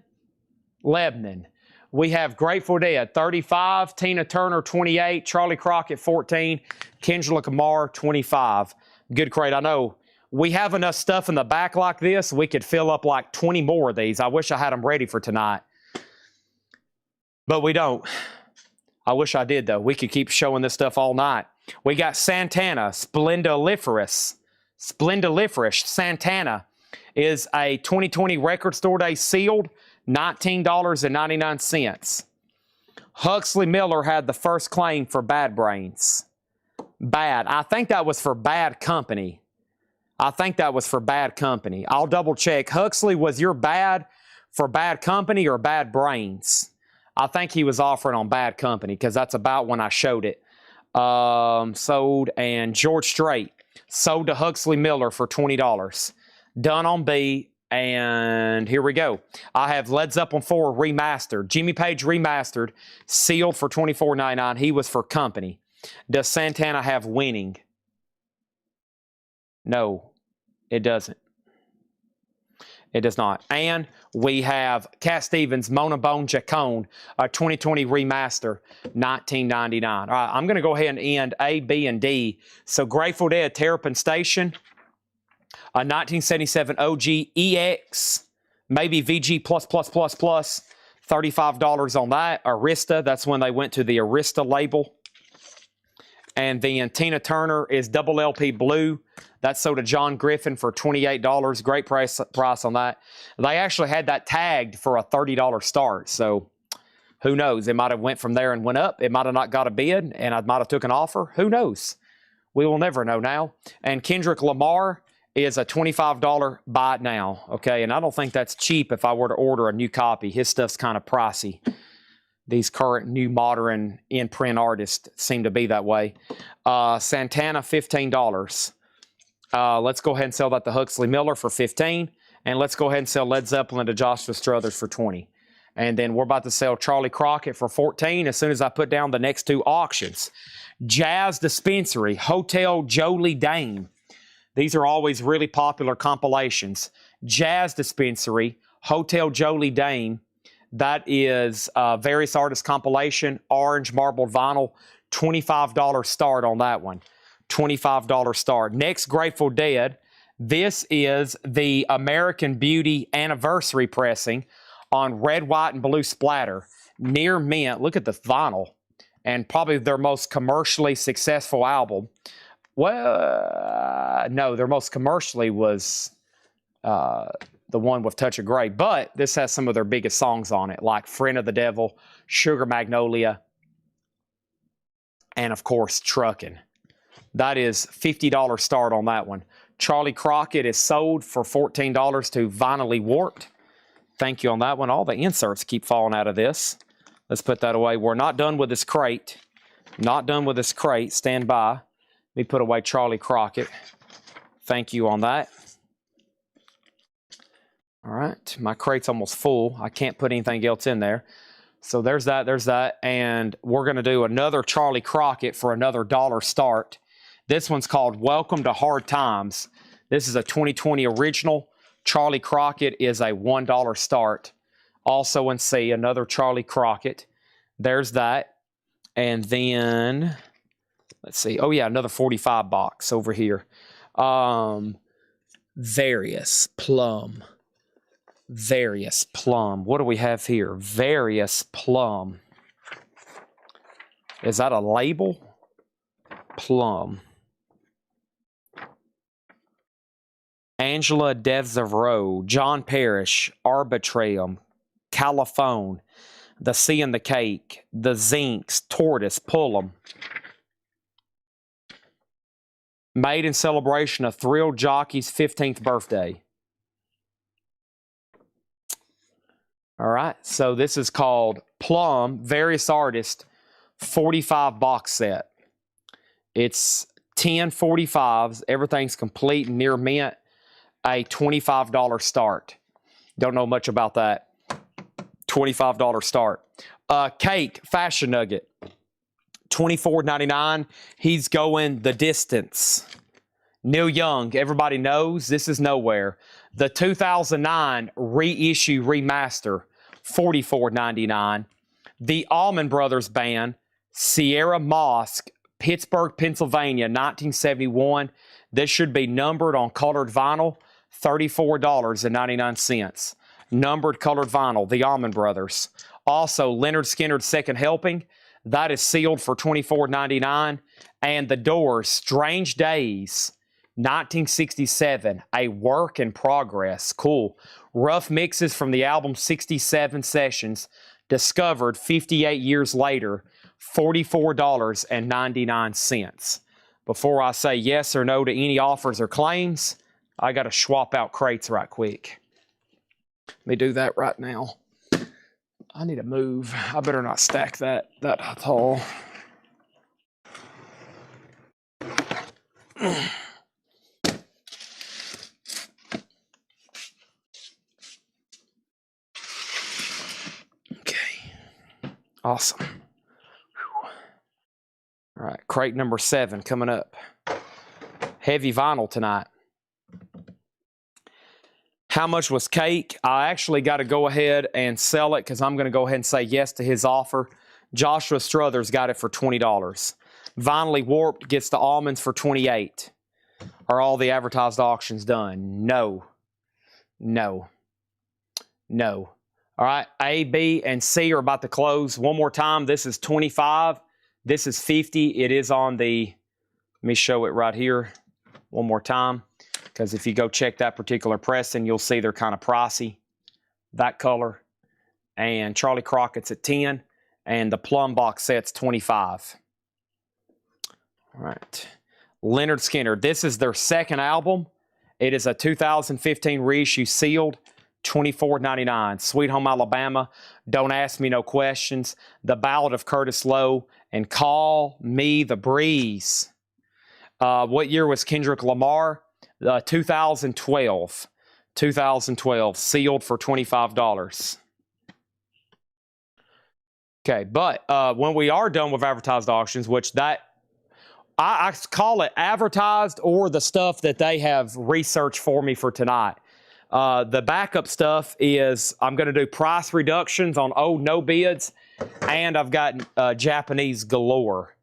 Lebanon. We have Grateful Dead, 35, Tina Turner, 28, Charlie Crockett, 14, Kendrick Lamar, 25. Good crate. I know we have enough stuff in the back like this, we could fill up like 20 more of these. I wish I had them ready for tonight. But we don't. I wish I did, though. We could keep showing this stuff all night. We got Santana, Splendiferous. Santana is a 2020 Record Store Day sealed, $19.99. Huxley Miller had the first claim for Bad Brains. Bad. I think that was for Bad Company. I'll double check. Huxley, was your bad for Bad Company or Bad Brains? I think he was offering on Bad Company because that's about when I showed it. Sold, and George Strait sold to Huxley Miller for $20. Done on B, and here we go. I have Led Zeppelin 4 remastered. Jimmy Page remastered, sealed for $24.99. He was for Company. Does Santana have Winning? No, it doesn't. It does not. And we have Cat Stevens, Mona Bone Jacone, a 2020 remaster, $19.99. All right, I'm going to go ahead and end A, B, and D. So Grateful Dead, Terrapin Station, a 1977 OG EX, maybe VG++++, $35 on that. Arista, that's when they went to the Arista label. And then Tina Turner is double LP Blue. That's sold to John Griffin for $28. Great price on that. They actually had that tagged for a $30 start. So who knows? It might have went from there and went up. It might have not got a bid, and I might have took an offer. Who knows? We will never know now. And Kendrick Lamar is a $25 buy it now. Okay, and I don't think that's cheap if I were to order a new copy. His stuff's kind of pricey. These current new modern in-print artists seem to be that way. Santana, $15. Let's go ahead and sell that to Huxley Miller for $15. And let's go ahead and sell Led Zeppelin to Joshua Struthers for $20. And then we're about to sell Charlie Crockett for $14 as soon as I put down the next two auctions. Jazz Dispensary, Hotel Jolie Dame. These are always really popular compilations. Jazz Dispensary, Hotel Jolie Dame. That is various artists compilation, orange marbled vinyl, $25 start on that one. $25 start. Next, Grateful Dead. This is the American Beauty anniversary pressing on red, white, and blue splatter. Near mint. Look at the vinyl. And probably their most commercially successful album. Well, no, their most commercially was the one with Touch of Grey. But this has some of their biggest songs on it, like Friend of the Devil, Sugar Magnolia, and, of course, Truckin'. That is $50 start on that one. Charlie Crockett is sold for $14 to Vinylly Warped. Thank you on that one. All the inserts keep falling out of this. Let's put that away. We're not done with this crate. Not done with this crate. Stand by. Let me put away Charlie Crockett. Thank you on that. All right, my crate's almost full. I can't put anything else in there. So there's that. And we're going to do another Charlie Crockett for another $1 start. This one's called Welcome to Hard Times. This is a 2020 original. Charlie Crockett is a $1 start. Also in C, another Charlie Crockett. There's that. And then, let's see. Oh, yeah, another 45 box over here. Various Plum. Various Plum. What do we have here? Various Plum. Is that a label? Plum. Angela Devereaux, John Parrish, Arbitrarium, Caliphone, The Sea and the Cake, The Zincs, Tortoise, Pullum. Made in celebration of Thrilled Jockey's 15th birthday. All right, so this is called Plum, Various Artists, 45 box set. It's 10 45s. Everything's complete and near mint. A $25 start. Don't know much about that. $25 start. Cake, Fashion Nugget, $24.99. He's going the distance. Neil Young, everybody knows this is nowhere. The 2009 reissue remaster, $44.99. The Allman Brothers Band, Sierra Mosque, Pittsburgh, Pennsylvania, 1971. This should be numbered on colored vinyl, $34.99. Numbered colored vinyl, the Allman Brothers. Also, Leonard Skinner's Second Helping. That is sealed for $24.99. And The Doors, Strange Days, 1967, a work in progress. Cool. Rough mixes from the album 67 Sessions, discovered 58 years later, $44.99. Before I say yes or no to any offers or claims, I got to swap out crates right quick. Let me do that right now. I need to move. I better not stack that tall. Okay. Awesome. Whew. All right, crate number 7 coming up. Heavy vinyl tonight. How much was Cake? I actually got to go ahead and sell it because I'm going to go ahead and say yes to his offer. Joshua Struthers got it for $20. Vinylly Warped gets the almonds for $28. Are all the advertised auctions done? No. No. No. All right, A, B, and C are about to close. One more time. This is 25. This is 50. It is on the, let me show it right here one more time. Because if you go check that particular pressing, you'll see they're kind of pricey. That color. And Charlie Crockett's at 10. And the Plum box set's 25. All right. Leonard Skinner. This is their second album. It is a 2015 reissue sealed. $24.99. Sweet Home Alabama. Don't Ask Me No Questions. The Ballad of Curtis Lowe. And Call Me the Breeze. What year was Kendrick Lamar? 2012. 2012. Sealed for $25. Okay, but when we are done with advertised auctions, which that I call it advertised or the stuff that they have researched for me for tonight. The backup stuff is I'm going to do price reductions on old no bids, and I've got Japanese galore.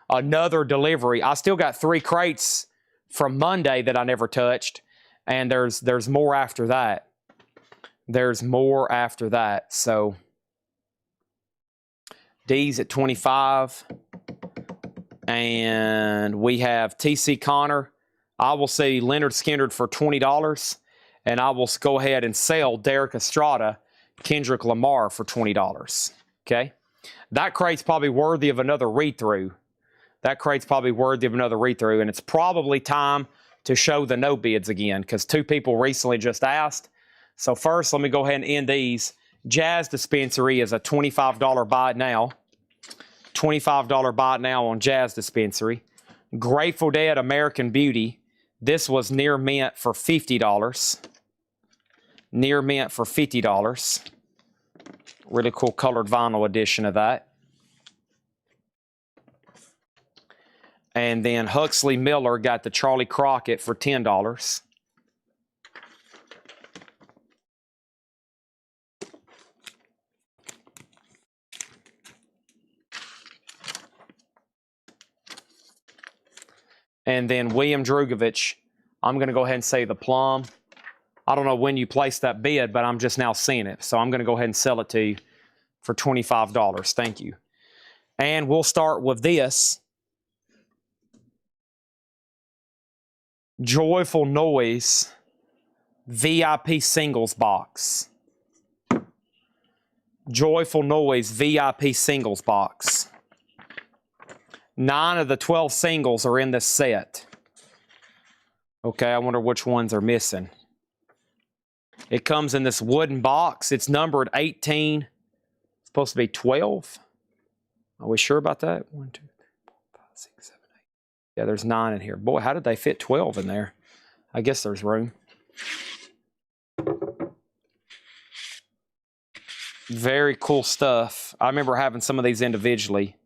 Another delivery. I still got 3 crates from Monday that I never touched, and there's more after that. There's more after that. So D's at 25, and we have TC Connor. I will see Leonard Skinner for $20, and I will go ahead and sell Derek Estrada, Kendrick Lamar for $20. Okay, that crate's probably worthy of another read-through. That crate's probably worthy of another read-through, and it's probably time to show the no bids again because 2 people recently just asked. So first, let me go ahead and end these. Jazz Dispensary is a $25 buy now. $25 buy now on Jazz Dispensary. Grateful Dead American Beauty. This was near mint for $50. Near mint for $50. Really cool colored vinyl edition of that. And then Huxley Miller got the Charlie Crockett for $10. And then William Drugovich, I'm going to go ahead and say the plum. I don't know when you placed that bid, but I'm just now seeing it. So I'm going to go ahead and sell it to you for $25. Thank you. And we'll start with this. Joyful Noise VIP Singles Box. Joyful Noise VIP Singles Box. 9 of the 12 singles are in this set. Okay, I wonder which ones are missing. It comes in this wooden box. It's numbered 18. It's supposed to be 12. Are we sure about that? 1, 2, 3, 4, 5, 6, 7, 8. Yeah, there's 9 in here. Boy, how did they fit 12 in there? I guess there's room. Very cool stuff. I remember having some of these individually.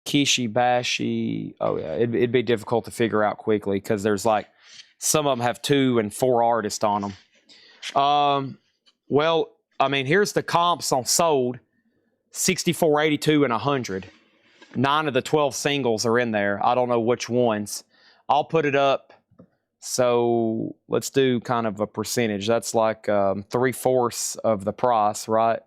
Kishi Bashi. Oh yeah, it'd be difficult to figure out quickly because there's like some of them have 2 and 4 artists on them. Well, I mean, here's the comps on sold: 64, 82, and 100. 9 of the 12 singles are in there. I don't know which ones. I'll put it up. So let's do kind of a percentage. That's like 3/4 of the price, right?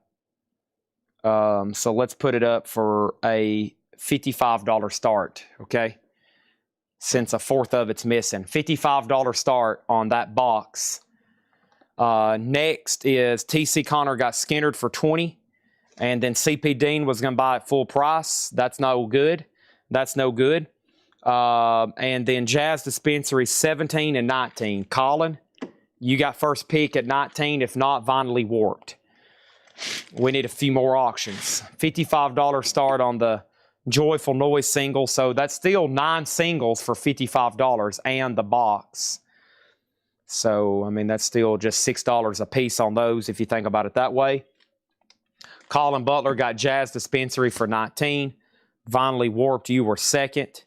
So let's put it up for a $55 start, okay? Since 1/4 of it's missing. $55 start on that box. Next is TC Connor got Skinnered for $20. And then CP Dean was going to buy it full price. That's no good. That's no good. And then Jazz Dispensary 17 and 19. Colin, you got first pick at 19. If not, Vinily Warped. We need a few more auctions. $55 start on the Joyful Noise single. So that's still 9 singles for $55 and the box. So, I mean, that's still just $6 a piece on those if you think about it that way. Colin Butler got Jazz Dispensary for 19. Vinily Warped, you were second.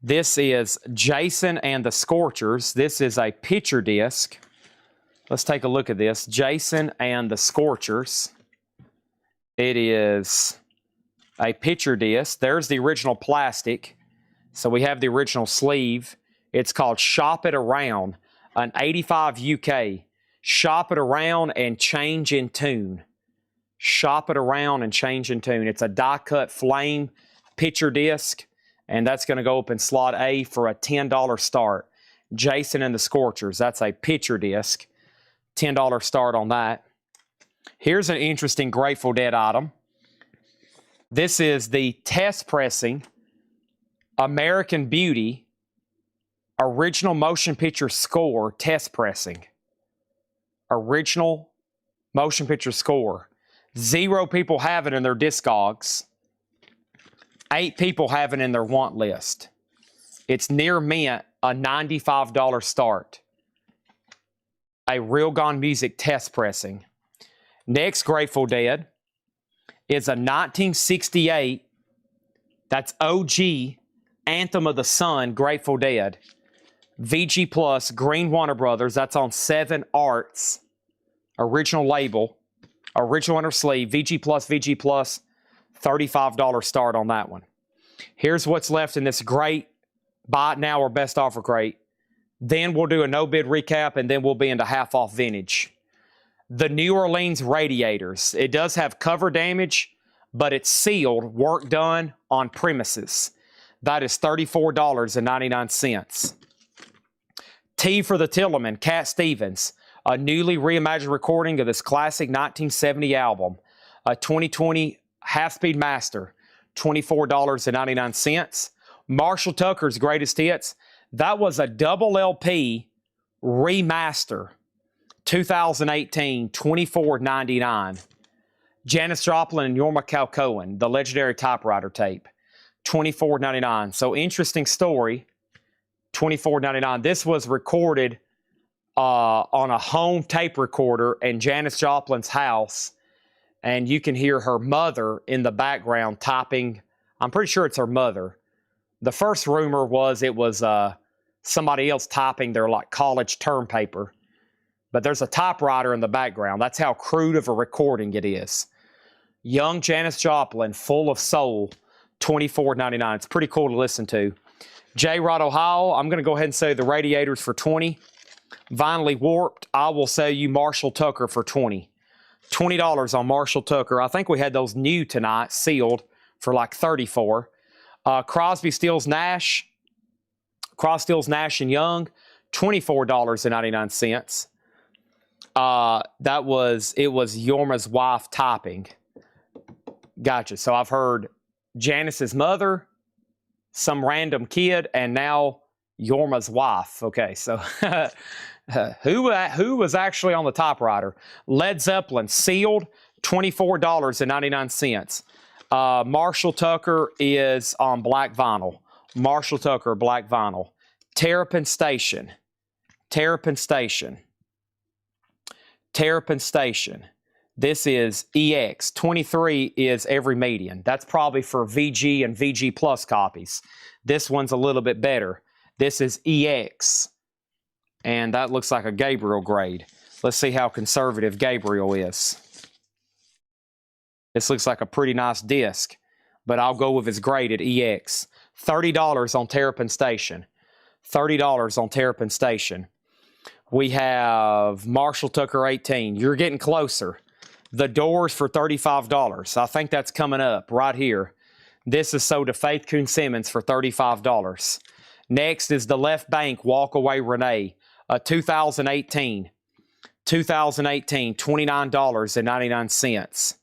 This is Jason and the Scorchers. This is a picture disc. Let's take a look at this. Jason and the Scorchers. It is a picture disc. There's the original plastic. So we have the original sleeve. It's called Shop It Around, an 85 UK. Shop It Around and Change in Tune. Shop It Around and Change in Tune. It's a die-cut flame picture disc, and that's going to go up in slot A for a $10 start. Jason and the Scorchers, that's a picture disc. $10 start on that. Here's an interesting Grateful Dead item. This is the test pressing American Beauty original motion picture score test pressing. Original motion picture score. 0 people have it in their Discogs. 8 people have it in their want list. It's near mint, a $95 start. A Real Gone Music test pressing. Next Grateful Dead is a 1968, that's OG, Anthem of the Sun, Grateful Dead. VG Plus, Green Warner Brothers, that's on 7 Arts. Original label, original inner sleeve, VG Plus, $35 start on that one. Here's what's left in this great buy it now or best offer crate. Then we'll do a no bid recap, and then we'll be into half off vintage. The New Orleans Radiators. It does have cover damage, but it's sealed, work done on premises. That is $34.99. T for the Tillerman, Cat Stevens. A newly reimagined recording of this classic 1970 album. A 2020 half-speed master, $24.99. Marshall Tucker's Greatest Hits. That was a double LP remaster, 2018, $24.99. Janis Joplin and Jorma Kaukonen, the legendary typewriter tape, $24.99. So interesting story, $24.99. This was recorded on a home tape recorder in Janis Joplin's house, and you can hear her mother in the background typing. I'm pretty sure it's her mother. The first rumor was it was somebody else typing their like college term paper, but there's a typewriter in the background. That's how crude of a recording it is. Young Janis Joplin, full of soul, $24.99. It's pretty cool to listen to. J-Rod, Ohio, I'm going to go ahead and say the Radiators for $20. Vinely Warped, I will sell you Marshall Tucker for $20. $20 on Marshall Tucker. I think we had those new tonight, sealed, for like $34. Crosby, Stills, Nash. Crosby, Stills, Nash and Young, $24.99. It was Jorma's wife typing. Gotcha. So I've heard Janis's mother, some random kid, and now Jorma's wife. Okay, so who was actually on the typewriter? Led Zeppelin, sealed, $24.99. Marshall Tucker is on black vinyl. Marshall Tucker, black vinyl. Terrapin Station. Terrapin Station. Terrapin Station. This is EX. 23 is every median. That's probably for VG and VG Plus copies. This one's a little bit better. This is EX. And that looks like a Gabriel grade. Let's see how conservative Gabriel is. This looks like a pretty nice disc, but I'll go with his grade at EX. $30 on Terrapin Station. $30 on Terrapin Station. We have Marshall Tucker 18. You're getting closer. The Doors for $35. I think that's coming up right here. This is sold to Faith Coon Simmons for $35. Next is the Left Bank Walk Away Renee, 2018. 2018, $29.99.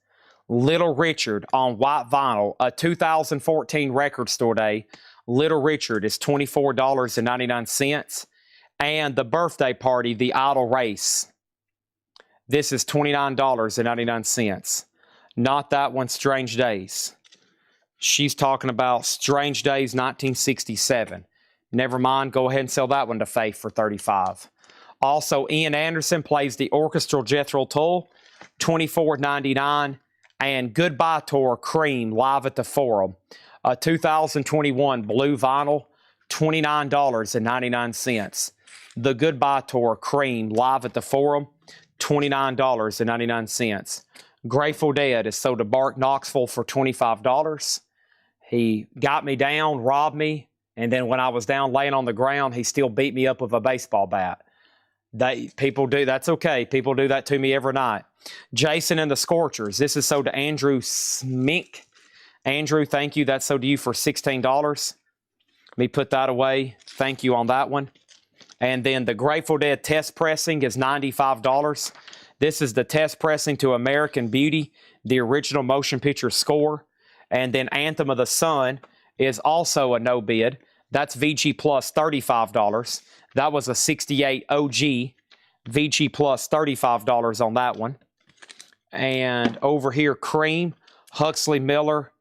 Little Richard on white vinyl, a 2014 Record Store Day. Little Richard is $24.99. And the Birthday Party, the Idle Race. This is $29.99. Not that one, Strange Days. She's talking about Strange Days 1967. Never mind, go ahead and sell that one to Faith for $35. Also, Ian Anderson plays the orchestral Jethro Tull, $24.99. And Goodbye Tour Cream live at the Forum, 2021 blue vinyl, $29.99. The Goodbye Tour Cream live at the Forum, $29.99. Grateful Dead is sold to Bart Knoxville for $25. He got me down, robbed me, and then when I was down laying on the ground, he still beat me up with a baseball bat. People do, that's okay. People do that to me every night. Jason and the Scorchers. This is sold to Andrew Smink. Andrew, thank you. That's sold to you for $16. Let me put that away. Thank you on that one. And then the Grateful Dead test pressing is $95. This is the test pressing to American Beauty, the original motion picture score. And then Anthem of the Sun is also a no bid. That's VG Plus, $35. That was a 68 OG. VG Plus, $35 on that one. And over here, Cream, Huxley Miller.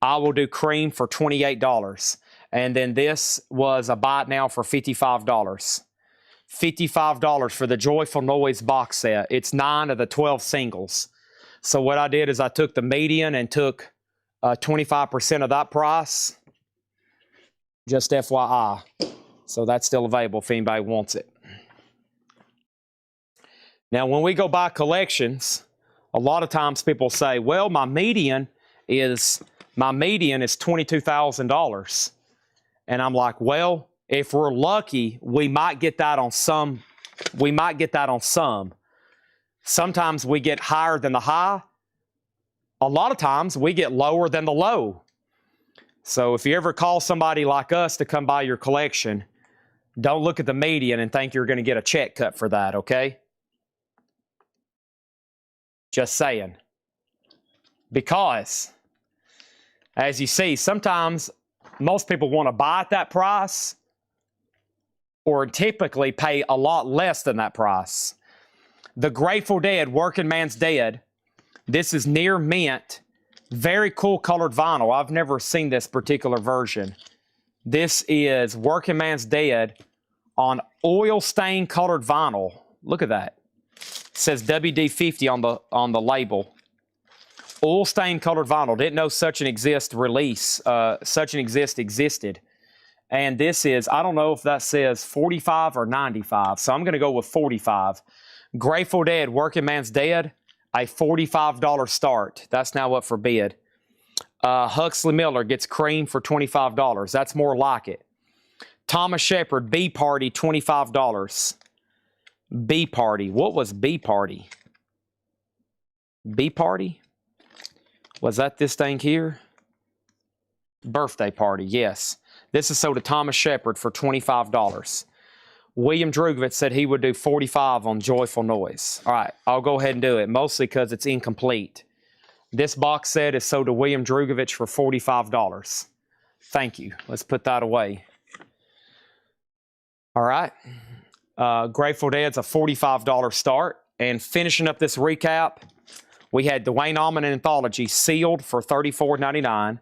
I will do Cream for $28. And then this was a buy it now for $55. $55 for the Joyful Noise box set. It's 9 of the 12 singles. So what I did is I took the median and took 25% of that price. Just FYI. So that's still available if anybody wants it. Now, when we go buy collections, a lot of times people say, well, my median is $22,000. And I'm like, well, if we're lucky, we might get that on some. Sometimes we get higher than the high. A lot of times we get lower than the low. So if you ever call somebody like us to come buy your collection, don't look at the median and think you're going to get a check cut for that, okay? Just saying. Because, as you see, sometimes most people want to buy at that price or typically pay a lot less than that price. The Grateful Dead, Working Man's Dead, This is near mint. Very cool colored vinyl. I've never seen this particular version. This is Working Man's Dead on oil stain colored vinyl. Look at that. It says WD-50 on the label. Oil stain colored vinyl. Didn't know such an existed. And this is, I don't know if that says 45 or 95, so I'm going to go with 45. Grateful Dead, Working Man's Dead, a $45 start. That's now up for bid. Huxley Miller gets cream for $25. That's more like it. Thomas Shepard, B Party, $25. B Party. What was B Party? B Party? Was that this thing here? Birthday Party, yes. This is sold to Thomas Shepard for $25. William Drugovich said he would do 45 on Joyful Noise. All right, I'll go ahead and do it, mostly because it's incomplete. This box set is sold to William Drugovich for $45. Thank you. Let's put that away. All right. Grateful Dead's a $45 start. And finishing up this recap, we had Duane Allman Anthology sealed for $34.99.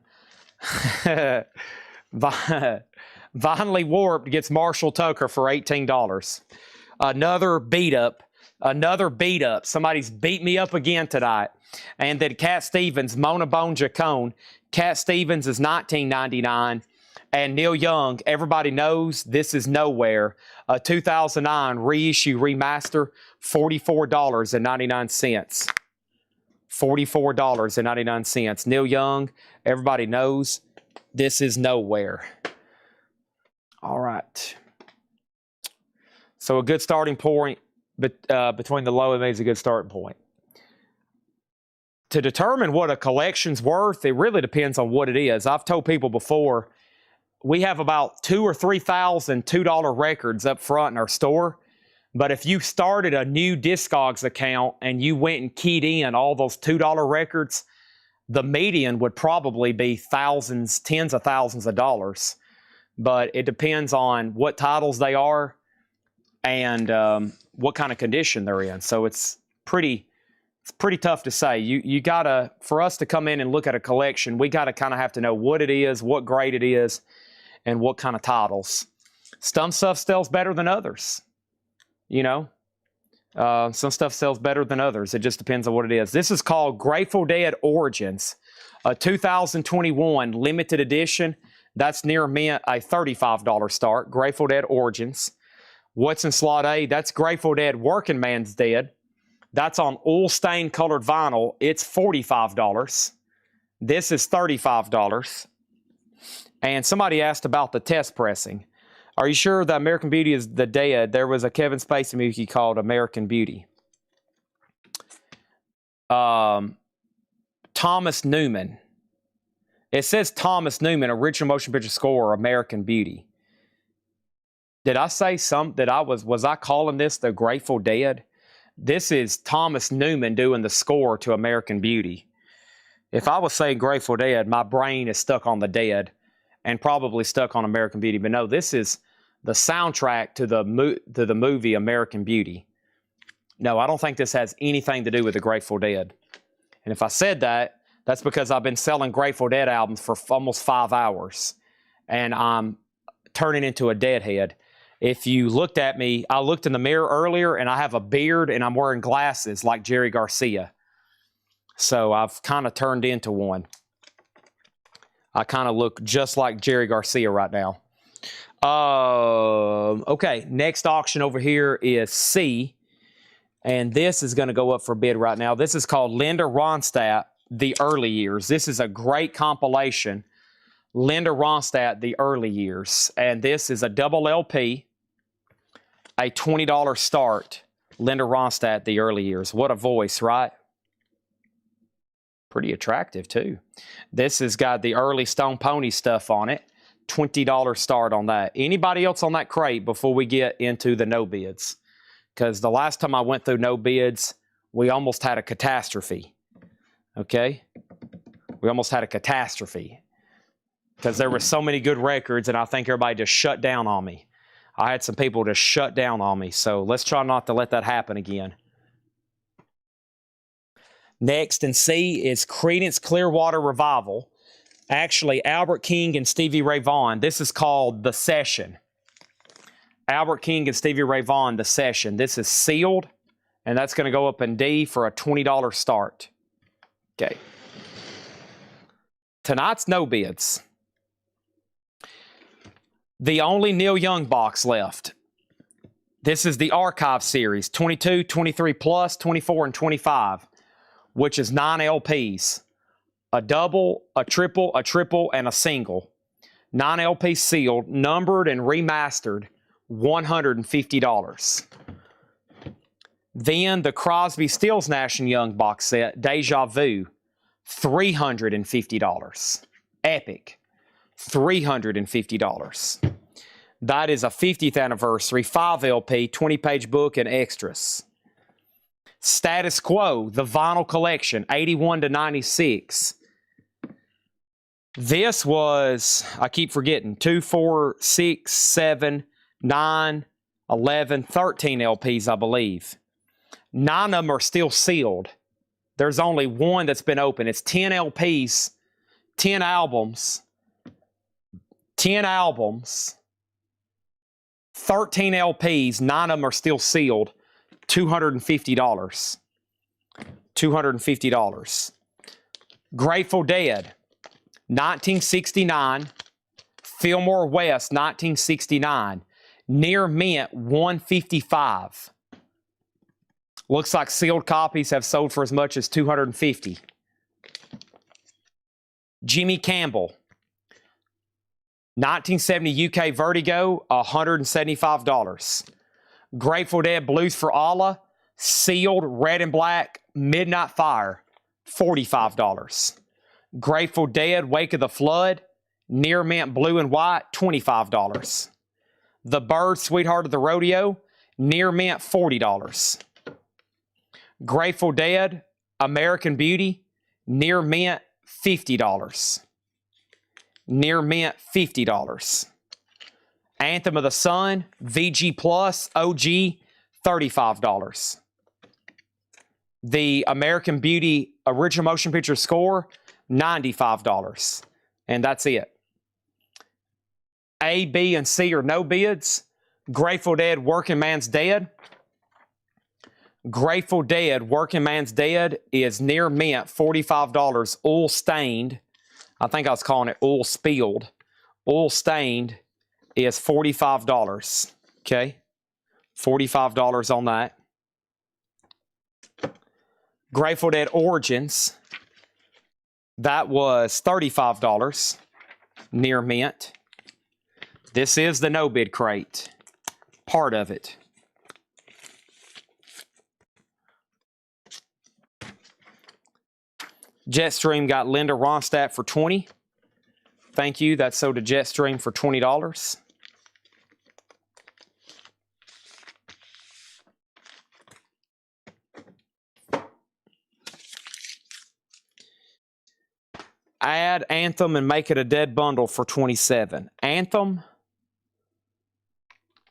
Vinely Warped gets Marshall Tucker for $18. Another beat up. Somebody's beat me up again tonight. And then Cat Stevens, Mona Bone Jacone. Cat Stevens is $19.99. And Neil Young, everybody knows this is Nowhere. 2009 reissue remaster, $44.99. $44.99. Neil Young, everybody knows this is Nowhere. All right. So a good starting point between the low and mid is a good starting point. To determine what a collection's worth, it really depends on what it is. I've told people before, we have about 2,000 or 3,000 $2 records up front in our store. But if you started a new Discogs account and you went and keyed in all those $2 records, the median would probably be thousands, tens of thousands of dollars. But it depends on what titles they are and what kind of condition they're in. So it's pretty tough to say. You gotta, for us to come in and look at a collection, we gotta kind of have to know what it is, what grade it is, and what kind of titles. Some stuff sells better than others. You know, some stuff sells better than others. It just depends on what it is. This is called Grateful Dead Origins, a 2021 limited edition. That's near mint, a $35 start. Grateful Dead Origins. What's in slot A? That's Grateful Dead Working Man's Dead. That's on oil stain colored vinyl. It's $45. This is $35. And somebody asked about the test pressing. Are you sure that American Beauty is the Dead? There was a Kevin Spacey movie called American Beauty. Thomas Newman. It says Thomas Newman, original motion picture score, American Beauty. Did I say was I calling this the Grateful Dead? This is Thomas Newman doing the score to American Beauty. If I was saying Grateful Dead, my brain is stuck on the Dead and probably stuck on American Beauty. But no, this is the soundtrack to the movie American Beauty. No, I don't think this has anything to do with the Grateful Dead. And if I said that, that's because I've been selling Grateful Dead albums for almost 5 hours. And I'm turning into a deadhead. If you looked at me, I looked in the mirror earlier and I have a beard and I'm wearing glasses like Jerry Garcia. So I've kind of turned into one. I kind of look just like Jerry Garcia right now. Okay, next auction over here is C. And this is going to go up for bid right now. This is called Linda Ronstadt, The Early Years. This is a great compilation. Linda Ronstadt, The Early Years. And this is a double LP, a $20 start. Linda Ronstadt, The Early Years. What a voice, right? Pretty attractive, too. This has got the early Stone Pony stuff on it. $20 start on that. Anybody else on that crate before we get into the no bids? Because the last time I went through no bids, we almost had a catastrophe. Okay? We almost had a catastrophe. Because there were so many good records, and I think everybody just shut down on me. I had some people just shut down on me. So let's try not to let that happen again. Next in C is Creedence Clearwater Revival. Actually, Albert King and Stevie Ray Vaughan. This is called The Session. Albert King and Stevie Ray Vaughan, The Session. This is sealed, and that's going to go up in D for a $20 start. Okay. Tonight's no bids. The only Neil Young box left. This is the Archive Series, 22, 23 plus, 24, and 25, which is 9 LPs. A double, a triple, and a single. 9 LPs sealed, numbered, and remastered, $150. Then the Crosby, Stills, Nash & Young box set, Deja Vu, $350. Epic, $350. That is a 50th anniversary, 5 LP, 20-page book, and extras. Status Quo, the vinyl collection, 81 to 96. This was, I keep forgetting, 2, 4, 6, 7, 9, 11, 13 LPs, I believe. 9 of them are still sealed. There's only one that's been open. It's 10 LPs, 10 albums, 13 LPs, 9 of them are still sealed, $250. $250. Grateful Dead, 1969, Fillmore West, 1969, near mint, $155. Looks like sealed copies have sold for as much as $250. Jimmy Campbell, 1970 UK Vertigo, $175. Grateful Dead Blues for Allah, sealed, red and black, Midnight Fire, $45. Grateful Dead Wake of the Flood, near mint blue and white, $25. The Byrds Sweetheart of the Rodeo, near mint, $40. Grateful Dead American Beauty, near mint, $50. Near mint, $50. Anthem of the Sun, VG Plus, OG, $35. The American Beauty Original Motion Picture Score, $95. And that's it. A, B, and C are no bids. Grateful Dead Working Man's Dead. Grateful Dead Working Man's Dead is near mint, $45, oil stained. I think I was calling it oil spilled. Oil stained is $45. Okay? $45 on that. Grateful Dead Origins. That was $35 near mint. This is the no bid crate. Part of it. Jetstream got Linda Ronstadt for $20. Thank you. That's sold to Jetstream for $20. Add Anthem and make it a dead bundle for $27. Anthem?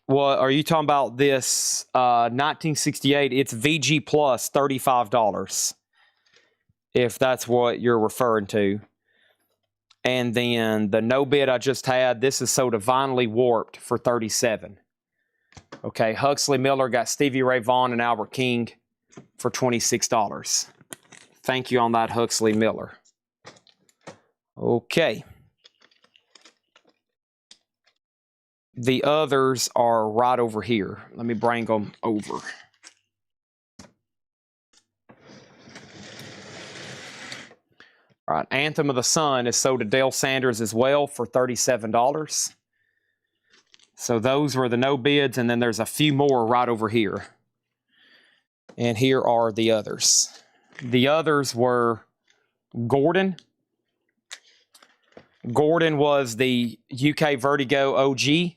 What are you talking about? This 1968? It's VG Plus, $35. If that's what you're referring to. And then the no bid I just had, this is sold to Vinely Warped for $37. Okay, Huxley Miller got Stevie Ray Vaughan and Albert King for $26. Thank you on that, Huxley Miller. Okay. The others are right over here. Let me bring them over. All right, Anthem of the Sun is sold to Dale Sanders as well for $37. So those were the no bids, and then there's a few more right over here. And here are the others. The others were Gordon. Gordon was the UK Vertigo OG,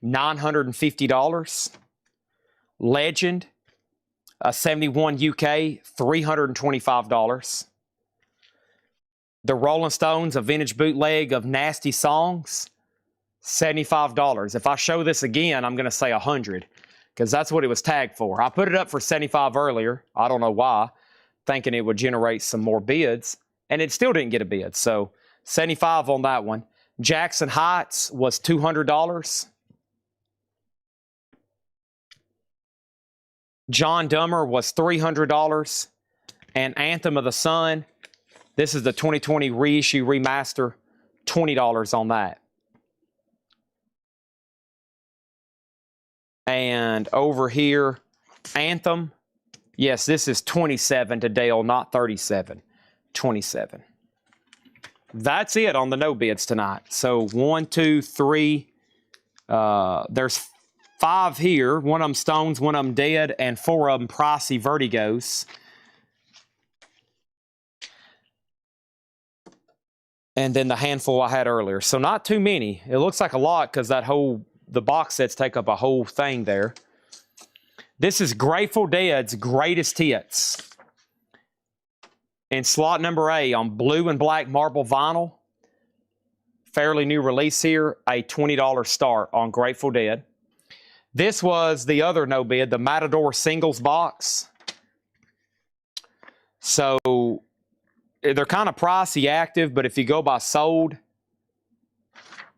$950. Legend, a 71 UK, $325. The Rolling Stones, a vintage bootleg of Nasty Songs, $75. If I show this again, I'm going to say $100 because that's what it was tagged for. I put it up for $75 earlier. I don't know why, thinking it would generate some more bids, and it still didn't get a bid. So 75 on that one. Jackson Heights was $200. John Dummer was $300. And Anthem of the Sun, this is the 2020 reissue remaster, $20 on that. And over here, Anthem, yes, this is 27 to Dale, not 37. 27. That's it on the no bids tonight. So 1, 2, 3. There's 5 here. One of them Stones, one of them Dead, and 4 of them Pricey Vertigos. And then the handful I had earlier. So not too many. It looks like a lot because the box sets take up a whole thing there. This is Grateful Dead's Greatest Hits. In slot number A on blue and black marble vinyl. Fairly new release here. A $20 start on Grateful Dead. This was the other no bid, the Matador singles box. So they're kind of pricey active, but if you go by sold,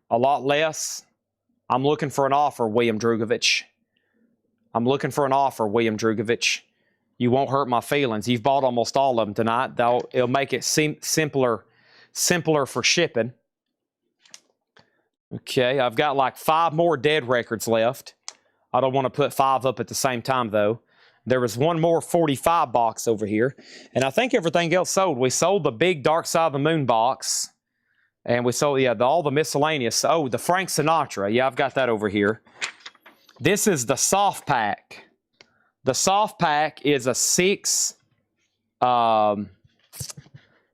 a lot less. I'm looking for an offer, William Drugovich. I'm looking for an offer, William Drugovich. You won't hurt my feelings. You've bought almost all of them tonight. It'll make it simpler for shipping. Okay, I've got like 5 more Dead records left. I don't want to put 5 up at the same time, though. There was one more 45 box over here. And I think everything else sold. We sold the big Dark Side of the Moon box. And we sold, all the miscellaneous. Oh, the Frank Sinatra. Yeah, I've got that over here. This is the soft pack. The soft pack is a 6. Let's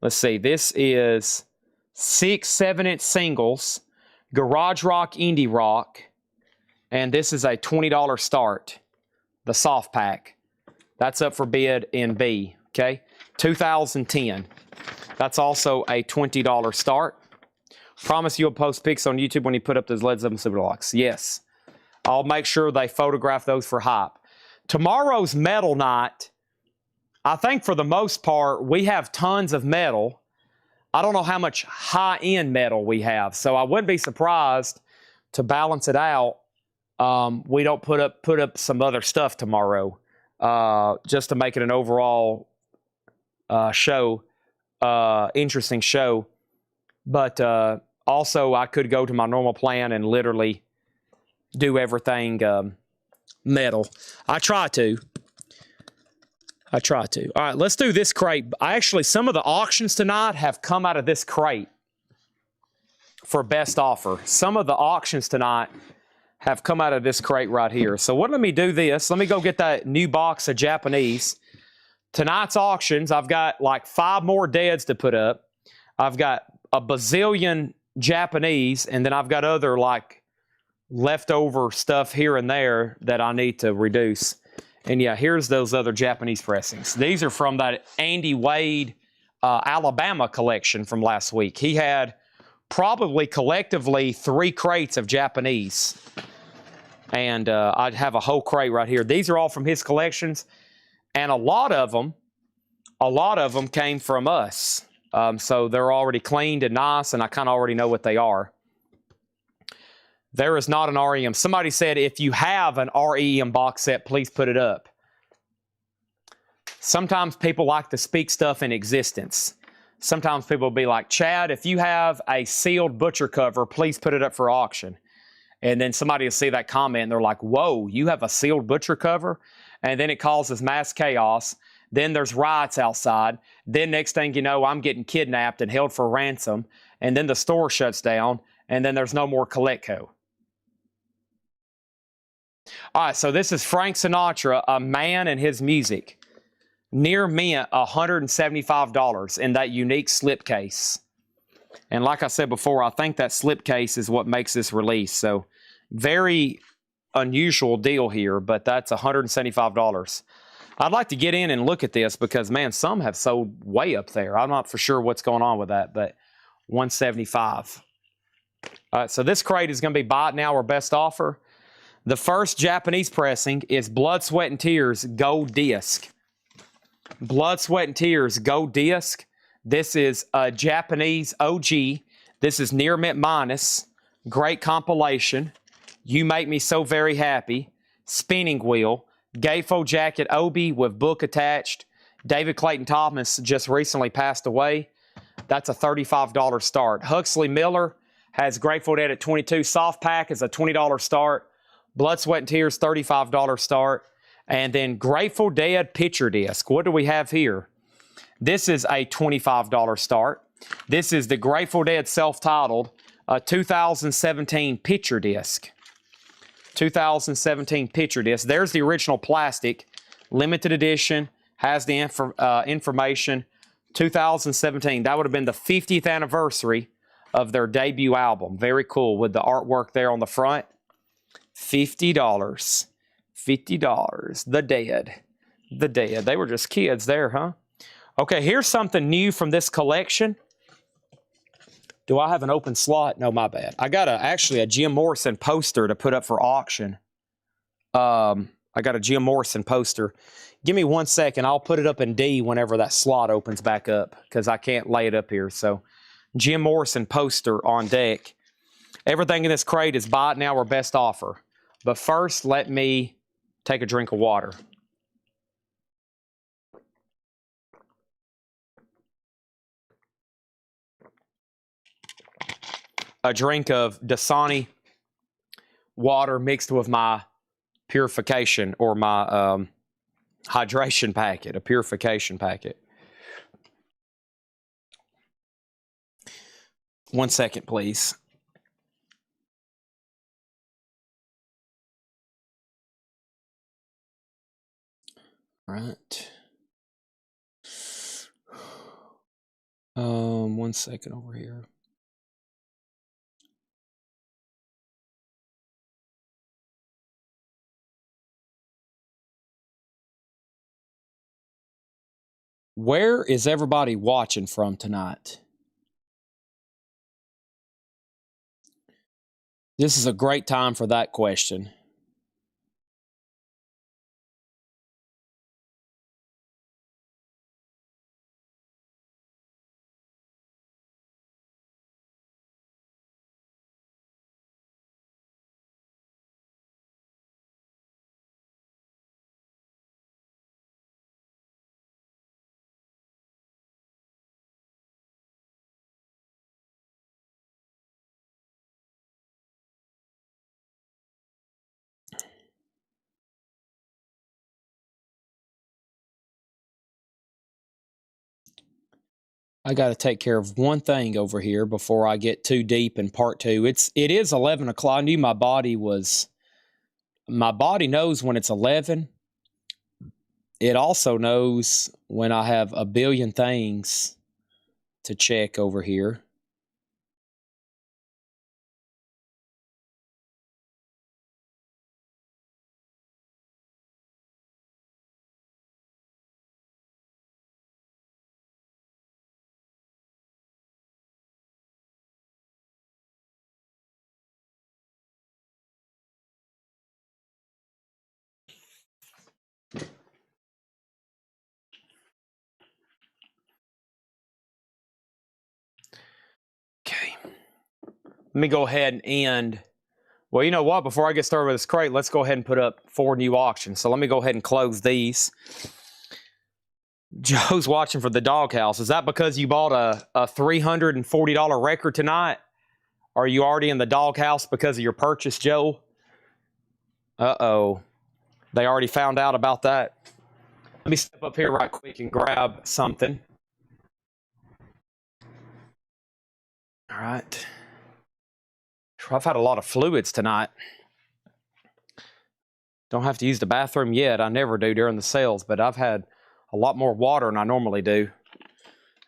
see. This is 6 7-inch singles. Garage Rock, Indie Rock. And this is a $20 start. The soft pack. That's up for bid in B. Okay. 2010. That's also a $20 start. Promise you'll post pics on YouTube when you put up those Led Zeppelin Super Deluxe. Yes. I'll make sure they photograph those for hype. Tomorrow's metal night, I think for the most part, we have tons of metal. I don't know how much high-end metal we have, so I wouldn't be surprised to balance it out. We don't put up some other stuff tomorrow, just to make it an overall show, interesting show. But also, I could go to my normal plan and literally do everything metal. I try to. All right, let's do this crate. Some of the auctions tonight have come out of this crate for best offer. Some of the auctions tonight have come out of this crate right here. So let me do this. Let me go get that new box of Japanese. Tonight's auctions, I've got like 5 more Deads to put up. I've got a bazillion Japanese, and then I've got other like leftover stuff here and there that I need to reduce. And yeah, here's those other Japanese pressings. These are from that Andy Wade Alabama collection from last week. He had probably collectively 3 crates of Japanese. And I'd have a whole crate right here. These are all from his collections. And a lot of them came from us. So they're already cleaned and nice, and I kind of already know what they are. There is not an REM. Somebody said, if you have an REM box set, please put it up. Sometimes people like to speak stuff in existence. Sometimes people will be like, Chad, if you have a sealed butcher cover, please put it up for auction. And then somebody will see that comment, and they're like, whoa, you have a sealed butcher cover? And then it causes mass chaos. Then there's riots outside. Then next thing you know, I'm getting kidnapped and held for ransom. And then the store shuts down. And then there's no more Coletco. All right, so this is Frank Sinatra, A Man and His Music. Near mint, $175 in that unique slipcase. And like I said before, I think that slipcase is what makes this release. So very unusual deal here, but that's $175. I'd like to get in and look at this because, man, some have sold way up there. I'm not for sure what's going on with that, but $175. All right, so this crate is going to be buy it now or best offer. The first Japanese pressing is Blood, Sweat, and Tears Gold Disc. Blood, Sweat, and Tears Gold Disc. This is a Japanese OG. This is Near Mint Minus. Great compilation. You Make Me So Very Happy. Spinning Wheel. Gatefold Jacket Obi with book attached. David Clayton Thomas just recently passed away. That's a $35 start. Huxley Miller has Grateful Dead at $22. Soft Pack is a $20 start. Blood, Sweat, and Tears, $35 start. And then Grateful Dead Picture Disc. What do we have here? This is a $25 start. This is the Grateful Dead self-titled 2017 Picture Disc. 2017 Picture Disc. There's the original plastic. Limited edition. Has the information. 2017. That would have been the 50th anniversary of their debut album. Very cool with the artwork there on the front. $50. $50. The Dead. The Dead. They were just kids there, huh? Okay, here's something new from this collection. Do I have an open slot? No, my bad. I got actually a Jim Morrison poster to put up for auction. I got a Jim Morrison poster. Give me 1 second. I'll put it up in D whenever that slot opens back up because I can't lay it up here. So, Jim Morrison poster on deck. Everything in this crate is buy it now or best offer. But first, let me take a drink of water. A drink of Dasani water mixed with my purification or my hydration packet, a purification packet. 1 second, please. All right. 1 second over here. Where is everybody watching from tonight? This is a great time for that question. I got to take care of one thing over here before I get too deep in part two. It is 11 o'clock. I knew my body knows when it's 11. It also knows when I have a billion things to check over here. Okay. Let me go ahead and end. Well, you know what? Before I get started with this crate, let's go ahead and put up 4 new auctions. So let me go ahead and close these. Joe's watching for the doghouse. Is that because you bought a $340 record tonight? Are you already in the doghouse because of your purchase, Joe? Uh-oh. They already found out about that. Let me step up here right quick and grab something. All right. I've had a lot of fluids tonight. Don't have to use the bathroom yet. I never do during the sales, but I've had a lot more water than I normally do.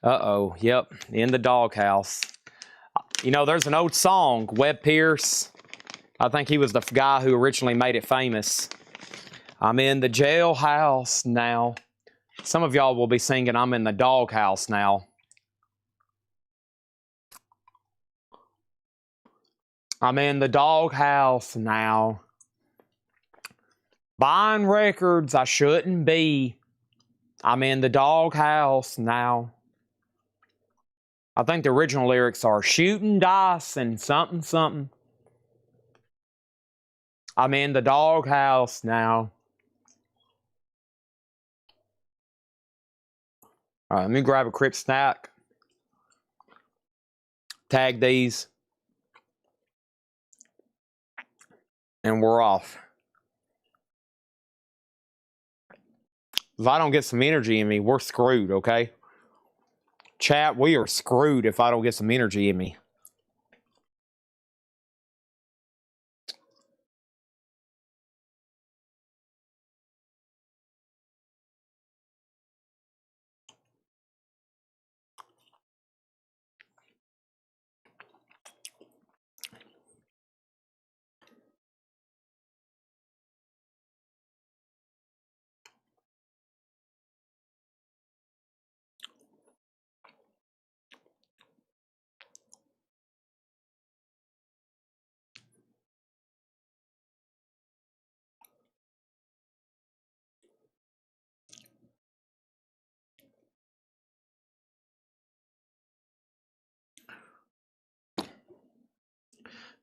Uh-oh. Yep. In the doghouse. You know, there's an old song, Webb Pierce. I think he was the guy who originally made it famous. I'm in the jailhouse now. Some of y'all will be singing, I'm in the doghouse now. I'm in the doghouse now. Buying records I shouldn't be. I'm in the doghouse now. I think the original lyrics are shooting dice and something, something. I'm in the doghouse now. All right, let me grab a crypt snack. Tag these. And we're off. If I don't get some energy in me, we're screwed, okay? Chat, we are screwed if I don't get some energy in me.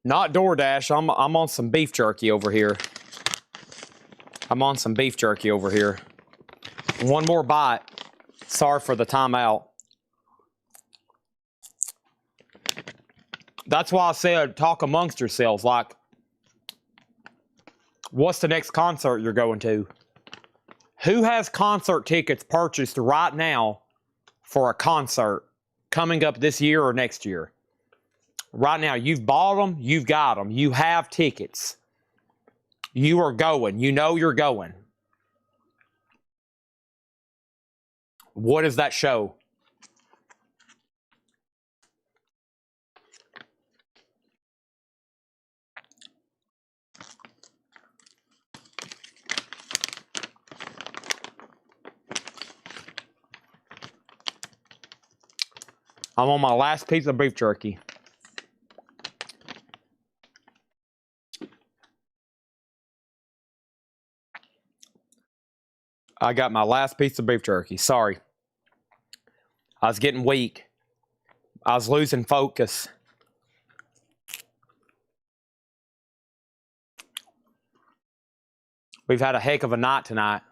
Not DoorDash. I'm on some beef jerky over here. I'm on some beef jerky over here. One more bite. Sorry for the timeout. That's why I said talk amongst yourselves. Like, what's the next concert you're going to? Who has concert tickets purchased right now for a concert coming up this year or next year? Right now, you've bought them, you've got them, you have tickets. You are going, you know you're going. What does that show? I'm on my last piece of beef jerky. I got my last piece of beef jerky. Sorry. I was getting weak. I was losing focus. We've had a heck of a night tonight.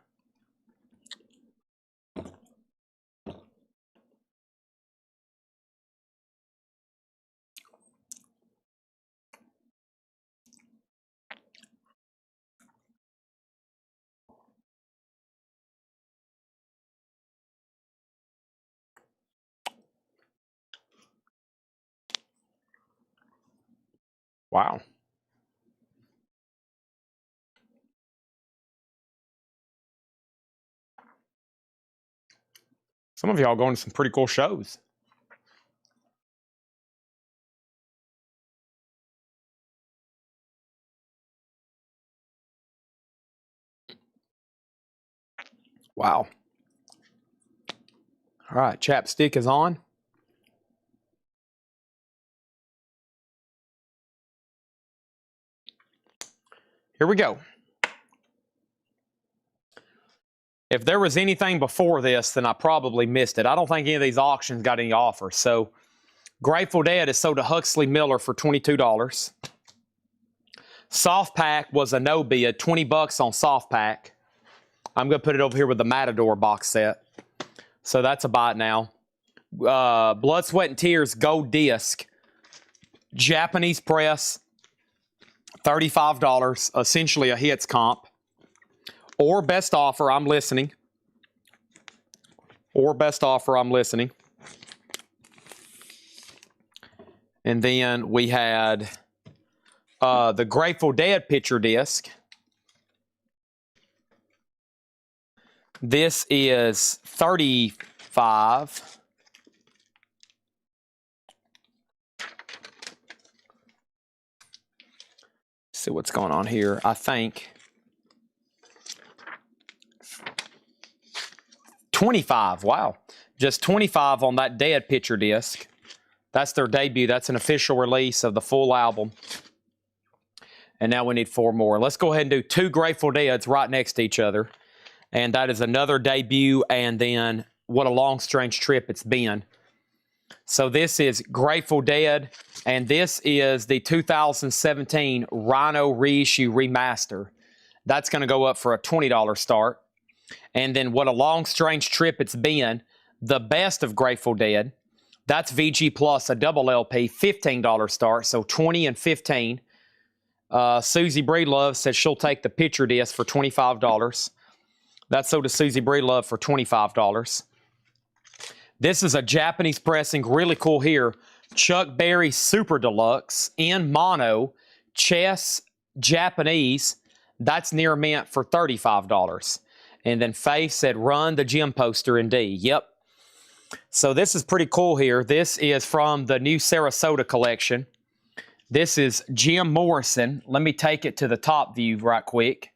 Wow. Some of y'all going to some pretty cool shows. Wow. All right, chapstick is on. Here we go. If there was anything before this, then I probably missed it. I don't think any of these auctions got any offers. So Grateful Dead is sold to Huxley Miller for $22. Soft Pack was a no bid, $20 on Soft Pack. I'm going to put it over here with the Matador box set. So that's a buy now. Blood, Sweat, and Tears Gold Disc. Japanese press. $35. Essentially a hits comp. Or best offer, I'm listening. Or best offer, I'm listening. And then we had the Grateful Dead picture disc. This is $35. See what's going on here. I think $25. Wow. Just $25 on that Dead picture disc. That's their debut. That's an official release of the full album. And now we need 4 more. Let's go ahead and do 2 Grateful Deads right next to each other. And that is another debut, and then what a long, strange trip it's been. So this is Grateful Dead, and this is the 2017 Rhino Reissue Remaster. That's going to go up for a $20 start. And then What a Long, Strange Trip It's Been, the best of Grateful Dead. That's VG Plus, a double LP, $15 start, so 20 and 15. Susie Breedlove says she'll take the picture disc for $25. That's so does Susie Breedlove for $25. This is a Japanese pressing, really cool here. Chuck Berry Super Deluxe in mono, chess, Japanese. That's near mint for $35. And then Faith said, run the gym poster in D. Yep. So this is pretty cool here. This is from the new Sarasota collection. This is Jim Morrison. Let me take it to the top view right quick.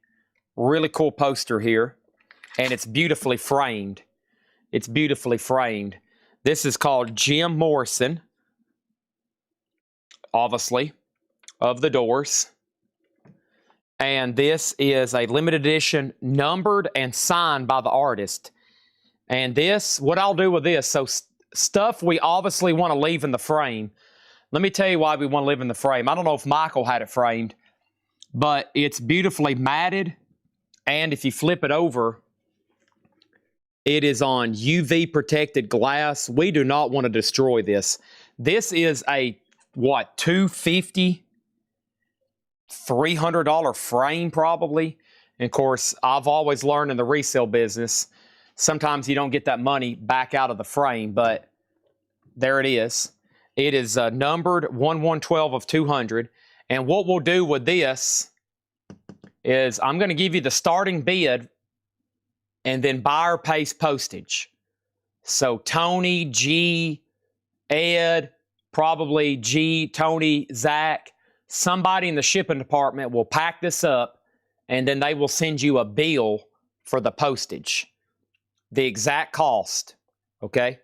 Really cool poster here. And it's beautifully framed. It's beautifully framed. This is called Jim Morrison, obviously, of the Doors. And this is a limited edition, numbered and signed by the artist. And this, what I'll do with this, so stuff we obviously want to leave in the frame. Let me tell you why we want to leave in the frame. I don't know if Michael had it framed, but it's beautifully matted. And if you flip it over, it is on UV protected glass. We do not want to destroy this. This is a, what, $250, $300 frame probably. And of course, I've always learned in the resale business, sometimes you don't get that money back out of the frame, but there it is. It is numbered 1112 of 200. And what we'll do with this is I'm going to give you the starting bid and then buyer pays postage. So Tony, G, Ed, probably G, Tony, Zach, somebody in the shipping department will pack this up and then they will send you a bill for the postage. The exact cost, okay?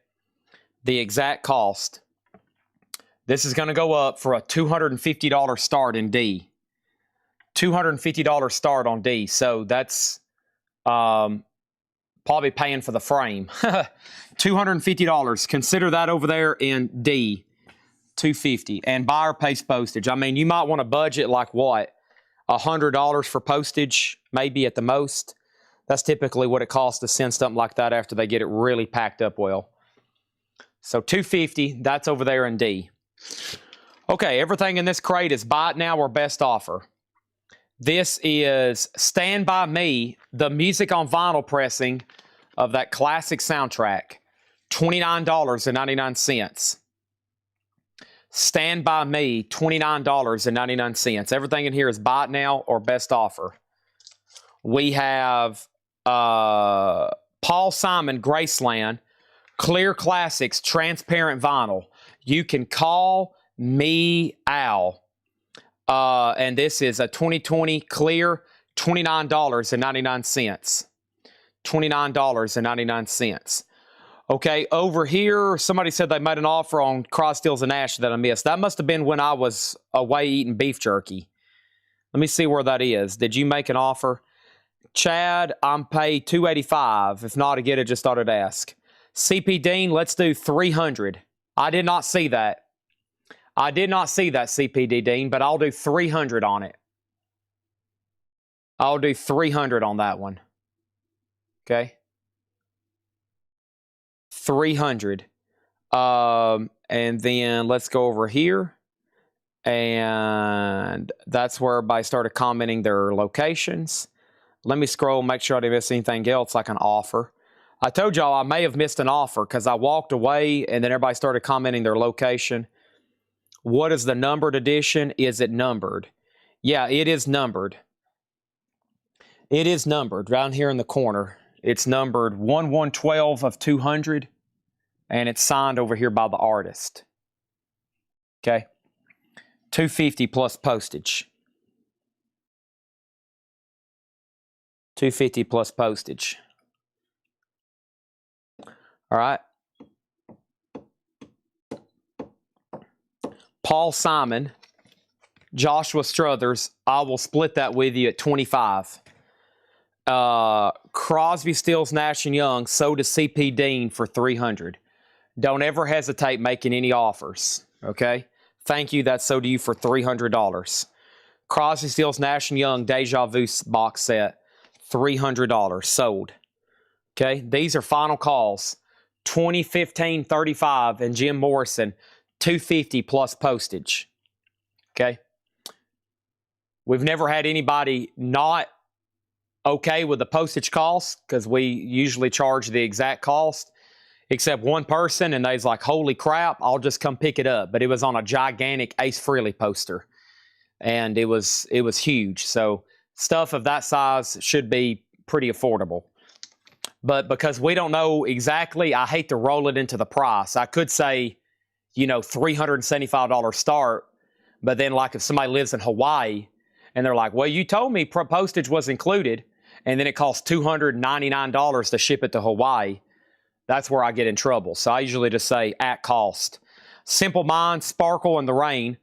The exact cost. This is going to go up for a $250 start in D. $250 start on D. So that's probably paying for the frame. $250. Consider that over there in D. $250. And buyer pays postage. I mean, you might want to budget like what? $100 for postage, maybe at the most. That's typically what it costs to send something like that after they get it really packed up well. So $250, that's over there in D. Okay, everything in this crate is buy it now or best offer. This is Stand By Me, the music on vinyl pressing of that classic soundtrack. $29.99. Stand By Me, $29.99. Everything in here is buy it now or best offer. We have Paul Simon, Graceland, Clear Classics, transparent vinyl. You Can Call Me Al. And this is a 2020 clear, $29.99. $29.99. Okay, over here, somebody said they made an offer on Cross Steels and Ash that I missed. That must have been when I was away eating beef jerky. Let me see where that is. Did you make an offer? Chad, I'm paid $285. If not, I get it, just thought I'd ask. CP Dean, let's do $300. I did not see that. I did not see that, CPD Dean, but I'll do $300 on it. I'll do $300 on that one. Okay. $300. And then let's go over here. And that's where everybody started commenting their locations. Let me scroll, make sure I didn't miss anything else like an offer. I told y'all I may have missed an offer because I walked away and then everybody started commenting their location. What is the numbered edition? Is it numbered? Yeah, it is numbered. It is numbered right here in the corner. It's numbered 1112 of 200, and it's signed over here by the artist. Okay. $250 plus postage. $250 plus postage. All right. Paul Simon, Joshua Struthers, I will split that with you at $25. Crosby, Stills, Nash and Young sold to CP Dean for $300. Don't ever hesitate making any offers. Okay. Thank you. That's sold to you for $300. Crosby, Stills, Nash and Young Deja Vu box set, $300 sold. Okay. These are final calls. 2015 35 and Jim Morrison, $250 plus postage. Okay. We've never had anybody not okay with the postage cost because we usually charge the exact cost, except one person, and they's like, holy crap, I'll just come pick it up. But it was on a gigantic Ace Frehley poster, and it was huge. So stuff of that size should be pretty affordable. But because we don't know exactly, I hate to roll it into the price. I could say, $375 start, but then like if somebody lives in Hawaii and they're like, well, you told me postage was included, and then it costs $299 to ship it to Hawaii, that's where I get in trouble. So I usually just say at cost. Simple Minds, Sparkle in the Rain.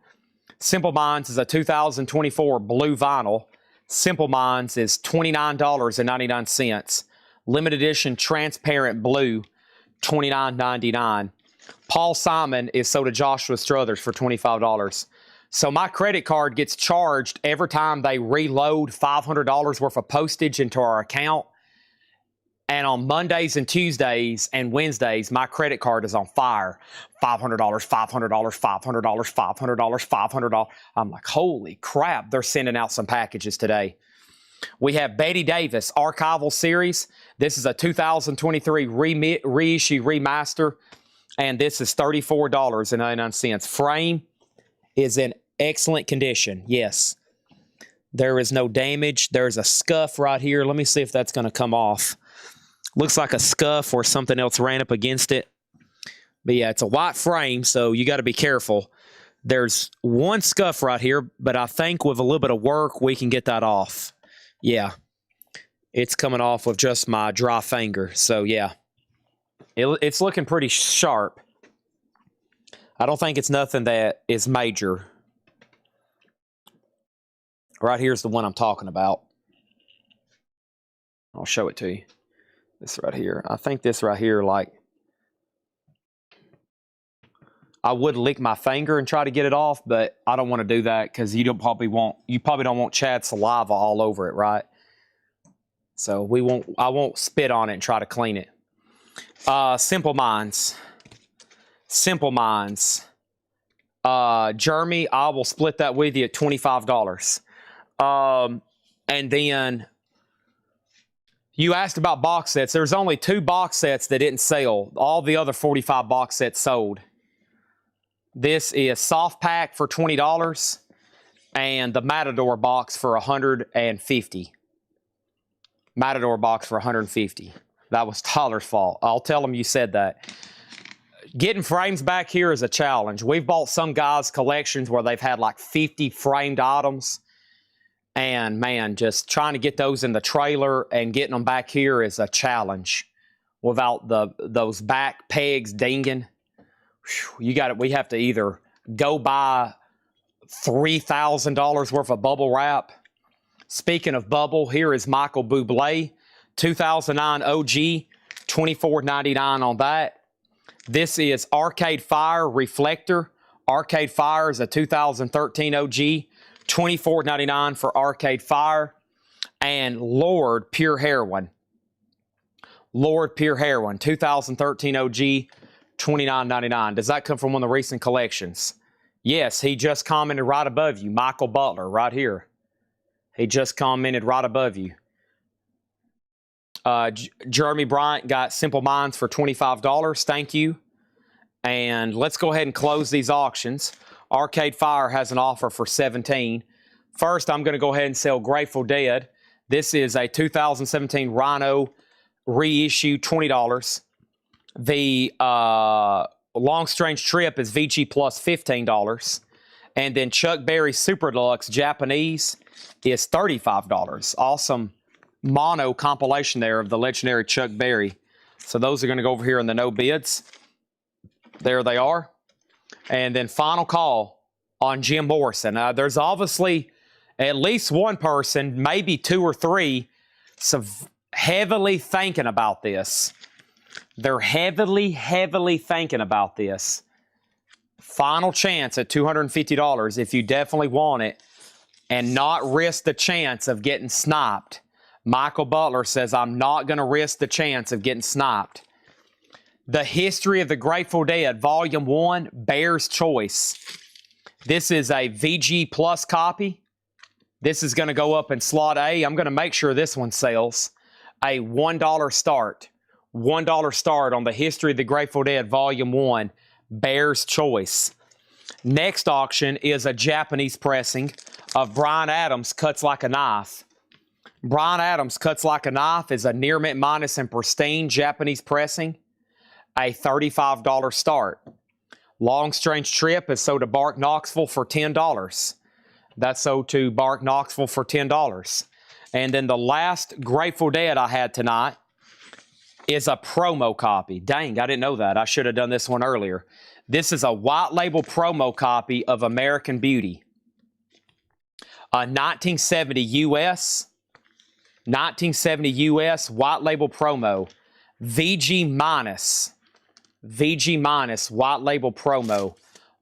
Simple Minds is a 2024 blue vinyl. Simple Minds is $29.99. Limited edition transparent blue, $29.99. Paul Simon is sold to Joshua Struthers for $25. So my credit card gets charged every time they reload $500 worth of postage into our account. And on Mondays and Tuesdays and Wednesdays, my credit card is on fire. $500, $500, $500, $500, $500. I'm like, holy crap, they're sending out some packages today. We have Betty Davis Archival Series. This is a 2023 reissue remaster, and this is $34.99. Frame is in excellent condition. Yes. There is no damage. There's a scuff right here. Let me see if that's going to come off. Looks like a scuff or something else ran up against it. But yeah, it's a white frame, so you got to be careful. There's one scuff right here, but I think with a little bit of work, we can get that off. Yeah. It's coming off with just my dry finger. So yeah, it's looking pretty sharp. I don't think it's nothing that is major. Right here's the one I'm talking about. I'll show it to you. This right here. I think this right here, like, I would lick my finger and try to get it off, but I don't want to do that because you probably don't want Chad's saliva all over it, right? So I won't spit on it and try to clean it. Simple Minds. Simple Minds. Jeremy, I will split that with you at $25. And then you asked about box sets. There's only 2 box sets that didn't sell. All the other 45 box sets sold. This is Soft Pack for $20 and the Matador box for $150. Matador box for $150. That was Tyler's fault. I'll tell him you said that. Getting frames back here is a challenge. We've bought some guys' collections where they've had like 50 framed items. And man, just trying to get those in the trailer and getting them back here is a challenge without those back pegs dinging. Whew, we have to either go buy $3,000 worth of bubble wrap. Speaking of bubble, here is Michael Bublé, 2009 OG, $24.99 on that. This is Arcade Fire Reflector. Arcade Fire is a 2013 OG, $24.99 for Arcade Fire. And Lord Pure Heroin. Lord Pure Heroin, 2013 OG, $29.99. Does that come from one of the recent collections? Yes, he just commented right above you. Michael Butler, right here. He just commented right above you. Jeremy Bryant got Simple Minds for $25. Thank you. And let's go ahead and close these auctions. Arcade Fire has an offer for $17. First, I'm going to go ahead and sell Grateful Dead. This is a 2017 Rhino reissue, $20. The Long Strange Trip is VG Plus, $15. And then Chuck Berry Super Deluxe Japanese is $35. Awesome mono compilation there of the legendary Chuck Berry. So those are going to go over here in the no bids. There they are. And then final call on Jim Morrison. There's obviously at least one person, maybe 2 or 3, So heavily thinking about this. They're heavily thinking about this. Final chance at $250 if you definitely want it and not risk the chance of getting sniped. Michael Butler says, I'm not going to risk the chance of getting sniped. The History of the Grateful Dead, Volume 1, Bear's Choice. This is a VG Plus copy. This is going to go up in slot A. I'm going to make sure this one sells. A $1 start. $1 start on the History of the Grateful Dead, Volume 1, Bear's Choice. Next auction is a Japanese pressing of Bryan Adams, Cuts Like a Knife. Bryan Adams, Cuts Like a Knife is a near mint minus and pristine Japanese pressing. A $35 start. Long Strange Trip is sold to Bark Knoxville for $10. That's sold to Bark Knoxville for $10. And then the last Grateful Dead I had tonight is a promo copy. Dang, I didn't know that. I should have done this one earlier. This is a white label promo copy of American Beauty. A 1970 US. 1970 US white label promo. VG minus. VG minus white label promo.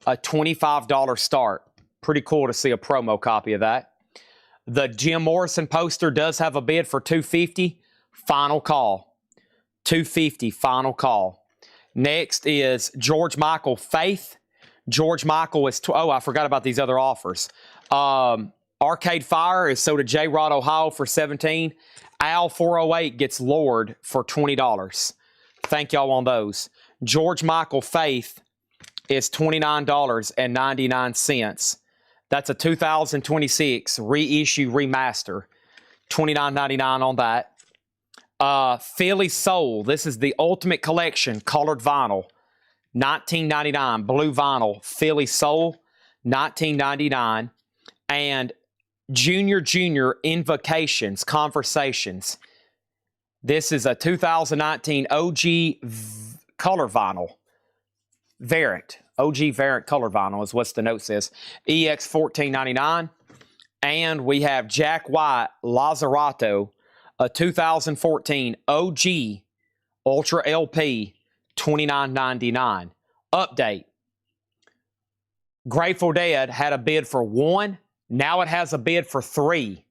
A $25 start. Pretty cool to see a promo copy of that. The Jim Morrison poster does have a bid for $250. Final call. $250, final call. Next is George Michael Faith. George Michael is, I forgot about these other offers. Arcade Fire is sold to J. Rod, Ohio for $17. Al 408 gets lowered for $20. Thank y'all on those. George Michael Faith is $29.99. That's a 2026 reissue remaster. $29.99 on that. Philly Soul. This is the Ultimate Collection colored vinyl. $19.99 blue vinyl. Philly Soul. $19.99. And Junior Invocations Conversations. This is a 2019 OG color vinyl. Variant. OG variant color vinyl is what the note says. EX $14.99. And we have Jack White Lazzarato, a 2014 OG Ultra LP, $29.99. Update. Grateful Dead had a bid for 1. Now it has a bid for 3.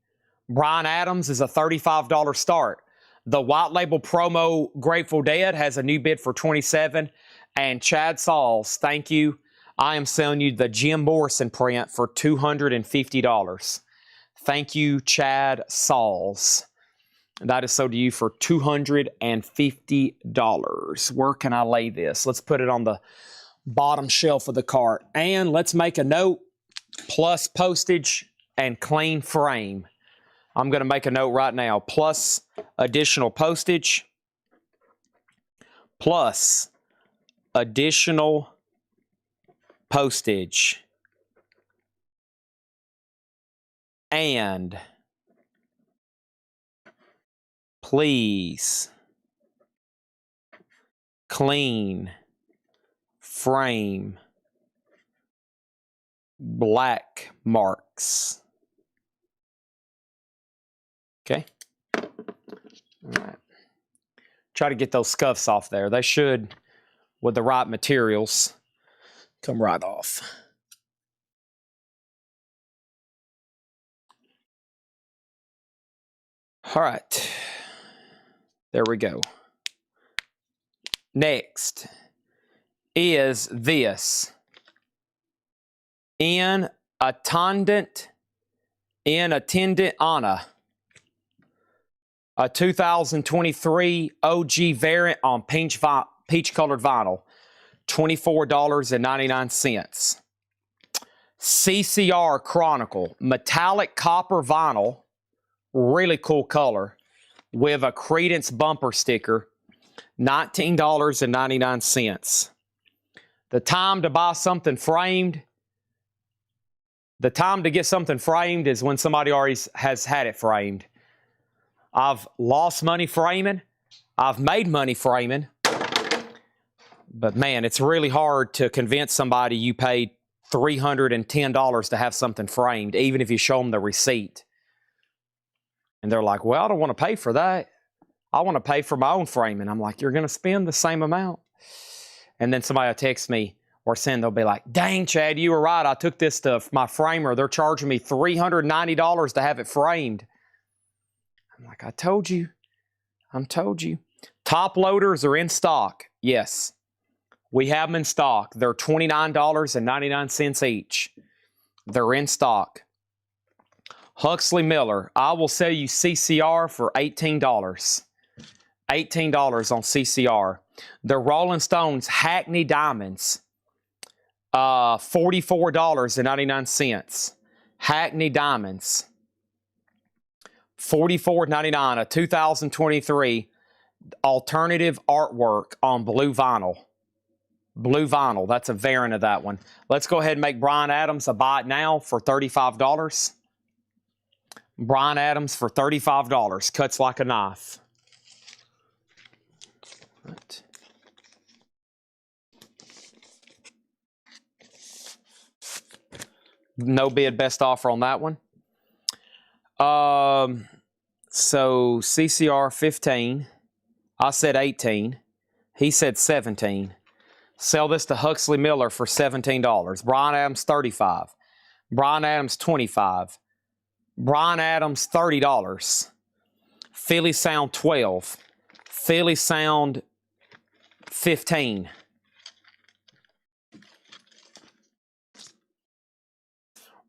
Bryan Adams is a $35 start. The white label promo Grateful Dead has a new bid for 27. And Chad Sauls, thank you. I am selling you the Jim Morrison print for $250. Thank you, Chad Sauls. That is sold to you for $250. Where can I lay this? Let's put it on the bottom shelf of the cart. And let's make a note, plus postage and clean frame. I'm going to make a note right now. Plus additional postage. Plus additional postage. And please clean frame black marks. Okay. All right. Try to get those scuffs off there. They should, with the right materials, come right off. All right. There we go. Next is this. In attendant Anna. A 2023 OG variant on peach colored vinyl. $24.99. CCR Chronicle. Metallic copper vinyl. Really cool color. With a Creedence bumper sticker. $19.99. The time to buy something framed. The time to get something framed is when somebody already has had it framed. I've lost money framing. I've made money framing. But man, it's really hard to convince somebody you paid $310 to have something framed, even if you show them the receipt. And they're like, well, I don't want to pay for that. I want to pay for my own frame. And I'm like, you're going to spend the same amount. And then somebody will text me or send, they'll be like, dang, Chad, you were right. I took this to my framer. They're charging me $390 to have it framed. I'm like, I told you. Top loaders are in stock. Yes, we have them in stock. They're $29.99 each. They're in stock. Huxley Miller, I will sell you CCR for $18. $18 on CCR. The Rolling Stones Hackney Diamonds, $44.99. Hackney Diamonds, $44.99. A 2023 alternative artwork on blue vinyl. Blue vinyl. That's a variant of that one. Let's go ahead and make Bryan Adams a buy it now for $35. Bryan Adams for $35. Cuts like a knife. Right. No bid, best offer on that one. So CCR 15. I said 18. He said 17. Sell this to Huxley Miller for $17. Bryan Adams 35. Bryan Adams 25. Bryan Adams $30. Philly Sound 12. Philly Sound 15.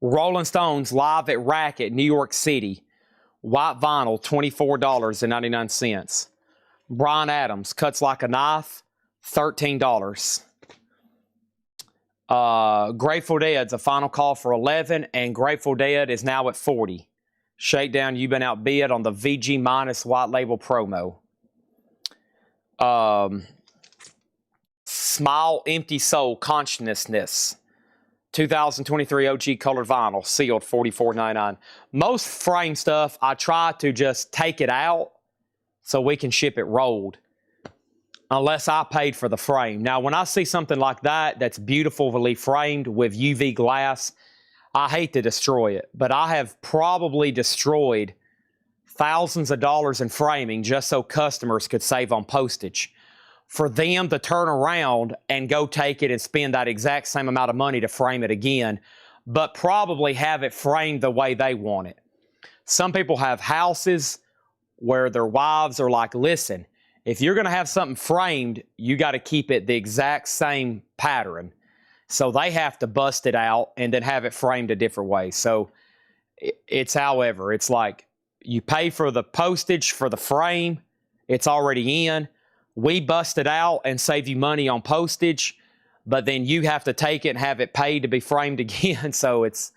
Rolling Stones Live at Racket, New York City. White vinyl, $24.99. Bryan Adams, Cuts Like a Knife, $13. Grateful Dead's a final call for 11, and Grateful Dead is now at 40. Shakedown, you've been outbid on the VG minus white label promo. Smile, Empty Soul, Consciousness. 2023 OG colored vinyl, sealed, $44.99. Most frame stuff, I try to just take it out so we can ship it rolled, unless I paid for the frame. Now, when I see something like that, that's beautifully framed with UV glass, I hate to destroy it, but I have probably destroyed thousands of dollars in framing just so customers could save on postage. For them to turn around and go take it and spend that exact same amount of money to frame it again, but probably have it framed the way they want it. Some people have houses where their wives are like, listen, if you're going to have something framed, you got to keep it the exact same pattern. So they have to bust it out and then have it framed a different way. So it's however, it's like you pay for the postage for the frame. It's already in. We bust it out and save you money on postage, but then you have to take it and have it paid to be framed again. So it's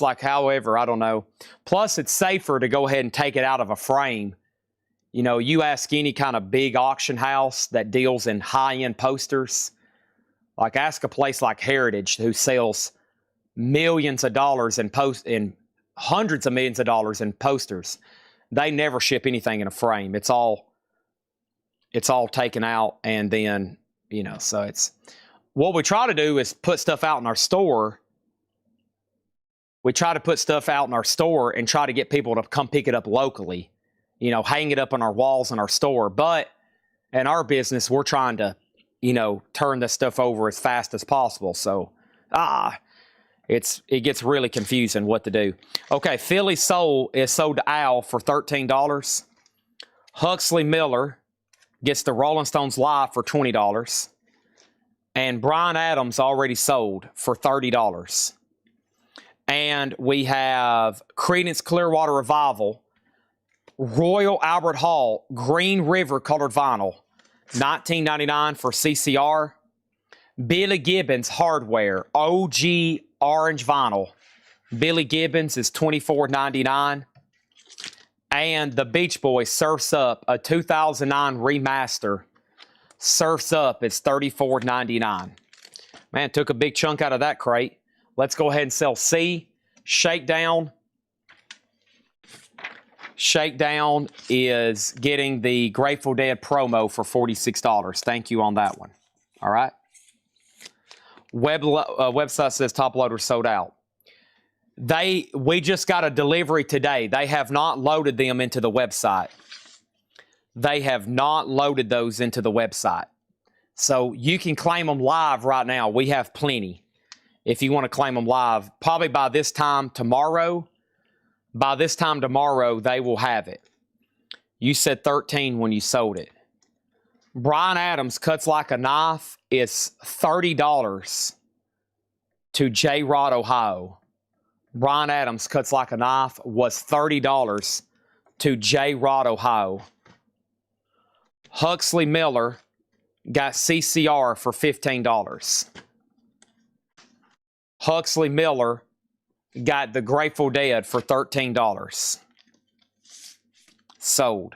like, however, I don't know. Plus, it's safer to go ahead and take it out of a frame. You know, you ask any kind of big auction house that deals in high-end posters, like ask a place like Heritage who sells millions of dollars in hundreds of millions of dollars in posters. They never ship anything in a frame. It's all taken out, and then, you know, so it's what we try to do is put stuff out in our store. We try to put stuff out in our store and try to get people to come pick it up locally, you know, hang it up on our walls in our store. But in our business, we're trying to, you know, turn this stuff over as fast as possible. So, it gets really confusing what to do. Okay, Philly Soul is sold to Al for $13. Huxley Miller gets the Rolling Stones Live for $20. And Bryan Adams already sold for $30. And we have Creedence Clearwater Revival, Royal Albert Hall, Green River colored vinyl, $19.99 for CCR. Billy Gibbons Hardware, OG orange vinyl. Billy Gibbons is $24.99. And the Beach Boys Surfs Up, a 2009 remaster. Surfs Up is $34.99. Man, took a big chunk out of that crate. Let's go ahead and sell C. Shakedown. Shakedown is getting the Grateful Dead promo for $46. Thank you on that one. All right. Website says top loader sold out. We just got a delivery today. They have not loaded them into the website. They have not loaded those into the website. So you can claim them live right now. We have plenty. If you want to claim them live, probably by this time tomorrow, they will have it. You said 13 when you sold it. Brian Adams Cuts Like a Knife is $30 to J-Rod, Ohio. Brian Adams Cuts Like a Knife was $30 to J-Rod, Ohio. Huxley Miller got CCR for $15. Huxley Miller got the Grateful Dead for $13. Sold.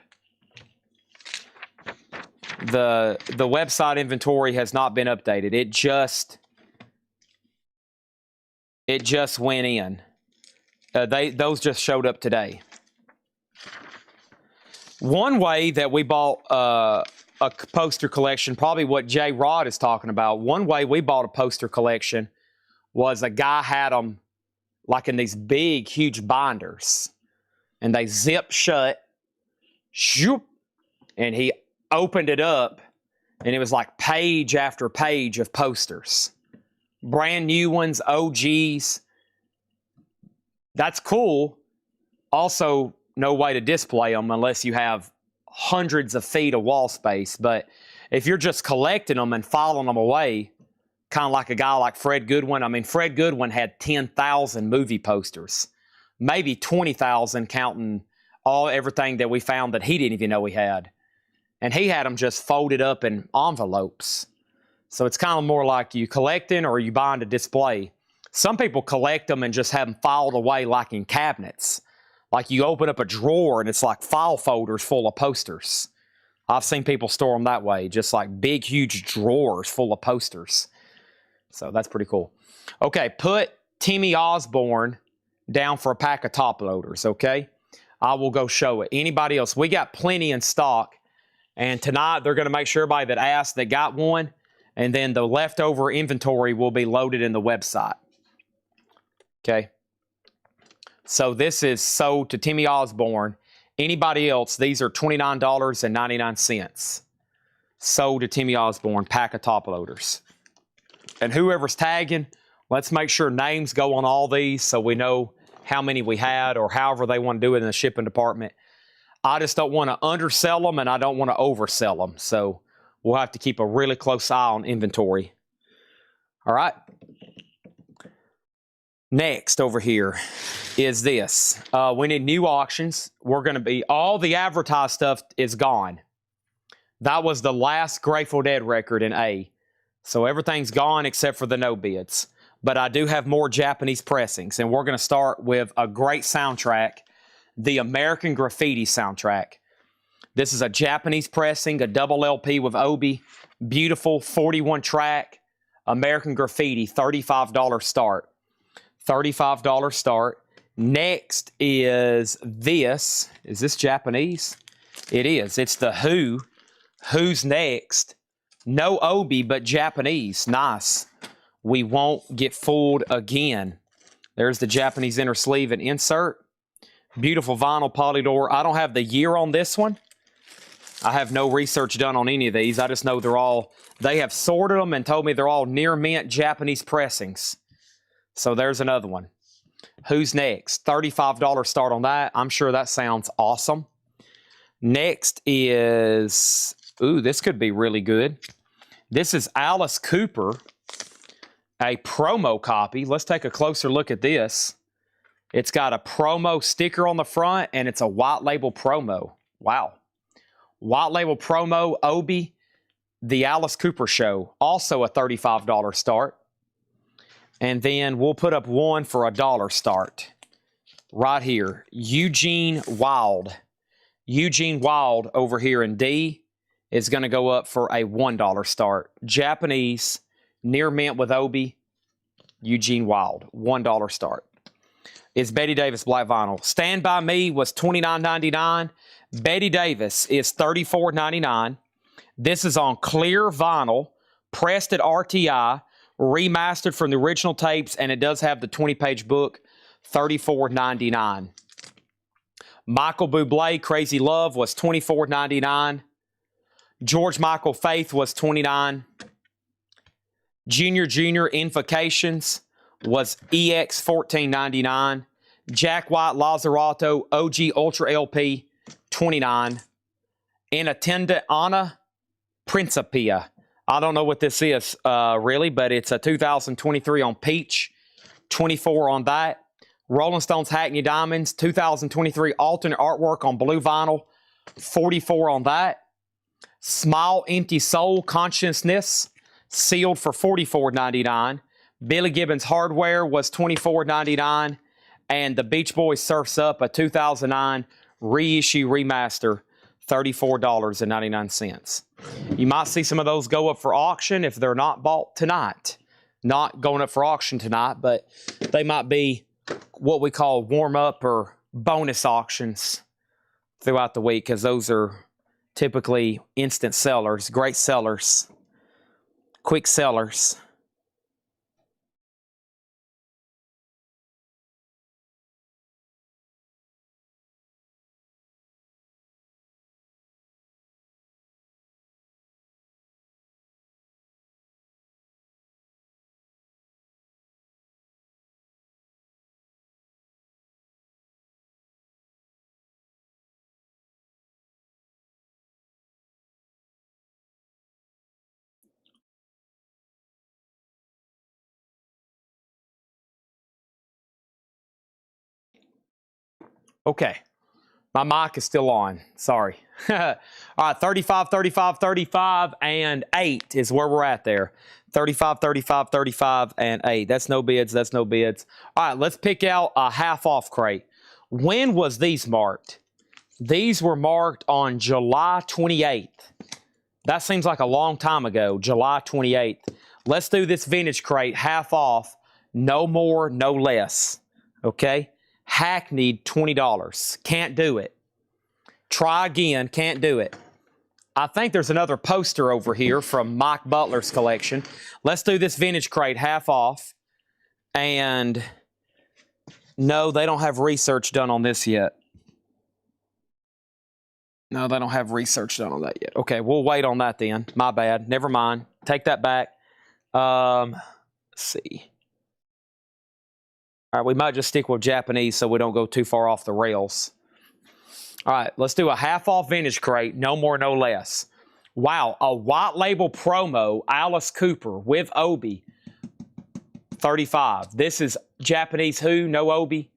The website inventory has not been updated. It just went in. Those just showed up today. One way that we bought a poster collection, probably what J. Rod is talking about, one way we bought a poster collection was a guy had them like in these big, huge binders. And they zip shut. Shoop, and he opened it up, and it was like page after page of posters. Brand new ones, OGs. That's cool. Also, no way to display them unless you have hundreds of feet of wall space. But if you're just collecting them and filing them away, kind of like a guy like Fred Goodwin. I mean, Fred Goodwin had 10,000 movie posters, maybe 20,000 counting everything that we found that he didn't even know he had. And he had them just folded up in envelopes. So it's kind of more like you collecting or you buying to display. Some people collect them and just have them filed away like in cabinets. Like you open up a drawer and it's like file folders full of posters. I've seen people store them that way, just like big, huge drawers full of posters. So that's pretty cool. Okay, put Timmy Osborne down for a pack of top loaders, okay? I will go show it. Anybody else? We got plenty in stock. And tonight, they're going to make sure everybody that asked, they got one. And then the leftover inventory will be loaded in the website. Okay? So this is sold to Timmy Osborne. Anybody else, these are $29.99. Sold to Timmy Osborne, pack of top loaders. And whoever's tagging, let's make sure names go on all these so we know how many we had or however they want to do it in the shipping department. I just don't want to undersell them and I don't want to oversell them. So we'll have to keep a really close eye on inventory. All right. Next over here is this. We need new auctions. We're going to be, all the advertised stuff is gone. That was the last Grateful Dead record in A. So everything's gone except for the no bids. But I do have more Japanese pressings. And we're going to start with a great soundtrack, the American Graffiti soundtrack. This is a Japanese pressing, a double LP with Obi. Beautiful 41 track, American Graffiti, $35 start. $35 start. Next is this. Is this Japanese? It is. It's the Who. Who's next? No Obi, but Japanese. Nice. We won't get fooled again. There's the Japanese inner sleeve and insert. Beautiful vinyl Polydor. I don't have the year on this one. I have no research done on any of these. I just know they have sorted them and told me they're all near mint Japanese pressings. So there's another one. Who's next? $35 start on that. I'm sure that sounds awesome. Next is, ooh, this could be really good. This is Alice Cooper, a promo copy. Let's take a closer look at this. It's got a promo sticker on the front, and it's a white label promo. Wow. White label promo, Obi, The Alice Cooper Show. Also a $35 start. And then we'll put up one for $1 start. Right here. Eugene Wild. Eugene Wild over here in D is going to go up for a $1 start. Japanese, near mint with Obi, Eugene Wild. $1 start. Is Betty Davis Black Vinyl. Stand By Me was $29.99. Betty Davis is $34.99. This is on clear vinyl, pressed at RTI, remastered from the original tapes, and it does have the 20-page book. $34.99. Michael Bublé, Crazy Love, was $24.99. George Michael, Faith, was $29. Junior, Invocations, was EX $14.99. Jack White, Lazzarato, OG Ultra LP, $29. Inattendant Anna, Principia. I don't know what this is really, but it's a 2023 on Peach, $24 on that. Rolling Stones Hackney Diamonds, 2023 alternate artwork on blue vinyl, $44 on that. Smile Empty Soul Consciousness, sealed for $44.99. Billy Gibbons Hardware was $24.99. And the Beach Boys Surf's Up, a 2009 reissue remaster, $34.99. You might see some of those go up for auction if they're not bought tonight. Not going up for auction tonight, but they might be what we call warm-up or bonus auctions throughout the week, because those are typically instant sellers, great sellers, quick sellers. Okay. My mic is still on. Sorry. All right, 35, 35, 35, and 8 is where we're at there. 35, 35, 35, and 8. That's no bids. That's no bids. All right, let's pick out a half-off crate. When was these marked? These were marked on July 28th. That seems like a long time ago, July 28th. Let's do this vintage crate half off, no more, no less. Okay? Hackneyed, $20. Can't do it. Try again, can't do it. I think there's another poster over here from Mike Butler's collection. Let's do this vintage crate half off. And no, they don't have research done on this yet. No, they don't have research done on that yet. Okay, we'll wait on that then. My bad. Never mind. Take that back. Let's see. All right, we might just stick with Japanese so we don't go too far off the rails. All right, let's do a half-off vintage crate, no more, no less. Wow, a white label promo, Alice Cooper with Obi, $35. This is Japanese Who, no Obi,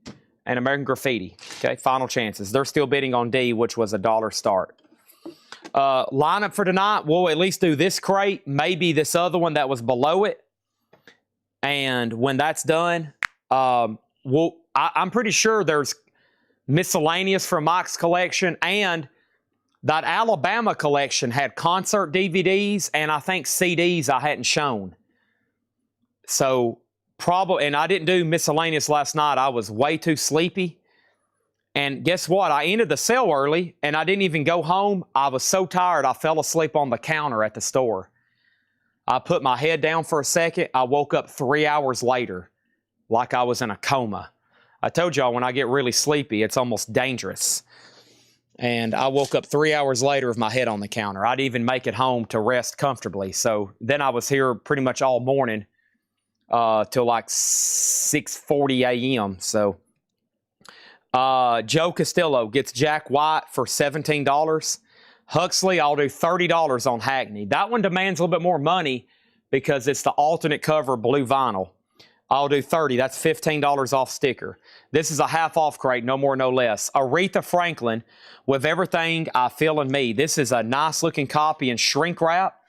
and American Graffiti. Okay, final chances. They're still bidding on D, which was $1 start. Lineup for tonight, we'll at least do this crate, maybe this other one that was below it. And when that's done, I'm pretty sure there's miscellaneous from Mike's collection, and that Alabama collection had concert DVDs and I think CDs I hadn't shown. So probably, and I didn't do miscellaneous last night. I was way too sleepy. And guess what? I ended the sale early and I didn't even go home. I was so tired I fell asleep on the counter at the store. I put my head down for a second. I woke up 3 hours later like I was in a coma. I told y'all when I get really sleepy, it's almost dangerous. And I woke up 3 hours later with my head on the counter. I didn't even make it home to rest comfortably. So then I was here pretty much all morning till like 6:40 a.m. So Joe Castillo gets Jack White for $17. Huxley, I'll do $30 on Hackney. That one demands a little bit more money because it's the alternate cover blue vinyl. I'll do $30. That's $15 off sticker. This is a half-off crate, no more, no less. Aretha Franklin with Everything I Feel in Me. This is a nice-looking copy in shrink wrap.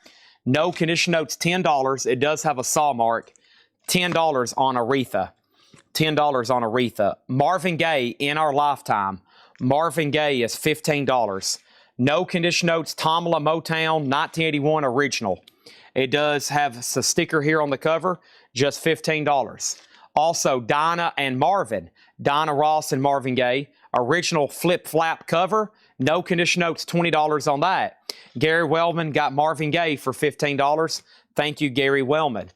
No condition notes, $10. It does have a saw mark. $10 on Aretha. $10 on Aretha. Marvin Gaye, In Our Lifetime. Marvin Gaye is $15. No condition notes, Tamla Motown, 1981 original. It does have a sticker here on the cover, just $15. Also, Dinah and Marvin, Dinah Ross and Marvin Gaye, original flip-flap cover, no condition notes, $20 on that. Gary Wellman got Marvin Gaye for $15. Thank you, Gary Wellman.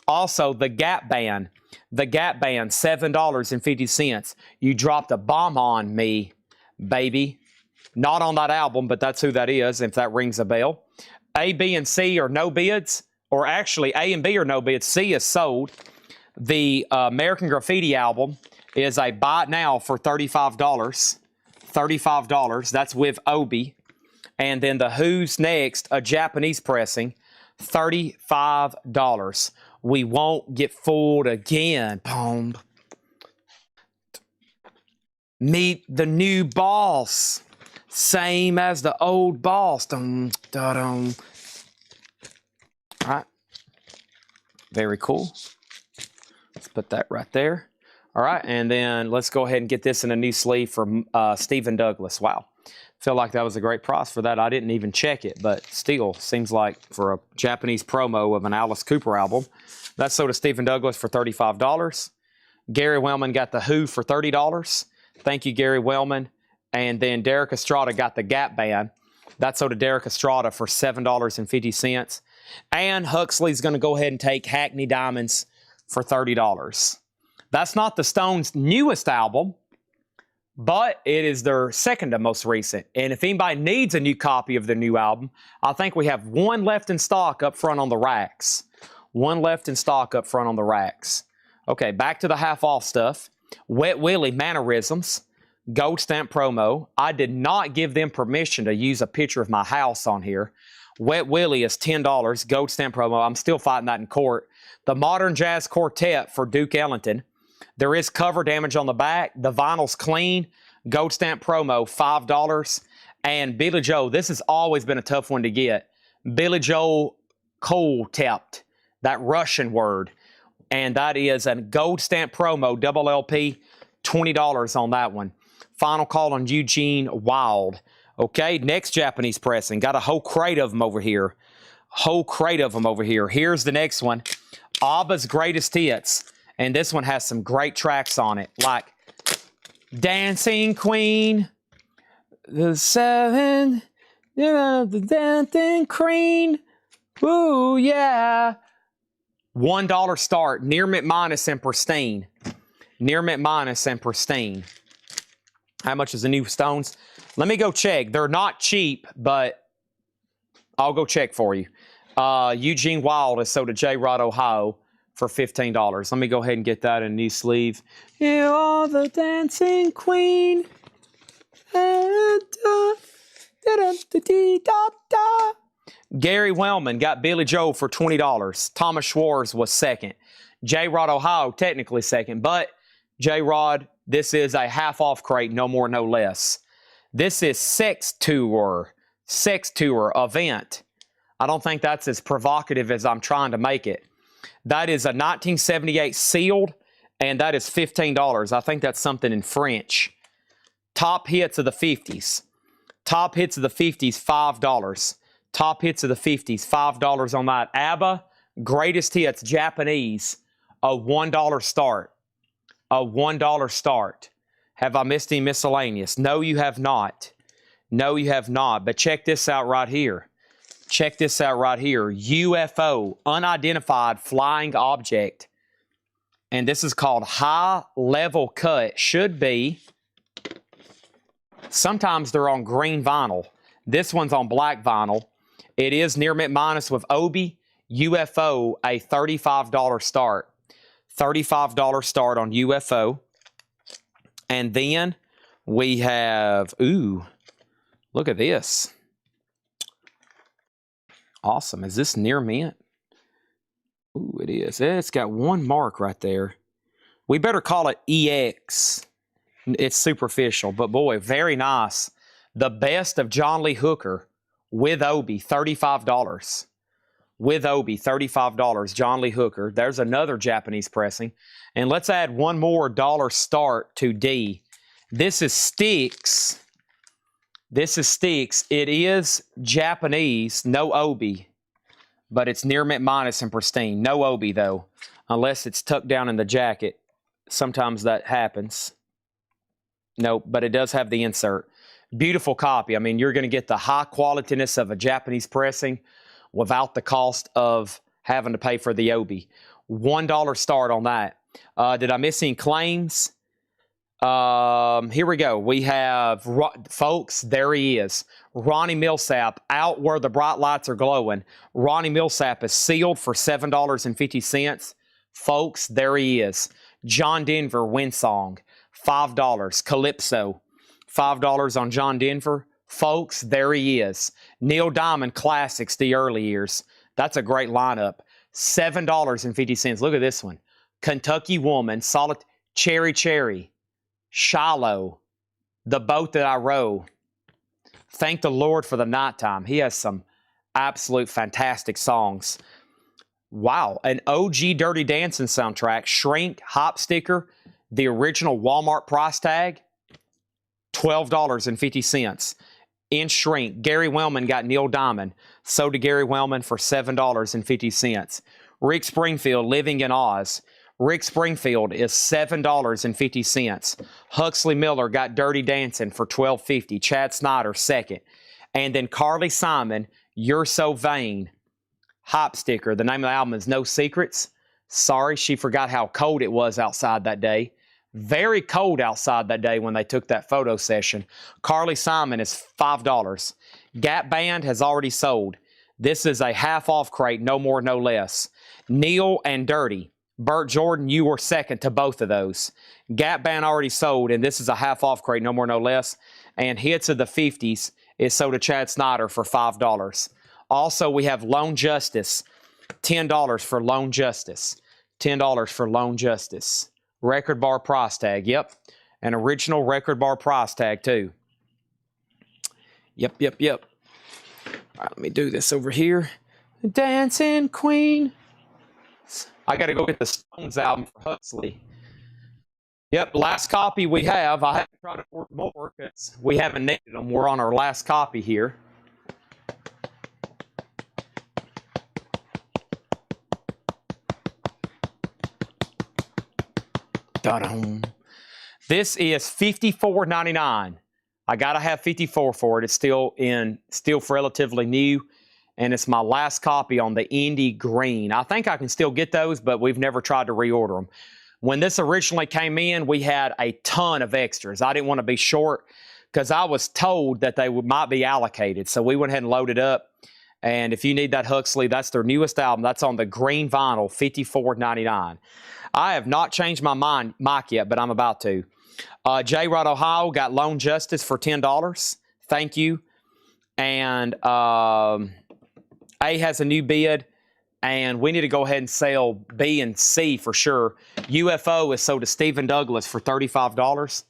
Also, the Gap Band. The Gap Band, $7.50. You dropped a bomb on me, baby. Not on that album, but that's who that is, if that rings a bell. A, B, and C are no bids, or actually A and B are no bids. C is sold. The American Graffiti album is a buy it now for $35. $35. That's with Obi. And then the Who's Next, a Japanese pressing, $35. We won't get fooled again. Boom. Meet the new boss. Same as the old boss. Dum, da, dum. All right. Very cool. Let's put that right there. All right. And then let's go ahead and get this in a new sleeve from Stephen Douglas. Wow. Feel like that was a great price for that. I didn't even check it, but still seems like for a Japanese promo of an Alice Cooper album. That sold to Stephen Douglas for $35. Gary Wellman got the Who for $30. Thank you, Gary Wellman. And then Derek Estrada got the Gap Band. That sold to Derek Estrada for $7.50. And Huxley's going to go ahead and take Hackney Diamonds for $30. That's not the Stones' newest album, but it is their second to most recent. And if anybody needs a new copy of the new album, I think we have one left in stock up front on the racks. One left in stock up front on the racks. Okay, back to the half-off stuff. Wet Willie Mannerisms, Gold Stamp promo. I did not give them permission to use a picture of my house on here. Wet Willie is $10, Gold Stamp promo. I'm still fighting that in court. The Modern Jazz Quartet for Duke Ellington. There is cover damage on the back. The vinyl's clean. Gold Stamp promo, $5. And Billy Joel, this has always been a tough one to get. Billy Joel Kohl-Tept, that Russian word. And that is a Gold Stamp promo, double LP, $20 on that one. Final call on Eugene Wild. Okay, next Japanese pressing. Got a whole crate of them over here. Whole crate of them over here. Here's the next one. ABBA's Greatest Hits. And this one has some great tracks on it, like Dancing Queen, the Seven, the Dancing Queen, ooh, yeah. $1 start, Near Mint Minus and Pristine. Near Mint Minus and Pristine. How much is the new Stones? Let me go check. They're not cheap, but I'll go check for you. Eugene Wild is sold to J-Rod, Ohio, for $15. Let me go ahead and get that in a new sleeve. You are the dancing queen. Gary Wellman got Billy Joel for $20. Thomas Schwartz was second. J-Rod, Ohio, technically second. But J-Rod, this is a half-off crate, no more, no less. This is Sex Tour. Sex Tour event. I don't think that's as provocative as I'm trying to make it. That is a 1978 sealed, and that is $15. I think that's something in French. Top hits of the 50s. Top hits of the 50s, $5. Top hits of the 50s, $5 on that. ABBA, Greatest Hits, Japanese, a $1 start. A $1 start. Have I missed any miscellaneous? No, you have not. No, you have not. But check this out right here. Check this out right here. UFO, Unidentified Flying Object. And this is called High Level Cut. Should be. Sometimes they're on green vinyl. This one's on black vinyl. It is Near Mint Minus with Obi. UFO, a $35 start. $35 start on UFO. And then we have, ooh, look at this. Awesome. Is this Near Mint? Ooh, it is. It's got one mark right there. We better call it EX. It's superficial, but boy, very nice. The Best of John Lee Hooker with Obi, $35. With Obi, $35. John Lee Hooker. There's another Japanese pressing. And let's add one more dollar start to D. This is Styx. This is Styx. It is Japanese, no Obi, but it's Near Mint Minus and Pristine. No Obi, though, unless it's tucked down in the jacket. Sometimes that happens. No, but it does have the insert. Beautiful copy. I mean, you're going to get the high qualityness of a Japanese pressing without the cost of having to pay for the Obi. $1 start on that. Did I miss any claims? Here we go. We have, folks, there he is. Ronnie Millsap, out where the bright lights are glowing. Ronnie Millsap is sealed for $7.50. Folks, there he is. John Denver, Winsong, $5. Calypso, $5 on John Denver. Folks, there he is. Neil Diamond Classics, the early years. That's a great lineup. $7.50. Look at this one. Kentucky Woman, solid Cherry, Shiloh, The Boat That I Row. Thank the Lord for the Nighttime. He has some absolute fantastic songs. Wow, an OG Dirty Dancing soundtrack. Shrink, Hop Sticker, the original Walmart price tag, $12.50. In Shrink, Gary Wellman got Neil Diamond. So did Gary Wellman for $7.50. Rick Springfield, Living in Oz. Rick Springfield is $7.50. Huxley Miller got Dirty Dancing for $12.50. Chad Snyder, second. And then Carly Simon, You're So Vain. Hop Sticker. The name of the album is No Secrets. Sorry, she forgot how cold it was outside that day. Very cold outside that day when they took that photo session. Carly Simon is $5. Gap Band has already sold. This is a half-off crate, no more, no less. Neil and Dirty. Burt Jordan, you were second to both of those. Gap Band already sold, and this is a half-off crate, no more, no less. And Hits of the 50s is sold to Chad Snyder for $5. Also, we have Lone Justice, $10 for Lone Justice. $10 for Lone Justice. Record bar price tag, yep. An original record bar price tag, too. Yep. All right, let me do this over here. Dancing Queen. I got to go get the Stones album for Huxley. Yep, last copy we have. I haven't tried to order more because we haven't needed them. We're on our last copy here. Da-dum. This is $54.99. I gotta have 54 for it. It's still relatively new, and it's my last copy on the Indy Green. I think I can still get those, but we've never tried to reorder them. When this originally came in, we had a ton of extras. I didn't want to be short because I was told that they might be allocated, so we went ahead and loaded up. And if you need that Huxley, that's their newest album. That's on the green vinyl, $54.99. I have not changed my mic yet, but I'm about to. J-Rod Ohio got Lone Justice for $10. Thank you. And A has a new bid, and we need to go ahead and sell B and C for sure. UFO is sold to Stephen Douglas for $35.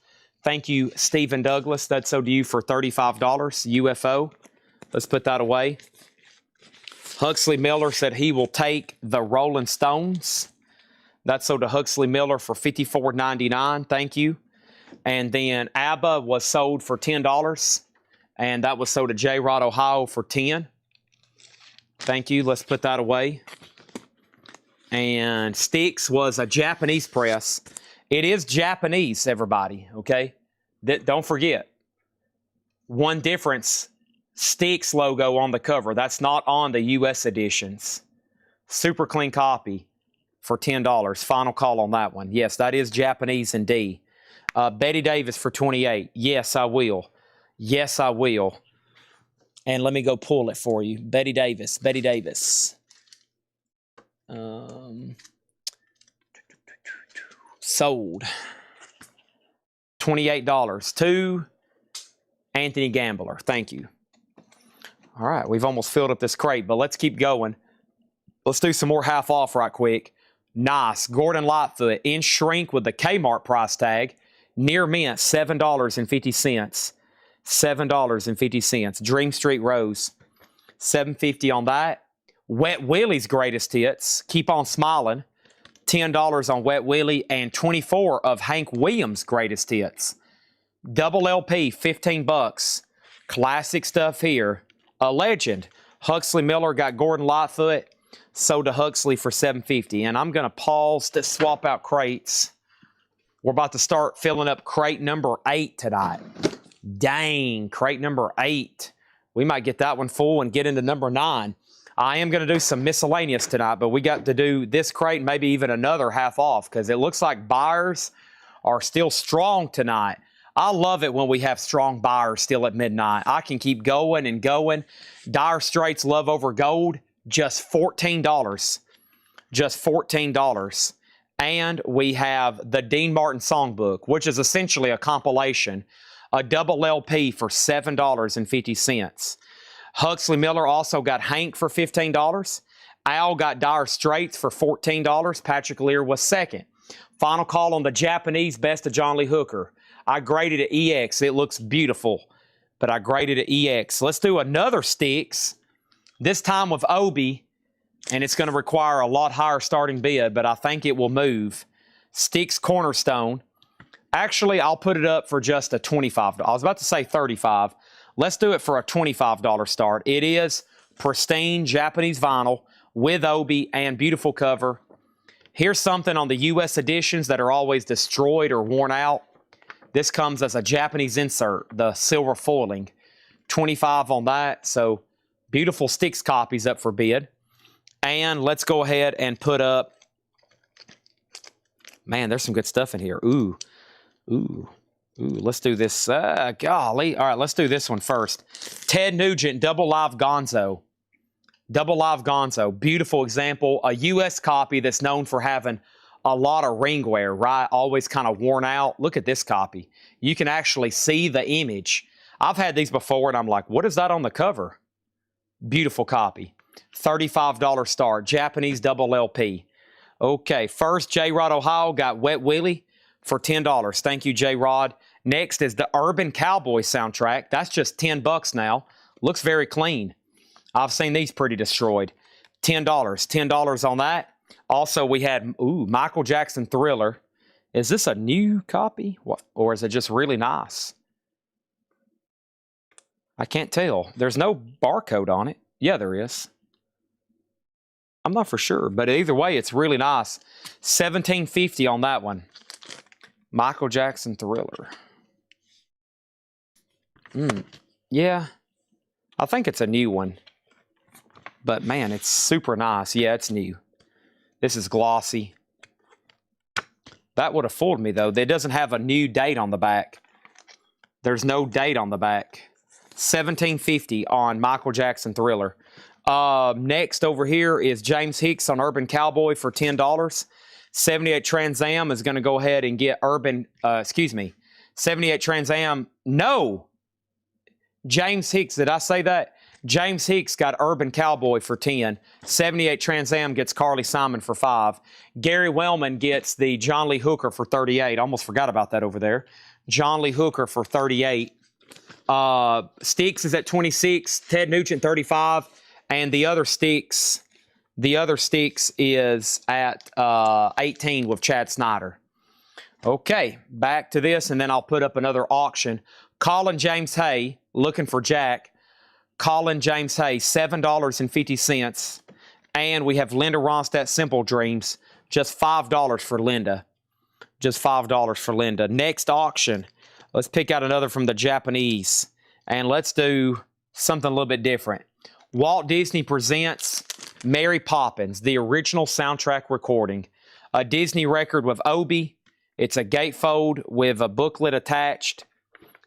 Thank you, Stephen Douglas. That's sold to you for $35. UFO. Let's put that away. Huxley Miller said he will take the Rolling Stones. That's sold to Huxley Miller for $54.99. Thank you. And then ABBA was sold for $10. And that was sold to J-Rod Ohio for $10. Thank you. Let's put that away. And Styx was a Japanese press. It is Japanese, everybody, okay? Don't forget. One difference, Styx logo on the cover. That's not on the U.S. editions. Super clean copy for $10. Final call on that one. Yes, that is Japanese in D. Betty Davis for $28. Yes, I will. Yes, I will. And let me go pull it for you. Betty Davis. Sold. $28 to Anthony Gambler. Thank you. All right, we've almost filled up this crate, but let's keep going. Let's do some more half off right quick. Nice. Gordon Lightfoot in shrink with the Kmart price tag. Near mint, $7.50. $7.50. Dream Street Rose, $7.50 on that. Wet Willie's greatest hits. Keep on smiling. $10 on Wet Willie and $24 of Hank Williams' greatest hits. Double LP, $15. Classic stuff here. A legend. Huxley Miller got Gordon Lightfoot. Sold to Huxley for $7.50. And I'm going to pause to swap out crates. We're about to start filling up crate number 8 tonight. Dang, crate number 8. We might get that one full and get into number 9. I am going to do some miscellaneous tonight, but we got to do this crate, maybe even another half off, because it looks like buyers are still strong tonight. I love it when we have strong buyers still at midnight. I can keep going and going. Dire Straits Love Over Gold, just $14. Just $14. And we have the Dean Martin Songbook, which is essentially a compilation, a double LP for $7.50. Huxley Miller also got Hank for $15. Al got Dire Straits for $14. Patrick Lear was second. Final call on the Japanese Best of John Lee Hooker. I graded it EX. It looks beautiful, but I graded it EX. Let's do another Sticks, this time with Obi, and it's going to require a lot higher starting bid, but I think it will move. Sticks Cornerstone. Actually, I'll put it up for just a $25. I was about to say $35. Let's do it for a $25 start. It is pristine Japanese vinyl with Obi and beautiful cover. Here's something on the U.S. editions that are always destroyed or worn out. This comes as a Japanese insert, the silver foiling. $25 on that, so beautiful Sticks copies up for bid. And let's go ahead and put up, man, there's some good stuff in here. Ooh, let's do this. Golly. All right, let's do this one first. Ted Nugent, Double Live Gonzo. Double Live Gonzo. Beautiful example. A U.S. copy that's known for having a lot of ring wear, right? Always kind of worn out. Look at this copy. You can actually see the image. I've had these before, and I'm like, what is that on the cover? Beautiful copy. $35 start. Japanese double LP. Okay, first, J-Rod Ohio got Wet Willie for $10. Thank you, J-Rod. Next is the Urban Cowboy soundtrack. That's just $10 now. Looks very clean. I've seen these pretty destroyed. $10. $10 on that. Also, we had, Michael Jackson Thriller. Is this a new copy? What, or is it just really nice? I can't tell. There's no barcode on it. Yeah, there is. I'm not for sure, but either way, it's really nice. $17.50 on that one. Michael Jackson Thriller. Yeah, I think it's a new one. But man, it's super nice. Yeah, it's new. This is glossy. That would have fooled me, though. It doesn't have a new date on the back. There's no date on the back. $17.50 on Michael Jackson Thriller. Next over here is James Hicks on Urban Cowboy for $10. 78 Trans Am is going to go ahead and get 78 Trans Am. No! James Hicks, did I say that? James Hicks got Urban Cowboy for 10. 78 Trans Am gets Carly Simon for 5. Gary Wellman gets the John Lee Hooker for 38. Almost forgot about that over there. John Lee Hooker for 38. Sticks is at 26. Ted Nugent 35. And the other Sticks is at 18 with Chad Snyder. Okay, back to this, and then I'll put up another auction. Colin James Hay, looking for Jack. Colin James Hay, $7.50. And we have Linda Ronstadt, Simple Dreams, just $5 for Linda. Just $5 for Linda. Next auction, let's pick out another from the Japanese. And let's do something a little bit different. Walt Disney presents Mary Poppins, the original soundtrack recording. A Disney record with Obi. It's a gatefold with a booklet attached.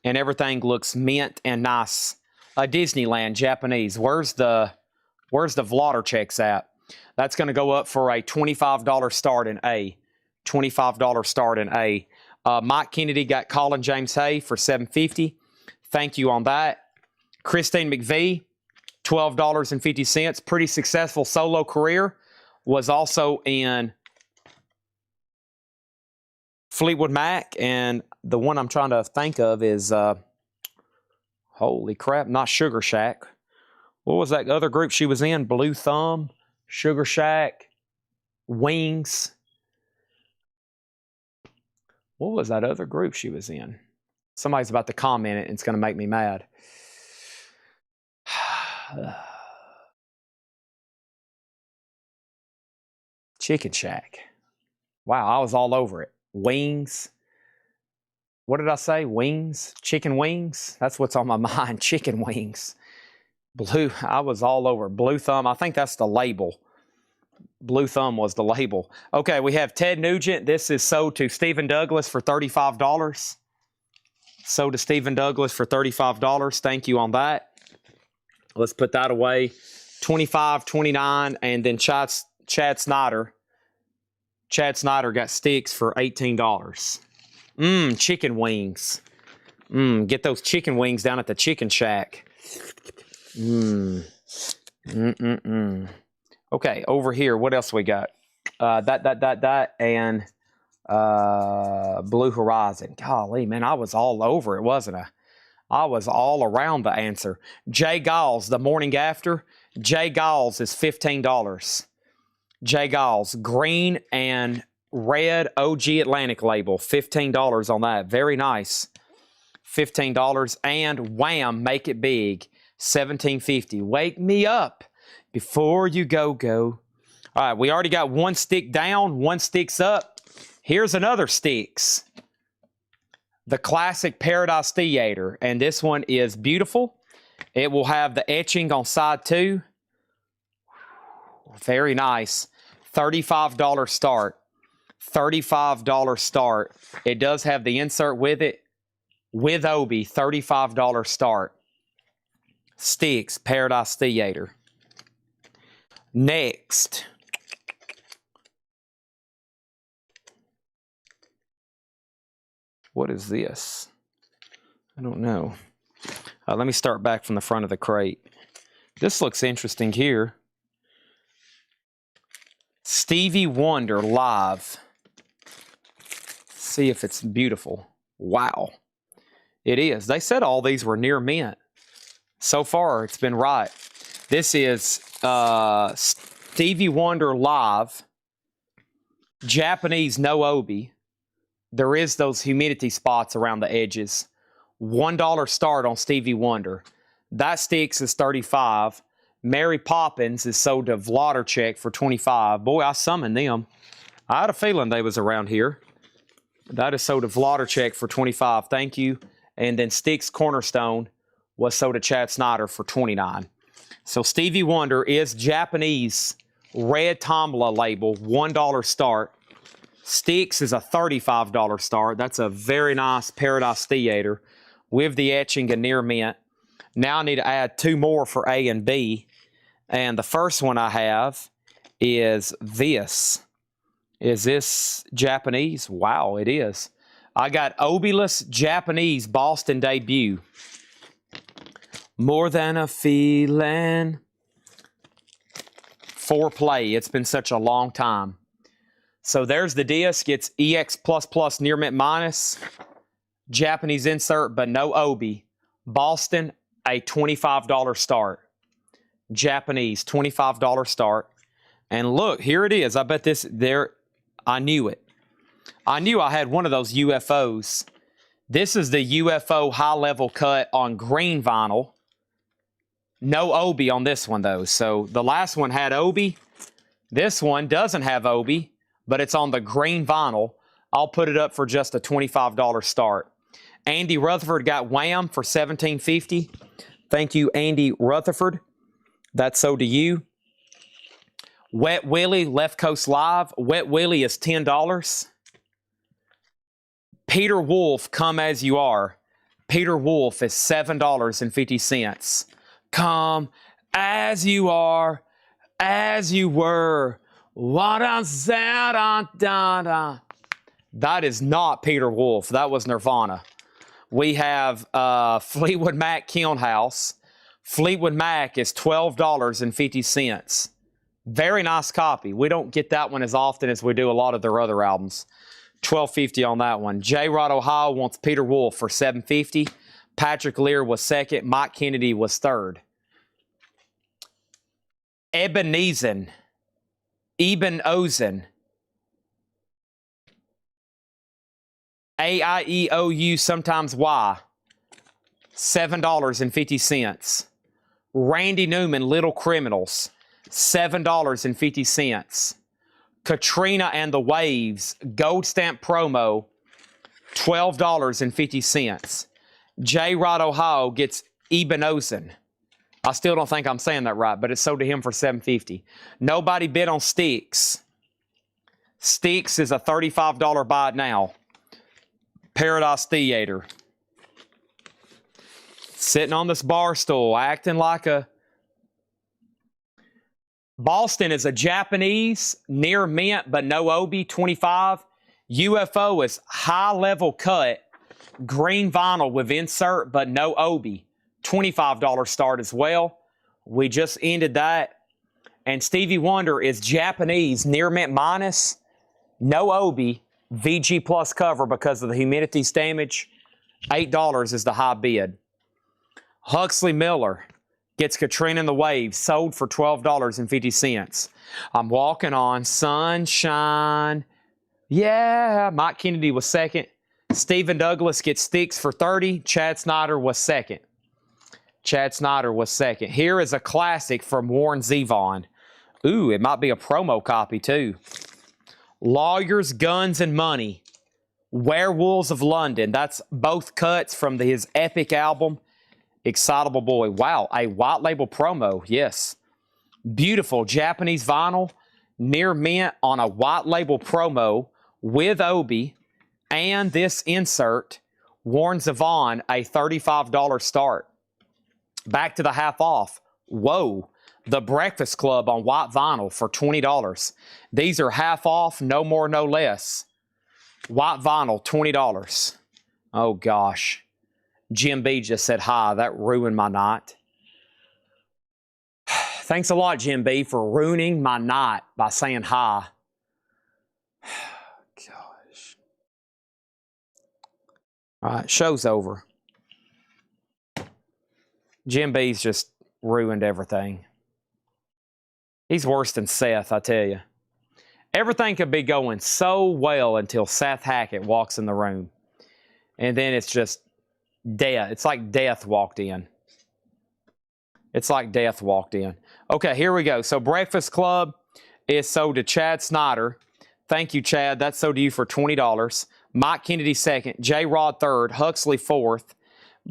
And everything looks mint and nice. A Disneyland Japanese. Where's the Vlotter checks at? That's going to go up for a $25 start in A. $25 start in A. Mike Kennedy got Colin James Hay for $7.50. Thank you on that. Christine McVie, $12.50. Pretty successful solo career. Was also in Fleetwood Mac. And the one I'm trying to think of is, holy crap, not Sugar Shack. What was that other group she was in? Blue Thumb, Sugar Shack, Wings. What was that other group she was in? Somebody's about to comment it, and it's going to make me mad. Chicken Shack. Wow, I was all over it. Wings. What did I say? Wings? Chicken wings? That's what's on my mind. Chicken wings. Blue, I was all over. Blue Thumb, I think that's the label. Blue Thumb was the label. Okay, we have Ted Nugent. This is sold to Stephen Douglas for $35. Sold to Stephen Douglas for $35. Thank you on that. Let's put that away. 25, 29, and then Chad Snyder. Chad Snyder got sticks for $18. Chicken wings. Get those chicken wings down at the Chicken Shack. Okay, over here, what else we got? And Blue Horizon. Golly, man, I was all over it, wasn't I? I was all around the answer. Jay Giles, the morning after. Jay Giles is $15. Jay Giles, green and red OG Atlantic label, $15 on that. Very nice. $15. And Wham, Make It Big, $17.50. Wake me up before you go. All right, we already got one stick down, one stick's up. Here's another sticks. The classic Paradise Theater, and this one is beautiful. It will have the etching on side 2. Very nice. $35 start. $35 start. It does have the insert with it. With Obi, $35 start. Sticks, Paradise Theater. Next. What is this? I don't know. Let me start back from the front of the crate. This looks interesting here. Stevie Wonder live. See if it's beautiful. Wow. It is. They said all these were near mint. So far, it's been right. This is Stevie Wonder live. Japanese, no Obi. There is those humidity spots around the edges. $1 start on Stevie Wonder. That sticks is $35. Mary Poppins is sold to Vloddercheck for $25. Boy, I summoned them. I had a feeling they was around here. That is sold to Vloddercheck for $25. Thank you. And then Sticks Cornerstone was sold to Chad Snyder for $29. So Stevie Wonder is Japanese red Tomla label, $1 start. Sticks is a $35 start. That's a very nice Paradise Theater with the etching and near mint. Now I need to add 2 more for A and B. And the first one I have is this. Is this Japanese? Wow, it is. I got Obilus Japanese Boston debut. More Than a Feeling. 4-play. It's been such a long time. So there's the disc. It's EX++ near mint minus. Japanese insert, but no Obi. Boston, a $25 start. Japanese, $25 start. And look, here it is. I bet this there. I knew it. I knew I had one of those UFOs. This is the UFO high level cut on green vinyl. No Obi on this one though. So the last one had Obi. This one doesn't have Obi, but it's on the green vinyl. I'll put it up for just a $25 start. Andy Rutherford got Wham for $17.50. Thank you, Andy Rutherford. That's so to you. Wet Willie, Left Coast Live. Wet Willie is $10. Peter Wolf, Come As You Are. Peter Wolf is $7.50. Come as you are, as you were. That is not Peter Wolf. That was Nirvana. We have Fleetwood Mac Kiln House. Fleetwood Mac is $12.50. Very nice copy. We don't get that one as often as we do a lot of their other albums. $12.50 on that one. J. Rod Ohio wants Peter Wolf for $7.50. Patrick Lear was second. Mike Kennedy was third. Eben Ozen. AIEOU, sometimes Y. $7.50. Randy Newman, Little Criminals. $7.50. Katrina and the Waves, Gold Stamp Promo, $12.50. J. Rod Ohio gets Eben Ozen. I still don't think I'm saying that right, but it's sold to him for $7.50. Nobody bid on Sticks. Sticks is a $35 buy it now. Paradise Theater. Sitting on this bar stool, acting like a... Boston is a Japanese, near mint, but no obi, 25. UFO is high level cut, green vinyl with insert, but no obi. $25 start as well. We just ended that. And Stevie Wonder is Japanese, near mint minus, no obi, VG plus cover because of the humidity damage. $8 is the high bid. Huxley Miller gets Katrina and the Waves, sold for $12.50. I'm walking on sunshine. Yeah, Mike Kennedy was second. Stephen Douglas gets Sticks for $30. Chad Snyder was second. Here is a classic from Warren Zevon. Ooh, it might be a promo copy too. Lawyers, Guns, and Money. Werewolves of London. That's both cuts from his epic album, Excitable Boy. Wow, a white label promo, yes. Beautiful Japanese vinyl, near mint on a white label promo with obi and this insert. Warren Zevon, a $35 start. Back to the half off. Whoa. The Breakfast Club on white vinyl for $20. These are half off, no more, no less. White vinyl, $20. Oh, gosh. Jim B just said hi. That ruined my night. Thanks a lot, Jim B, for ruining my night by saying hi. Gosh. All right, show's over. Jim B's just ruined everything. He's worse than Seth, I tell you. Everything could be going so well until Seth Hackett walks in the room. And then it's just death. It's like death walked in. Okay, here we go. So Breakfast Club is sold to Chad Snyder. Thank you, Chad. That's sold to you for $20. Mike Kennedy second. J-Rod third. Huxley fourth.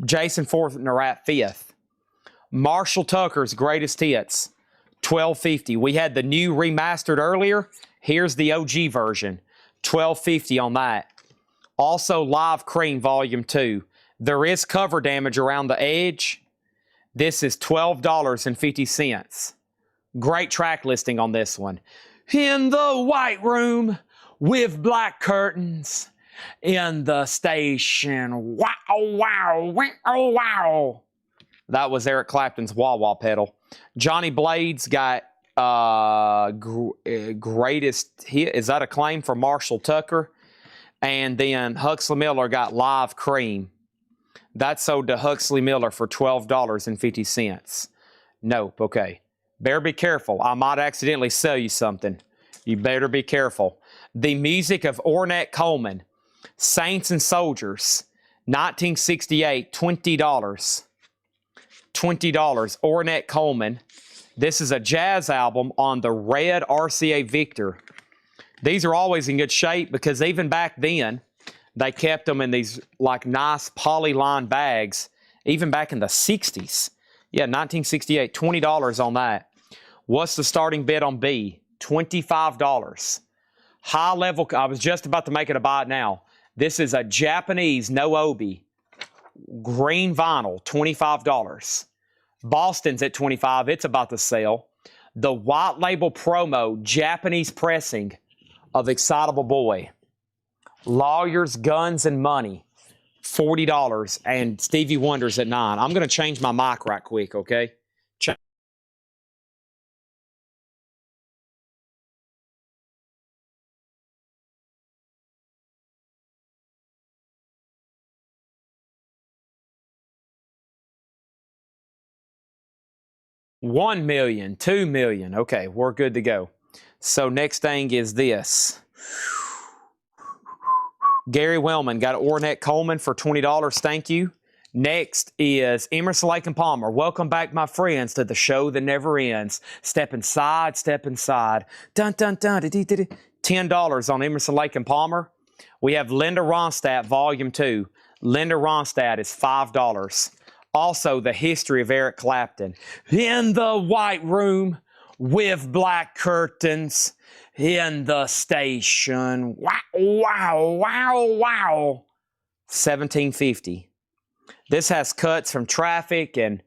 Jason Fortner fifth. Marshall Tucker's Greatest Hits, $12.50. We had the new remastered earlier. Here's the OG version, $12.50 on that. Also, Live Cream Volume 2. There is cover damage around the edge. This is $12.50. Great track listing on this one. In the white room with black curtains. In the station. Wow, wow, wow, wow. That was Eric Clapton's Wah Wah pedal. Johnny Blades got Greatest Hit. Is that a claim for Marshall Tucker? And then Huxley Miller got Live Cream. That sold to Huxley Miller for $12.50. Nope, okay. Better be careful. I might accidentally sell you something. You better be careful. The Music of Ornette Coleman. Saints and Soldiers. 1968, $20. Ornette Coleman. This is a jazz album on the red RCA Victor. These are always in good shape because even back then, they kept them in these like nice polyline bags, even back in the 60s. Yeah, 1968, $20 on that. What's the starting bid on B? $25. High level, I was just about to make it a buy now. This is a Japanese, no obi, green vinyl, $25. Boston's at $25. It's about to sell. The white label promo, Japanese pressing of Excitable Boy. Lawyers, Guns, and Money, $40. And Stevie Wonder's at $9. I'm going to change my mic right quick, okay? $1 million, $2 million. Okay, we're good to go. So next thing is this. Gary Wellman got Ornette Coleman for $20. Thank you. Next is Emerson, Lake and Palmer. Welcome back, my friends, to the show that never ends. Step inside, step inside. Dun, dun, dun, $10 on Emerson, Lake and Palmer. We have Linda Ronstadt, Volume 2. Linda Ronstadt is $5. Also, the history of Eric Clapton. In the white room with black curtains in the station. Wow, wow, wow, wow. 1750. This has cuts from Traffic and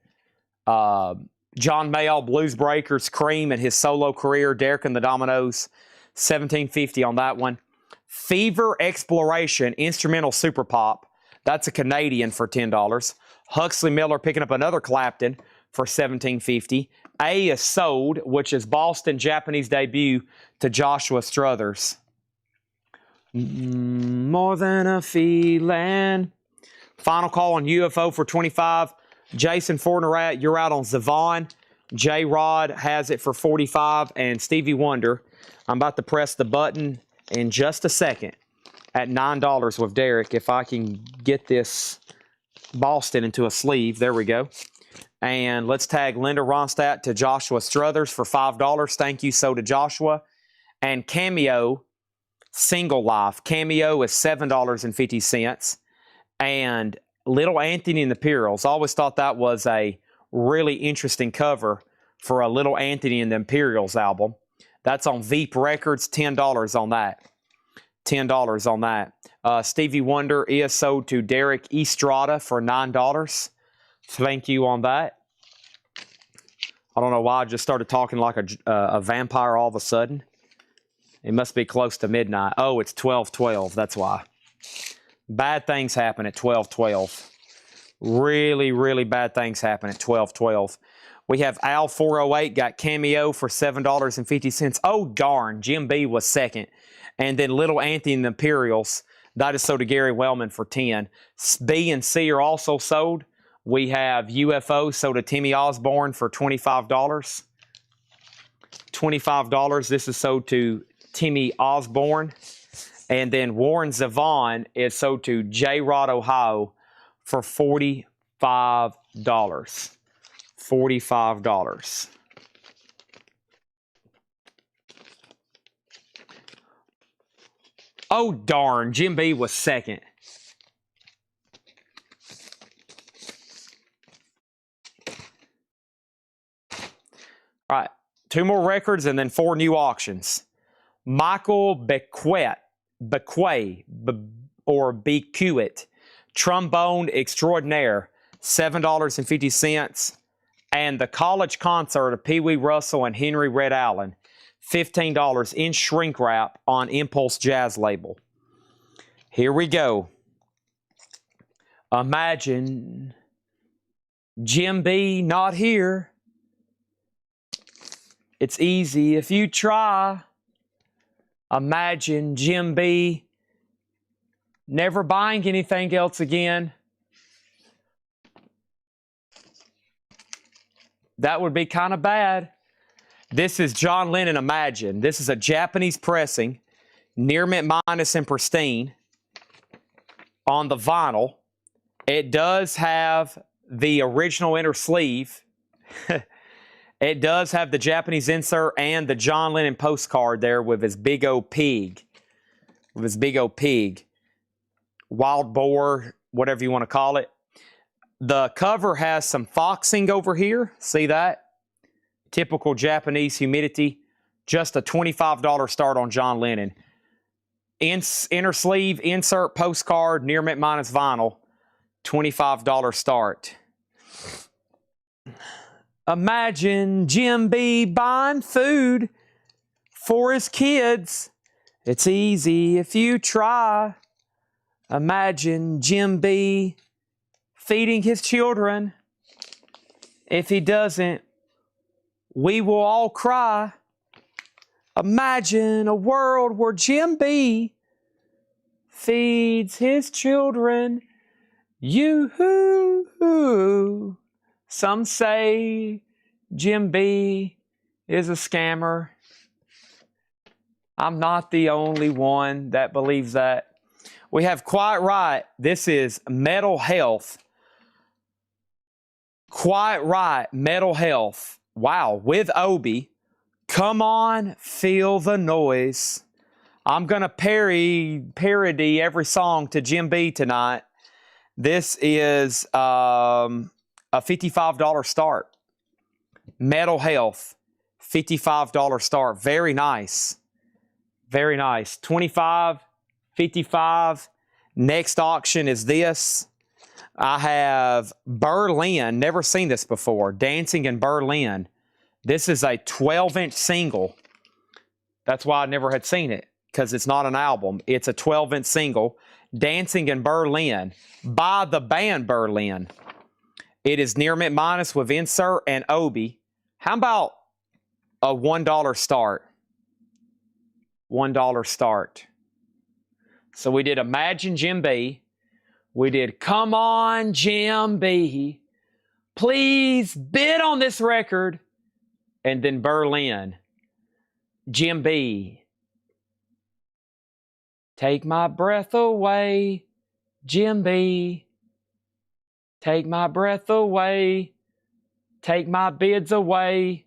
John Mayall, Blues Breakers, Cream, and his solo career, Derek and the Dominoes. 1750 on that one. Fever Exploration, instrumental super pop. That's a Canadian for $10. Huxley Miller picking up another Clapton for $17.50. A is Sold, which is Boston Japanese debut to Joshua Struthers. More Than a Feeling. Final call on UFO for $25. Jason Fornerat, you're out on Zavon. J Rod has it for $45. And Stevie Wonder, I'm about to press the button in just a second at $9 with Derek. If I can get this Boston into a sleeve. There we go. And let's tag Linda Ronstadt to Joshua Struthers for $5. Thank you, so to Joshua. And Cameo, Single Life. Cameo is $7.50. And Little Anthony and the Imperials. I always thought that was a really interesting cover for a Little Anthony and the Imperials album. That's on Veep Records, $10 on that. $10 on that. Stevie Wonder is sold to Derek Estrada for $9. Thank you on that. I don't know why I just started talking like a vampire all of a sudden. It must be close to midnight. Oh, it's 12:12. That's why. Bad things happen at 12:12. Really, really bad things happen at 12:12. We have Al 408 got Cameo for $7.50. Oh, darn. Jim B was second. And then Little Anthony and the Imperials, that is sold to Gary Wellman for $10. B and C are also sold. We have UFO sold to Timmy Osborne for $25. $25. This is sold to Timmy Osborne. And then Warren Zevon is sold to J Rod Ohio for $45. $45. Oh, darn. Jim B was second. All right. 2 more records and then 4 new auctions. Michael Bequet, Trombone Extraordinaire, $7.50. And the College Concert of Pee Wee Russell and Henry Red Allen, $15 in shrink wrap on Impulse Jazz label. Here we go. Imagine Jim B not here. It's easy if you try. Imagine Jim B never buying anything else again. That would be kind of bad. This is John Lennon, Imagine. This is a Japanese pressing, near mint minus and pristine on the vinyl. It does have the original inner sleeve. It does have the Japanese insert and the John Lennon postcard there with his big old pig. With his big old pig. Wild boar, whatever you want to call it. The cover has some foxing over here. See that? Typical Japanese humidity. Just a $25 start on John Lennon. Inner sleeve, insert, postcard, near mint minus vinyl. $25 start. Imagine Jim B buying food for his kids. It's easy if you try. Imagine Jim B feeding his children. If he doesn't, we will all cry. Imagine a world where Jim B feeds his children. You-hoo-hoo. Some say Jim B is a scammer. I'm not the only one that believes that. We have Quiet Riot. This is Metal Health. Quiet Riot, Metal Health. Wow, with Obi. Come on, feel the noise. I'm going to parody every song to Jim B tonight. This is a $55 start. Metal Health, $55 start. Very nice. Very nice. 25, 55. Next auction is this. I have Berlin. Never seen this before. Dancing in Berlin. This is a 12-inch single. That's why I never had seen it, because it's not an album. It's a 12-inch single. Dancing in Berlin by the band Berlin. It is near mint minus with insert and Obi. How about a $1 start? $1 start. So we did Imagine Jim B. We did Come On Jim B. Please bid on this record. And then Berlin. Jim B. Take my breath away. Jim B. Take my breath away. Take my bids away.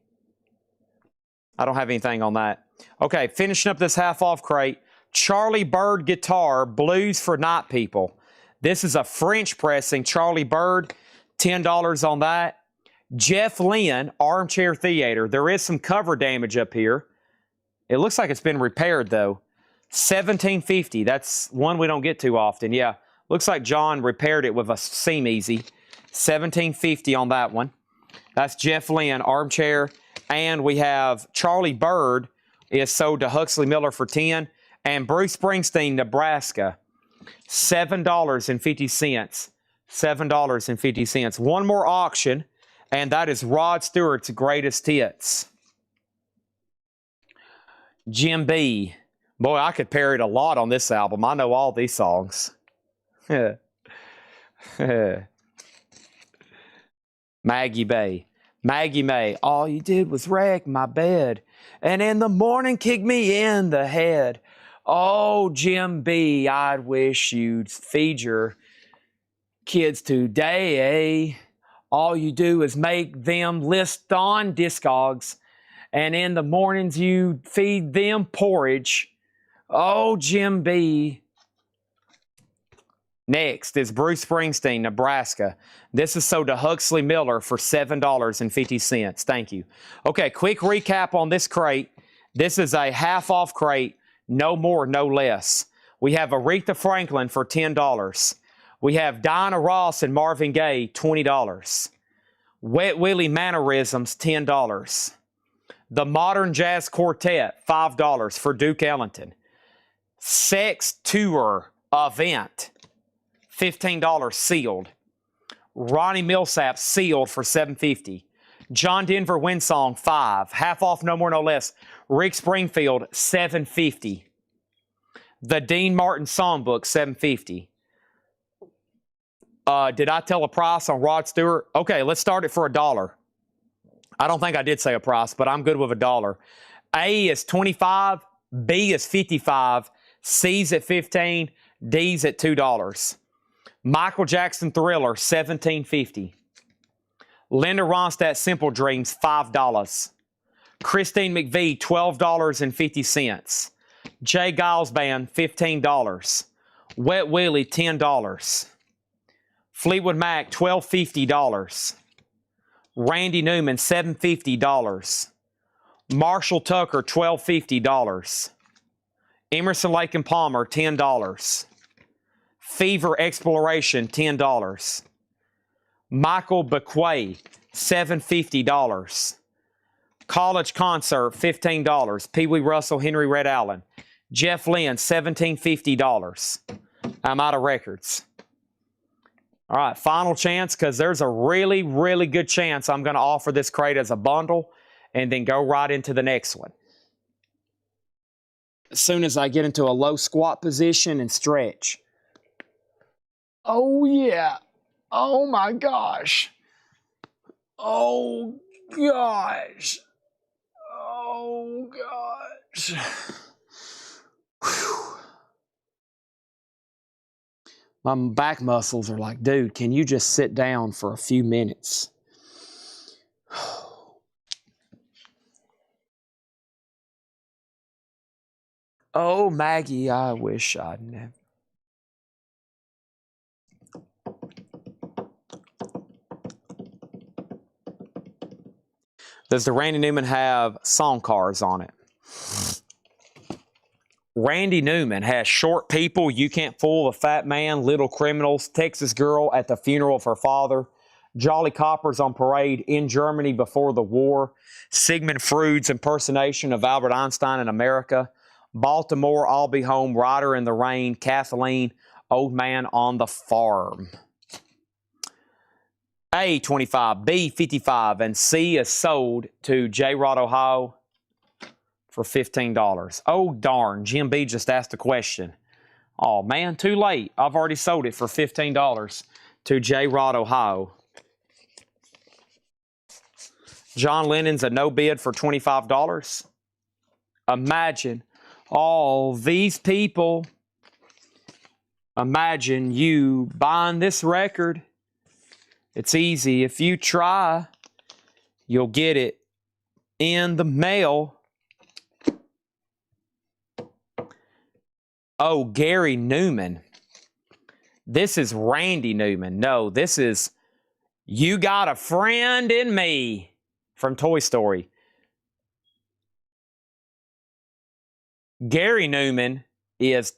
I don't have anything on that. Okay, finishing up this half-off crate. Charlie Bird Guitar, Blues for Night People. This is a French pressing. Charlie Bird, $10 on that. Jeff Lynne, Armchair Theater. There is some cover damage up here. It looks like it's been repaired, though. $17.50. That's one we don't get too often. Yeah, looks like John repaired it with a Seam Easy. $17.50 on that one. That's Jeff Lynne, Armchair. And we have Charlie Bird is sold to Huxley Miller for $10. And Bruce Springsteen, Nebraska, $7.50. $7.50. One more auction, and that is Rod Stewart's Greatest Hits. Jim B. Boy, I could parrot a lot on this album. I know all these songs. Maggie Bay. Maggie May. All you did was wreck my bed, and in the morning kick me in the head. Oh, Jim B., I'd wish you'd feed your kids today. All you do is make them list on Discogs, and in the mornings you feed them porridge. Oh, Jim B. Next is Bruce Springsteen, Nebraska. This is sold to Huxley Miller for $7.50. Thank you. Okay, quick recap on this crate. This is a half-off crate. No more, no less. We have Aretha Franklin for $10. We have Diana Ross and Marvin Gaye, $20. Wet Willie Mannerisms, $10. The Modern Jazz Quartet, $5 for Duke Ellington. Sex Tour Event, $15 sealed. Ronnie Millsap sealed for $7.50. John Denver Windsong, $5. Half off, no more, no less. Rick Springfield, $7.50. The Dean Martin Songbook, $7.50. Did I tell a price on Rod Stewart? Okay, let's start it for $1. I don't think I did say a price, but I'm good with $1. A is $25, B is $55, C's at $15, D's at $2. Michael Jackson Thriller, $17.50. Linda Ronstadt Simple Dreams, $5. Christine McVie, $12.50. Jay Giles Band, $15. Wet Willie, $10. Fleetwood Mac, $12.50. Randy Newman, $7.50. Marshall Tucker, $12.50. Emerson, Lake and Palmer, $10. Fever Exploration, $10. Michael Bequay, $7.50. College Concert, $15. Pee Wee Russell, Henry Red Allen. Jeff Lynne, $17.50. I'm out of records. All right, final chance, because there's a really, really good chance I'm going to offer this crate as a bundle and then go right into the next one. As soon as I get into a low squat position and stretch. Oh, yeah. Oh, my gosh. Oh, gosh. Oh, gosh. Whew. My back muscles are like, dude, can you just sit down for a few minutes? Oh, Maggie, I wish I'd never. Does the Randy Newman have song cars on it? Randy Newman has Short People, You Can't Fool a Fat Man, Little Criminals, Texas Girl at the Funeral of Her Father, Jolly Coppers on Parade, In Germany Before the War, Sigmund Freud's impersonation of Albert Einstein in America, Baltimore, I'll Be Home, Rider in the Rain, Kathleen, Old Man on the Farm. A, 25, B, 55, and C is sold to J. Rod, Ohio for $15. Oh, darn. Jim B just asked a question. Oh, man, too late. I've already sold it for $15 to J. Rod, Ohio. John Lennon's a no bid for $25. Imagine all these people. Imagine you buying this record. It's easy. If you try, you'll get it in the mail. Oh, Gary Newman. This is Randy Newman. No, this is You Got a Friend in Me from Toy Story. Gary Newman is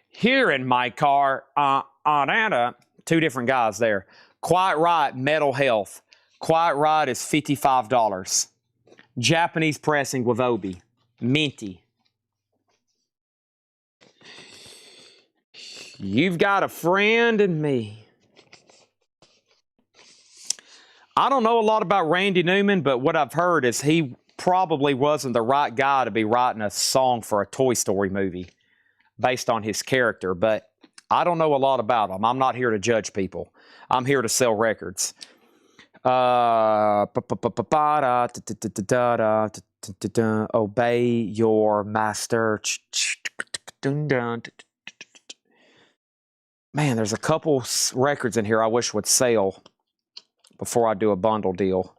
Here in My Car. Two different guys there. Quiet Riot, Metal Health. Quiet Riot is $55. Japanese pressing with Obi. Minty. You've Got a Friend in Me. I don't know a lot about Randy Newman, but what I've heard is he probably wasn't the right guy to be writing a song for a Toy Story movie based on his character, but I don't know a lot about him. I'm not here to judge people. I'm here to sell records. Obey your master. Man, there's a couple records in here I wish would sell before I do a bundle deal.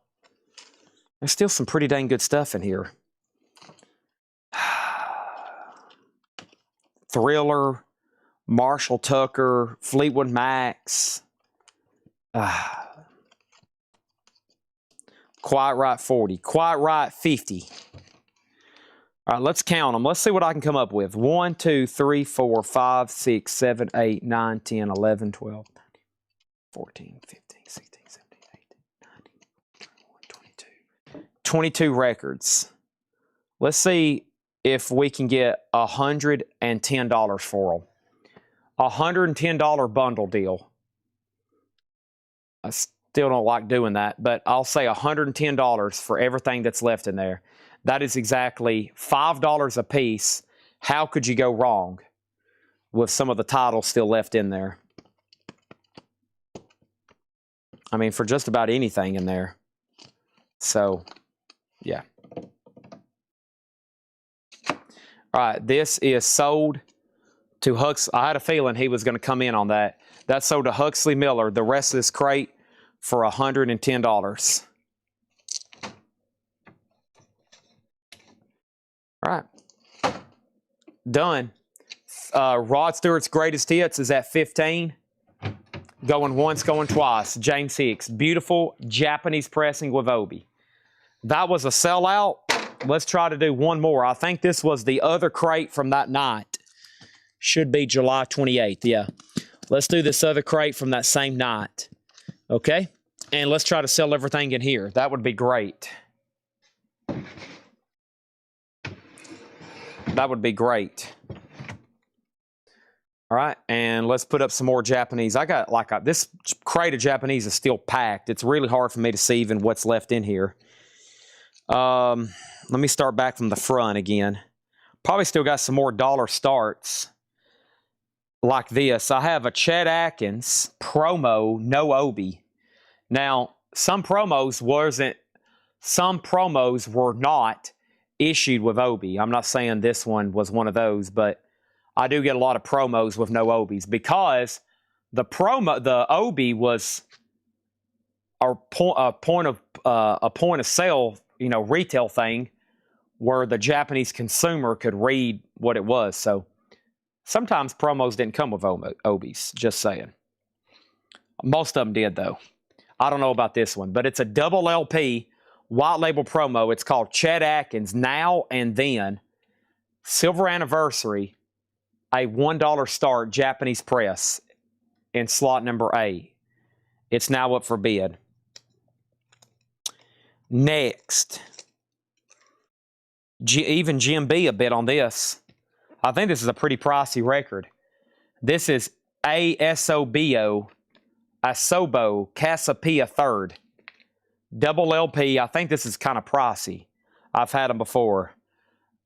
There's still some pretty dang good stuff in here. Thriller, Marshall Tucker, Fleetwood Macs. Quiet Riot 40. Quiet Riot 50. All right, let's count them. Let's see what I can come up with. 1, 2, 3, 4, 5, 6, 7, 8, 9, 10, 11, 12, 14, 15, 16, 17, 18, 19, 21, 22. 22 records. Let's see if we can get $110 for them. $110 bundle deal. I still don't like doing that, but I'll say $110 for everything that's left in there. That is exactly $5 a piece. How could you go wrong with some of the titles still left in there? I mean, for just about anything in there. So, yeah. All right, this is sold to Huxley. I had a feeling he was going to come in on that. That's sold to Huxley Miller, the rest of this crate, for $110. All right. Done. Rod Stewart's Greatest Hits is at 15. Going once, going twice. James Hicks. Beautiful Japanese pressing with Obi. That was a sellout. Let's try to do one more. I think this was the other crate from that night. Should be July 28th. Yeah. Let's do this other crate from that same night. Okay? And let's try to sell everything in here. That would be great. That would be great. All right, and let's put up some more Japanese. I got this crate of Japanese is still packed. It's really hard for me to see even what's left in here. Let me start back from the front again. Probably still got some more dollar starts like this. I have a Chet Atkins promo, no Obi. Now, some promos were not issued with Obi. I'm not saying this one was one of those, but I do get a lot of promos with no Obis because the Obi was a point of sale, retail thing where the Japanese consumer could read what it was. So sometimes promos didn't come with Obis, just saying. Most of them did, though. I don't know about this one, but it's a double LP white label promo. It's called Chet Atkins Now and Then. Silver Anniversary, a $1 start, Japanese press in slot number A. It's now up for bid. Next, even Jim B a bid on this. I think this is a pretty pricey record. This is ASOBO, Asobo Casapia Third. Double LP. I think this is kind of pricey. I've had them before.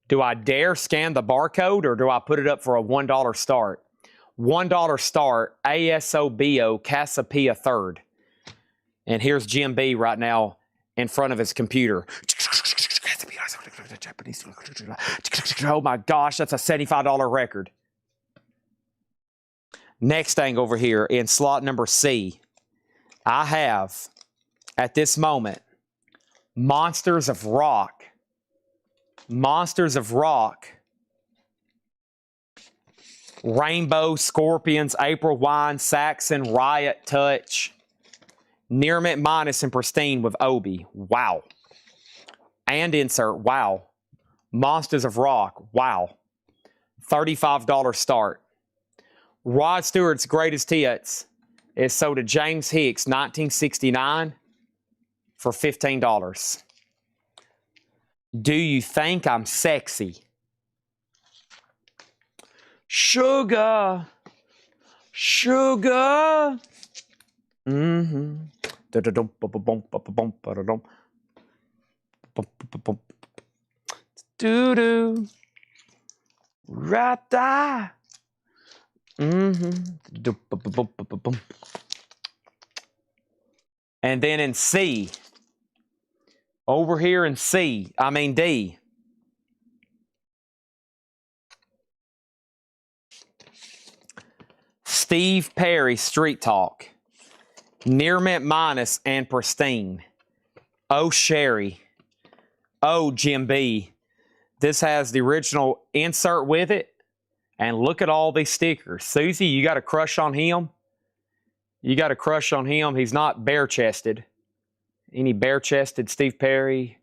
Do I dare scan the barcode or do I put it up for a $1 start? $1 start, ASOBO Casapia Third. And here's Jim B right now in front of his computer. Oh my gosh, that's a $75 record. Next thing over here in slot number C, I have at this moment Monsters of Rock. Monsters of Rock. Rainbow, Scorpions, April Wine, Saxon, Riot, Touch. Near mint minus and pristine with Obi. Wow. And insert. Wow. Monsters of Rock. Wow. $35 start. Rod Stewart's Greatest Hits is sold to James Hicks, 1969, for $15. Do you think I'm sexy? Sugar. Sugar. Mm-hmm. Doo-doo. Right-da. Mm-hmm. And then in C, over here in D, Steve Perry Street Talk, Near Mint Minus and Pristine. Oh, Sherry. Oh, Jim B. This has the original insert with it. And look at all these stickers. Susie, you got a crush on him? You got a crush on him. He's not bare-chested. Any bare-chested Steve Perry?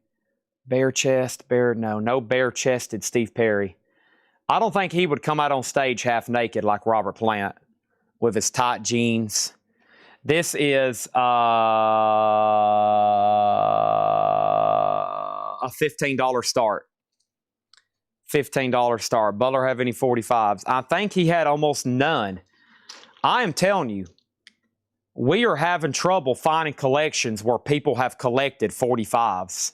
Bare chest? No bare-chested Steve Perry. I don't think he would come out on stage half naked like Robert Plant with his tight jeans. This is a $15 start. $15 start. Butler have any 45s? I think he had almost none. I am telling you, we are having trouble finding collections where people have collected 45s.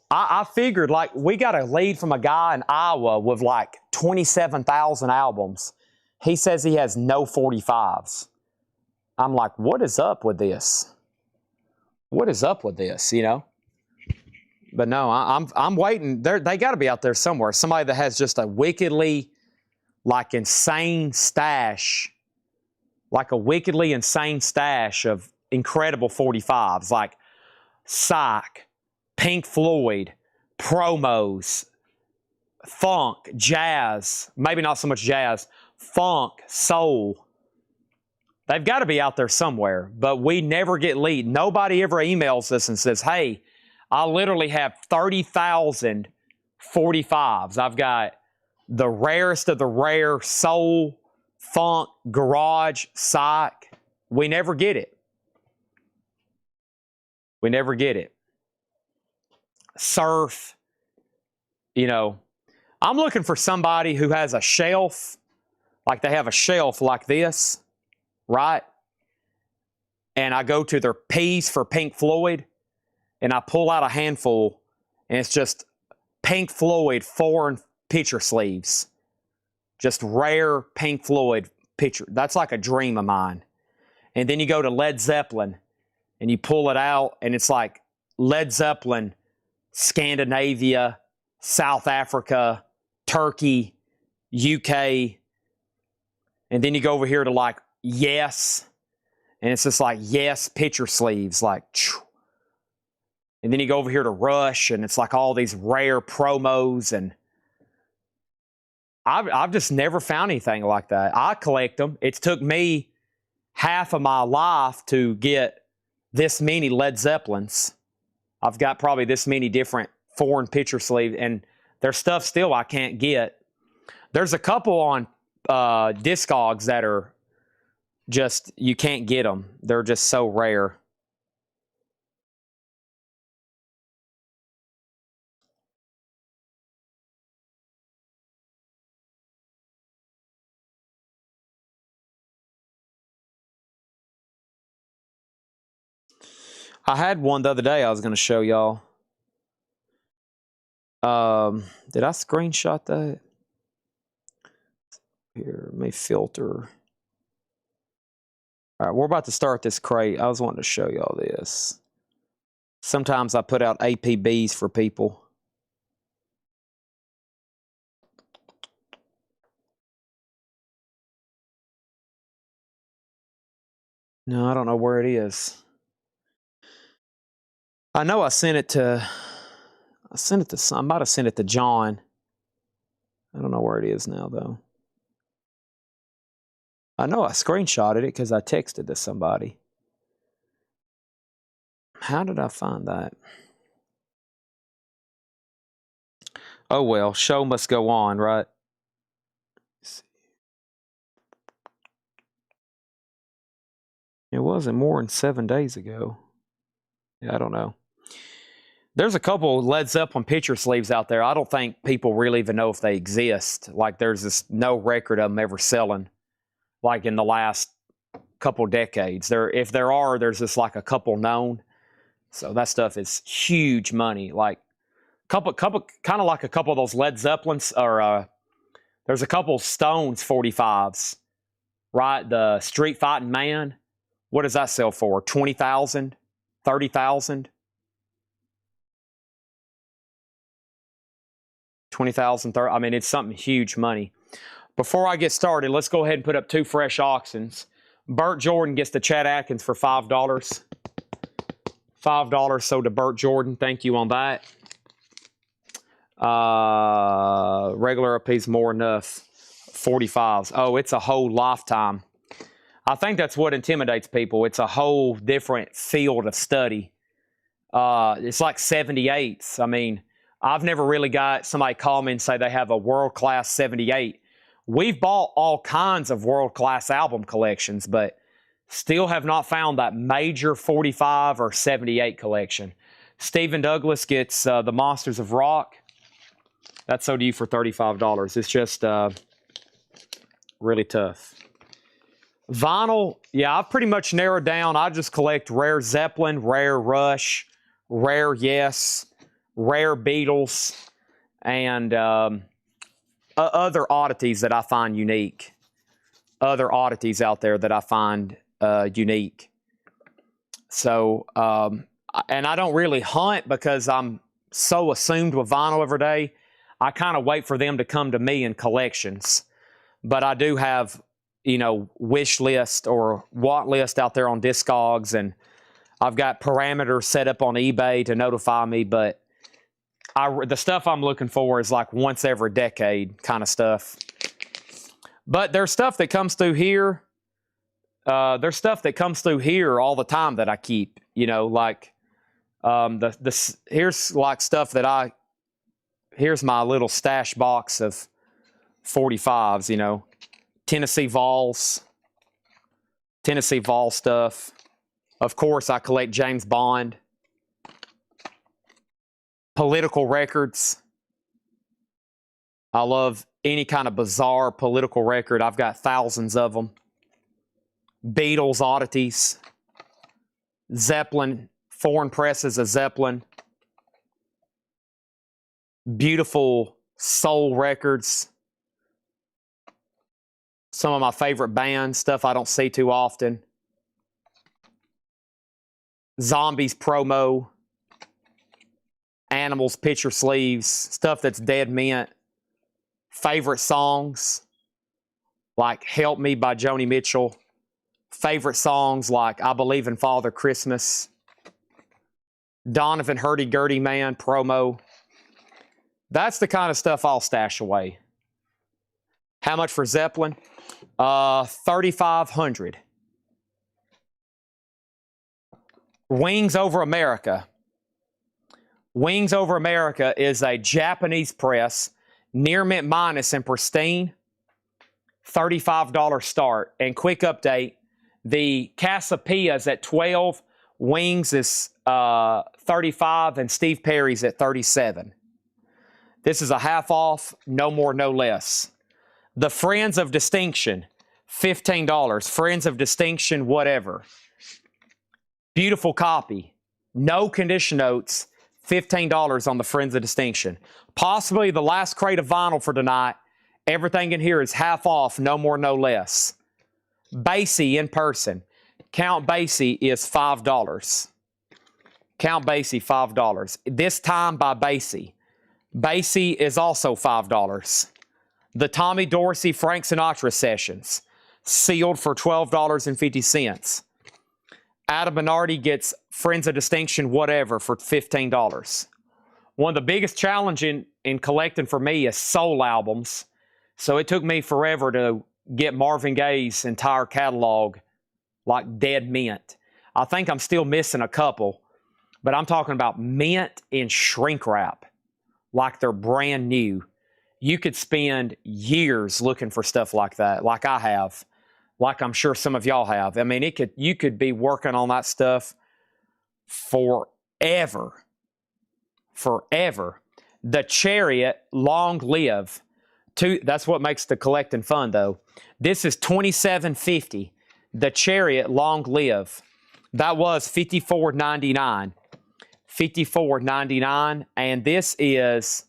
I figured, like, we got a lead from a guy in Iowa with like 27,000 albums. He says he has no 45s. I'm like, what is up with this? What is up with this, you know? But no, I'm waiting. They got to be out there somewhere. Somebody that has just a wickedly, like, insane stash, like a wickedly insane stash of incredible 45s, like Psych, Pink Floyd, promos, funk, jazz, maybe not so much jazz, funk, soul. They've got to be out there somewhere, but we never get lead. Nobody ever emails us and says, hey, I literally have 30,000 45s. I've got the rarest of the rare soul, funk, garage, psych. We never get it. We never get it. Surf, you know. I'm looking for somebody who has a shelf, like they have a shelf like this, right? And I go to their P's for Pink Floyd, and I pull out a handful, and it's just Pink Floyd foreign picture sleeves. Just rare Pink Floyd picture. That's like a dream of mine. And then you go to Led Zeppelin, and you pull it out, and it's like Led Zeppelin, Scandinavia, South Africa, Turkey, UK. And then you go over here to like Yes, and it's just like Yes picture sleeves, like. And then you go over here to Rush, and it's like all these rare promos, and I've just never found anything like that. I collect them. It's took me half of my life to get this many Led Zeppelins. I've got probably this many different foreign picture sleeves, and there's stuff still I can't get. There's a couple on Discogs that are just, you can't get them. They're just so rare. I had one the other day I was going to show y'all. Did I screenshot that? Here, let me filter. All right, we're about to start this crate. I was wanting to show y'all this. Sometimes I put out APBs for people. No, I don't know where it is. I know I sent it to, I might have sent it to John. I don't know where it is now, though. I know I screenshotted it because I texted to somebody. How did I find that? Oh, well, show must go on, right? It wasn't more than 7 days ago. Yeah, I don't know. There's a couple Led Zeppelin picture sleeves out there. I don't think people really even know if they exist. Like, there's this no record of them ever selling, like in the last couple decades. If there are, there's just like a couple known. So that stuff is huge money. Like couple kind of like a couple of those Led Zeppelins, or there's a couple Stones 45s, right? The Street Fighting Man. What does that sell for? 20,000, 30,000, 20,000, 30. I mean, it's something huge money. Before I get started, let's go ahead and put up 2 fresh auctions. Burt Jordan gets to Chad Atkins for $5. $5 sold to Burt Jordan. Thank you on that. Regular UP's more enough. 45s. Oh, it's a whole lifetime. I think that's what intimidates people. It's a whole different field of study. It's like 78s. I mean, I've never really got somebody call me and say they have a world-class 78. We've bought all kinds of world-class album collections, but still have not found that major 45 or 78 collection. Stephen Douglas gets the Monsters of Rock. That's sold to you for $35. It's just really tough. Vinyl, yeah, I've pretty much narrowed down. I just collect rare Zeppelin, rare Rush, rare Yes, rare Beatles, and other oddities that I find unique. Other oddities out there that I find unique. So, and I don't really hunt because I'm so assumed with vinyl every day. I kind of wait for them to come to me in collections. But I do have, you know, wish list or want list out there on Discogs, and I've got parameters set up on eBay to notify me, but the stuff I'm looking for is like once every decade kind of stuff. But there's stuff that comes through here. There's stuff that comes through here all the time that I keep, you know, like here's like stuff that here's my little stash box of 45s, you know. Tennessee Vols stuff. Of course, I collect James Bond. Political records. I love any kind of bizarre political record. I've got thousands of them. Beatles oddities. Zeppelin, foreign presses of Zeppelin. Beautiful soul records. Some of my favorite bands, stuff I don't see too often. Zombies promo. Animals picture sleeves. Stuff that's dead mint. Favorite songs like Help Me by Joni Mitchell. Favorite songs like I Believe in Father Christmas. Donovan Hurdy-Gurdy Man promo. That's the kind of stuff I'll stash away. How much for Zeppelin? $3,500. Wings Over America. Wings Over America is a Japanese press, near mint minus and pristine, $35 start. And quick update, the Casapia is at 12, Wings is 35, and Steve Perry's at 37. This is a half off, no more, no less. The Friends of Distinction, $15. Friends of Distinction, whatever. Beautiful copy. No condition notes, $15 on the Friends of Distinction. Possibly the last crate of vinyl for tonight. Everything in here is half off, no more, no less. Basie in person. Count Basie is $5. Count Basie, $5. This time by Basie. Basie is also $5. The Tommy Dorsey Frank Sinatra Sessions, sealed for $12.50. Adam Bernardi gets Friends of Distinction whatever for $15. One of the biggest challenges in collecting for me is soul albums. So it took me forever to get Marvin Gaye's entire catalog like dead mint. I think I'm still missing a couple, but I'm talking about mint in shrink wrap, like they're brand new. You could spend years looking for stuff like that, like I have, like I'm sure some of y'all have. I mean, you could be working on that stuff forever. Forever. The Chariot, long live. That's what makes the collecting fun, though. This is $27.50. The Chariot, long live. That was $54.99. $54.99. And this is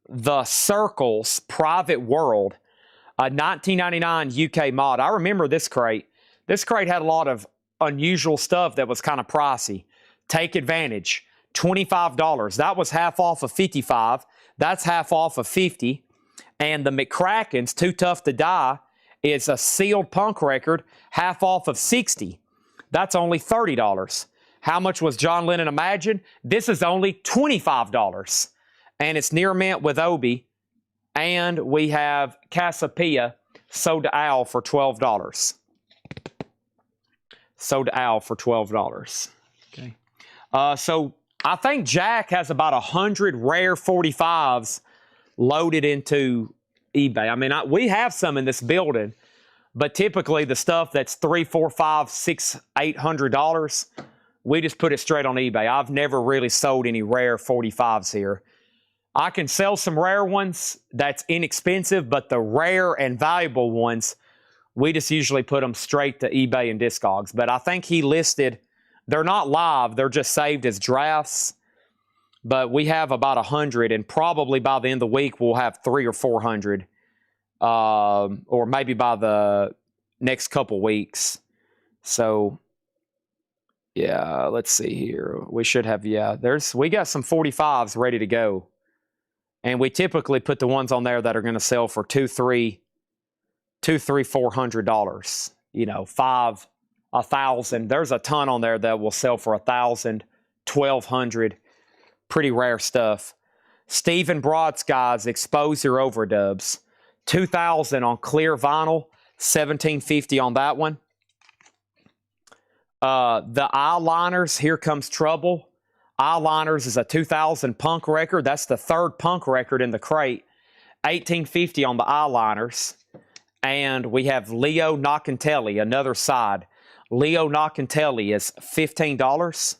the Circles Private World, a 1999 UK mod. I remember this crate. This crate had a lot of unusual stuff that was kind of pricey. Take advantage. $25. That was half off of $55. That's half off of $50. And the McCracken's Too Tough to Die is a sealed punk record, half off of $60. That's only $30. How much was John Lennon Imagine? This is only $25. And it's near mint with Obi. And we have Casapia, Soda Owl for $12. Soda Owl for $12. Okay. So I think Jack has about 100 rare 45s loaded into eBay. I mean, we have some in this building, but typically the stuff that's $300, $400, $500, $600, $800, we just put it straight on eBay. I've never really sold any rare 45s here. I can sell some rare ones that's inexpensive, but the rare and valuable ones, we just usually put them straight to eBay and Discogs. But I think he listed, they're not live, they're just saved as drafts. But we have about 100, and probably by the end of the week, we'll have 300 or 400, or maybe by the next couple weeks. So, yeah, let's see here. We should have, we got some 45s ready to go. And we typically put the ones on there that are going to sell for $200, $400. You know, $1,000. There's a ton on there that will sell for $1,000, $1,200. Pretty rare stuff. Stephen Brodsky's Exposure Overdubs, $2,000 on clear vinyl, $1,750 on that one. The Eyeliners, Here Comes Trouble. Eyeliners is a 2000 punk record. That's the third punk record in the crate. $1,850 on the Eyeliners. And we have Leo Knockentelli, another side. Leo Knockentelli is $15.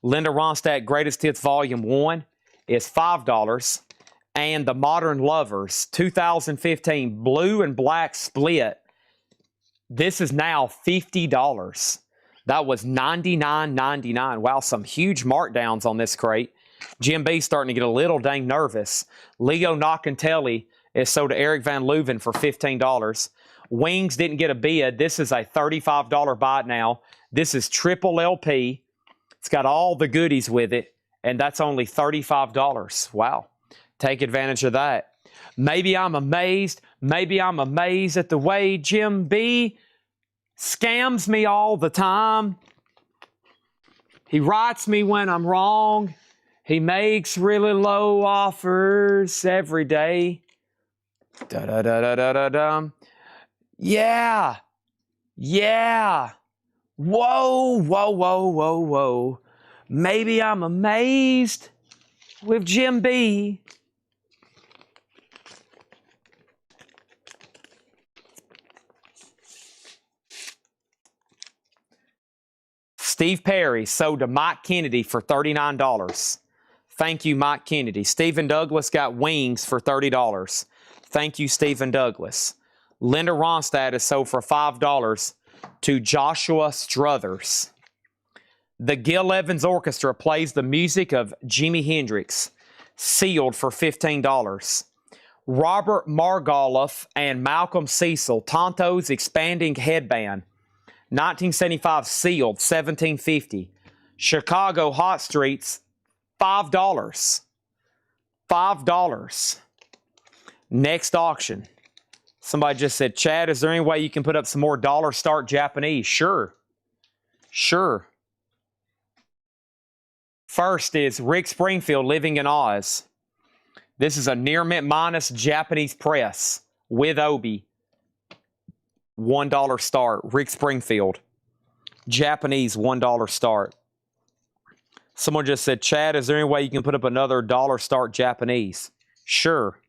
Linda Ronstadt Greatest Hits Volume 1 is $5. And the Modern Lovers 2015 Blue and Black Split. This is now $50. That was $99.99. Wow, some huge markdowns on this crate. Jim B's starting to get a little dang nervous. Leo Knockentelli is sold to Eric Van Leuven for $15. Wings didn't get a bid. This is a $35 buy now. This is triple LP. It's got all the goodies with it, and that's only $35. Wow. Take advantage of that. Maybe I'm amazed. Maybe I'm amazed at the way Jim B scams me all the time. He writes me when I'm wrong. He makes really low offers every day. Da-da-da-da-da-da-dum. Yeah. Whoa, whoa, whoa, whoa, whoa. Maybe I'm amazed with Jim B. Steve Perry sold to Mike Kennedy for $39. Thank you, Mike Kennedy. Stephen Douglas got wings for $30. Thank you, Stephen Douglas. Linda Ronstadt is sold for $5 to Joshua Struthers. The Gil Evans Orchestra plays the music of Jimi Hendrix, sealed for $15. Robert Margoloff and Malcolm Cecil, Tonto's Expanding Headband, 1975, sealed, $17.50. Chicago Hot Streets, $5. $5. Next auction. Somebody just said, Chad, is there any way you can put up some more dollar start Japanese? Sure. Sure. First is Rick Springfield, Living in Oz. This is a near mint minus Japanese press with Obi. $1 start. Rick Springfield. Japanese $1 start. Someone just said, Chad, is there any way you can put up another dollar start Japanese? Sure.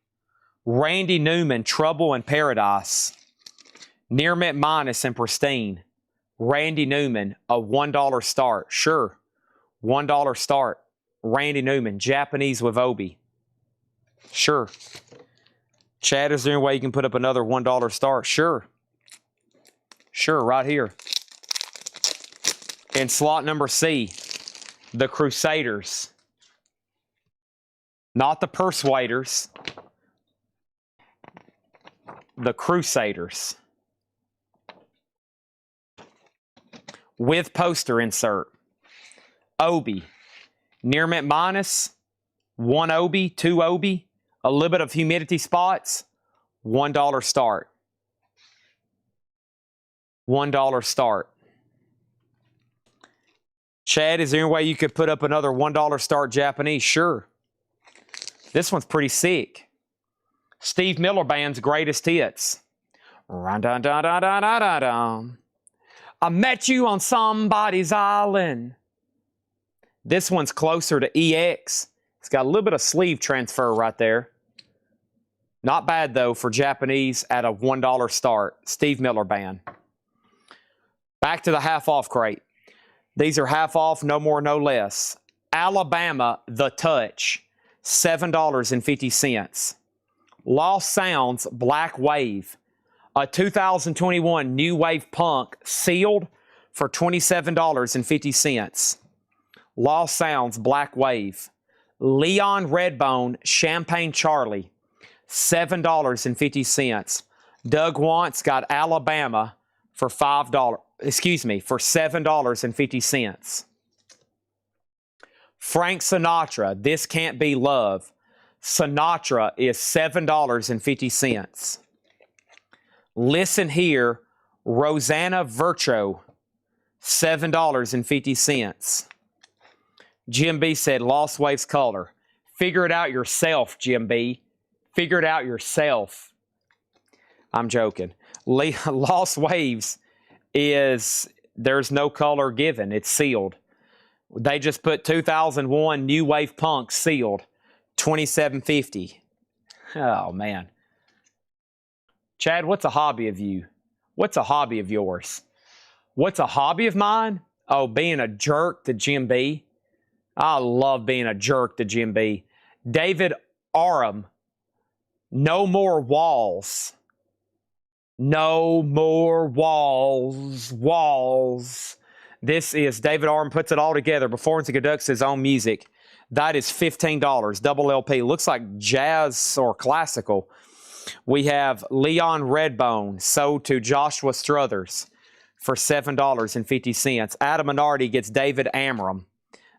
Randy Newman, Trouble in Paradise. Near mint minus and pristine. Randy Newman, a $1 start. Sure. $1 start. Randy Newman, Japanese with Obi. Sure. Chad, is there any way you can put up another $1 start? Sure. Sure, right here. In slot number C, the Crusaders. Not the Persuaders. The Crusaders. With poster insert. Obi. Near mint minus. 1 Obi, 2 Obi. A little bit of humidity spots. $1 start. $1 start. Chad, is there any way you could put up another $1 start Japanese? Sure. This one's pretty sick. Steve Miller Band's Greatest Hits. I met you on somebody's island. This one's closer to EX. It's got a little bit of sleeve transfer right there. Not bad, though, for Japanese at a $1 start. Steve Miller Band. Back to the half-off crate. These are half off, no more, no less. Alabama, The Touch, $7.50. Lost Sounds, Black Wave, a 2021 New Wave Punk, sealed for $27.50. Lost Sounds, Black Wave. Leon Redbone, Champagne Charlie, $7.50. Doug Wantz got Alabama for for $7.50. Frank Sinatra, This Can't Be Love. Sinatra is $7.50. Listen Here, Rosanna Vircho, $7.50. Jim B said, Lost Waves color. Figure it out yourself, Jim B. Figure it out yourself. I'm joking. Lost Waves is, there's no color given. It's sealed. They just put 2001 New Wave Punk sealed. $27.50. Oh, man. Chad, what's a hobby of you? What's a hobby of yours? What's a hobby of mine? Oh, being a jerk to Jim B. I love being a jerk to Jim B. David Aram, No More Walls. No more walls. Walls. This is David Aram puts it all together, performs and conducts his own music. That is $15, double LP. Looks like jazz or classical. We have Leon Redbone, sold to Joshua Struthers for $7.50. Adam Minardi gets David Amram.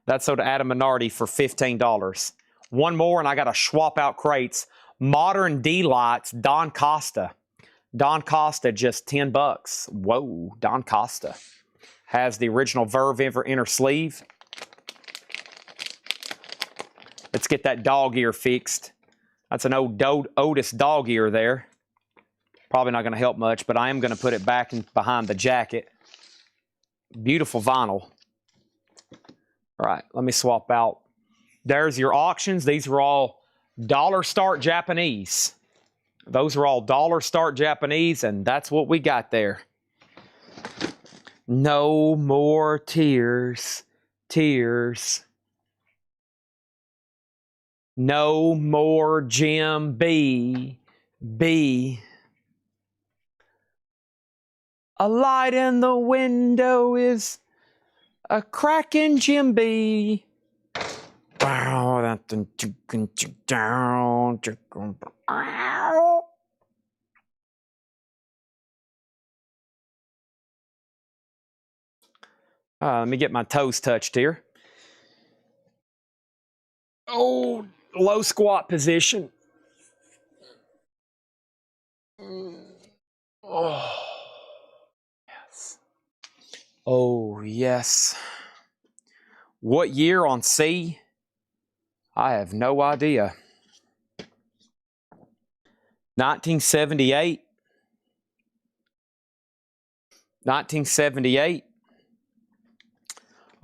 That's sold to Adam Minardi for $15. One more, and I got to swap out crates. Modern D-Lights, Don Costa. Don Costa, just $10. Whoa, Don Costa. Has the original Verve inner sleeve. Let's get that dog ear fixed. That's an old Otis dog ear there. Probably not going to help much, but I am going to put it back behind the jacket. Beautiful vinyl. All right, let me swap out. There's your auctions. These were all dollar start Japanese. Those are all dollar start Japanese, and that's what we got there. No more tears, tears. No more Jim B. B. A light in the window is a cracking Jim B. Let me get my toes touched here. Oh, low squat position. Oh, yes. Oh, yes. What year on C? I have no idea. 1978. 1978.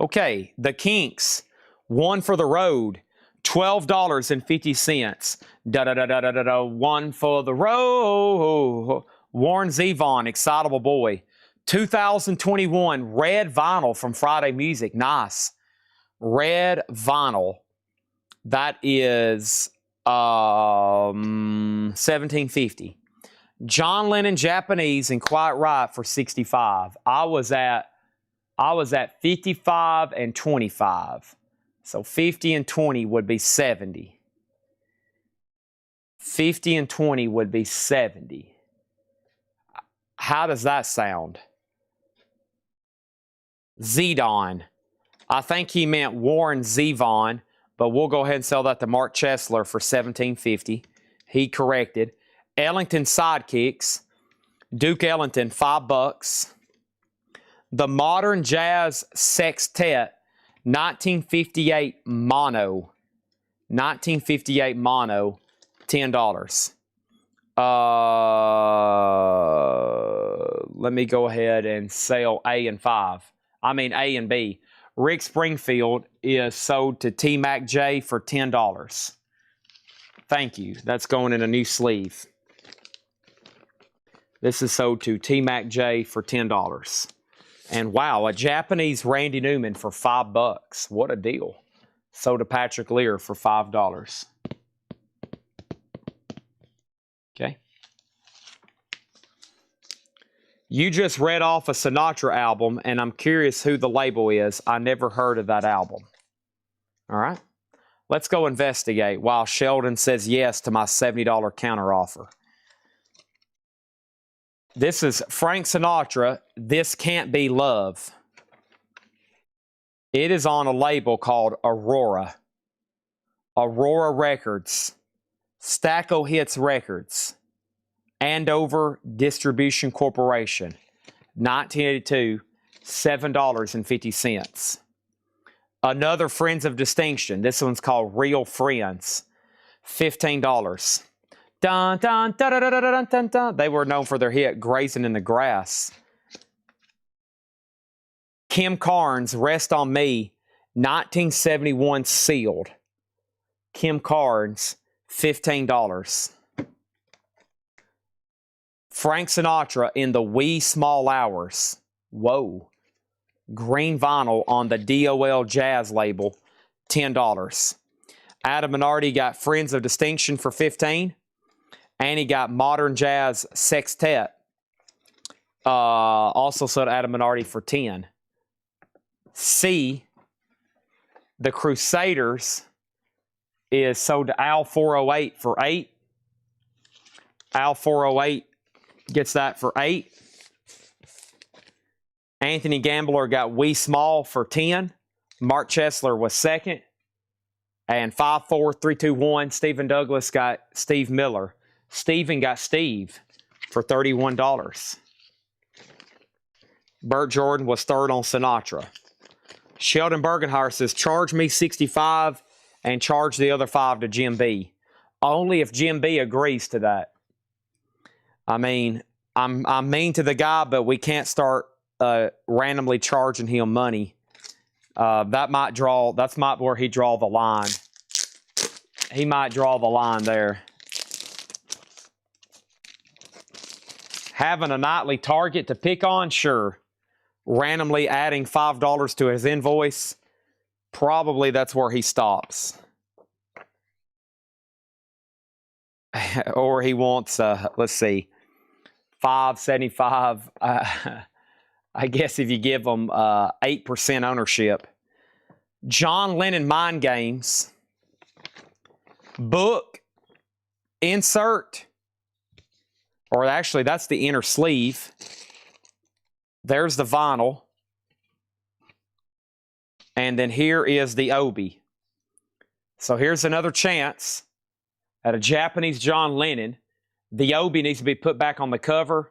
Okay, the Kinks, One for the Road, $12.50. Da-da-da-da-da-da, One for the Road. Warren Zevon, Excitable Boy. 2021, red vinyl from Friday Music. Nice. Red vinyl. That is $17.50. John Lennon Japanese and Quiet Riot for $65. I was at 55 and 25. So 50 and 20 would be 70. 50 and 20 would be 70. How does that sound? Zedon. I think he meant Warren Zevon, but we'll go ahead and sell that to Mark Chesler for $17.50. He corrected. Ellington Sidekicks. Duke Ellington, $5. The Modern Jazz Sextet, 1958 mono. 1958 mono, $10. Let me go ahead and sell A and B. Rick Springfield is sold to T-Mac J for $10. Thank you. That's going in a new sleeve. This is sold to T-Mac J for $10. And wow, a Japanese Randy Newman for $5. What a deal. Sold to Patrick Lear for $5. Okay. You just read off a Sinatra album, and I'm curious who the label is. I never heard of that album. All right. Let's go investigate while Sheldon says yes to my $70 counteroffer. This is Frank Sinatra, This Can't Be Love. It is on a label called Aurora. Aurora Records. Stacko Hits Records. Andover Distribution Corporation. 1982, $7.50. Another Friends of Distinction. This one's called Real Friends. $15. Dun, dun, dun, dun, dun, dun, dun, dun. They were known for their hit Grazing in the Grass. Kim Carnes, Rest on Me, 1971 sealed. Kim Carnes, $15. Frank Sinatra, In the Wee Small Hours. Whoa. Green vinyl on the DOL Jazz label, $10. Adam Minardi got Friends of Distinction for $15. And he got Modern Jazz Sextet. Also sold Adam Minardi for $10. C, The Crusaders is sold to Al 408 for $8. Al 408 gets that for $8. Anthony Gambler got Wee Small for $10. Mark Chesler was second. And 5, 4, 3, 2, 1, Stephen Douglas got Steve Miller. Steven got Steve for $31. Burt Jordan was third on Sinatra. Sheldon Bergenhauer says, charge me $65 and charge the other $5 to Jim B. Only if Jim B agrees to that. I mean, I'm mean to the guy, but we can't start randomly charging him money. That's might where he draw the line. He might draw the line there. Having a nightly target to pick on, sure. Randomly adding $5 to his invoice, probably that's where he stops. Or he wants, let's see, $5.75. I guess if you give them 8% ownership. John Lennon Mind Games. Book. Insert. Or actually, that's the inner sleeve. There's the vinyl. And then here is the obi. So here's another chance at a Japanese John Lennon. The obi needs to be put back on the cover.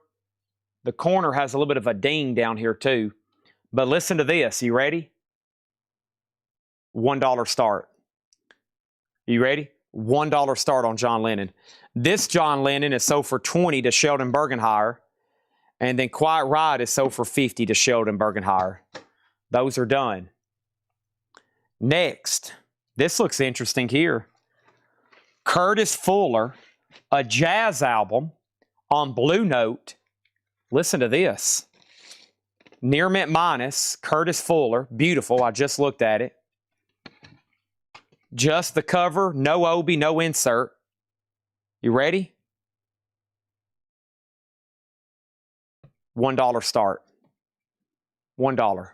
The corner has a little bit of a ding down here too. But listen to this. You ready? $1 start. You ready? $1 start on John Lennon. This John Lennon is sold for $20 to Sheldon Bergenhire. And then Quiet Riot is sold for $50 to Sheldon Bergenhire. Those are done. Next, this looks interesting here. Curtis Fuller, a jazz album on Blue Note. Listen to this. Near Mint Minus, Curtis Fuller. Beautiful. I just looked at it. Just the cover, no obi, no insert. You ready? $1 start. $1.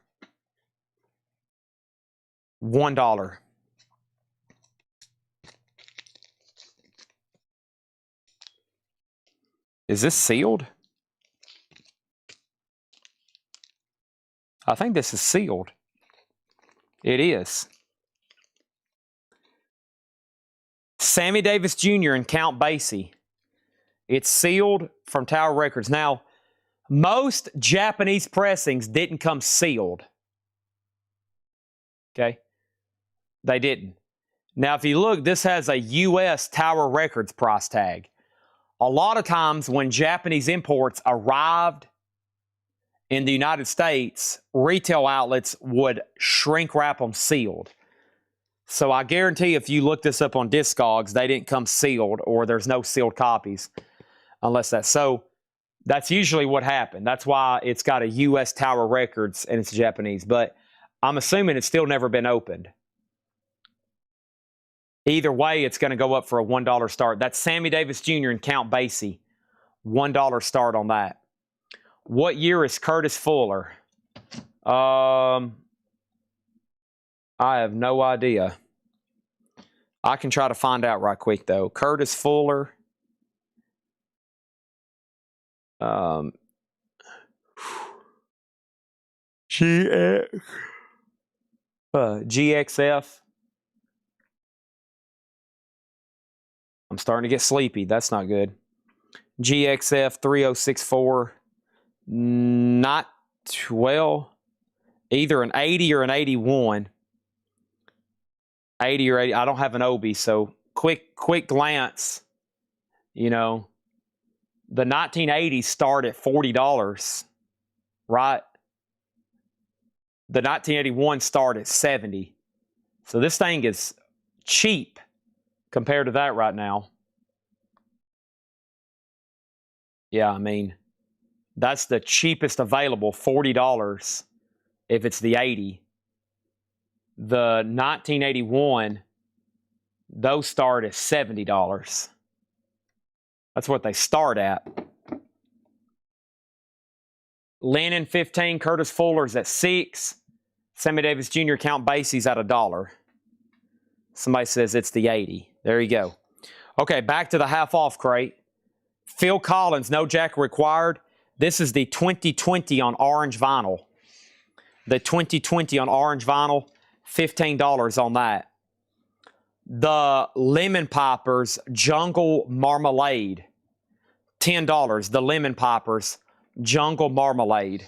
$1. Is this sealed? I think this is sealed. It is. Sammy Davis Jr. and Count Basie. It's sealed from Tower Records. Now, most Japanese pressings didn't come sealed. Okay? They didn't. Now, if you look, this has a U.S. Tower Records price tag. A lot of times when Japanese imports arrived in the United States, retail outlets would shrink wrap them sealed. So I guarantee if you look this up on Discogs, they didn't come sealed or there's no sealed copies unless that's so. That's usually what happened. That's why it's got a U.S. Tower Records and it's Japanese. But I'm assuming it's still never been opened. Either way, it's going to go up for a $1 start. That's Sammy Davis Jr. and Count Basie. $1 start on that. What year is Curtis Fuller? I have no idea. I can try to find out right quick, though. Curtis Fuller. GXF. I'm starting to get sleepy. That's not good. GXF 3064. Not well. Either an 80 or an 81. 80 or 80. I don't have an obi, so quick glance. You know, the 1980s start at $40, right? The 1981 start at $70. So this thing is cheap compared to that right now. Yeah, I mean, that's the cheapest available, $40 if it's the 80. The 1981, those start at $70. That's what they start at. Lennon 15, Curtis Fuller's at $6. Sammy Davis Jr., Count Basie's at $1. Somebody says it's the 80. There you go. Okay, back to the half-off crate. Phil Collins, no jacket required. This is the 2020 on orange vinyl. The 2020 on orange vinyl, $15 on that. The Lemon Poppers Jungle Marmalade, $10. The Lemon Poppers Jungle Marmalade,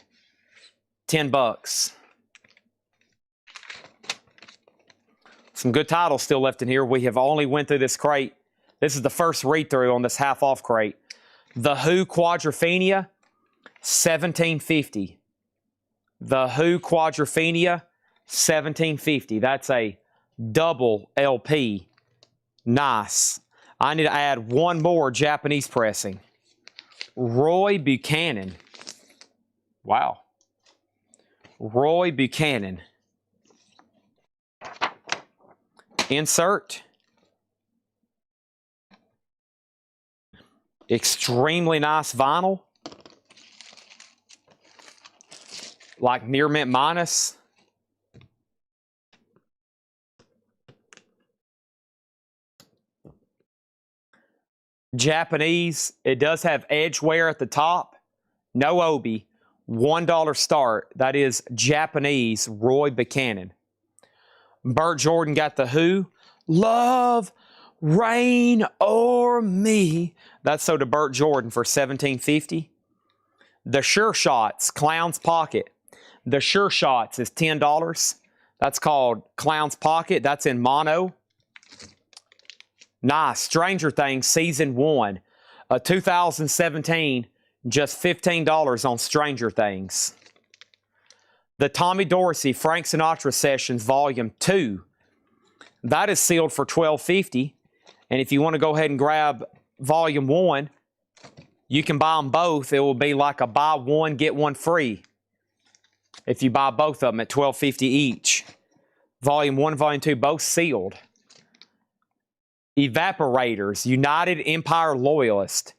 $10. Some good titles still left in here. We have only went through this crate. This is the first read-through on this half-off crate. The Who Quadrophenia, $17.50. The Who Quadrophenia, $17.50. That's a double LP. Nice. I need to add one more Japanese pressing. Roy Buchanan. Wow. Roy Buchanan. Insert. Extremely nice vinyl. Like near mint minus. Japanese. It does have edge wear at the top. No Obi. $1 start. That is Japanese Roy Buchanan. Burt Jordan got the Who. Love, rain o'er me. That's so to Burt Jordan for $17.50. The Sure Shots, Clown's Pocket. The Sure Shots is $10. That's called Clown's Pocket. That's in mono. Nice. Stranger Things Season 1. 2017, just $15 on Stranger Things. The Tommy Dorsey Frank Sinatra Sessions Volume 2. That is sealed for $12.50. And if you want to go ahead and grab Volume 1, you can buy them both. It will be like a buy one, get one free. If you buy both of them at $12.50 each. Volume 1, Volume 2, both sealed. Evaporators, United Empire Loyalist.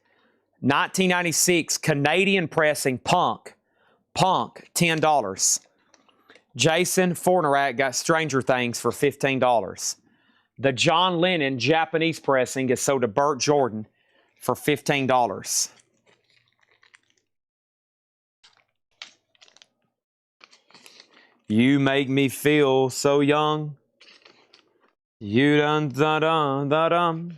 1996 Canadian pressing Punk. Punk, $10. Jason Fornerak got Stranger Things for $15. The John Lennon Japanese pressing is sold to Burt Jordan for $15. You make me feel so young. You dun da dun da dum.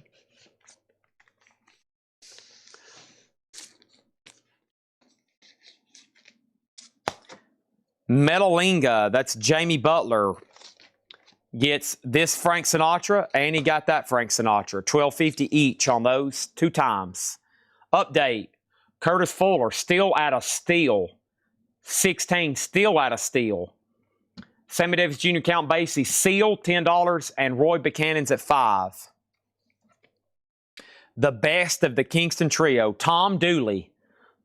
Metalinga, that's Jamie Butler, gets this Frank Sinatra, and he got that Frank Sinatra. $12.50 each on those 2 times. Update, Curtis Fuller, still at a steal. 16, still at a steal. Sammy Davis Jr. Count Basie, seal, $10, and Roy Buchanan's at $5. The best of the Kingston Trio, Tom Dooley.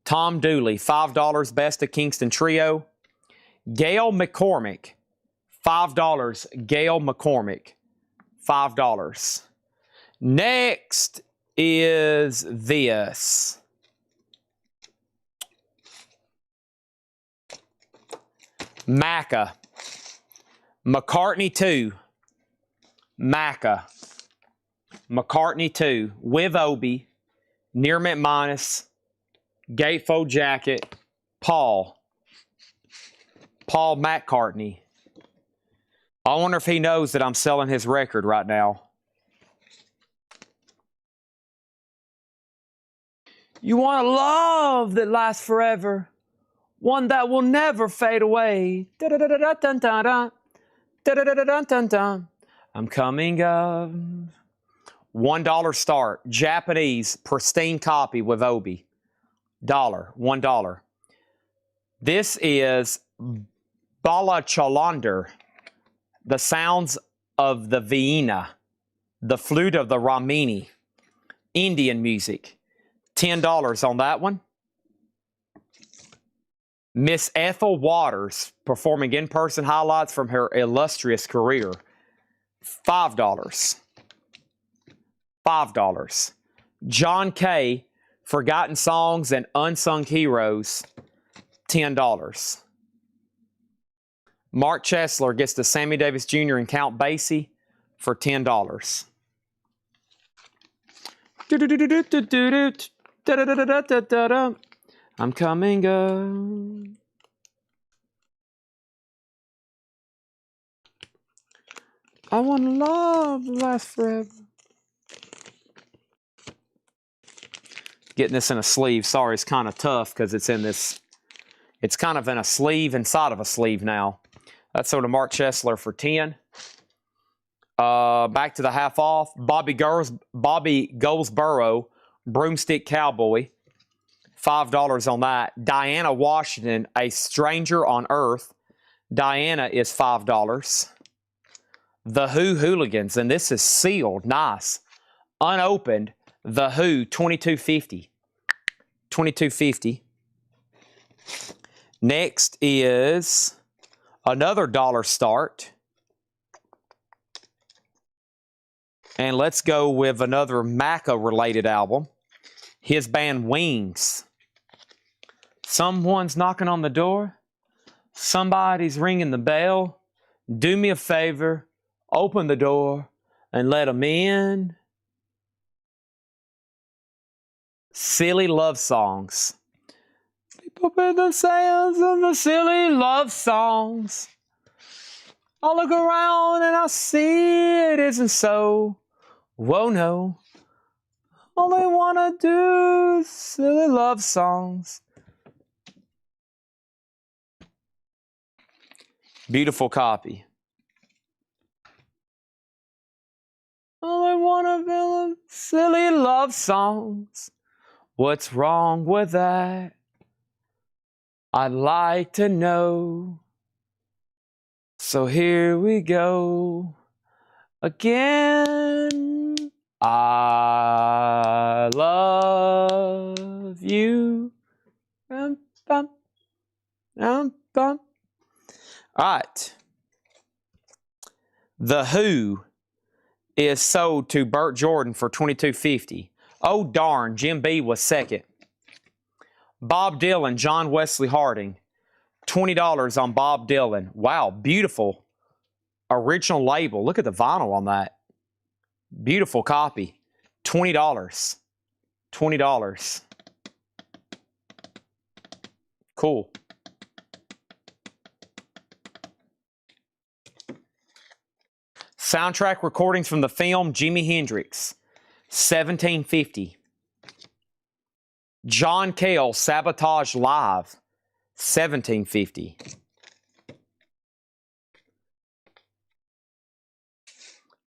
Tom Dooley, $5, best of Kingston Trio. Gail McCormick, $5. Gail McCormick, $5. Next is this. Macca. McCartney 2. Macca. McCartney 2. With Obi. Near mint minus. Gatefold jacket. Paul McCartney. I wonder if he knows that I'm selling his record right now. You want a love that lasts forever. One that will never fade away. Da-da-da-da-dun-dun-dun. Da-da-da-da-dun-dun-dun. I'm coming up. $1 start. Japanese pristine copy with Obi. $1. This is Bala Chalander, the sounds of the Vienna, the flute of the Ramini, Indian music. $10 on that one. Miss Ethel Waters, performing in-person highlights from her illustrious career. $5. $5. John Kay, Forgotten Songs and Unsung Heroes. $10. Mark Chesler gets the Sammy Davis Jr. and Count Basie for $10. I'm coming up. I want love to last forever. Getting this in a sleeve. Sorry, it's kind of tough because it's in this. It's kind of in a sleeve inside of a sleeve now. That's sort of Mark Chesler for $10. Back to the half off. Bobby Goldsboro, Broomstick Cowboy, $5 on that. Diana Washington, A Stranger on Earth. Diana is $5. The Who Hooligans, and this is sealed. Nice. Unopened. The Who, $22.50. $22.50. Next is another dollar start. And let's go with another Macca-related album. His band Wings. Someone's knocking on the door. Somebody's ringing the bell. Do me a favor. Open the door and let them in. Silly love songs. People put the sounds of the silly love songs. I look around and I see it isn't so. Whoa, no. All they want to do is silly love songs. Beautiful copy. All I want to do is silly love songs. What's wrong with that? I'd like to know. So here we go again. I love you. All right. The Who is sold to Burt Jordan for $22.50. Oh, darn. Jim B was second. Bob Dylan, John Wesley Harding. $20 on Bob Dylan. Wow, beautiful original label. Look at the vinyl on that. Beautiful copy. $20. $20. Cool. Soundtrack recordings from the film Jimi Hendrix. $17.50. John Cale, Sabotage Live. $17.50.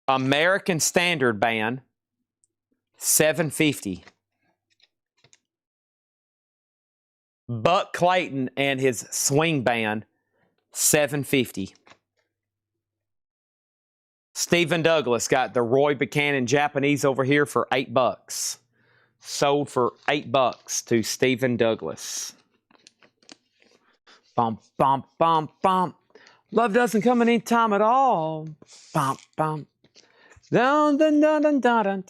American Standard Band. $7.50. Buck Clayton and his swing band. $7.50. Stephen Douglas got the Roy Buchanan Japanese over here for $8. Sold for $8 to Stephen Douglas. Bump, bump, bump, bump. Love doesn't come any time at all. Bump, bump. Dun, dun, dun, dun, dun, dun,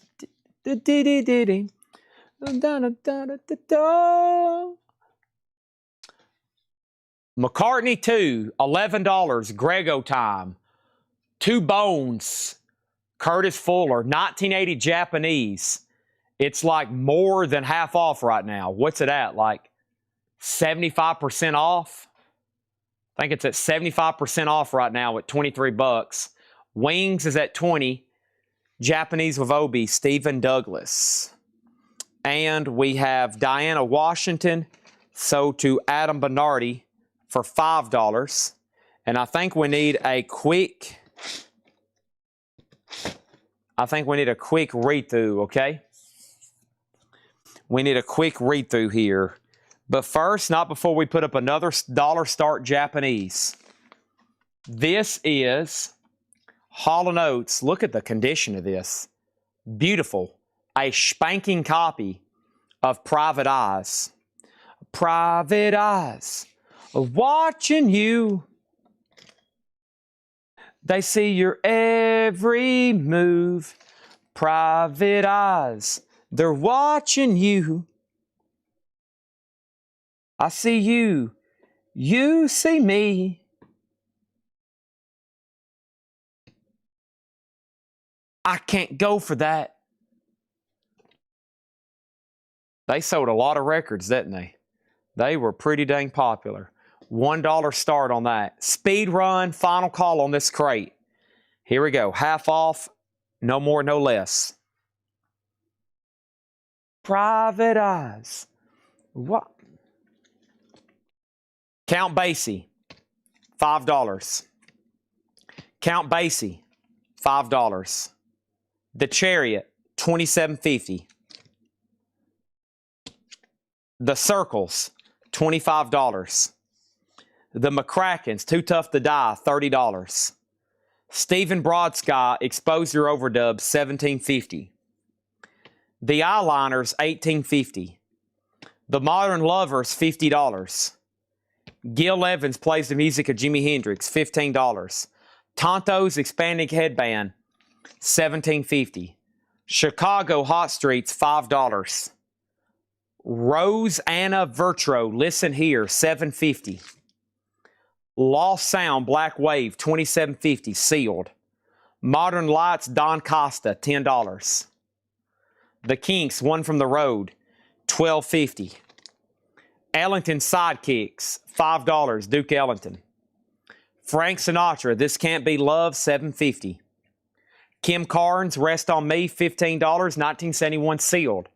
dun, dun, dun, dun, dun, dun. McCartney 2, $11. Grego Time. Two Bones. Curtis Fuller, 1980 Japanese. It's like more than half off right now. What's it at? Like 75% off? I think it's at 75% off right now at $23. Wings is at $20. Japanese with Obi, Stephen Douglas. And we have Diana Washington sold to Adam Bernardi for $5. And I think we need a quick read-through, okay? We need a quick read-through here. But first, not before we put up another dollar start Japanese. This is Hall & Oates. Look at the condition of this. Beautiful. A spanking copy of Private Eyes. Private eyes are watching you. They see your every move. Private eyes, they're watching you. I see you. You see me. I can't go for that. They sold a lot of records, didn't they? They were pretty dang popular. $1 start on that. Speed run, final call on this crate. Here we go. Half off, no more, no less. Private Eyes. What? Count Basie, $5. Count Basie, $5. The Chariot, $27.50. The Circles, $25. The McCrackens, Too Tough to Die, $30. Stephen Brodsky, Exposure Overdub, $17.50. The Eyeliners, $18.50. The Modern Lovers, $50. Gil Evans Plays the Music of Jimi Hendrix, $15. Tonto's Expanding Headband, $17.50. Chicago Hot Streets, $5. Rose Anna Vertro, Listen Here, $7.50. Lost Sound Black Wave, $27.50, sealed. Modern Lights Don Costa, $10. The Kinks, One from the Road, $12.50. Ellington Sidekicks, $5, Duke Ellington. Frank Sinatra, This Can't Be Love, $7.50. Kim Carnes, Rest on Me, $15, 1971, sealed.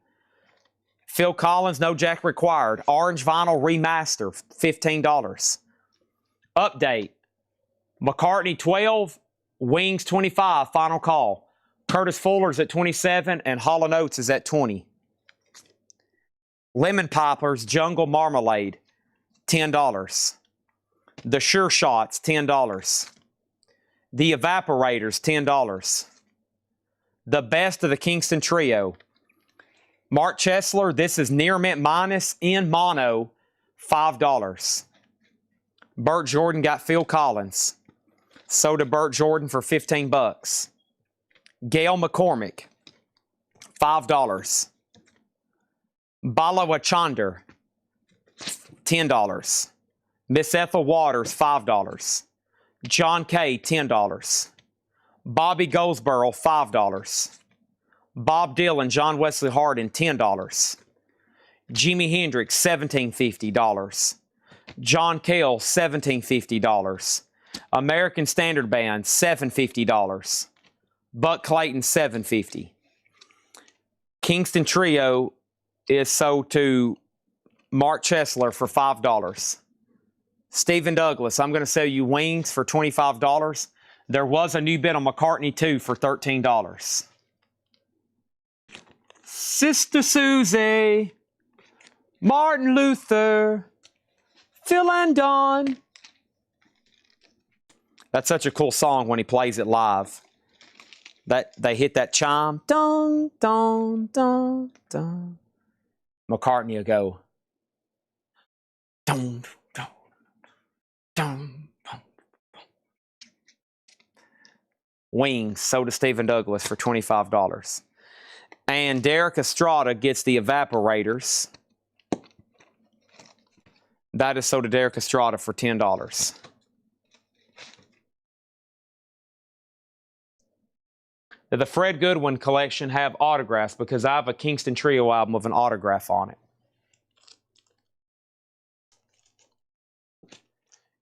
Phil Collins, No Jack Required, Orange Vinyl Remaster, $15. Update, McCartney 12, Wings 25, Final Call. Curtis Fuller's at 27 and Hall & Oates is at 20. Lemon Poppers, Jungle Marmalade, $10. The Sure Shots, $10. The Evaporators, $10. The Best of the Kingston Trio. Mark Chesler, This Is Near Mint Minus in mono, $5. Burt Jordan got Phil Collins. So did Burt Jordan for $15. Gail McCormick, $5. Balawa Chander, $10. Miss Ethel Waters, $5. John Kay, $10. Bobby Goldsboro, $5. Bob Dylan, John Wesley Hardin, $10. Jimi Hendrix, $17.50. John Cale, $17.50. American Standard Band, $750. Buck Clayton, $750. Kingston Trio is sold to Mark Chesler for $5. Stephen Douglas, I'm going to sell you Wings for $25. There was a new bid on McCartney 2 for $13. Sister Susie, Martin Luther, Phil and Don. That's such a cool song when he plays it live. That they hit that chime. Dun, dun, dun, dun. McCartney will go. Dun, dun, dun, dun. Wings, sold to Stephen Douglas for $25. And Derek Estrada gets the Evaporators. That is sold to Derek Estrada for $10. The Fred Goodwin collection have autographs because I have a Kingston Trio album with an autograph on it.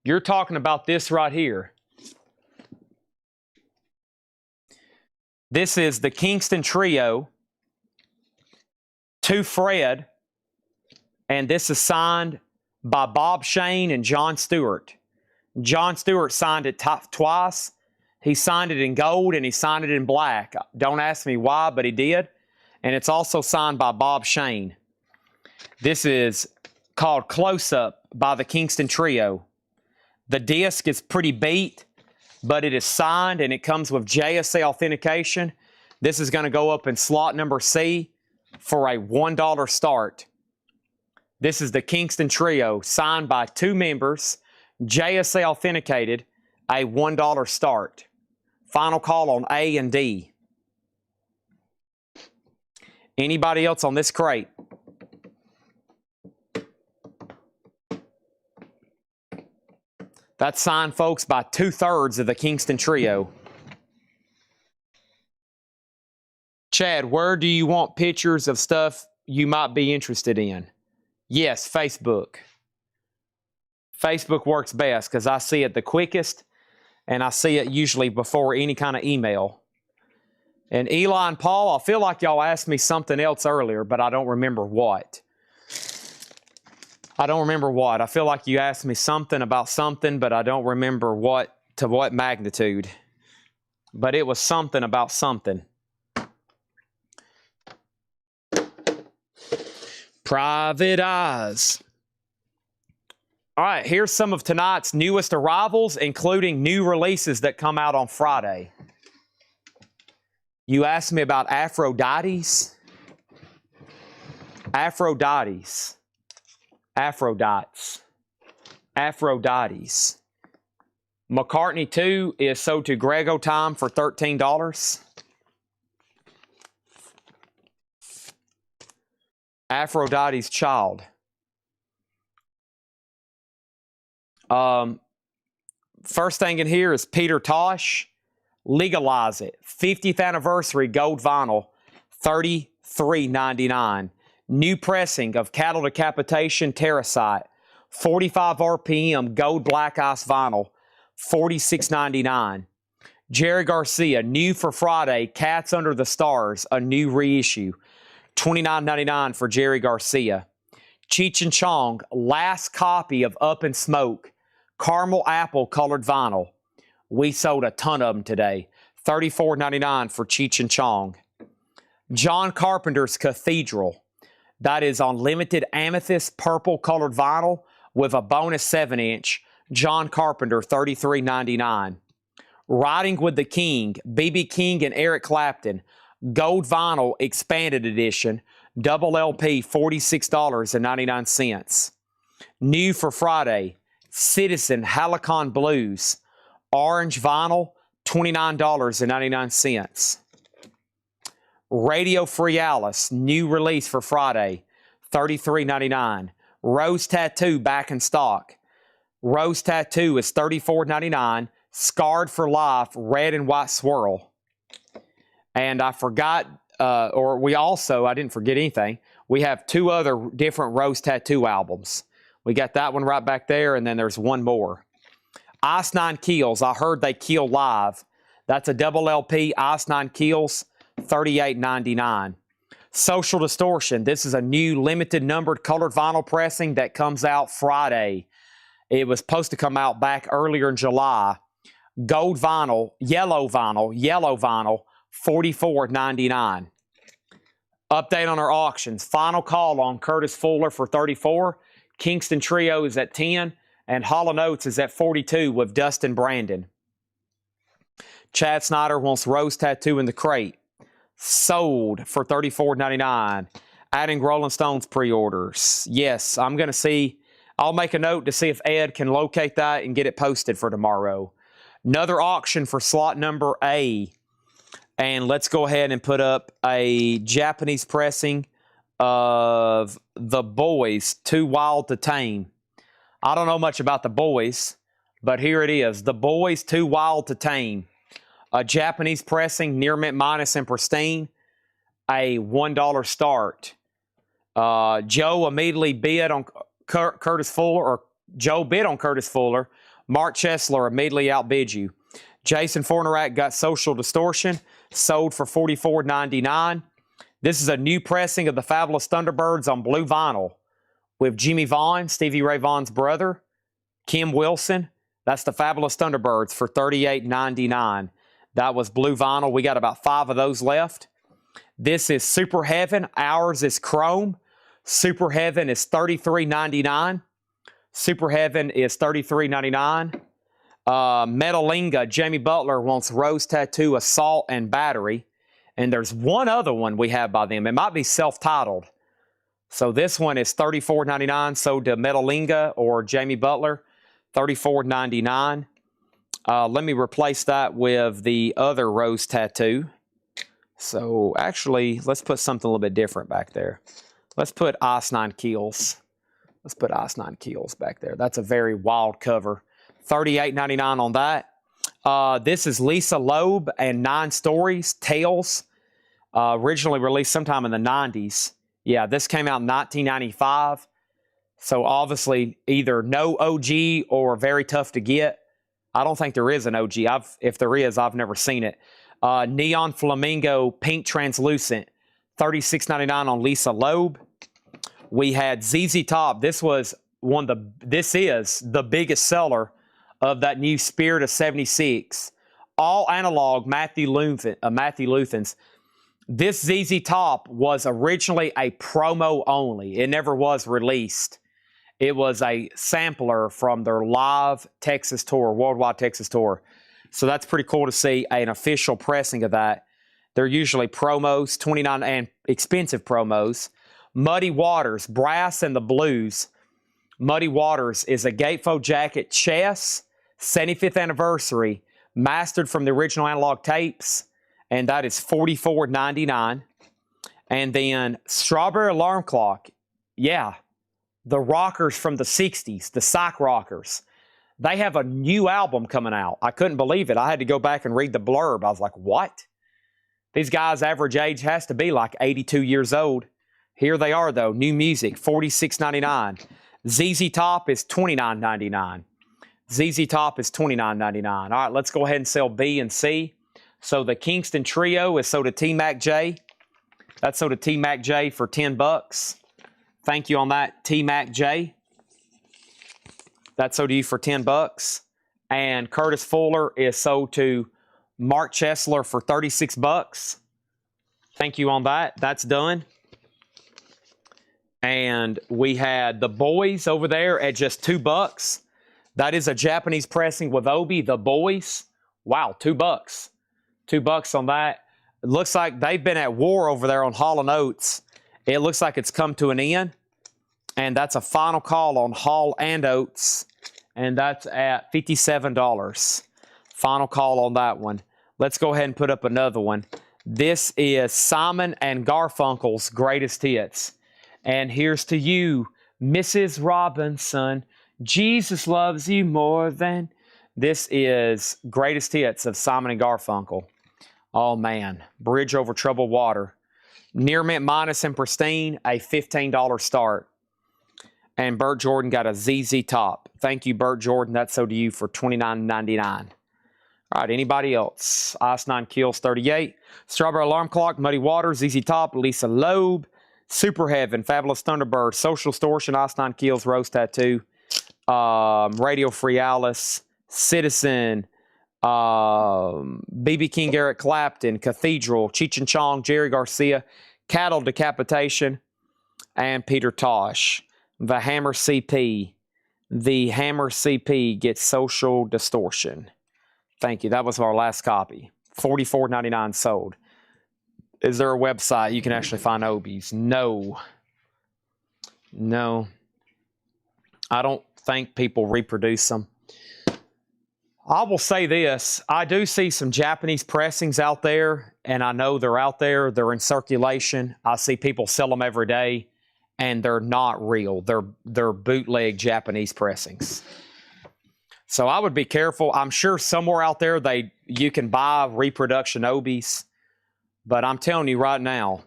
You're talking about this right here. This is the Kingston Trio to Fred, and this is signed by Bob Shane and John Stewart. John Stewart signed it twice. He signed it in gold and he signed it in black. Don't ask me why, but he did. And it's also signed by Bob Shane. This is called Close Up by the Kingston Trio. The disc is pretty beat, but it is signed and it comes with JSA authentication. This is going to go up in slot number C for a $1 start. This is the Kingston Trio, signed by 2 members, JSA authenticated, a $1 start. Final call on A and D. Anybody else on this crate? That's signed, folks, by 2/3 of the Kingston Trio. Chad, where do you want pictures of stuff you might be interested in? Yes, Facebook. Facebook works best because I see it the quickest and I see it usually before any kind of email. And Eli and Paul, I feel like y'all asked me something else earlier, but I don't remember what. I feel like you asked me something about something, but I don't remember what, to what magnitude. But it was something about something. Private Eyes. All right, here's some of tonight's newest arrivals, including new releases that come out on Friday. You asked me about Aphrodite's. Aphrodite's. McCartney 2 is sold to Grego Time for $13. Aphrodite's Child. First thing in here is Peter Tosh. Legalize It. 50th anniversary gold vinyl, $33.99. New pressing of Cattle Decapitation Terracite, 45 RPM gold black ice vinyl, $46.99. Jerry Garcia, new for Friday, Cats Under the Stars, a new reissue, $29.99 for Jerry Garcia. Cheech and Chong, last copy of Up in Smoke, caramel apple colored vinyl. We sold a ton of them today, $34.99 for Cheech and Chong. John Carpenter's Cathedral, that is on limited amethyst purple colored vinyl with a bonus 7-inch. John Carpenter, $33.99. Riding with the King, B.B. King and Eric Clapton, gold vinyl expanded edition, double LP, $46.99. New for Friday, Citizen Helicon Blues, orange vinyl, $29.99. Radio Free Alice, new release for Friday, $33.99. Rose Tattoo back in stock. Rose Tattoo is $34.99. Scarred for Life, red and white swirl. And I forgot, I didn't forget anything. We have 2 other different Rose Tattoo albums. We got that one right back there, and then there's one more. Ice Nine Kills, I heard they kill live. That's a double LP, Ice Nine Kills, $38.99. Social Distortion, this is a new limited numbered colored vinyl pressing that comes out Friday. It was supposed to come out back earlier in July. Gold vinyl, yellow vinyl, $44.99. Update on our auctions. Final call on Curtis Fuller for $34. Kingston Trio is at $10. And Hall & Oates is at $42 with Dustin Brandon. Chad Snyder wants Rose Tattoo in the Crate. Sold for $34.99. Adding Rolling Stones pre-orders. Yes, I'm going to see. I'll make a note to see if Ed can locate that and get it posted for tomorrow. Another auction for slot number A. And let's go ahead and put up a Japanese pressing of The Boys, Too Wild to Tame. I don't know much about The Boys, but here it is. The Boys, Too Wild to Tame. A Japanese pressing, near mint minus and pristine. A $1 start. Joe immediately bid on Curtis Fuller, or Joe bid on Curtis Fuller. Mark Chesler immediately outbid you. Jason Fornerak got Social Distortion, sold for $44.99. This is a new pressing of the Fabulous Thunderbirds on blue vinyl with Jimmy Vaughn, Stevie Ray Vaughan's brother, Kim Wilson. That's the Fabulous Thunderbirds for $38.99. That was blue vinyl. We got about 5 of those left. This is Super Heaven. Ours is chrome. Super Heaven is $33.99. Super Heaven is $33.99. Metalinga, Jamie Butler wants Rose Tattoo, Assault, and Battery. And there's one other one we have by them. It might be self-titled. So this one is $34.99. Sold to Metalinga or Jamie Butler, $34.99. Let me replace that with the other Rose Tattoo. So actually, let's put something a little bit different back there. Let's put Ice Nine Kills. Let's put Ice Nine Kills back there. That's a very wild cover. $38.99 on that. This is Lisa Loeb and 9 Stories, Tales. Originally released sometime in the 90s. Yeah, this came out in 1995. So obviously either no OG or very tough to get. I don't think there is an OG. If there is, I've never seen it. Neon Flamingo Pink Translucent, $36.99 on Lisa Loeb. We had ZZ Top. This is the biggest seller of that new Spirit of 76. All analog Matthew Luthans. This ZZ Top was originally a promo only. It never was released. It was a sampler from their live Texas tour, worldwide Texas tour. So that's pretty cool to see an official pressing of that. They're usually promos, 29 and expensive promos. Muddy Waters, Brass and the Blues. Muddy Waters is a Gatefold Jacket chess, 75th anniversary, mastered from the original analog tapes, and that is $44.99. And then Strawberry Alarm Clock, yeah, the rockers from the 60s, the Psych Rockers. They have a new album coming out. I couldn't believe it. I had to go back and read the blurb. I was like, what? These guys' average age has to be like 82 years old. Here they are, though. New music, $46.99. ZZ Top is $29.99. ZZ Top is $29.99. All right, let's go ahead and sell B and C. So the Kingston Trio is sold to T-Mac J. That's sold to T-Mac J for $10. Thank you on that, T-Mac J. That's sold to you for $10. And Curtis Fuller is sold to Mark Chesler for $36. Thank you on that. That's done. And we had the Boys over there at just $2. That is a Japanese pressing with Obi, the Boys. Wow, $2. $2 on that. It looks like they've been at war over there on Hall & Oates. It looks like it's come to an end. And that's a final call on Hall & Oates. And that's at $57. Final call on that one. Let's go ahead and put up another one. This is Simon and Garfunkel's Greatest Hits. And here's to you, Mrs. Robinson. Jesus loves you more than... This is Greatest Hits of Simon and Garfunkel. Oh, man. Bridge Over Troubled Water. Near Mint Minus and Pristine, a $15 start. And Burt Jordan got a ZZ Top. Thank you, Burt Jordan. That's sold to you for $29.99. All right, anybody else? Ice 9 Kills 38. Strawberry Alarm Clock, Muddy Waters, ZZ Top, Lisa Loeb, Super Heaven, Fabulous Thunderbird, Social Distortion, Ice 9 Kills, Rose Tattoo, Radio Free Alice, Citizen, B.B. King, Eric Clapton, Cathedral, Cheech and Chong, Jerry Garcia, Cattle Decapitation, and Peter Tosh. The Hammer CP. The Hammer CP gets Social Distortion. Thank you. That was our last copy. $44.99 sold. Is there a website you can actually find Obies? No. No. I don't think people reproduce them. I will say this. I do see some Japanese pressings out there, and I know they're out there. They're in circulation. I see people sell them every day, and they're not real. They're bootleg Japanese pressings. So I would be careful. I'm sure somewhere out there you can buy reproduction Obies, but I'm telling you right now,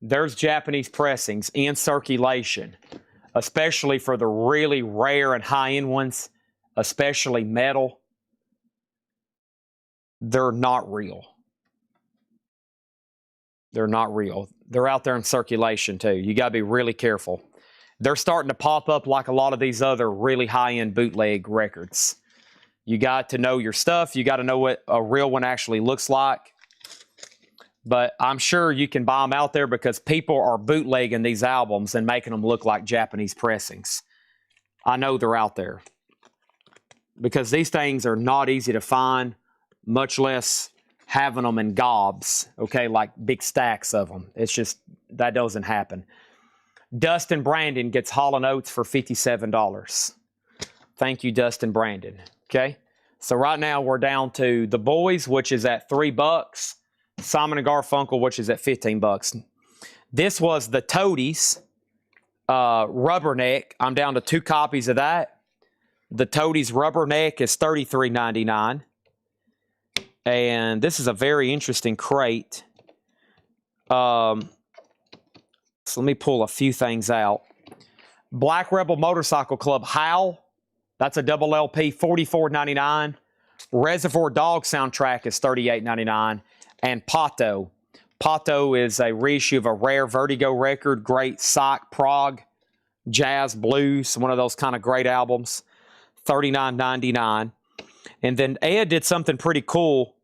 there's Japanese pressings in circulation, especially for the really rare and high-end ones, especially metal. They're not real. They're not real. They're out there in circulation too. You got to be really careful. They're starting to pop up like a lot of these other really high-end bootleg records. You got to know your stuff. You got to know what a real one actually looks like. But I'm sure you can buy them out there because people are bootlegging these albums and making them look like Japanese pressings. I know they're out there. Because these things are not easy to find, much less having them in gobs, okay, like big stacks of them. It's just, that doesn't happen. Dustin Brandon gets Hall & Oates for $57. Thank you, Dustin Brandon. Okay? So right now we're down to the Boys, which is at $3. Simon and Garfunkel, which is at $15. This was the Toadies Rubberneck. I'm down to 2 copies of that. The Toadies Rubberneck is $33.99. And this is a very interesting crate. So let me pull a few things out. Black Rebel Motorcycle Club Howl. That's a double LP, $44.99. Reservoir Dogs soundtrack is $38.99. And Pato. Pato is a reissue of a rare Vertigo record. Great psych, prog, jazz, blues. One of those kind of great albums. $39.99. And then Ed did something pretty cool.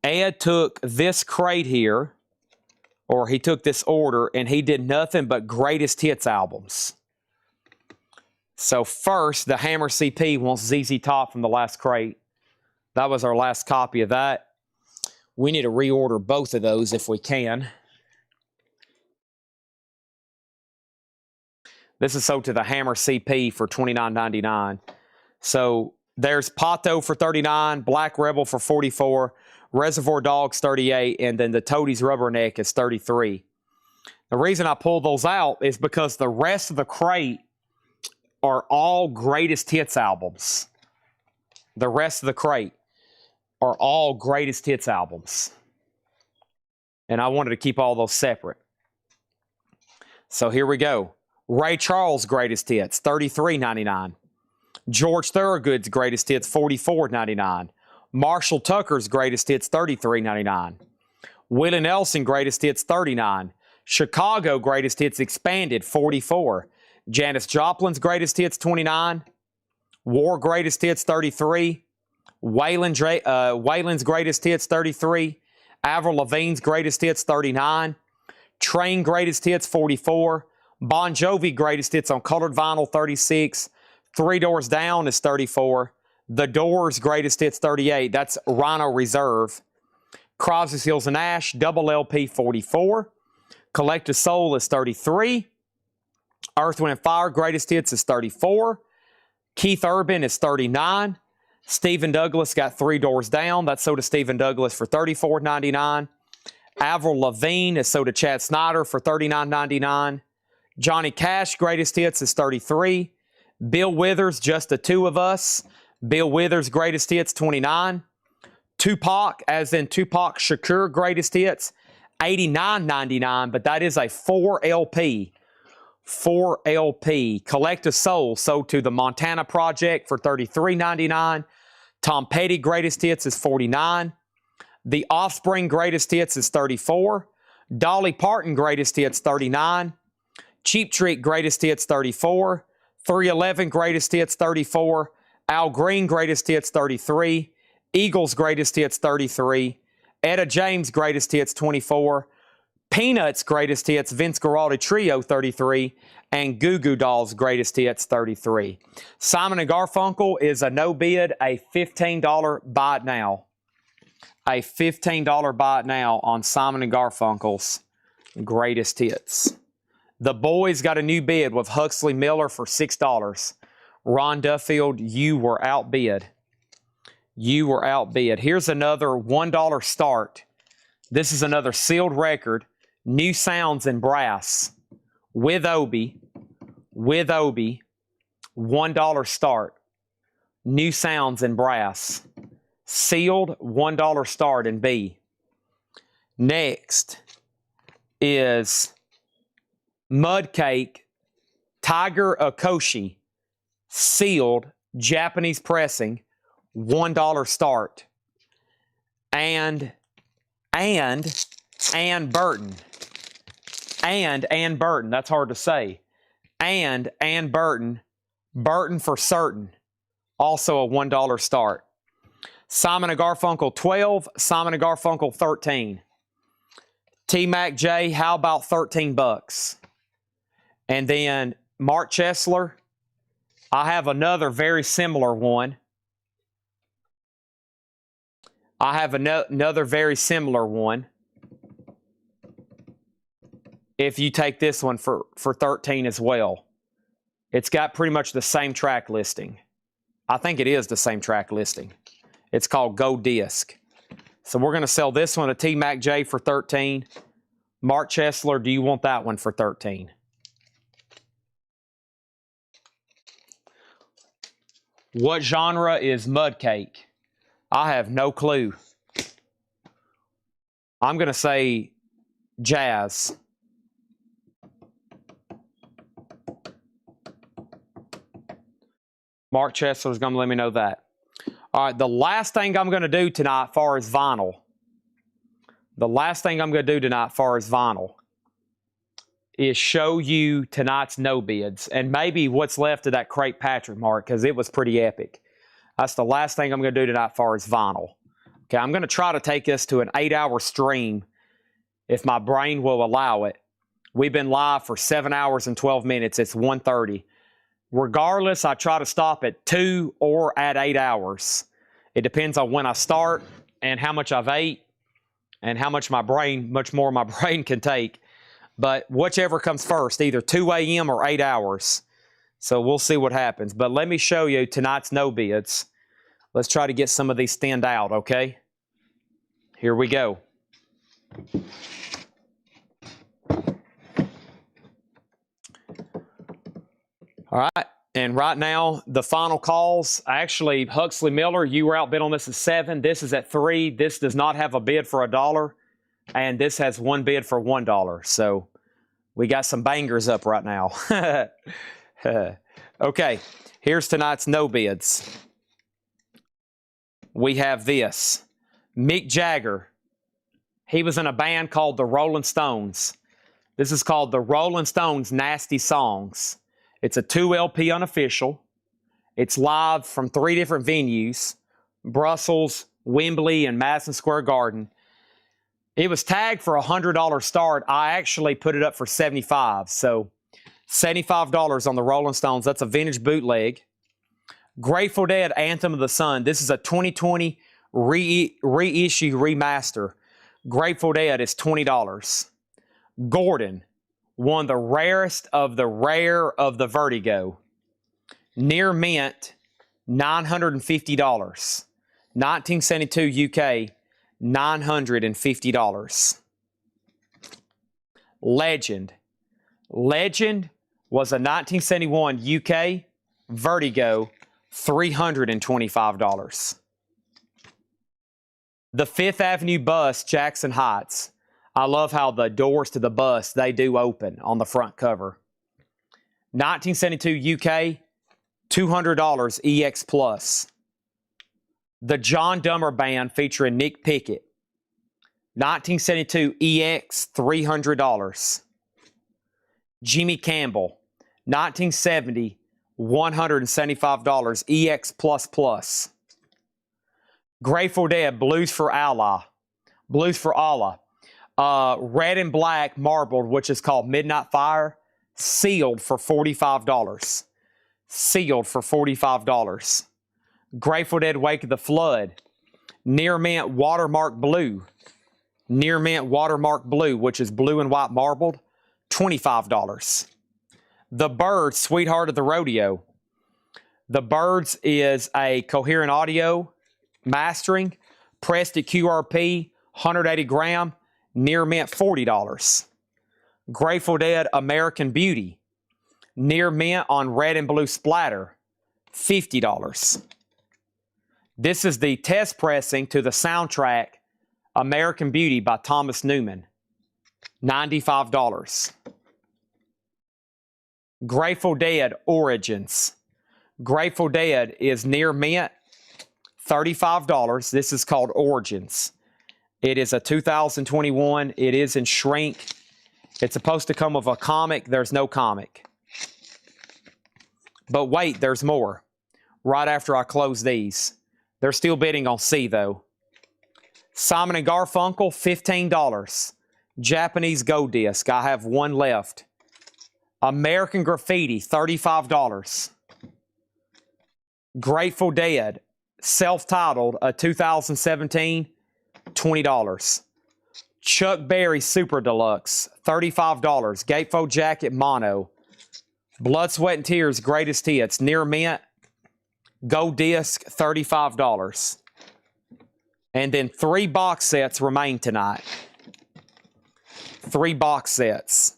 Ed took this crate here, or he took this order, and he did nothing but greatest hits albums. So first, the Hammer CP wants ZZ Top from the last crate. That was our last copy of that. We need to reorder both of those if we can. This is sold to the Hammer CP for $29.99. So there's Pato for $39, Black Rebel for $44, Reservoir Dogs $38, and then the Toadies Rubberneck is $33. The reason I pulled those out is because the rest of the crate are all greatest hits albums. The rest of the crate are all greatest hits albums. And I wanted to keep all those separate. So here we go. Ray Charles' greatest hits, $33.99. George Thorogood's greatest hits, $44.99. Marshall Tucker's greatest hits, $33.99. Willie Nelson greatest hits, $39. Chicago greatest hits expanded, $44. Janis Joplin's greatest hits, $29. War greatest hits, $33. Waylon's greatest hits, $33. Avril Lavigne's greatest hits, $39. Train greatest hits, $44. Bon Jovi greatest hits on colored vinyl, $36. Three Doors Down is $34. The Doors greatest hits, $38. That's Rhino Reserve. Crosby, Stills, and Nash double LP, $44. Collective Soul is $33. Earth, Wind & Fire greatest hits is $34. Keith Urban is $39. Stephen Douglas got Three Doors Down. That's sold to Stephen Douglas for $34.99. Avril Lavigne is sold to Chad Snyder for $39.99. Johnny Cash greatest hits is $33. Bill Withers, Just the Two of Us. Bill Withers greatest hits, $29. Tupac, as in Tupac Shakur greatest hits, $89.99, but that is a 4 LP. 4 LP. Collective Soul sold to the Montana Project for $33.99. Tom Petty greatest hits is $49. The Offspring greatest hits is $34. Dolly Parton greatest hits $39. Cheap Trick greatest hits $34. 311 greatest hits $34. Al Green greatest hits $33. Eagles greatest hits $33. Etta James greatest hits $24. Peanuts greatest hits Vince Guaraldi Trio $33. And Goo Goo Dolls greatest hits $33. Simon & Garfunkel is a no bid, a $15 buy it now. A $15 buy it now on Simon & Garfunkel's greatest hits. The Boys got a new bid with Huxley Miller for $6. Ron Duffield, you were outbid. You were outbid. Here's another $1 start. This is another sealed record. New Sounds in Brass. With Obi. $1 start. New Sounds in Brass. Sealed, $1 start in B. Next is Mudcake, Tiger Okoshi, sealed, Japanese pressing, $1 start. And Ann Burton. Ann Burton, that's hard to say. And Ann Burton, Burton for certain, also a $1 start. Simon & Garfunkel 12, Simon & Garfunkel 13. T-Mac J, how about $13? And then Mark Chesler, I have another very similar one. I have another very similar one. If you take this one for 13 as well. It's got pretty much the same track listing. I think it is the same track listing. It's called Go Disc. So we're going to sell this one to T-Mac J for 13. Mark Chesler, do you want that one for 13? What genre is Mudcake? I have no clue. I'm going to say jazz. Mark Chesler is going to let me know that. All right, the last thing I'm going to do tonight far as vinyl. The last thing I'm going to do tonight far as vinyl is show you tonight's no bids and maybe what's left of that Crate Patrick, Mark, because it was pretty epic. That's the last thing I'm going to do tonight far as vinyl. Okay, I'm going to try to take this to an 8-hour stream if my brain will allow it. We've been live for 7 hours and 12 minutes. It's 1:30. Regardless, I try to stop at 2 or at 8 hours. It depends on when I start and how much I've ate and how much much more my brain can take. But whichever comes first, either 2 a.m. or 8 hours. So we'll see what happens. But let me show you tonight's no bids. Let's try to get some of these stand out, okay? Here we go. All right, and right now, the final calls. Actually, Huxley Miller, you were outbid on this at 7. This is at 3. This does not have a bid for $1. And this has one bid for $1. So we got some bangers up right now. Okay, here's tonight's no bids. We have this. Mick Jagger. He was in a band called the Rolling Stones. This is called the Rolling Stones Nasty Songs. It's a 2 LP unofficial. It's live from 3 different venues: Brussels, Wembley, and Madison Square Garden. It was tagged for a $100 start. I actually put it up for $75. So $75 on the Rolling Stones. That's a vintage bootleg. Grateful Dead, Anthem of the Sun. This is a 2020 reissue remaster. Grateful Dead is $20. Gordon, one of the rarest of the rare of the Vertigo. Near mint, $950. 1972 UK, $950. Legend. Legend was a 1971 UK Vertigo, $325. The Fifth Avenue Bus, Jackson Heights. I love how the doors to the bus, they do open on the front cover. 1972 UK, $200 EX Plus. The John Dummer Band featuring Nick Pickett. 1972 EX, $300. Jimmy Campbell, 1970, $175 EX Plus Plus. Grateful Dead, Blues for Allah. Blues for Allah. Red and black marbled, which is called Midnight Fire, sealed for $45. Sealed for $45. Grateful Dead, Wake of the Flood. Near mint watermark blue. Near mint watermark blue, which is blue and white marbled, $25. The Byrds, Sweetheart of the Rodeo. The Byrds is a coherent audio mastering, pressed at QRP, 180 gram, near mint $40. Grateful Dead, American Beauty. Near mint on red and blue splatter, $50. This is the test pressing to the soundtrack American Beauty by Thomas Newman, $95. Grateful Dead, Origins. Grateful Dead is near mint, $35. This is called Origins. It is a 2021. It is in shrink. It's supposed to come with a comic. There's no comic. But wait, there's more. Right after I close these. They're still bidding on C, though. Simon & Garfunkel, $15. Japanese Go Disc. I have one left. American Graffiti, $35. Grateful Dead, self-titled, a 2017, $20. Chuck Berry Super Deluxe, $35. Gatefold Jacket Mono. Blood, Sweat, and Tears Greatest Hits, near mint, Gold Disc, $35. And then 3 box sets remain tonight. 3 box sets.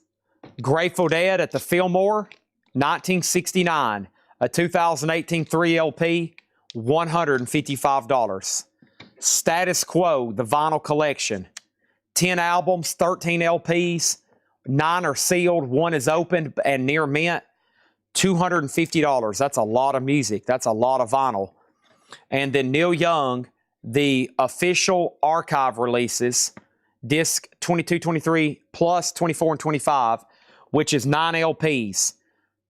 Grateful Dead at the Fillmore, 1969, a 2018 3LP, $155. Status Quo, the vinyl collection, 10 albums, 13 LPs, 9 are sealed, 1 is opened and near mint, $250. That's a lot of music. That's a lot of vinyl. And then Neil Young, the official archive releases, disc 22, 23, plus 24 and 25, which is 9 LPs,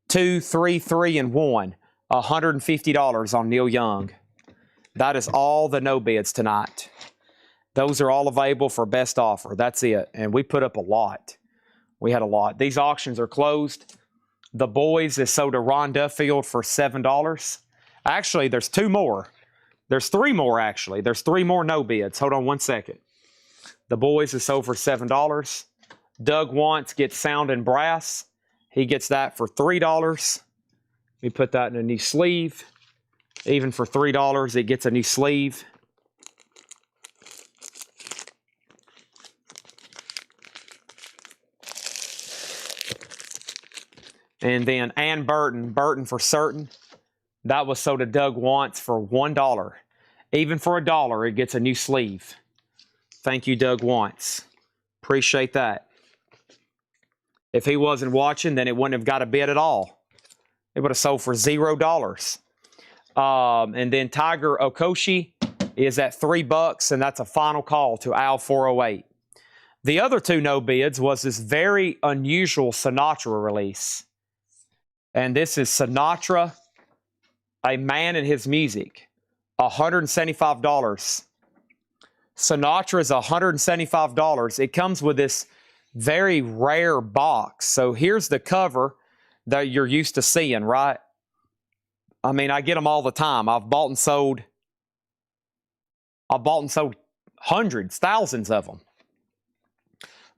2, 3, 3, and 1, $150 on Neil Young. That is all the no bids tonight. Those are all available for best offer. That's it. And we put up a lot. We had a lot. These auctions are closed. The Boys is sold to Ron Duffield for $7. Actually, there's two more. There's three more, actually. There's three more no bids. Hold on one second. The Boys is sold for $7. Doug Wants gets Sound and Brass. He gets that for $3. We put that in a new sleeve. Even for $3, it gets a new sleeve. And then Ann Burton, Burton for Certain. That was sold to Doug Wants for $1. Even for $1, it gets a new sleeve. Thank you, Doug Wants. Appreciate that. If he wasn't watching, then it wouldn't have got a bid at all. It would have sold for $0. And then Tiger Okoshi is at $3, and that's a final call to Al 408. The other two no bids was this very unusual Sinatra release. And this is Sinatra, A Man and His Music, $175. Sinatra is $175. It comes with this very rare box. So here's the cover that you're used to seeing, right? I mean, I get them all the time. I've bought and sold hundreds, thousands of them.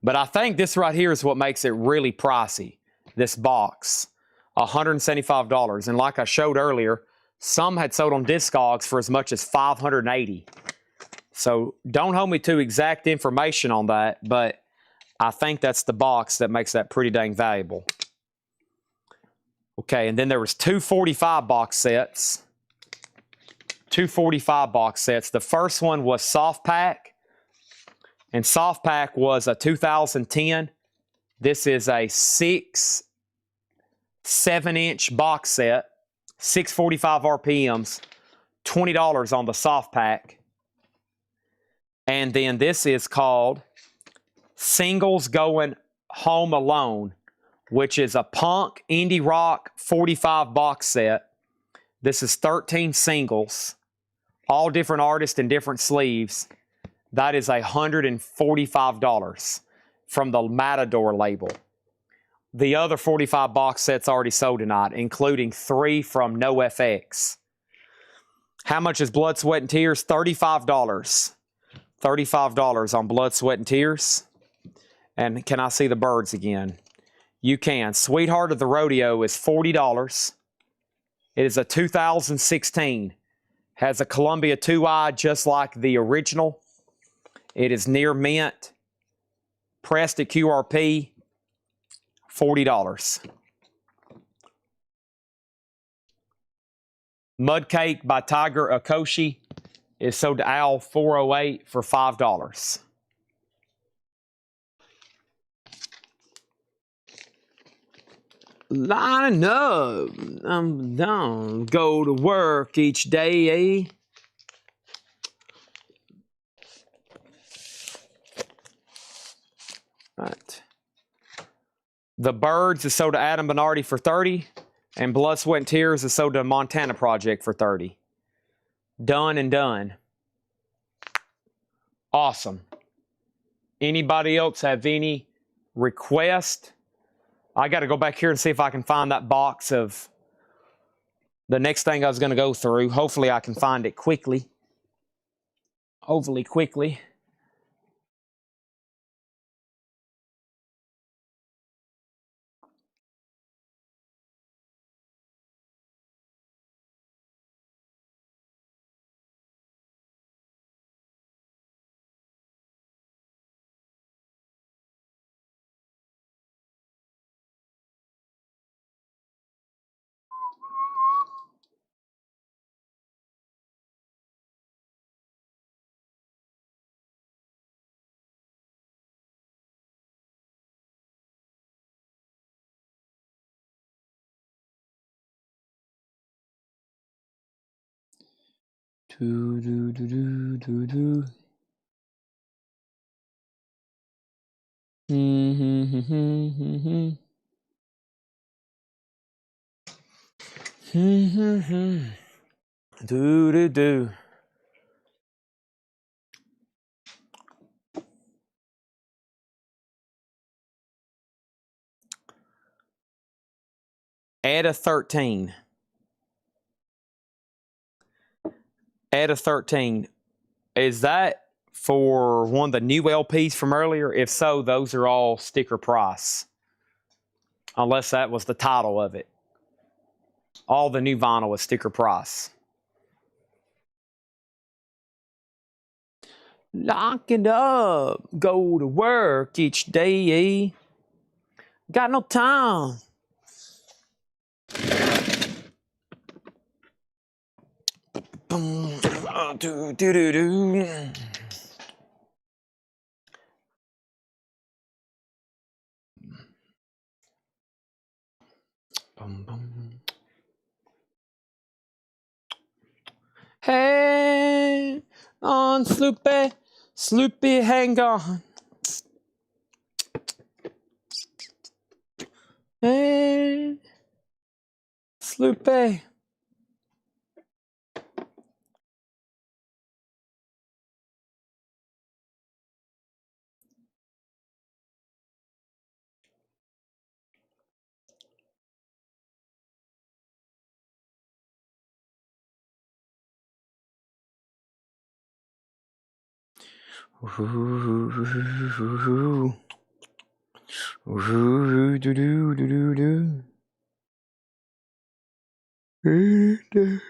But I think this right here is what makes it really pricey, this box. $175. And like I showed earlier, some had sold on Discogs for as much as $580. So don't hold me to exact information on that, but I think that's the box that makes that pretty dang valuable. Okay, and then there was 245 box sets. 245 box sets. The first one was Soft Pack. And Soft Pack was a 2010. This is a 7-inch box set, 645 RPMs, $20 on the Soft Pack. And then this is called Singles Going Home Alone, which is a punk indie rock 45 box set. This is 13 singles, all different artists and different sleeves. That is $145 from the Matador label. The other 45 box sets already sold tonight, including 3 from NoFX. How much is Blood, Sweat, and Tears? $35. $35 on Blood, Sweat, and Tears. And can I see the birds again? You can. Sweetheart of the Rodeo is $40. It is a 2016. Has a Columbia 2i just like the original. It is near mint. Pressed at QRP. $40. Mud Cake by Tiger Okoshi is sold to Al 408 for $5. Lining up, I'm down, go to work each day, eh? Right. The Birds is sold to Adam Bernardi for $30, and Blood, Sweat, and Tears is sold to Montana Project for $30. Done and done. Awesome. Anybody else have any request? I got to go back here and see if I can find that box of the next thing I was going to go through. Hopefully I can find it quickly. Hopefully quickly. Do, do, do, do, do, do. Do, do, do. Add a 13. Add a 13. Is that for one of the new LPs from earlier? If so, those are all sticker price. Unless that was the title of it. All the new vinyl is sticker price. Lock it up. Go to work each day. Got no time. Do, do, do, do. Hey, on Sloopy, Sloopy, hang on. Hey, Sloopy. Ooh, ooh, do, do, do, do, do.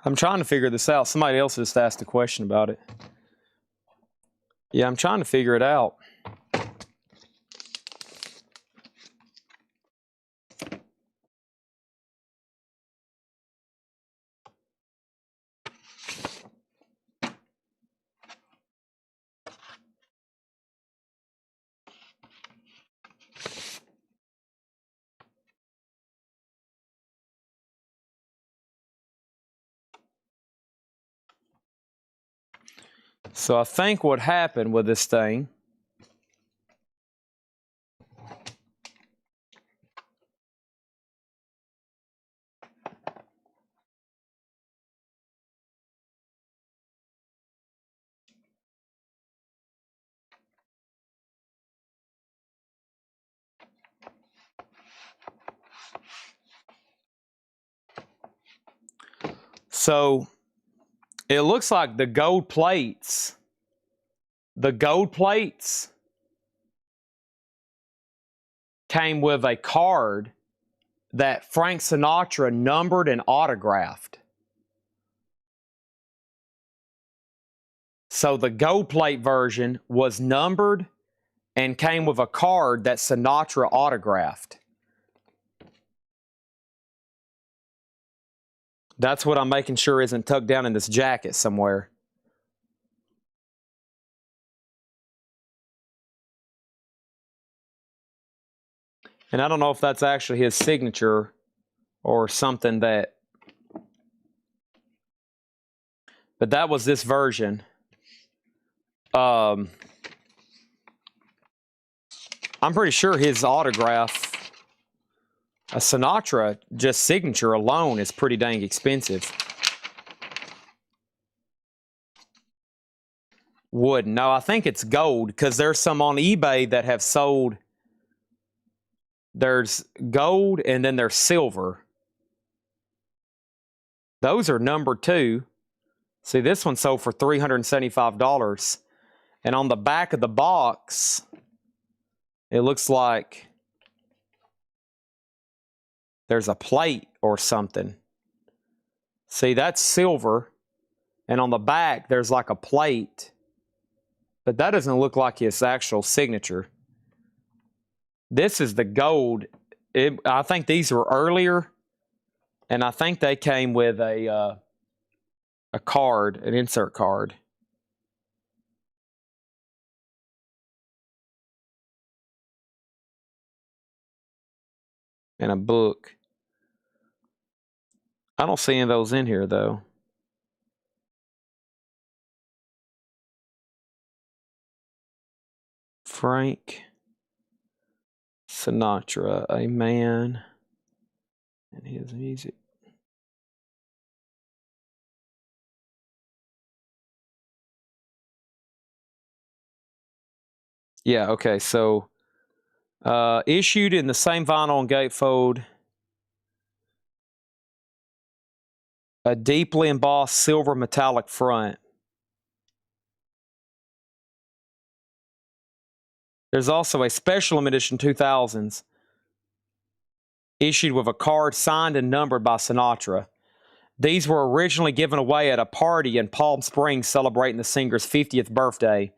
I'm trying to figure this out. Somebody else just asked a question about it. Yeah, I'm trying to figure it out. So I think what happened with this thing, so it looks like the gold plates came with a card that Frank Sinatra numbered and autographed. So the gold plate version was numbered and came with a card that Sinatra autographed. That's what I'm making sure isn't tucked down in this jacket somewhere. And I don't know if that's actually his signature or something that... But that was this version. I'm pretty sure his autograph, a Sinatra, just signature alone is pretty dang expensive. Wood. No, I think it's gold because there's some on eBay that have sold. There's gold and then there's silver. Those are number 2. See, this one sold for $375. And on the back of the box, it looks like there's a plate or something. See, that's silver. And on the back, there's like a plate. But that doesn't look like his actual signature. This is the gold. I think these were earlier. And I think they came with a card, an insert card. And a book. I don't see any of those in here, though. Frank Sinatra, a man and his music. Yeah, okay, so issued in the same vinyl and gatefold, a deeply embossed silver metallic front. There's also a special edition 2000s issued with a card signed and numbered by Sinatra. These were originally given away at a party in Palm Springs celebrating the singer's 50th birthday,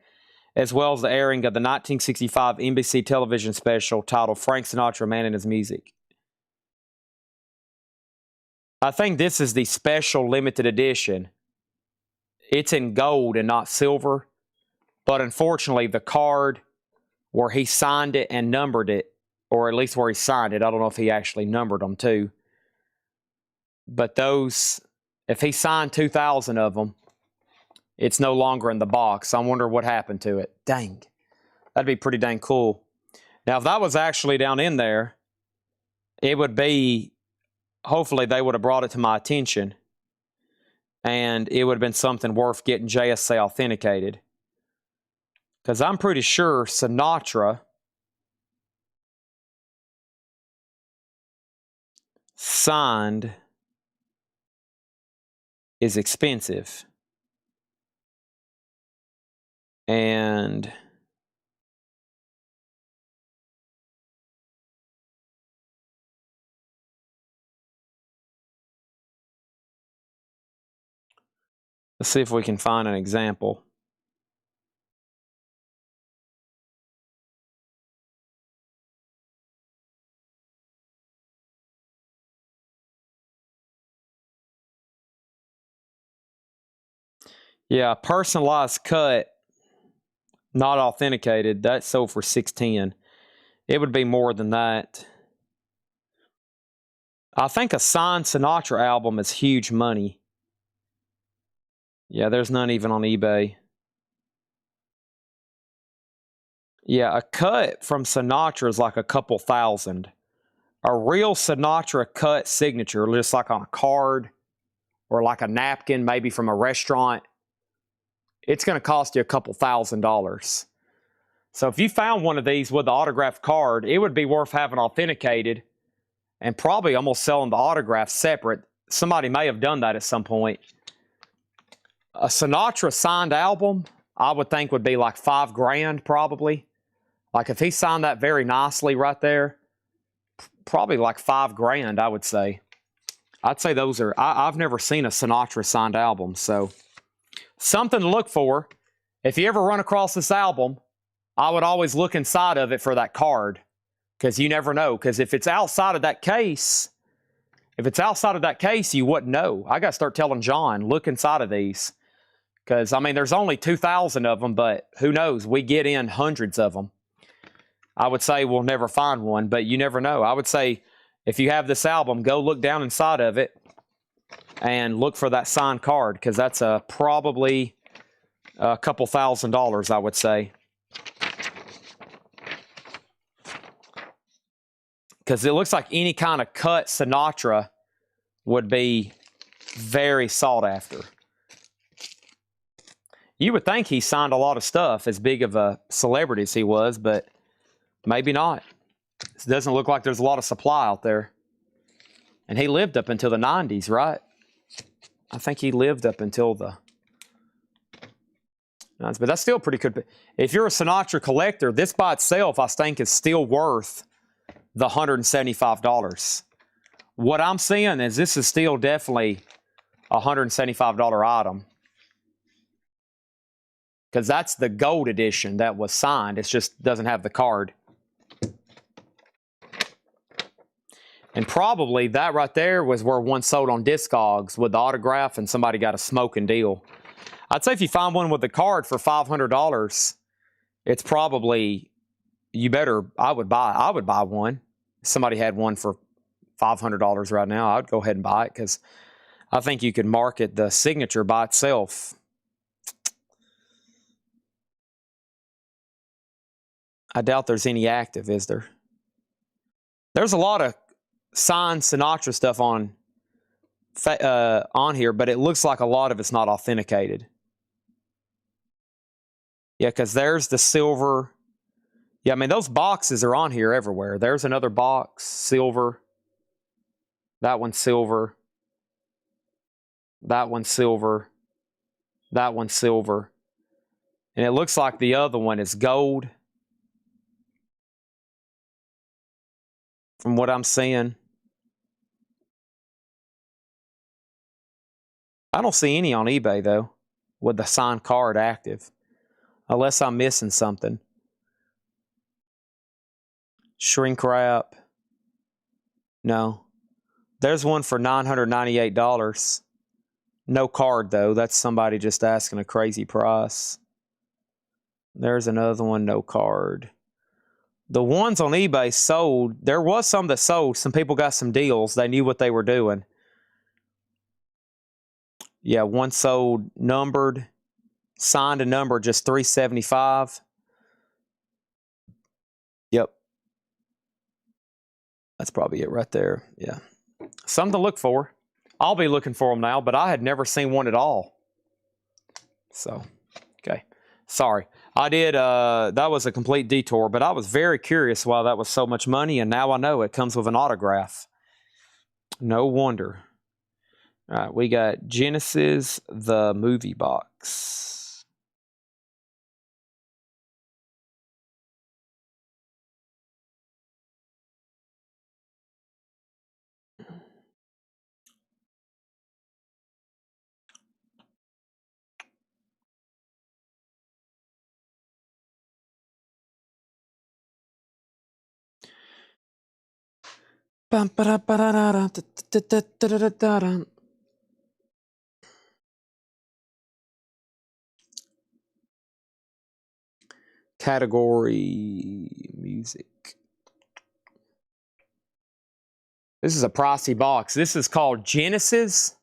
as well as the airing of the 1965 NBC television special titled Frank Sinatra, Man and His Music. I think this is the special limited edition. It's in gold and not silver, but unfortunately the card where he signed it and numbered it, or at least where he signed it, I don't know if he actually numbered them too, but those, if he signed 2,000 of them, it's no longer in the box. I wonder what happened to it. Dang. That'd be pretty dang cool. Now, if that was actually down in there, it would be, hopefully they would have brought it to my attention, and it would have been something worth getting JSA authenticated. Because I'm pretty sure Sinatra signed is expensive. And let's see if we can find an example. Yeah, personalized cut, not authenticated. That sold for $610. It would be more than that. I think a signed Sinatra album is huge money. Yeah, there's none even on eBay. Yeah, a cut from Sinatra is like a couple thousand. A real Sinatra cut signature, just like on a card or like a napkin, maybe from a restaurant, it's going to cost you a couple $1,000s. So if you found one of these with the autographed card, it would be worth having authenticated and probably almost selling the autograph separate. Somebody may have done that at some point. A Sinatra signed album, I would think would be like $5,000 probably. Like if he signed that very nicely right there, probably like $5,000, I would say. I'd say those are, I've never seen a Sinatra signed album, so something to look for. If you ever run across this album, I would always look inside of it for that card, because you never know. Because if it's outside of that case, you wouldn't know. I got to start telling John, look inside of these. Because, I mean, there's only 2,000 of them, but who knows? We get in hundreds of them. I would say we'll never find one, but you never know. I would say if you have this album, go look down inside of it and look for that signed card, because that's probably a couple $1,000s, I would say. Because it looks like any kind of cut Sinatra would be very sought after. You would think he signed a lot of stuff, as big of a celebrity as he was, but maybe not. It doesn't look like there's a lot of supply out there. And he lived up until the 90s, right? I think he lived up until the 90s, but that's still pretty good. If you're a Sinatra collector, this by itself, I think, is still worth the $175. What I'm seeing is this is still definitely a $175 item. Because that's the gold edition that was signed. It just doesn't have the card. And probably that right there was where one sold on Discogs with the autograph and somebody got a smoking deal. I'd say if you find one with the card for $500, it's probably, I would buy one. If somebody had one for $500 right now, I'd go ahead and buy it, because I think you could market the Signature by itself. I doubt there's any active, is there? There's a lot of signed Sinatra stuff on here, but it looks like a lot of it's not authenticated. Yeah, because there's the silver. Yeah, I mean, those boxes are on here everywhere. There's another box, silver. That one's silver. That one's silver. That one's silver. And it looks like the other one is gold. From what I'm seeing. I don't see any on eBay, though, with the signed card active. Unless I'm missing something. Shrink wrap. No. There's one for $998. No card, though. That's somebody just asking a crazy price. There's another one, no card. The ones on eBay sold. There was some that sold. Some people got some deals. They knew what they were doing. Yeah, one sold numbered. Signed a number, just $375. Yep. That's probably it right there. Yeah. Something to look for. I'll be looking for them now, but I had never seen one at all. So, okay. Sorry. I did, that was a complete detour, but I was very curious why that was so much money, and now I know it comes with an autograph. No wonder. All right, we got Genesis, the movie box. Category music. This is a pricey box. This is called Genesis,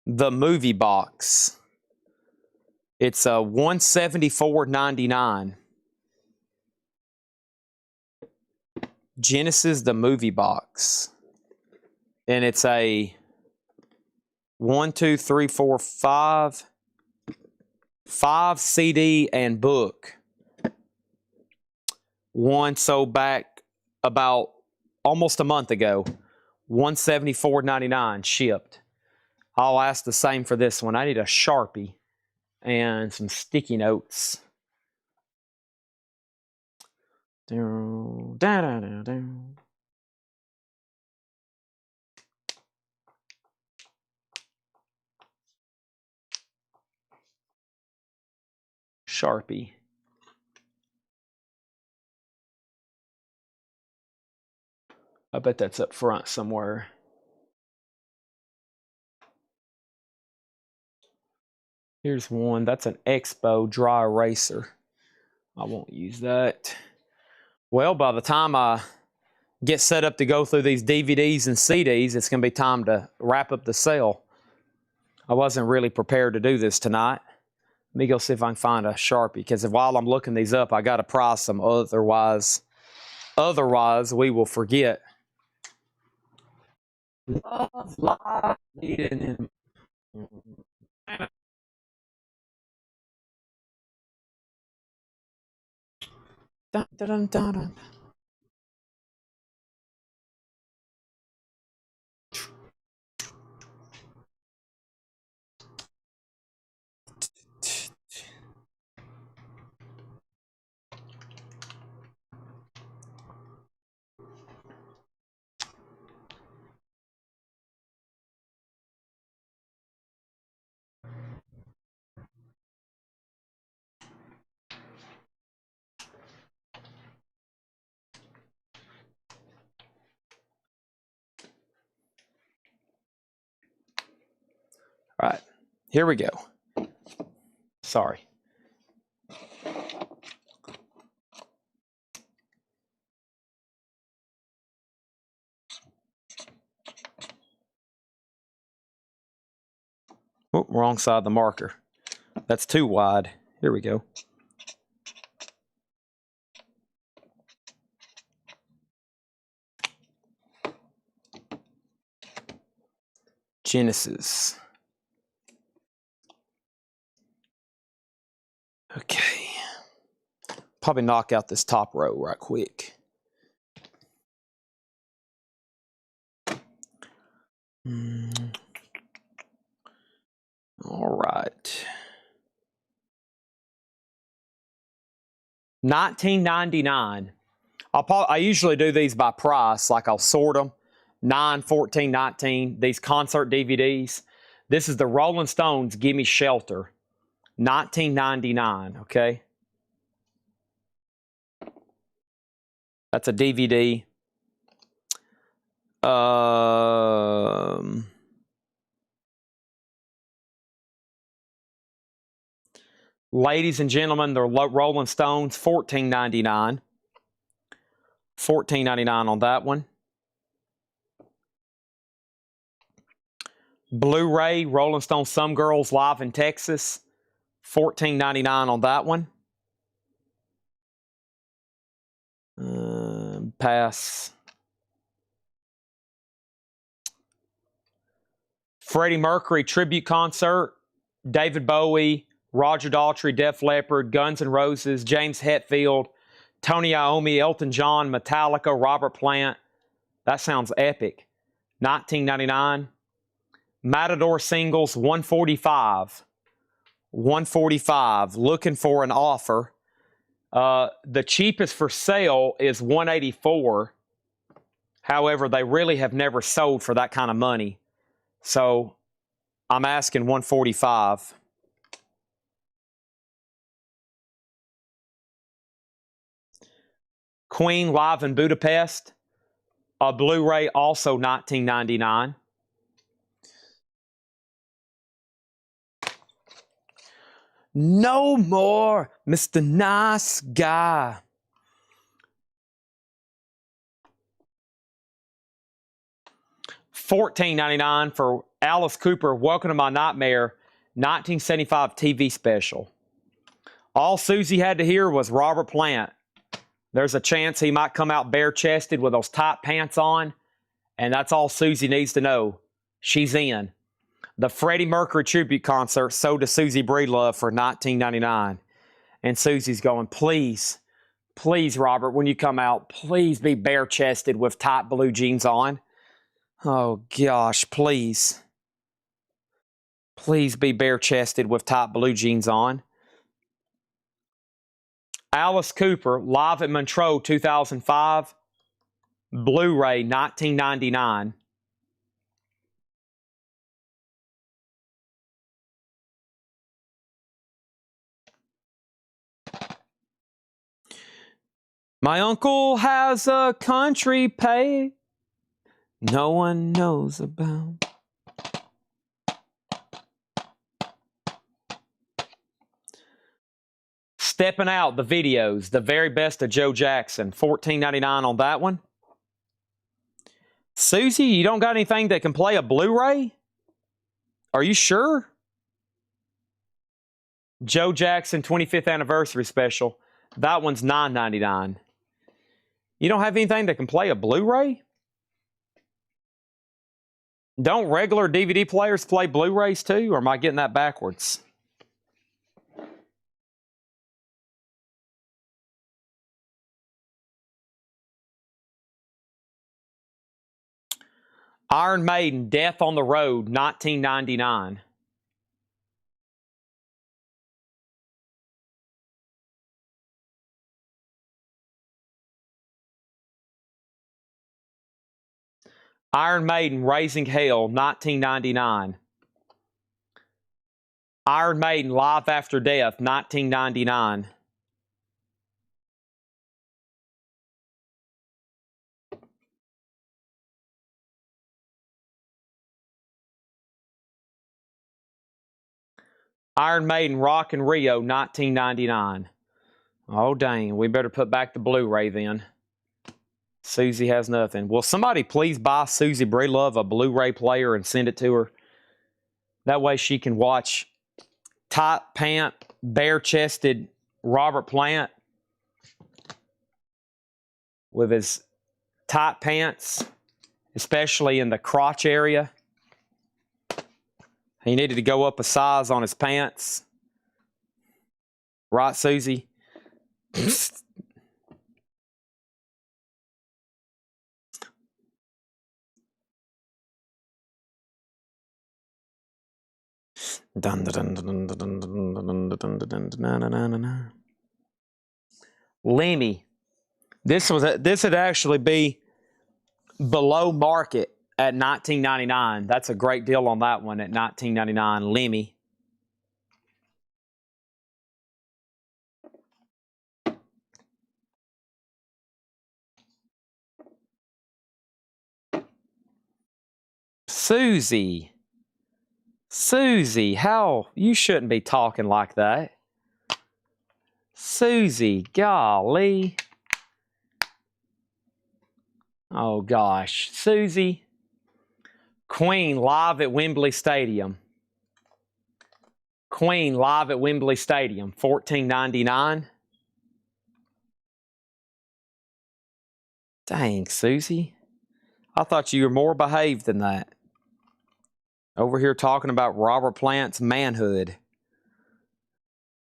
the movie box. It's a $174.99. Genesis, the movie box. And it's a 1, 2, 3, 4, 5 CD and book. One sold back about almost a month ago. $174.99 shipped. I'll ask the same for this one. I need a Sharpie and some sticky notes. Sharpie. I bet that's up front somewhere. Here's one. That's an Expo dry eraser. I won't use that. Well, by the time I get set up to go through these DVDs and CDs, it's going to be time to wrap up the sale. I wasn't really prepared to do this tonight. Let me go see if I can find a Sharpie, because while I'm looking these up, I got to price them. Otherwise, we will forget. Love life needing him. Dun, dun, dun, dun. All right, here we go. Sorry. wrong side of the marker. That's too wide. Here we go. Genesis. Okay. Probably knock out this top row right quick. All right. 1999. I usually do these by price, like I'll sort them. 9, 14, 19. These concert DVDs. This is the Rolling Stones, Gimme Shelter. 1999, okay? That's a DVD. Ladies and gentlemen, the Rolling Stones, $14.99. $14.99 on that one. Blu-ray, Rolling Stone Some Girls Live in Texas, $14.99 on that one. Pass. Freddie Mercury tribute concert, David Bowie, Roger Daltrey, Def Leppard, Guns N' Roses, James Hetfield, Tony Iommi, Elton John, Metallica, Robert Plant. That sounds epic. $19.99. Matador Singles, $145. $145. Looking for an offer. The cheapest for sale is $184. However, they really have never sold for that kind of money. So I'm asking $145. Queen Live in Budapest, a Blu-ray, also $19.99. No more Mr. Nice Guy. $14.99 for Alice Cooper, Welcome to My Nightmare, 1975 TV special. All Susie had to hear was Robert Plant. There's a chance he might come out bare-chested with those tight pants on, and that's all Susie needs to know. She's in. The Freddie Mercury tribute concert sold to Susie Breedlove for $19.99. And Susie's going, please, please, Robert, when you come out, please be bare-chested with tight blue jeans on. Oh, gosh, please. Please be bare-chested with tight blue jeans on. Alice Cooper, Live at Montreux, 2005. Blu-ray, $19.99. My uncle has a country pay no one knows about. Stepping Out, the videos, the very best of Joe Jackson, $14.99 on that one. Susie, you don't got anything that can play a Blu-ray? Are you sure? Joe Jackson 25th anniversary special. That one's $9.99. You don't have anything that can play a Blu-ray? Don't regular DVD players play Blu-rays too? Or am I getting that backwards? Iron Maiden, Death on the Road, $19.99. Iron Maiden, Raising Hell, $19.99. Iron Maiden, Life After Death, $19.99. Iron Maiden, Rock in Rio, $19.99. Oh, dang. We better put back the Blu-ray then. Susie has nothing. Will somebody please buy Susie Breedlove a Blu-ray player and send it to her? That way she can watch tight pant, bare-chested Robert Plant with his tight pants, especially in the crotch area. He needed to go up a size on his pants. Right, Susie? Lemmy. This would actually be below market at $19.99. That's a great deal on that one at $19.99. Lemmy. Susie, how? You shouldn't be talking like that. Susie, golly. Oh, gosh. Susie. Queen live at Wembley Stadium. Queen live at Wembley Stadium, $14.99. Dang, Susie. I thought you were more behaved than that. Over here talking about Robert Plant's manhood.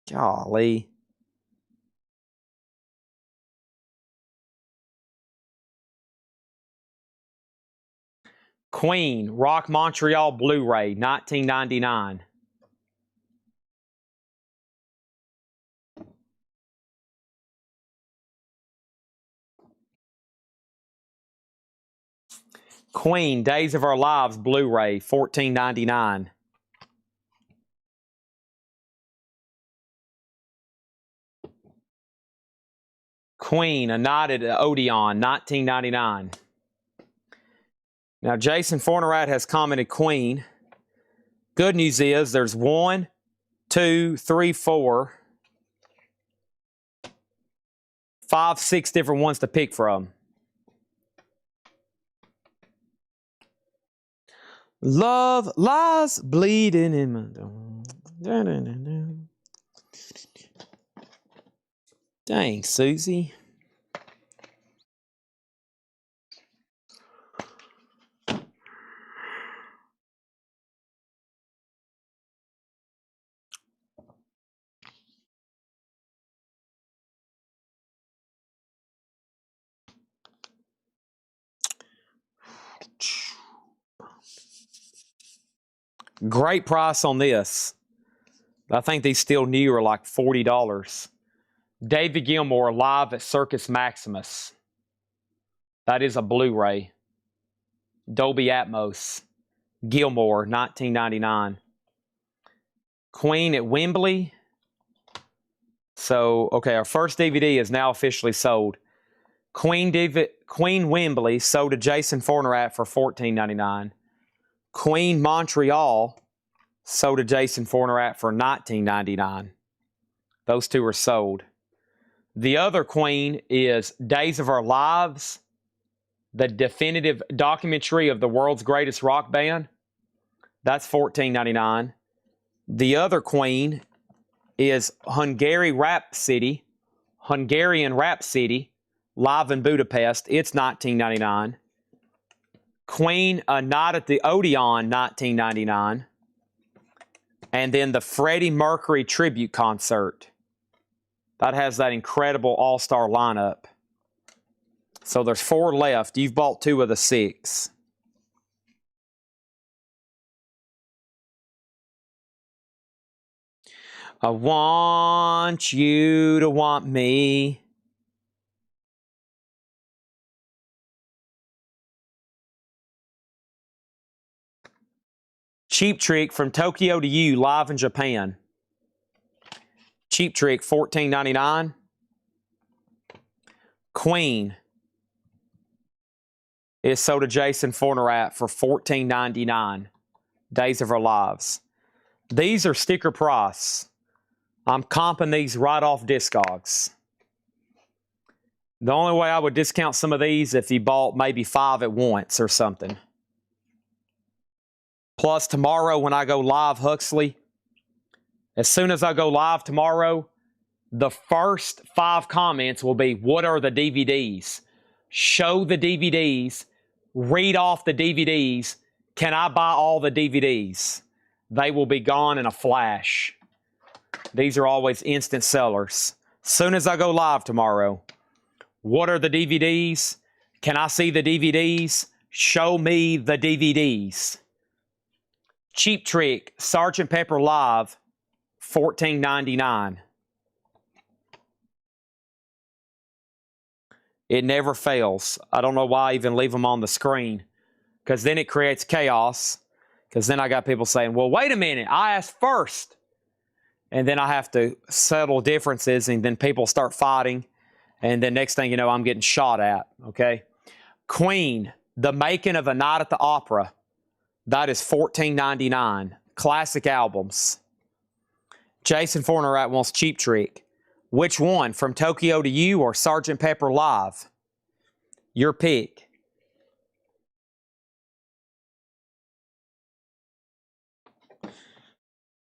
Golly. Queen, Rock Montreal Blu-ray, $19.99. Queen, Days of Our Lives Blu-ray, $14.99. Queen, A Night at Odeon, $19.99. Now, Jason Fornerat has commented Queen. Good news is there's 1, 2, 3, 4, 5, 6 different ones to pick from. Love lies bleeding in my dome. Dang, Susie. Great price on this. I think these still new are like $40. David Gilmour live at Circus Maximus. That is a Blu-ray. Dolby Atmos. Gilmour, $19.99. Queen at Wembley. So, okay, our first DVD is now officially sold. Queen Wembley sold to Jason Fornerat for $14.99. Queen Montreal sold to Jason Fornerat for $19.99. Those two are sold. The other Queen is Days of Our Lives, the definitive documentary of the world's greatest rock band. That's $14.99. The other Queen is Hungarian Rhapsody, live in Budapest. It's $19.99. Queen, A Night at the Odeon, $19.99. And then the Freddie Mercury tribute concert. That has that incredible all-star lineup. So there's 4 left. You've bought 2 of the 6. I want you to want me. Cheap Trick, From Tokyo to You, live in Japan. Cheap Trick, $14.99. Queen is sold to Jason Fornerat for $14.99. Days of Our Lives. These are sticker price. I'm comping these right off Discogs. The only way I would discount some of these if you bought maybe 5 at once or something. Plus tomorrow when I go live, Huxley, as soon as I go live tomorrow, the first 5 comments will be, what are the DVDs? Show the DVDs. Read off the DVDs. Can I buy all the DVDs? They will be gone in a flash. These are always instant sellers. Soon as I go live tomorrow, what are the DVDs? Can I see the DVDs? Show me the DVDs. Cheap Trick, Sergeant Pepper Live, $14.99. It never fails. I don't know why I even leave them on the screen, because then it creates chaos, because then I got people saying, well, wait a minute, I asked first. And then I have to settle differences, and then people start fighting, and then next thing you know, I'm getting shot at, okay? Queen, The Making of a Night at the Opera, that is $14.99. Classic albums. Jason Fornerat wants Cheap Trick. Which one, From Tokyo to You or Sergeant Pepper Live? Your pick.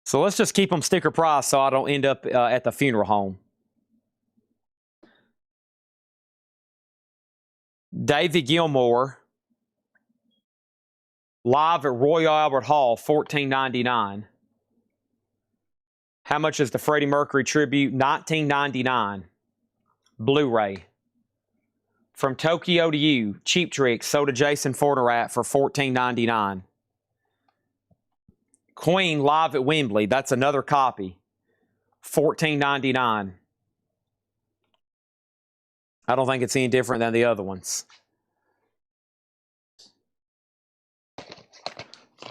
So let's just keep them sticker price so I don't end up at the funeral home. David Gilmour, live at Royal Albert Hall, $14.99. How much is the Freddie Mercury tribute? $19.99. Blu-ray. From Tokyo to You, Cheap Trick, sold to Jason Fornerat for $14.99. Queen live at Wembley, that's another copy, $14.99. I don't think it's any different than the other ones.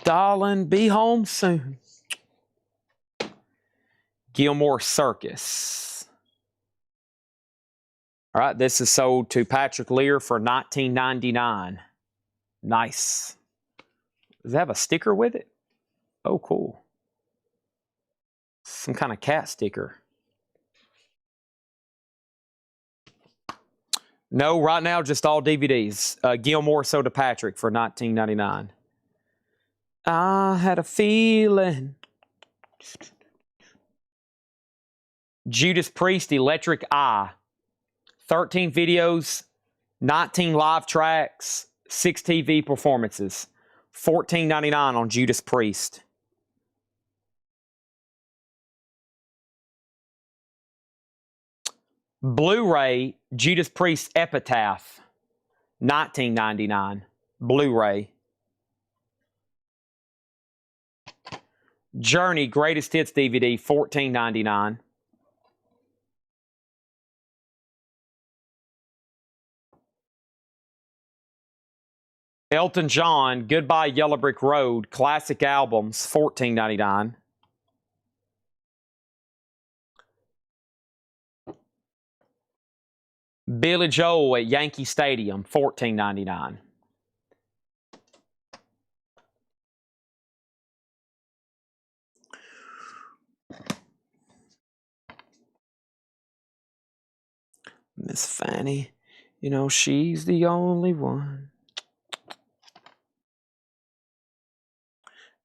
Darling, be home soon. Gilmore Circus. All right, this is sold to Patrick Lear for $19.99. Nice. Does it have a sticker with it? Oh, cool. Some kind of cat sticker. No, right now, just all DVDs. Gilmore sold to Patrick for $19.99. I had a feeling. Judas Priest, Electric Eye. 13 videos, 19 live tracks, 6 TV performances. $14.99 on Judas Priest. Blu-ray, Judas Priest Epitaph, $19.99. Blu-ray. Journey Greatest Hits DVD, $14.99. Elton John, Goodbye Yellow Brick Road, classic albums, $14.99. Billy Joel at Yankee Stadium, $14.99. Miss Fanny, you know, she's the only one.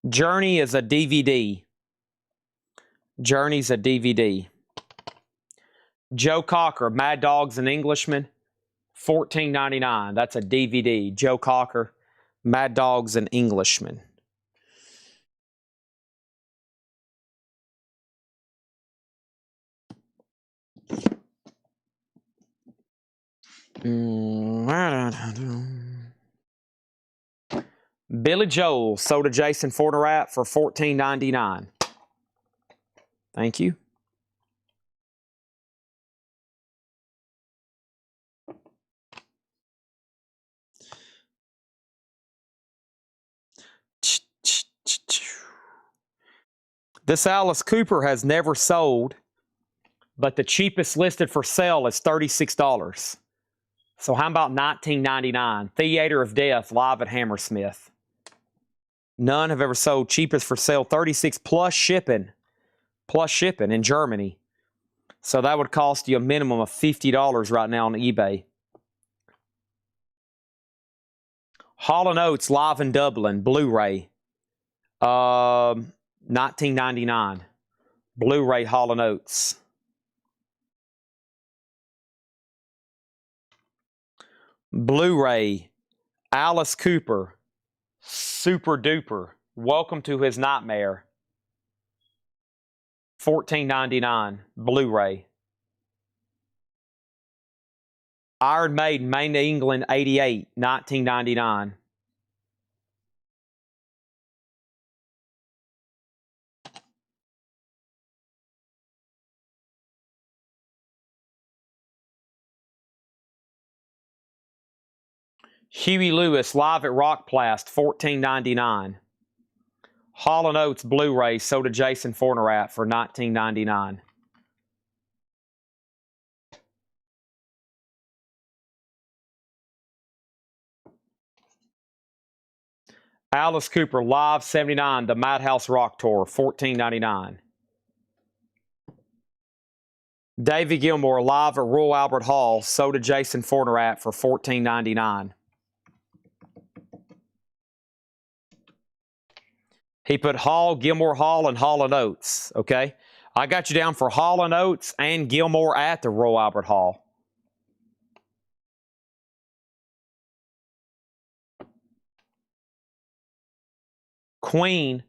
Journey is a DVD. Journey's a DVD. Joe Cocker, Mad Dogs and Englishmen, $14.99. That's a DVD. Joe Cocker, Mad Dogs and Englishmen. Billy Joel sold to Jason Fornerat for $14.99. Thank you. This Alice Cooper has never sold, but the cheapest listed for sale is $36. So how about $19.99? Theater of Death, live at Hammersmith. None have ever sold. Cheapest for sale, $36 plus shipping. Plus shipping in Germany. So that would cost you a minimum of $50 right now on eBay. Hall & Oates, live in Dublin, Blu-ray. 1999. Blu-ray Hall & Oates. Blu-ray Alice Cooper. Super Duper. Welcome to His Nightmare. $14.99. Blu-ray. Iron Maiden, Maine to England, 88, $19.99. Huey Lewis, live at Rockplast, $14.99. Hall & Oates Blu-ray, sold to Jason Fornerat for $19.99. Alice Cooper, Live 79, The Madhouse Rock Tour, $14.99. Davy Gilmour, live at Royal Albert Hall, sold to Jason Fornerat for $14.99. He put Hall, Gilmour Hall, and Hall & Oates, okay? I got you down for Hall & Oates and Gilmour at the Royal Albert Hall. Queen,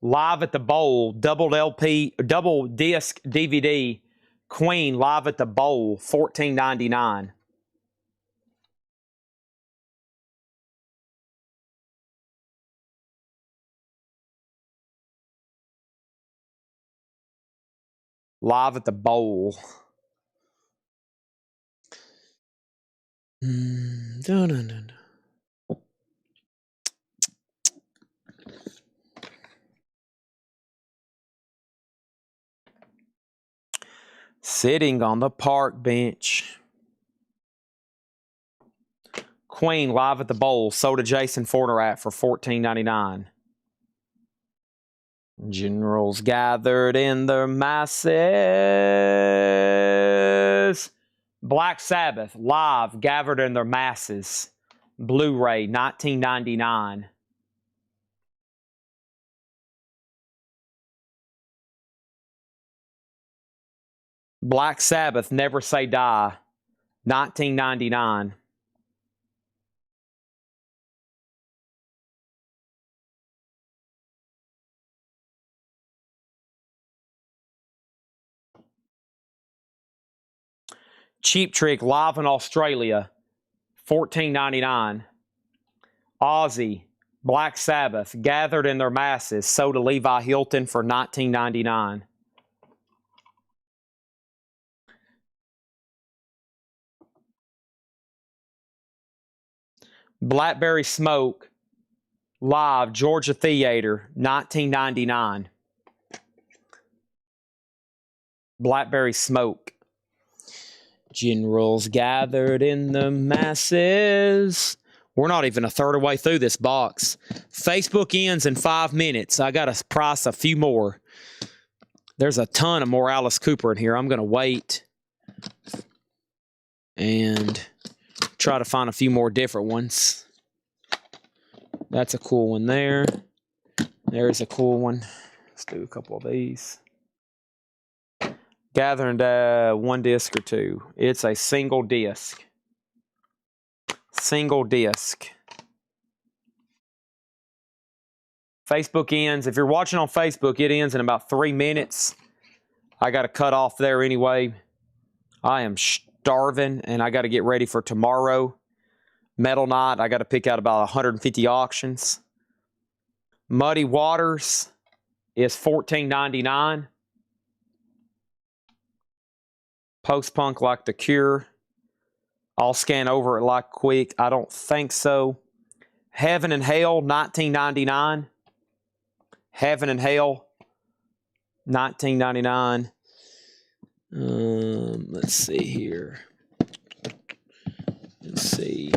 live at the Bowl, double LP, double disc DVD. Queen, live at the Bowl, $14.99. Live at the Bowl. Sitting on the park bench. Queen, live at the Bowl, sold to Jason Fornerat for $14.99. Generals gathered in their masses. Black Sabbath, live, gathered in their masses. Blu-ray, $19.99. Black Sabbath, Never Say Die, $19.99. Cheap Trick, live in Australia, $14.99. Ozzy, Black Sabbath, gathered in their masses, sold to Levi Hilton for $19.99. Blackberry Smoke, live, Georgia Theater, $19.99. Blackberry Smoke. Generals gathered in the masses. We're not even a third of the way through this box. Facebook ends in 5 minutes. I got to price a few more. There's a ton of more Alice Cooper in here. I'm going to wait and try to find a few more different ones. That's a cool one there. There's a cool one. Let's do a couple of these. Gathering one disc or two. It's a single disc. Single disc. Facebook ends. If you're watching on Facebook, it ends in about 3 minutes. I got to cut off there anyway. I am starving, and I got to get ready for tomorrow. Metal Night, I got to pick out about 150 auctions. Muddy Waters is $14.99. Post-punk like The Cure. I'll scan over it like quick. I don't think so. Heaven and Hell, $19.99. Heaven and Hell, $19.99. Let's see here. Let's see.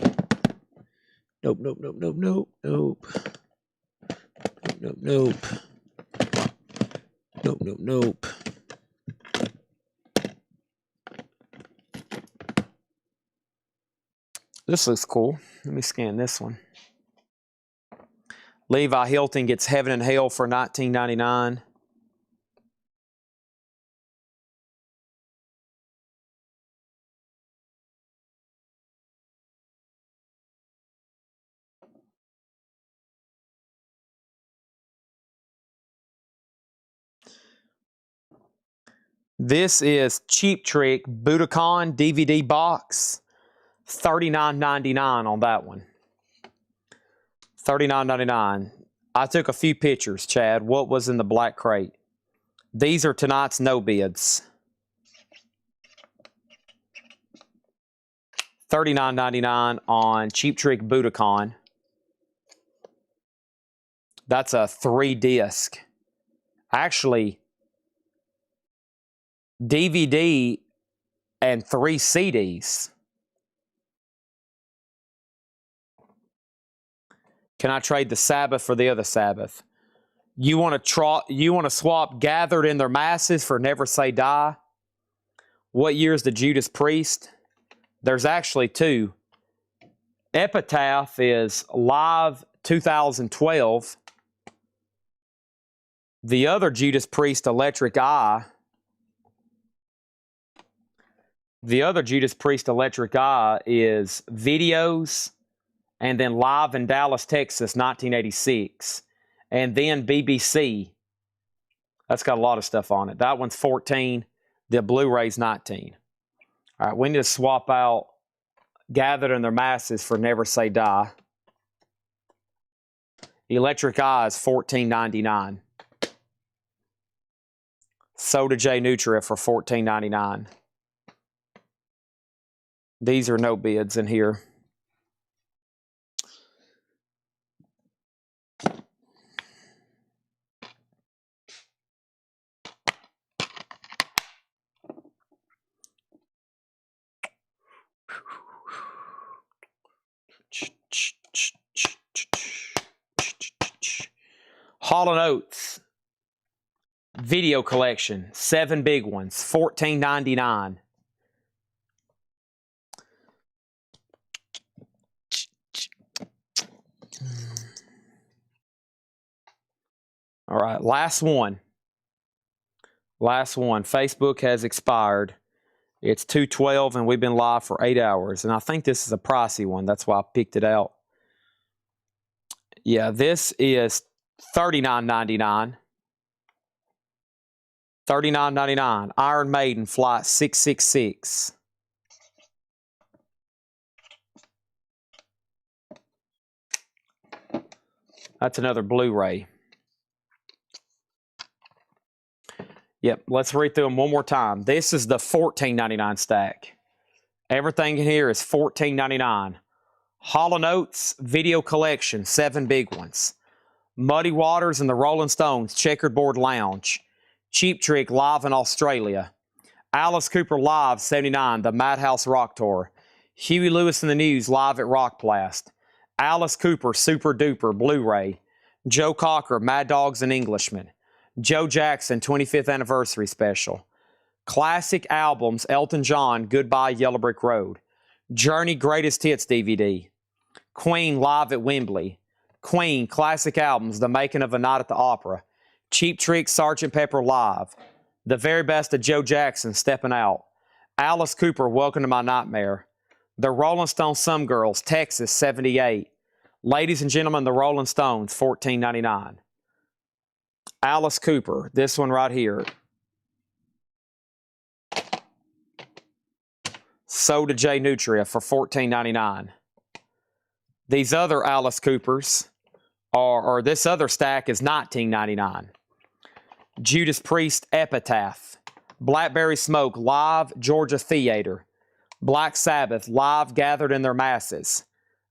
Nope, nope, nope, nope, nope, nope. Nope, nope. Nope, nope, nope. This looks cool. Let me scan this one. Levi Hilton gets Heaven and Hell for $19.99. This is Cheap Trick Budokan DVD box. $39.99 on that one. $39.99. I took a few pictures, Chad. What was in the black crate? These are tonight's no bids. $39.99 on Cheap Trick Budokan. That's a 3-disc. Actually, DVD and 3 CDs. Can I trade the Sabbath for the other Sabbath? You want to swap Gathered in Their Masses for Never Say Die? What year is the Judas Priest? There's actually 2. Epitaph is live 2012. The other Judas Priest, Electric Eye. The other Judas Priest, Electric Eye, is videos, and then live in Dallas, Texas, 1986. And then BBC. That's got a lot of stuff on it. That one's 14. The Blu-ray's 19. All right, we need to swap out Gathered in Their Masses for Never Say Die. Electric Eye is $14.99. Soda J Nutria for $14.99. These are no bids in here. Hall & Oates video collection, 7 big ones, $14.99. All right, last one. Last one. Facebook has expired. It's 2:12 and we've been live for 8 hours. And I think this is a pricey one. That's why I picked it out. Yeah, this is $39.99. $39.99. Iron Maiden Flight 666. That's another Blu-ray. Yep, let's read through them one more time. This is the $14.99 stack. Everything in here is $14.99. Hall & Oates video collection, 7 big ones. Muddy Waters and the Rolling Stones Checkerboard Lounge. Cheap Trick live in Australia. Alice Cooper live 79, the Madhouse Rock Tour. Huey Lewis and the News live at Rockplast. Alice Cooper Super Duper Blu-ray. Joe Cocker Mad Dogs and Englishmen. Joe Jackson 25th Anniversary Special. Classic albums Elton John Goodbye Yellow Brick Road. Journey Greatest Hits DVD. Queen live at Wembley. Queen Classic Albums The Making of a Night at the Opera. Cheap Trick Sgt. Pepper Live. The Very Best of Joe Jackson Stepping Out. Alice Cooper Welcome to My Nightmare. The Rolling Stones Some Girls Texas 78. Ladies and Gentlemen, the Rolling Stones $14.99. Alice Cooper, this one right here. Soda J Nutria for $14.99. These other Alice Coopers or this other stack is $19.99. Judas Priest Epitaph. Blackberry Smoke live Georgia Theater. Black Sabbath live Gathered in Their Masses.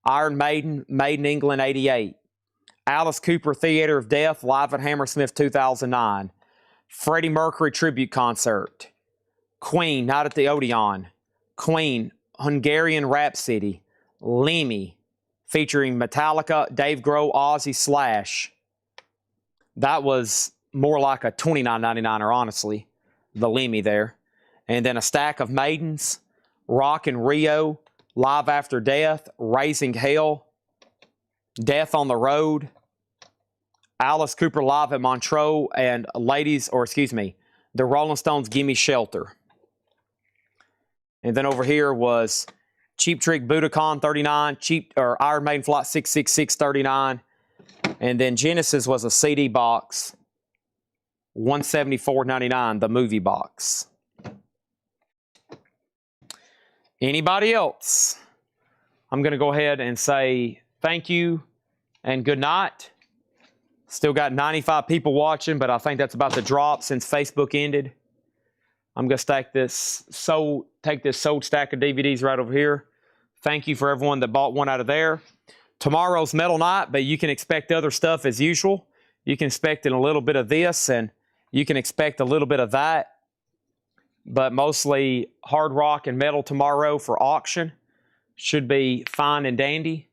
Iron Maiden Made in England 88. Alice Cooper Theater of Death live at Hammersmith 2009. Freddie Mercury Tribute Concert. Queen Night at the Odeon. Queen Hungarian Rhapsody. Lemmy featuring Metallica, Dave Grohl, Ozzy, Slash. That was more like a $29.99, honestly, the Lemmy there. And then a stack of Maidens, Rock in Rio, Live After Death, Raising Hell, Death on the Road, Alice Cooper Live at Montreux, and the Rolling Stones Gimme Shelter. And then over here was Cheap Trick Budokan 39, Iron Maiden Flight 666 39. And then Genesis was a CD box, 174.99, the movie box. Anybody else? I'm going to go ahead and say thank you and good night. Still got 95 people watching, but I think that's about to drop since Facebook ended. I'm going to take this sold stack of DVDs right over here. Thank you for everyone that bought one out of there. Tomorrow's Metal Night, but you can expect other stuff as usual. You can expect a little bit of this, and you can expect a little bit of that. But mostly hard rock and metal tomorrow for auction. Should be fine and dandy.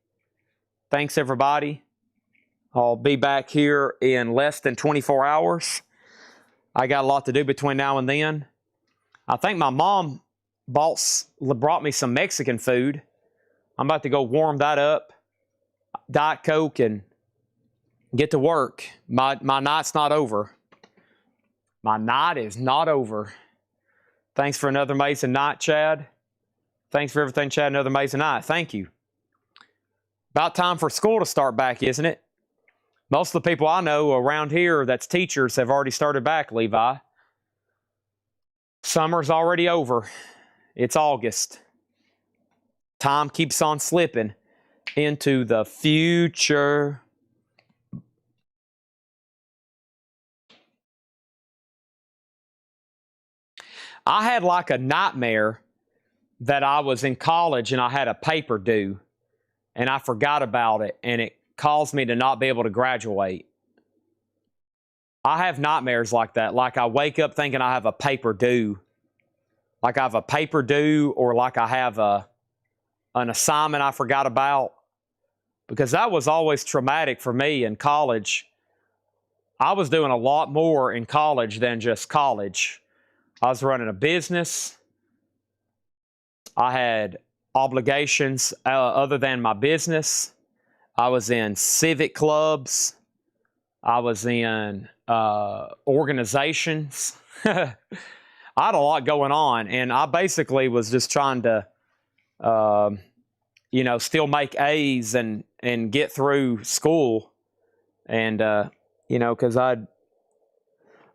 Thanks, everybody. I'll be back here in less than 24 hours. I got a lot to do between now and then. I think my mom brought me some Mexican food. I'm about to go warm that up, Diet Coke, and get to work. My night's not over. My night is not over. Thanks for another amazing night, Chad. Thanks for everything, Chad. Another amazing night. Thank you. About time for school to start back, isn't it? Most of the people I know around here that's teachers have already started back, Levi. Summer's already over. It's August. Time keeps on slipping into the future. I had like a nightmare that I was in college and I had a paper due and I forgot about it and it caused me to not be able to graduate. I have nightmares like that. Like I wake up thinking I have a paper due. Like I have a paper due or like I have an assignment I forgot about. Because that was always traumatic for me in college. I was doing a lot more in college than just college. I was running a business. I had obligations other than my business. I was in civic clubs. I was in organizations. I had a lot going on, and I basically was just trying to, still make A's and get through school. And, because I'd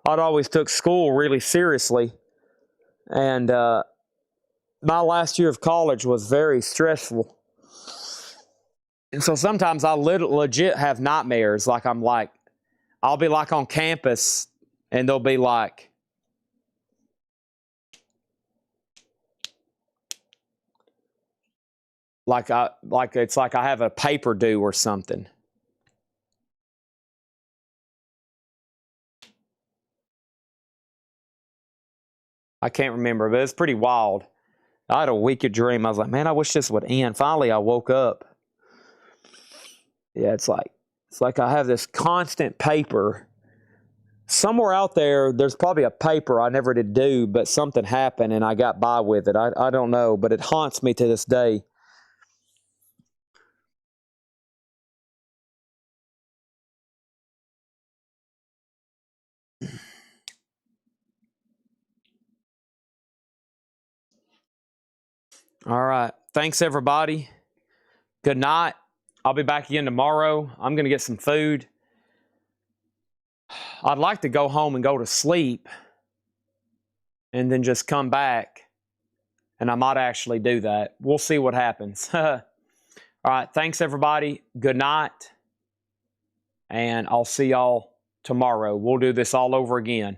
always took school really seriously. And my last year of college was very stressful. And so sometimes I legit have nightmares. I'll be like on campus and they'll be like, it's like I have a paper due or something. I can't remember, but it's pretty wild. I had a wicked dream. I was like, man, I wish this would end. Finally, I woke up. Yeah, it's like I have this constant paper. Somewhere out there, there's probably a paper I never did do, but something happened and I got by with it. I don't know, but it haunts me to this day. All right. Thanks, everybody. Good night. I'll be back again tomorrow. I'm going to get some food. I'd like to go home and go to sleep and then just come back. And I might actually do that. We'll see what happens. All right. Thanks, everybody. Good night. And I'll see y'all tomorrow. We'll do this all over again.